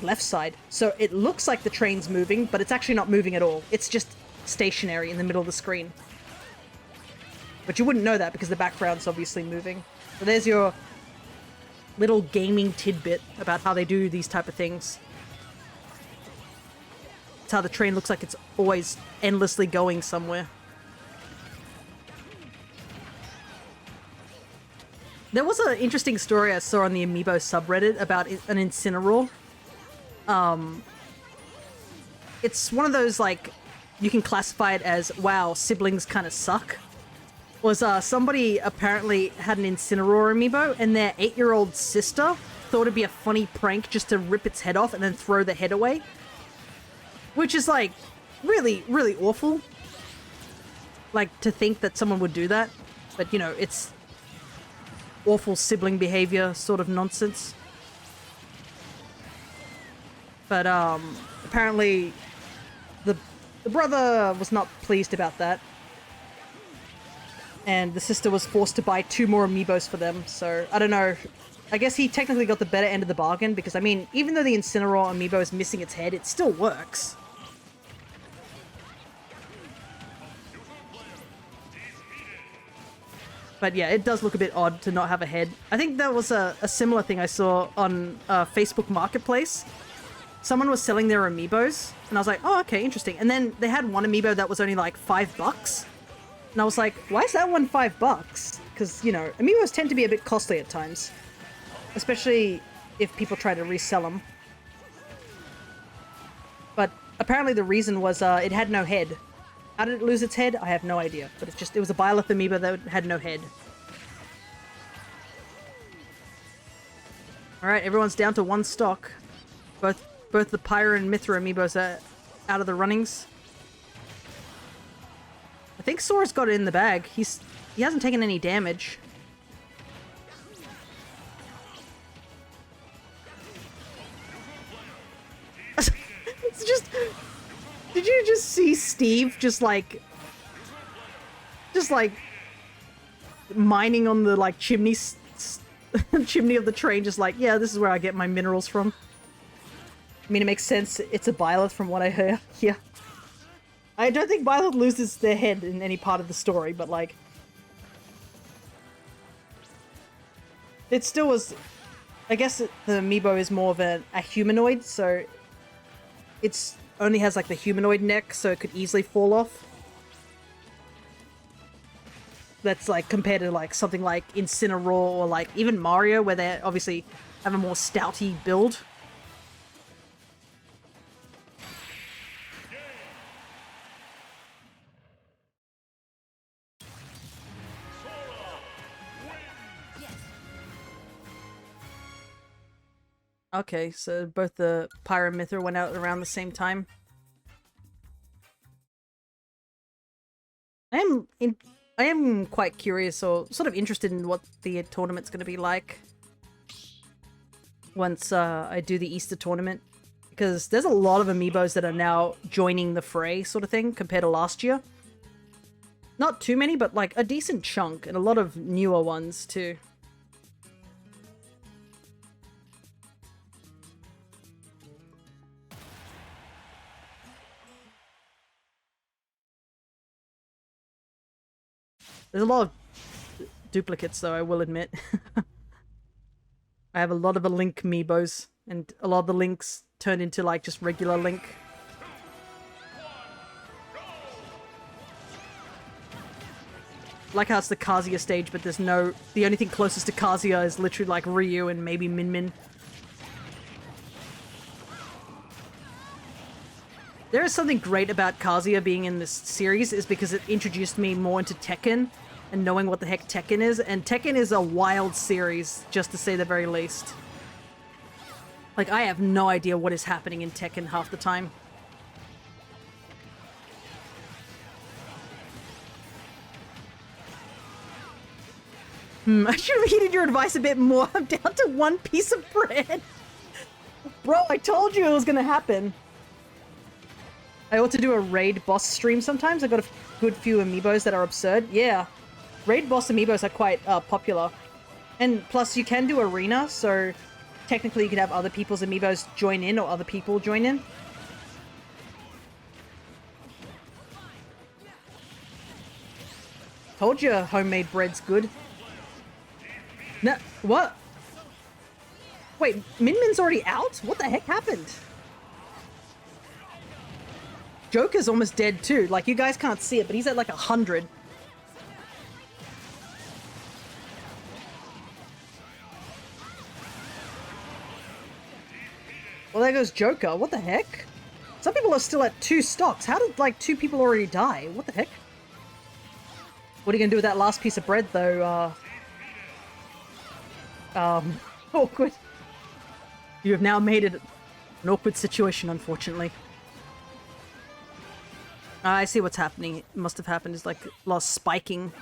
left side. So it looks like the train's moving, but it's actually not moving at all. It's just stationary in the middle of the screen. But you wouldn't know that because the background's obviously moving. So there's your little gaming tidbit about how they do these type of things. It's how the train looks like it's always endlessly going somewhere. There was an interesting story I saw on the Amiibo subreddit about an Incineroar. It's one of those, like, you can classify it as, wow, siblings kind of suck. Was somebody apparently had an Incineroar Amiibo, and their 8-year-old sister thought it'd be a funny prank just to rip its head off and then throw the head away. Which is, like, really, really awful. Like, to think that someone would do that. But, you know, it's awful sibling behavior sort of nonsense. But apparently the brother was not pleased about that, and the sister was forced to buy 2 more Amiibos for them. So I don't know, I guess he technically got the better end of the bargain, because I mean, even though the Incineroar Amiibo is missing its head, it still works. But yeah, it does look a bit odd to not have a head. I think that was a similar thing I saw on Facebook Marketplace. Someone was selling their Amiibos, and I was like, oh, okay, interesting. And then they had one Amiibo that was only like $5. And I was like, why is that one $5? Because, you know, Amiibos tend to be a bit costly at times. Especially if people try to resell them. But apparently the reason was it had no head. How did it lose its head? I have no idea. But it was a Byleth Amiibo that had no head. Alright, everyone's down to 1 stock. Both the Pyra and Mithra Amiibos are out of the runnings. I think Sora's got it in the bag. He hasn't taken any damage. It's just... Did you just see Steve just like mining on the like chimney of the train, just like, yeah, this is where I get my minerals from. I mean, it makes sense. It's a Byleth from what I hear. Yeah. I don't think Byleth loses their head in any part of the story, but like... It still was... I guess the Amiibo is more of a humanoid, so... It's only has like the humanoid neck, so it could easily fall off. That's like compared to like something like Incineroar or like even Mario, where they obviously have a more stouty build. Okay, so both the Pyra and Mithra went out around the same time. I am quite curious, or sort of interested in what the tournament's going to be like once I do the Easter tournament, because there's a lot of Amiibos that are now joining the fray, sort of thing, compared to last year. Not too many, but like a decent chunk, and a lot of newer ones too. There's a lot of duplicates, though, I will admit. I have a lot of the Link Amiibos, and a lot of the Links turned into, like, just regular Link. Like how it's the Kazuya stage, but there's no... The only thing closest to Kazuya is literally, like, Ryu and maybe Min Min. There is something great about Kazuya being in this series, is because it introduced me more into Tekken and knowing what the heck Tekken is, and Tekken is a wild series, just to say the very least. Like, I have no idea what is happening in Tekken half the time. I should have heeded your advice a bit more. I'm down to one piece of bread. Bro, I told you it was gonna happen. I ought to do a raid boss stream sometimes. I got a good few amiibos that are absurd. Yeah, raid boss amiibos are quite popular. And plus you can do arena, so technically you could have other people's amiibos join in or other people join in. Told you homemade bread's good. No, what? Wait, Min Min's already out? What the heck happened? Joker's almost dead too. Like, you guys can't see it, but he's at like 100. Well, there goes Joker. What the heck? Some people are still at 2 stocks. How did, like, 2 people already die? What the heck? What are you gonna do with that last piece of bread, though? Awkward. You have now made it an awkward situation, unfortunately. I see what's happening. It must have happened is like lost spiking.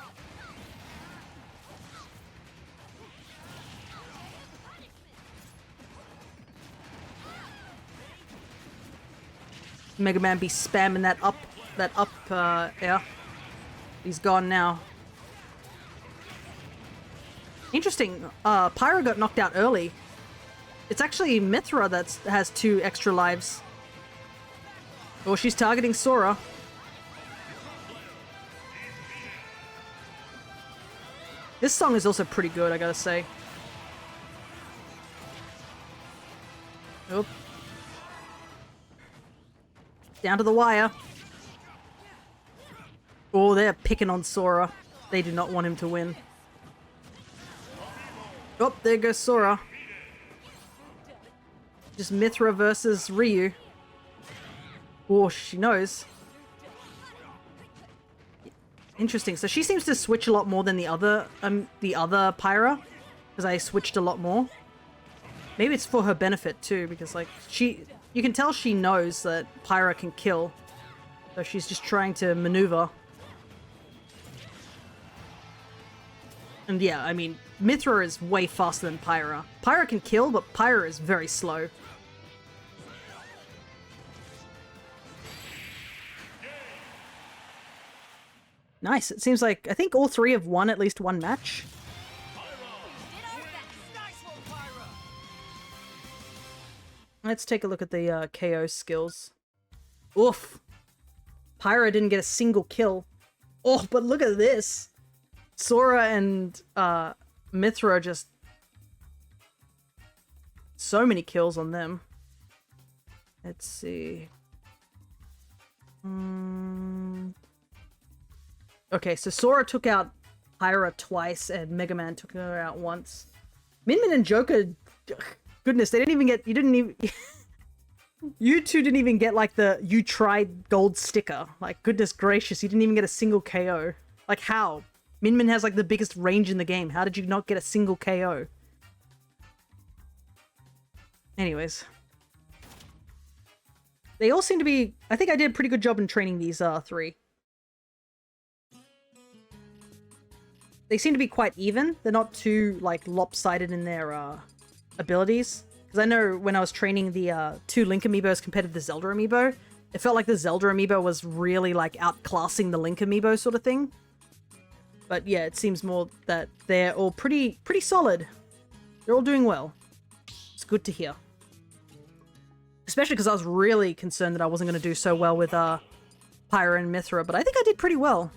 Mega Man be spamming that up air. He's gone now. Interesting. Pyra got knocked out early. It's actually Mithra that has 2 extra lives. Oh, she's targeting Sora. This song is also pretty good, I gotta say. Oop. Down to the wire. Oh, they're picking on Sora. They do not want him to win. Oh, there goes Sora. Just Mithra versus Ryu. Oh, she knows. Interesting. So she seems to switch a lot more than the other Pyra, because I switched a lot more. Maybe it's for her benefit too, because like you can tell she knows that Pyra can kill, so she's just trying to maneuver. And yeah, I mean, Mithra is way faster than Pyra. Pyra can kill, but Pyra is very slow. Nice. It seems like I think all 3 have won at least 1 match. Let's take a look at the KO skills. Oof. Pyra didn't get a single kill. Oh, but look at this. Sora and Mithra just... so many kills on them. Let's see. Okay, so Sora took out Pyra twice and Mega Man took her out once. Min Min and Joker... goodness, they didn't even get... you didn't even... you two didn't even get, like, the you tried gold sticker. Like, goodness gracious, you didn't even get a single KO. Like, how? Min Min has, like, the biggest range in the game. How did you not get a single KO? Anyways. They all seem to be... I think I did a pretty good job in training these 3. They seem to be quite even. They're not too, like, lopsided in their abilities. Because I know when I was training the 2 Link Amiibos compared to the Zelda Amiibo, it felt like the Zelda Amiibo was really, like, outclassing the Link Amiibo sort of thing. But yeah, it seems more that they're all pretty solid. They're all doing well. It's good to hear. Especially because I was really concerned that I wasn't going to do so well with Pyra and Mithra, but I think I did pretty well.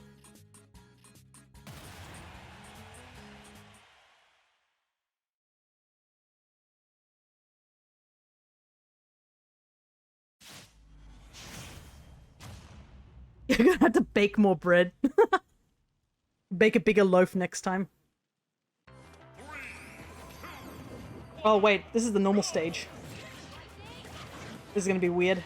You're gonna have to bake more bread. Bake a bigger loaf next time. Oh wait, this is the normal stage. This is gonna be weird.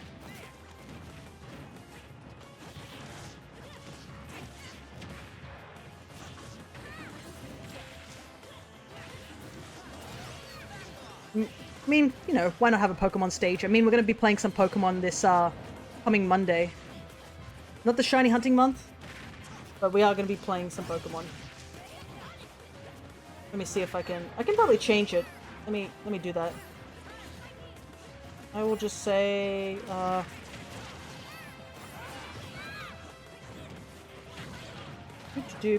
I mean, you know, why not have a Pokemon stage? I mean, we're gonna be playing some Pokemon this coming Monday. Not the shiny hunting month, but we are going to be playing some Pokemon. Let me see if I can probably change it. Let me do that. I will just say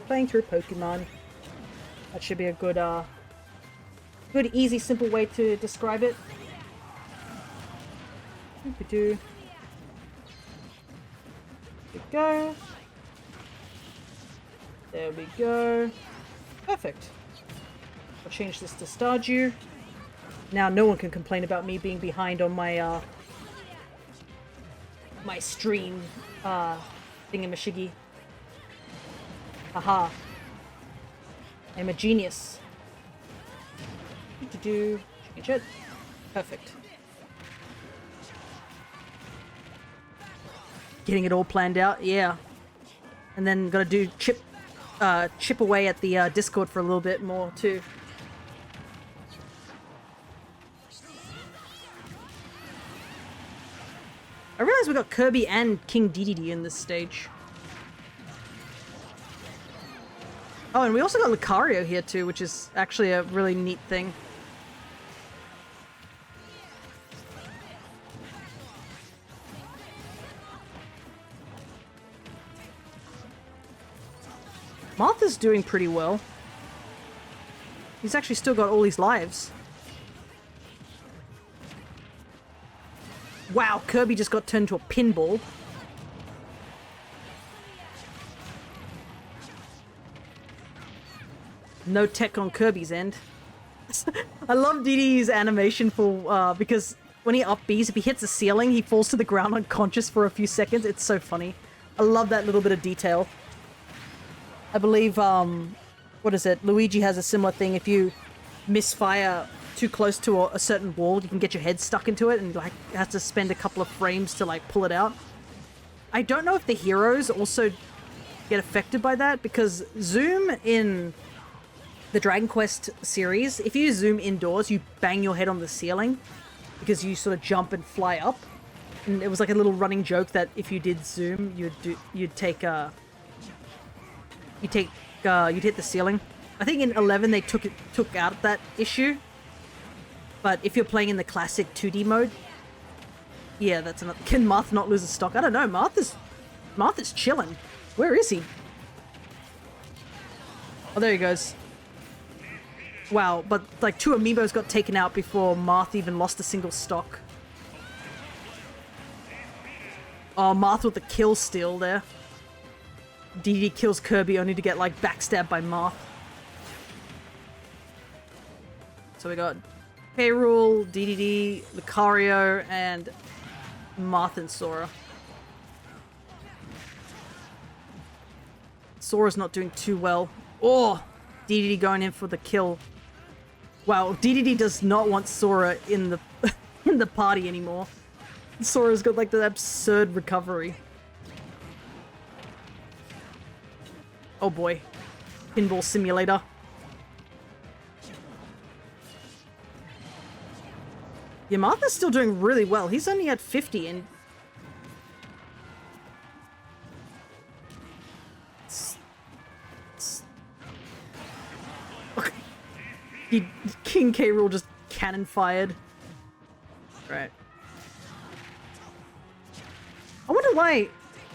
playing through Pokemon. That should be a good good easy simple way to describe it. There we go. There we go. Perfect. I'll change this to Stardew. Now no one can complain about me being behind on my my stream thingamashiggy. Haha. I'm a genius. Change it. Perfect. Getting it all planned out, yeah. And then gotta do chip away at the Discord for a little bit more too. I realize we got Kirby and King Dedede in this stage. Oh, and we also got Lucario here too, which is actually a really neat thing. Martha's doing pretty well. He's actually still got all his lives. Wow, Kirby just got turned into a pinball. No tech on Kirby's end. I love Dedede's animation for because when he up Bs, if he hits the ceiling, he falls to the ground unconscious for a few seconds. It's so funny. I love that little bit of detail. I believe, what is it? Luigi has a similar thing. If you misfire too close to a certain wall, you can get your head stuck into it and like have to spend a couple of frames to like pull it out. I don't know if the heroes also get affected by that, because zoom in the Dragon Quest series, if you zoom indoors, you bang your head on the ceiling because you sort of jump and fly up. And it was like a little running joke that if you did zoom, you'd hit the ceiling. I think in 11 they took out that issue. But if you're playing in the classic 2D mode, yeah, that's another. Can Marth not lose a stock? I don't know. Marth is chilling. Where is he? Oh, there he goes. Wow, but like 2 amiibos got taken out before Marth even lost a single stock. Oh, Marth with the kill steal there. Dedede kills Kirby only to get like backstabbed by Marth. So we got K. Rool, Dedede, Lucario, and Marth and Sora. Sora's not doing too well. Oh, Dedede going in for the kill. Wow, Dedede does not want Sora in the in the party anymore. Sora's got like that absurd recovery. Oh boy. Pinball simulator. Yeah, Martha's still doing really well. He's only at 50 and... King K. Rool just cannon fired. Right. I wonder why...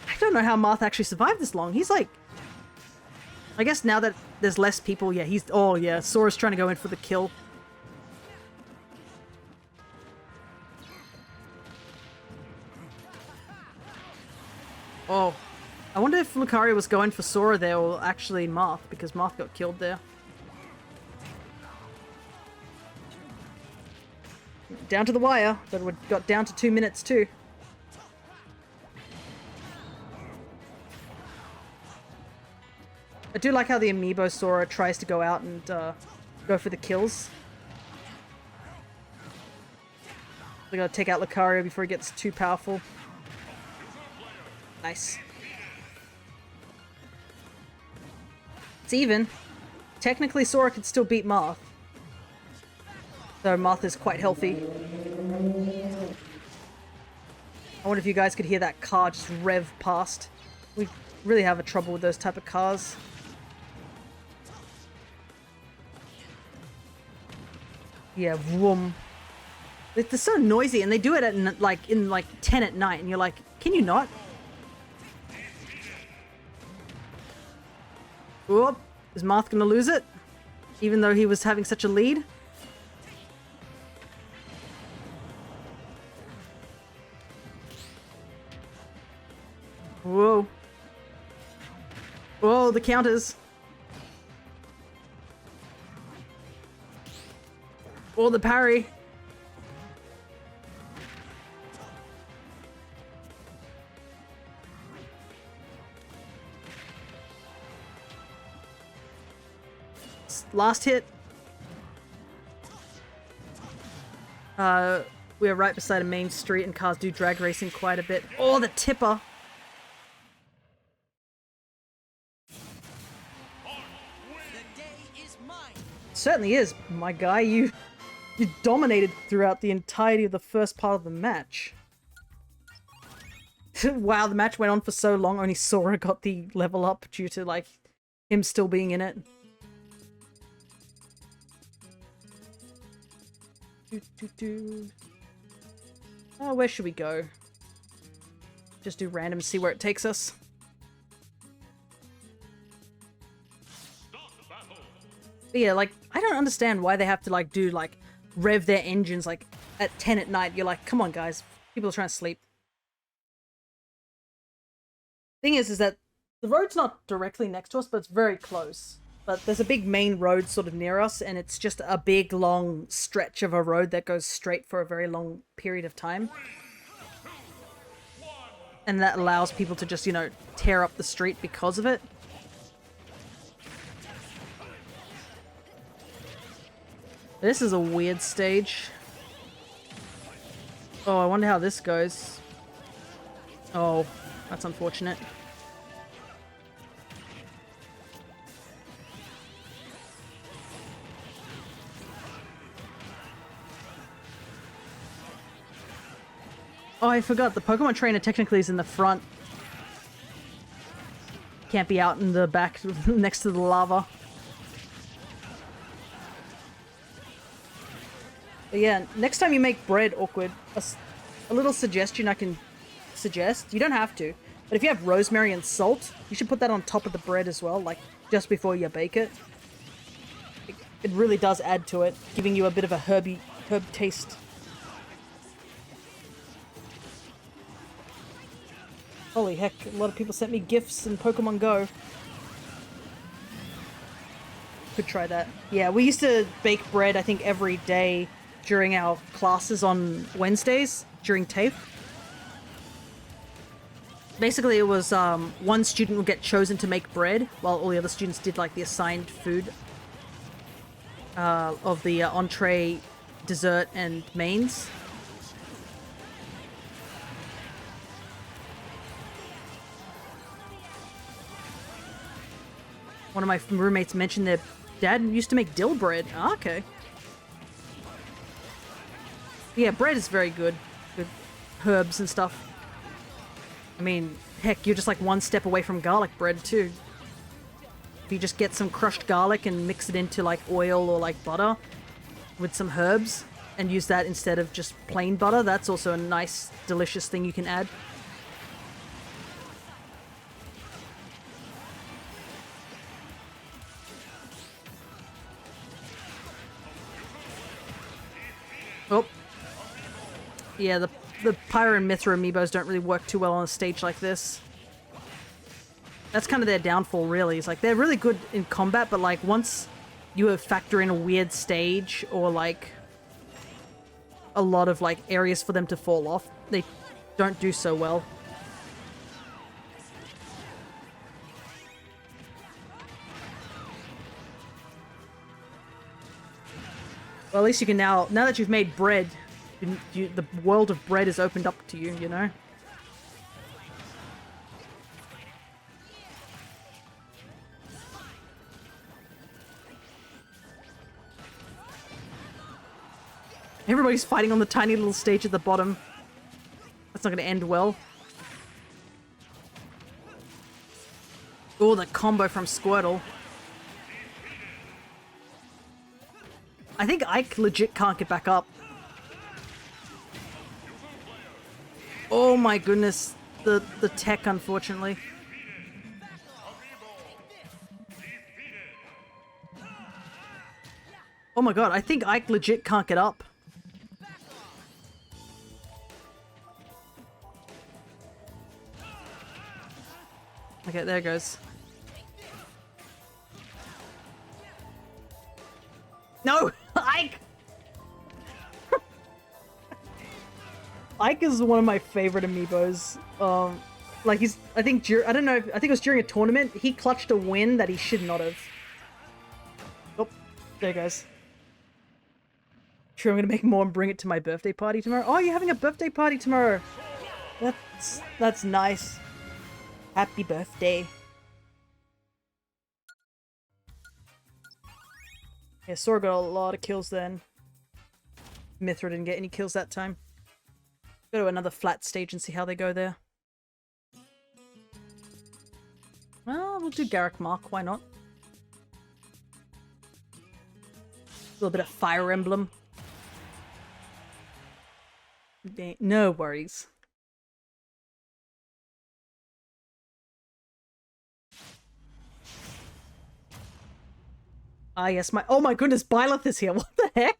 I don't know how Marth actually survived this long. He's like... I guess now that there's less people, yeah, he's... Oh, yeah, Sora's trying to go in for the kill. Oh. I wonder if Lucario was going for Sora there or actually Marth, because Marth got killed there. Down to the wire, but we got down to 2 minutes too. I do like how the Amiibo Sora tries to go out and go for the kills. We gotta take out Lucario before he gets too powerful. Nice. It's even. Technically, Sora could still beat Marth. Though Marth is quite healthy. I wonder if you guys could hear that car just rev past. We really have a trouble with those type of cars. Yeah, vroom. They're so noisy, and they do it at in 10 at night, and you're like, can you not? Whoop. Is Marth gonna lose it? Even though he was having such a lead? Whoa. Whoa, the counters. Oh, the parry. Last hit. We are right beside a main street and cars do drag racing quite a bit. Oh, the tipper. Certainly is, my guy. You dominated throughout the entirety of the first part of the match. Wow, the match went on for so long, only Sora got the level up due to, like, him still being in it. Oh, where should we go? Just do random, see where it takes us. But yeah, like, I don't understand why they have to, like, do, like, rev their engines, like, at 10 at night. You're like, come on, guys. People are trying to sleep. Thing is that the road's not directly next to us, but it's very close. But there's a big main road sort of near us, and it's just a big, long stretch of a road that goes straight for a very long period of time. And that allows people to just, you know, tear up the street because of it. This is a weird stage. Oh, I wonder how this goes. Oh, that's unfortunate. Oh, I forgot. The Pokemon trainer technically is in the front. Can't be out in the back next to the lava. But yeah, next time you make bread, Awkward, a little suggestion I can suggest. You don't have to, but if you have rosemary and salt, you should put that on top of the bread as well, like just before you bake it. It really does add to it, giving you a bit of a herb taste. Holy heck, a lot of people sent me gifts in Pokemon Go. Could try that. Yeah, we used to bake bread, I think, every day during our classes on Wednesdays, during TAFE. Basically, it was one student would get chosen to make bread, while all the other students did, like, the assigned food of the entree, dessert, and mains. One of my roommates mentioned their dad used to make dill bread. Oh, okay. Yeah, bread is very good with herbs and stuff. I mean, heck, you're just like one step away from garlic bread too. If you just get some crushed garlic and mix it into like oil or like butter with some herbs and use that instead of just plain butter, that's also a nice, delicious thing you can add. Oh. Yeah, the Pyro and Mithra amiibos don't really work too well on a stage like this. That's kind of their downfall, really. It's like, they're really good in combat, but like, once you factor in a weird stage or like a lot of like areas for them to fall off, they don't do so well. Well, at least you can now that you've made bread, the world of bread is opened up to you, you know? Everybody's fighting on the tiny little stage at the bottom. That's not going to end well. Oh, the combo from Squirtle. I think Ike legit can't get back up. Oh my goodness. The tech, unfortunately. Oh my god, I think Ike legit can't get up. Okay, there it goes. No! Ike! Ike is one of my favorite amiibos. Like I think I don't know, I think it was during a tournament, he clutched a win that he should not have. Oh, there it goes. Sure, I'm gonna make more and bring it to my birthday party tomorrow. Oh, you're having a birthday party tomorrow. That's nice. Happy birthday. Yeah, Sora got a lot of kills then. Mithra didn't get any kills that time. Go to another flat stage and see how they go there. Well, we'll do Garrick Mark, why not? A little bit of Fire Emblem. No worries. Ah, yes, oh my goodness, Byleth is here. What the heck?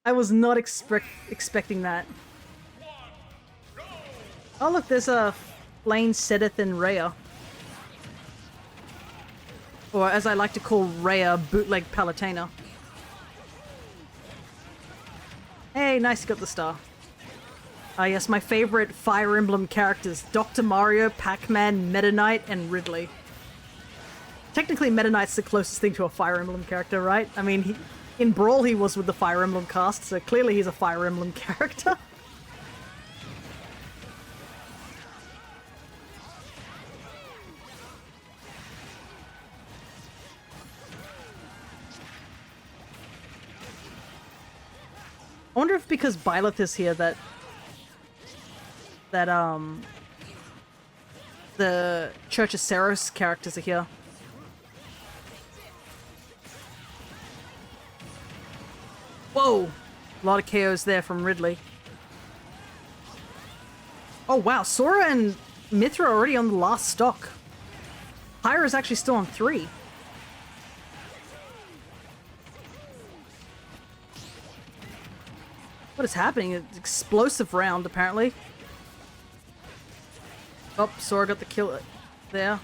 I was not expecting that. Oh look, there's a Flame, Sedith, and Rhea. Or as I like to call Rhea, Bootleg Palutena. Hey, nice, you got the star. Ah yes, my favorite Fire Emblem characters. Dr. Mario, Pac-Man, Meta Knight, and Ridley. Technically, Meta Knight's the closest thing to a Fire Emblem character, right? I mean, in Brawl he was with the Fire Emblem cast, so clearly he's a Fire Emblem character. I wonder if because Byleth is here that the Church of Seros characters are here. Whoa! A lot of KOs there from Ridley. Oh wow, Sora and Mithra are already on the last stock. Pyra's actually still on 3. What is happening? An explosive round, apparently. Oh, Sora got the kill there.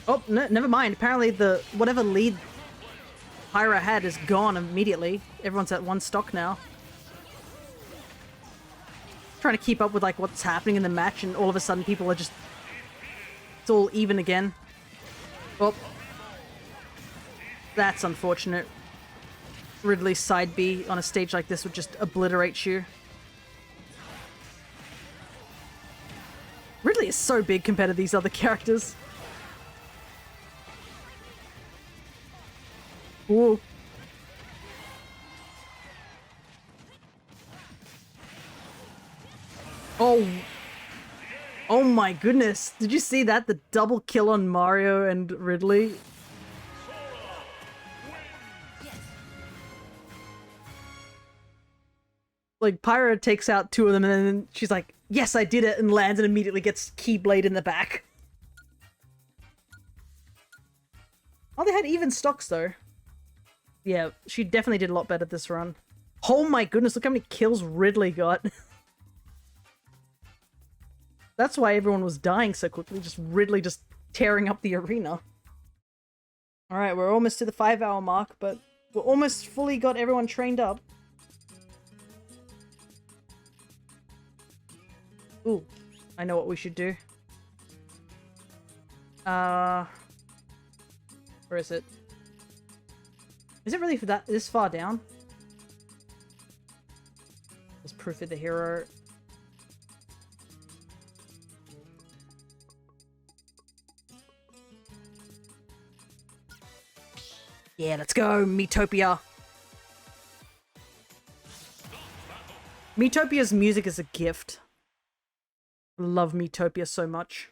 Oh, no, never mind. Apparently whatever lead Pyra had is gone immediately. Everyone's at 1 stock now. Trying to keep up with like what's happening in the match, and all of a sudden people are just... It's all even again. Oh. That's unfortunate. Ridley's side B on a stage like this would just obliterate you. Ridley is so big compared to these other characters. Ooh. Oh. Oh my goodness. Did you see that? The double kill on Mario and Ridley? Like, Pyra takes out 2 of them and then she's like, yes, I did it, and lands and immediately gets Keyblade in the back. Oh, they had even stocks though. Yeah, she definitely did a lot better this run. Oh my goodness, look how many kills Ridley got. That's why everyone was dying so quickly, just Ridley just tearing up the arena. Alright, we're almost to the 5-hour mark, but we're almost fully got everyone trained up. Ooh, I know what we should do. Where is it? Is it really for that this far down? Let's proof of the hero. Yeah, let's go, Miitopia. Miitopia's music is a gift. I love Miitopia so much.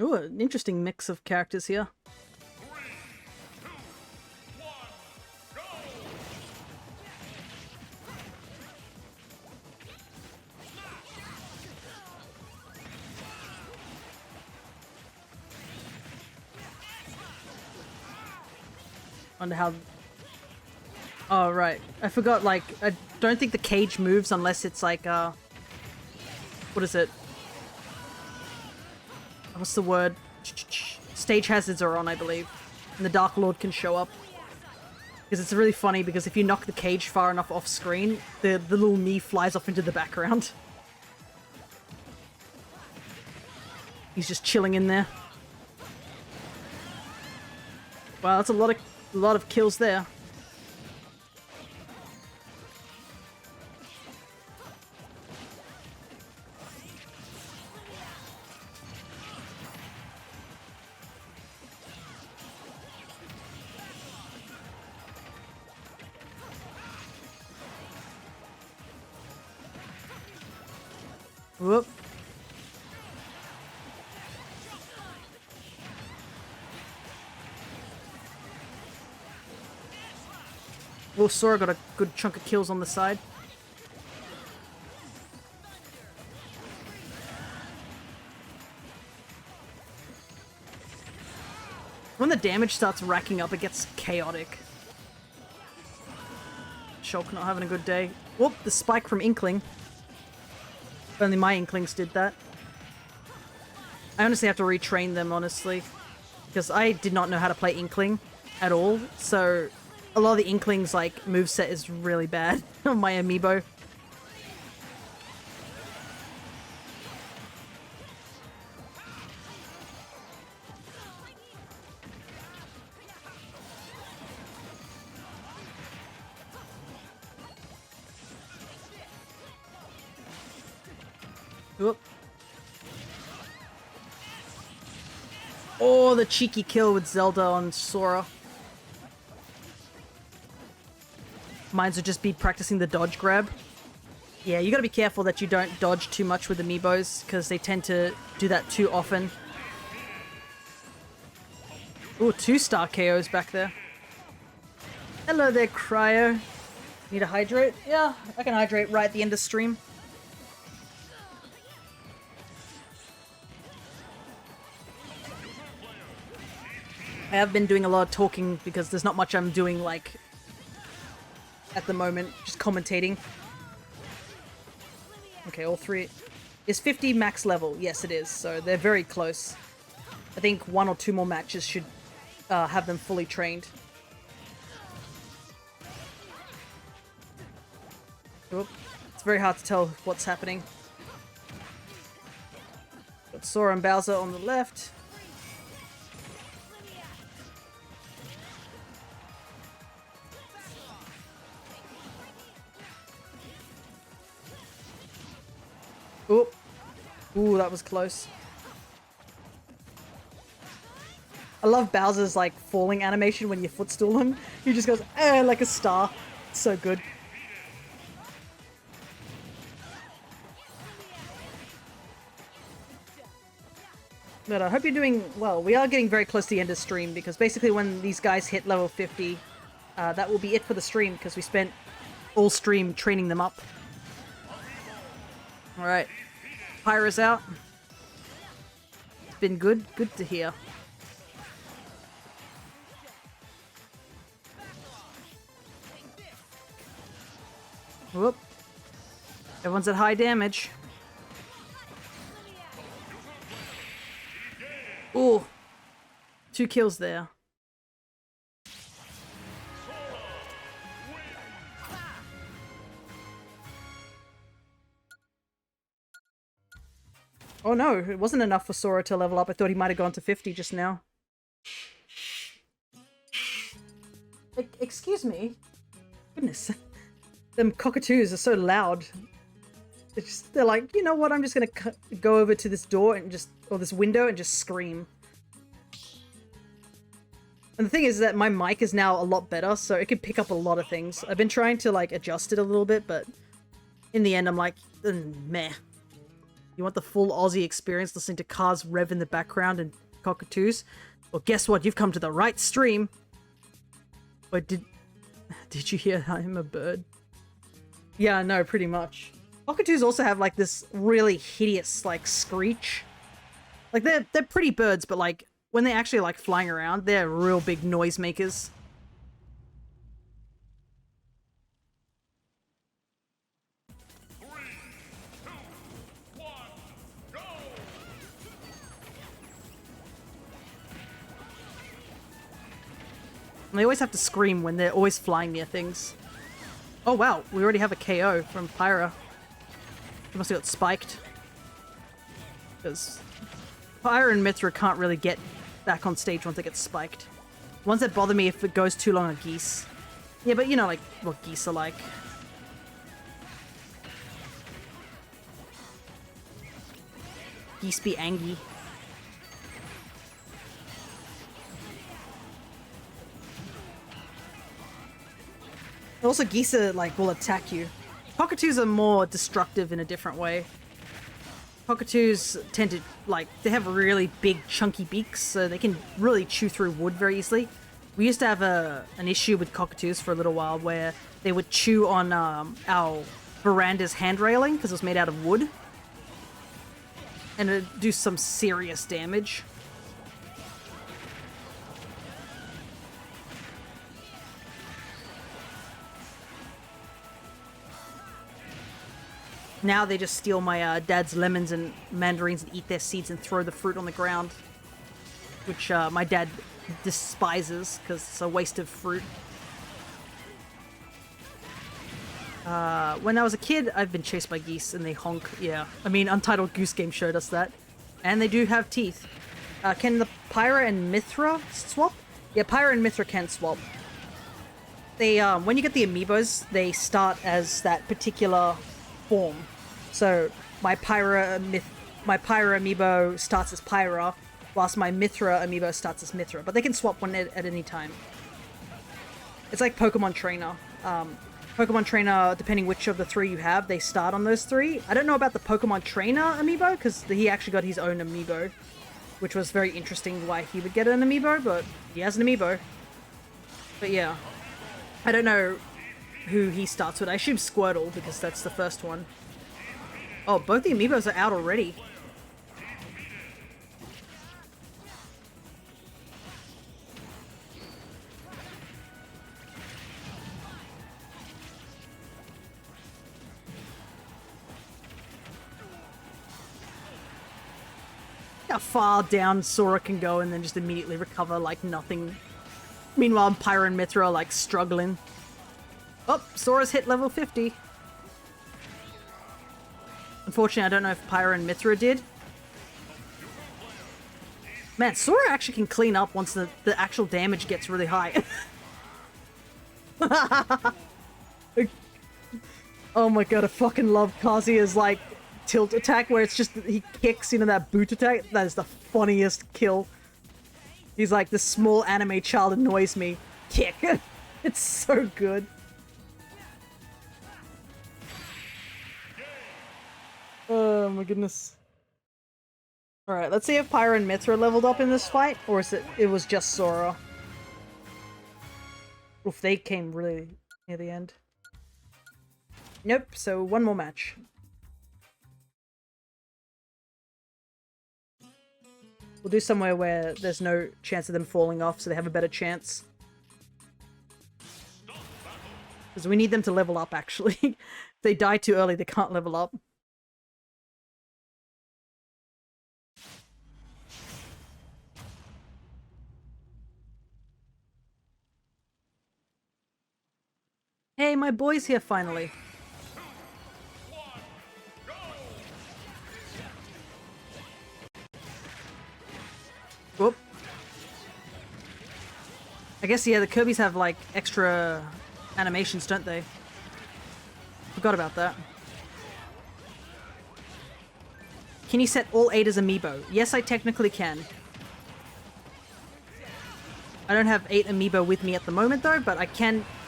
Ooh, an interesting mix of characters here. 3, 2, 1, go! Wonder how... Oh, right. I forgot, like, I don't think the cage moves unless it's like, what is it? What's the word? Stage hazards are on, I believe. And the Dark Lord can show up. Because it's really funny, because if you knock the cage far enough off screen, the little me flies off into the background. He's just chilling in there. Wow, that's a lot of kills there. Whoop. Well, Sora got a good chunk of kills on the side. When the damage starts racking up, it gets chaotic. Shulk not having a good day. Whoop, the spike from Inkling. Only my Inklings did that. I honestly have to retrain them, honestly. Because I did not know how to play Inkling at all, so a lot of the Inklings, like, moveset is really bad on my Amiibo. Whoop. Oh, the cheeky kill with Zelda on Sora. Mines would just be practicing the dodge grab. Yeah, you gotta be careful that you don't dodge too much with Amiibos, because they tend to do that too often. Ooh, 2-star KOs back there. Hello there, Cryo. Need to hydrate? Yeah, I can hydrate right at the end of stream. I have been doing a lot of talking because there's not much I'm doing, like, at the moment. Just commentating. Okay, all three. Is 50 max level? Yes, it is. So they're very close. I think 1 or 2 more matches should have them fully trained. Oop. It's very hard to tell what's happening. Got Sora and Bowser on the left. Ooh. Ooh, that was close. I love Bowser's, like, falling animation when you footstool him. He just goes, eh, like a star. It's so good. But I hope you're doing well. We are getting very close to the end of the stream, because basically when these guys hit level 50, that will be it for the stream, because we spent all stream training them up. Alright. Pyra's out. It's been good. Good to hear. Whoop. Everyone's at high damage. Ooh. 2 kills there. Oh no, it wasn't enough for Sora to level up. I thought he might have gone to 50 just now. Excuse me? Goodness. Them cockatoos are so loud. they're like, you know what? I'm just gonna go over to this door and or this window and just scream. And the thing is that my mic is now a lot better, so it can pick up a lot of things. I've been trying to like adjust it a little bit, but in the end, I'm like, meh. You want the full Aussie experience, listening to cars rev in the background and cockatoos? Well, guess what? You've come to the right stream. Wait, did you hear I'm a bird? Yeah, no, pretty much. Cockatoos also have like this really hideous like screech. Like they're pretty birds, but like when they're actually like flying around, they're real big noisemakers. And they always have to scream when they're always flying near things. Oh wow, we already have a KO from Pyra. She must have got spiked. Because Pyra and Mithra can't really get back on stage once they get spiked. Ones that bother me if it goes too long are geese. Yeah, but you know like what geese are like. Geese be angry. Also, geese are, like, will attack you. Cockatoos are more destructive in a different way. Cockatoos tend to, like, they have really big, chunky beaks, so they can really chew through wood very easily. We used to have an issue with cockatoos for a little while where they would chew on our veranda's hand railing because it was made out of wood. And it'd do some serious damage. Now they just steal my dad's lemons and mandarins and eat their seeds and throw the fruit on the ground. Which my dad despises because it's a waste of fruit. When I was a kid, I've been chased by geese and they honk. Yeah, I mean, Untitled Goose Game showed us that. And they do have teeth. Can the Pyra and Mithra swap? Yeah, Pyra and Mithra can swap. They, when you get the Amiibos, they start as that particular form. So my Pyra Amiibo starts as Pyra, whilst my Mithra Amiibo starts as Mithra. But they can swap one at any time. It's like Pokemon Trainer. Pokemon Trainer, depending which of the three you have, they start on those three. I don't know about the Pokemon Trainer Amiibo, because he actually got his own Amiibo, which was very interesting why he would get an Amiibo, but he has an Amiibo. But yeah, I don't know who he starts with. I assume Squirtle, because that's the first one. Oh, both the Amiibos are out already. How far down Sora can go and then just immediately recover like nothing. Meanwhile, Pyra and Mithra are like struggling. Oh, Sora's hit level 50. Unfortunately, I don't know if Pyra and Mithra did. Man, Sora actually can clean up once the actual damage gets really high. Oh my god, I fucking love Kazuya's like tilt attack where it's just he kicks into that boot attack. That is the funniest kill. He's like, the small anime child annoys me. Kick. It's so good. Oh my goodness. Alright, let's see if Pyra and Mithra leveled up in this fight, or is it was just Sora. Oof, they came really near the end. Nope, so one more match. We'll do somewhere where there's no chance of them falling off, so they have a better chance. Because we need them to level up, actually. If they die too early, they can't level up. Hey, my boy's here finally. Whoop. I guess, yeah, the Kirby's have, like, extra animations, don't they? Forgot about that. Can you set all 8 as Amiibo? Yes, I technically can. I don't have 8 Amiibo with me at the moment though, but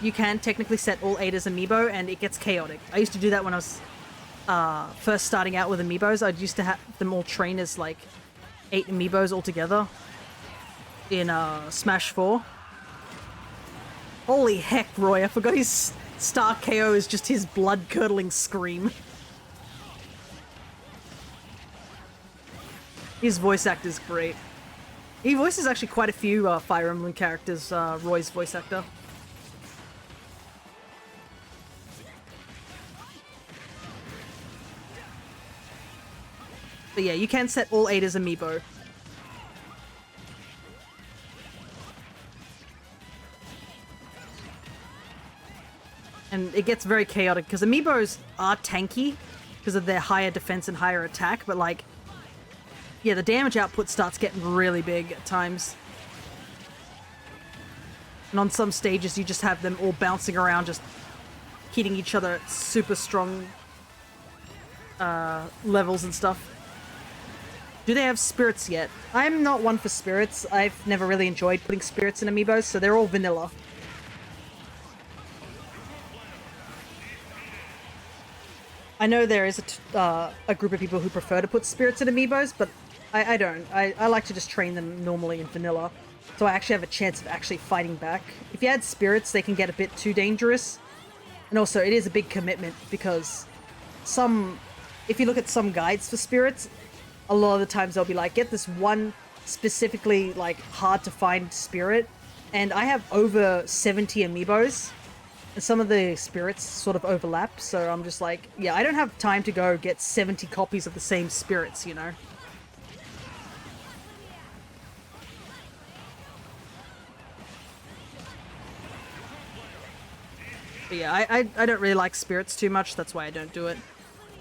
you can technically set all 8 as Amiibo and it gets chaotic. I used to do that when I was first starting out with Amiibos. I used to have them all train as like 8 Amiibos altogether in Smash 4. Holy heck, Roy, I forgot his star KO is just his blood-curdling scream. His voice actor's great. He voices actually quite a few Fire Emblem characters, Roy's voice actor. But yeah, you can set all 8 as Amiibo. And it gets very chaotic, because Amiibos are tanky because of their higher defense and higher attack, but like, yeah, the damage output starts getting really big at times. And on some stages, you just have them all bouncing around, just hitting each other at super strong levels and stuff. Do they have spirits yet? I'm not one for spirits. I've never really enjoyed putting spirits in Amiibos, so they're all vanilla. I know there is a group of people who prefer to put spirits in Amiibos, but I don't. I like to just train them normally in vanilla, so I actually have a chance of actually fighting back. If you add spirits, they can get a bit too dangerous. And also, it is a big commitment, because if you look at some guides for spirits, a lot of the times they'll be like, get this one specifically like hard to find spirit, and I have over 70 Amiibos, and some of the spirits sort of overlap, so I'm just like, yeah, I don't have time to go get 70 copies of the same spirits, you know? But yeah, I don't really like spirits too much, that's why I don't do it.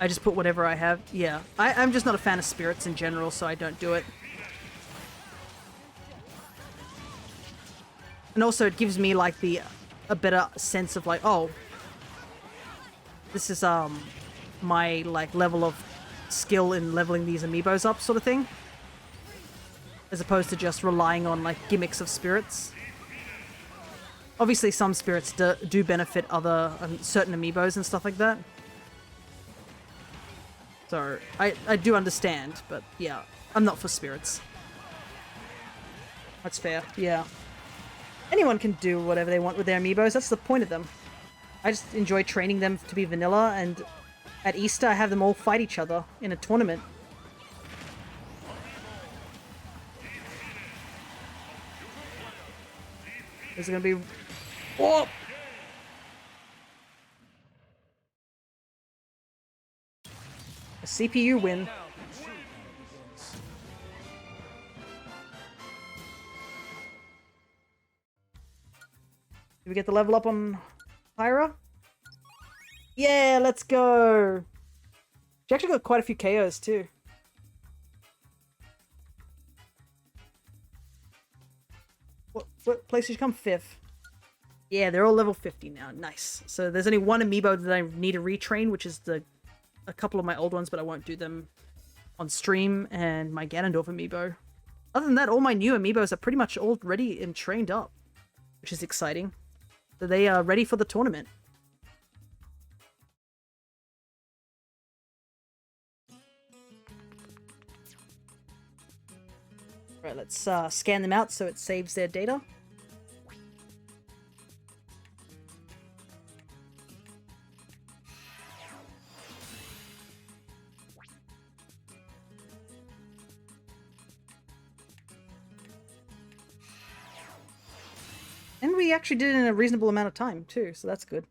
I just put whatever I have. Yeah, I'm just not a fan of spirits in general, so I don't do it. And also it gives me like a better sense of like, oh, this is my like level of skill in leveling these Amiibos up sort of thing. As opposed to just relying on like gimmicks of spirits. Obviously some spirits do benefit other certain Amiibos and stuff like that. So, I do understand, but yeah, I'm not for spirits. That's fair, yeah. Anyone can do whatever they want with their Amiibos, that's the point of them. I just enjoy training them to be vanilla, and at Easter I have them all fight each other in a tournament. There's gonna be... Oh! A CPU win. Did we get the level up on Pyra? Yeah, let's go! She actually got quite a few KOs too. What place did she come? 5th. Yeah, they're all level 50 now. Nice. So there's only one Amiibo that I need to retrain, which is a couple of my old ones, but I won't do them on stream, and my Ganondorf Amiibo. Other than that, all my new Amiibos are pretty much all ready and trained up, which is exciting. So they are ready for the tournament. Right, let's scan them out so it saves their data. And we actually did it in a reasonable amount of time, too, so that's good.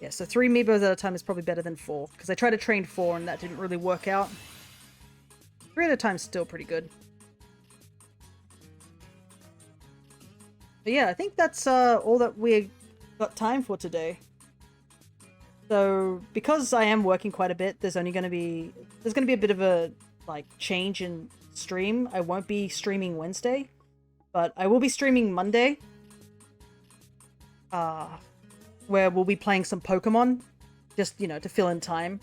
Yeah, so 3 Amiibos at a time is probably better than 4, because I tried to train 4 and that didn't really work out. 3 at a time is still pretty good. But yeah, I think that's all that we got time for today. So, because I am working quite a bit, there's going to be a bit of a, like, change in stream. I won't be streaming Wednesday, but I will be streaming Monday. Where we'll be playing some Pokemon, just, you know, to fill in time.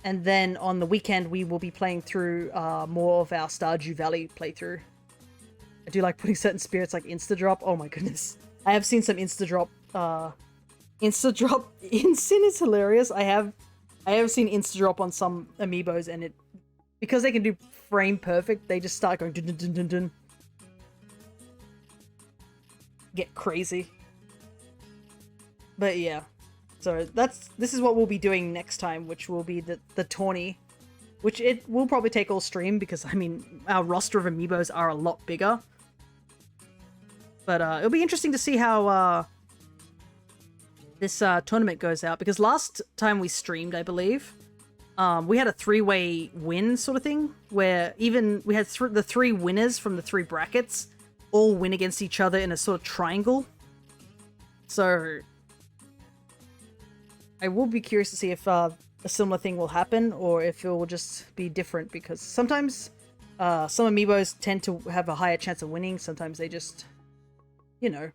And then on the weekend, we will be playing through more of our Stardew Valley playthrough. I do like putting certain spirits like Insta-Drop. Oh my goodness. I have seen some Insta-Drop. Insta-Drop Insyn is hilarious. I have seen Insta-Drop on some Amiibos, and it, because they can do frame perfect, they just start going dun dun dun dun dun. Get crazy. But yeah. So this is what we'll be doing next time, which will be the tourney, which it will probably take all stream because, I mean, our roster of Amiibos are a lot bigger. But it'll be interesting to see how this tournament goes out, because last time we streamed, I believe, we had a 3-way win sort of thing, where even we had the 3 winners from the 3 brackets all win against each other in a sort of triangle. So I will be curious to see if a similar thing will happen, or if it will just be different, because sometimes some Amiibos tend to have a higher chance of winning, sometimes they just, you know,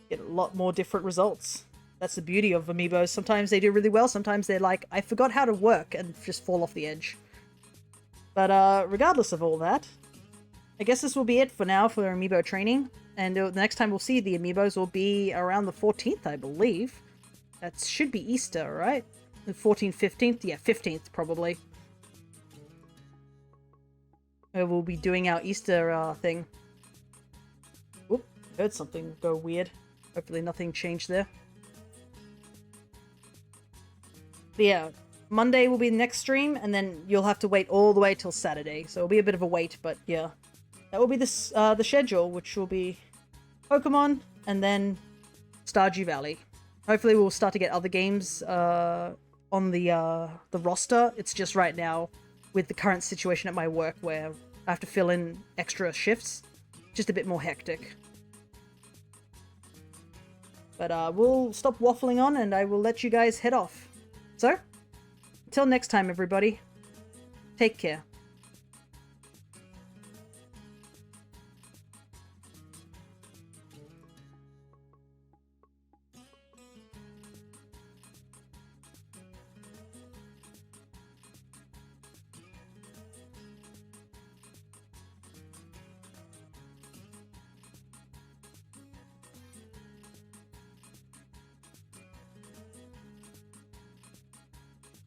get a lot more different results. That's the beauty of Amiibos. Sometimes they do really well, sometimes they're like, I forgot how to work, and just fall off the edge. But regardless of all that, I guess this will be it for now for Amiibo training, and the next time we'll see the Amiibos will be around the 14th, I believe. That should be Easter, right? The 14th, 15th? Yeah, 15th, probably. We'll be doing our Easter thing. Oop, heard something go weird. Hopefully nothing changed there. But yeah, Monday will be the next stream, and then you'll have to wait all the way till Saturday. So it'll be a bit of a wait, but yeah. That will be the schedule, which will be Pokemon, and then Stardew Valley. Hopefully we'll start to get other games on the roster. It's just right now, with the current situation at my work, where I have to fill in extra shifts, just a bit more hectic. But we'll stop waffling on, and I will let you guys head off. So, until next time, everybody, take care.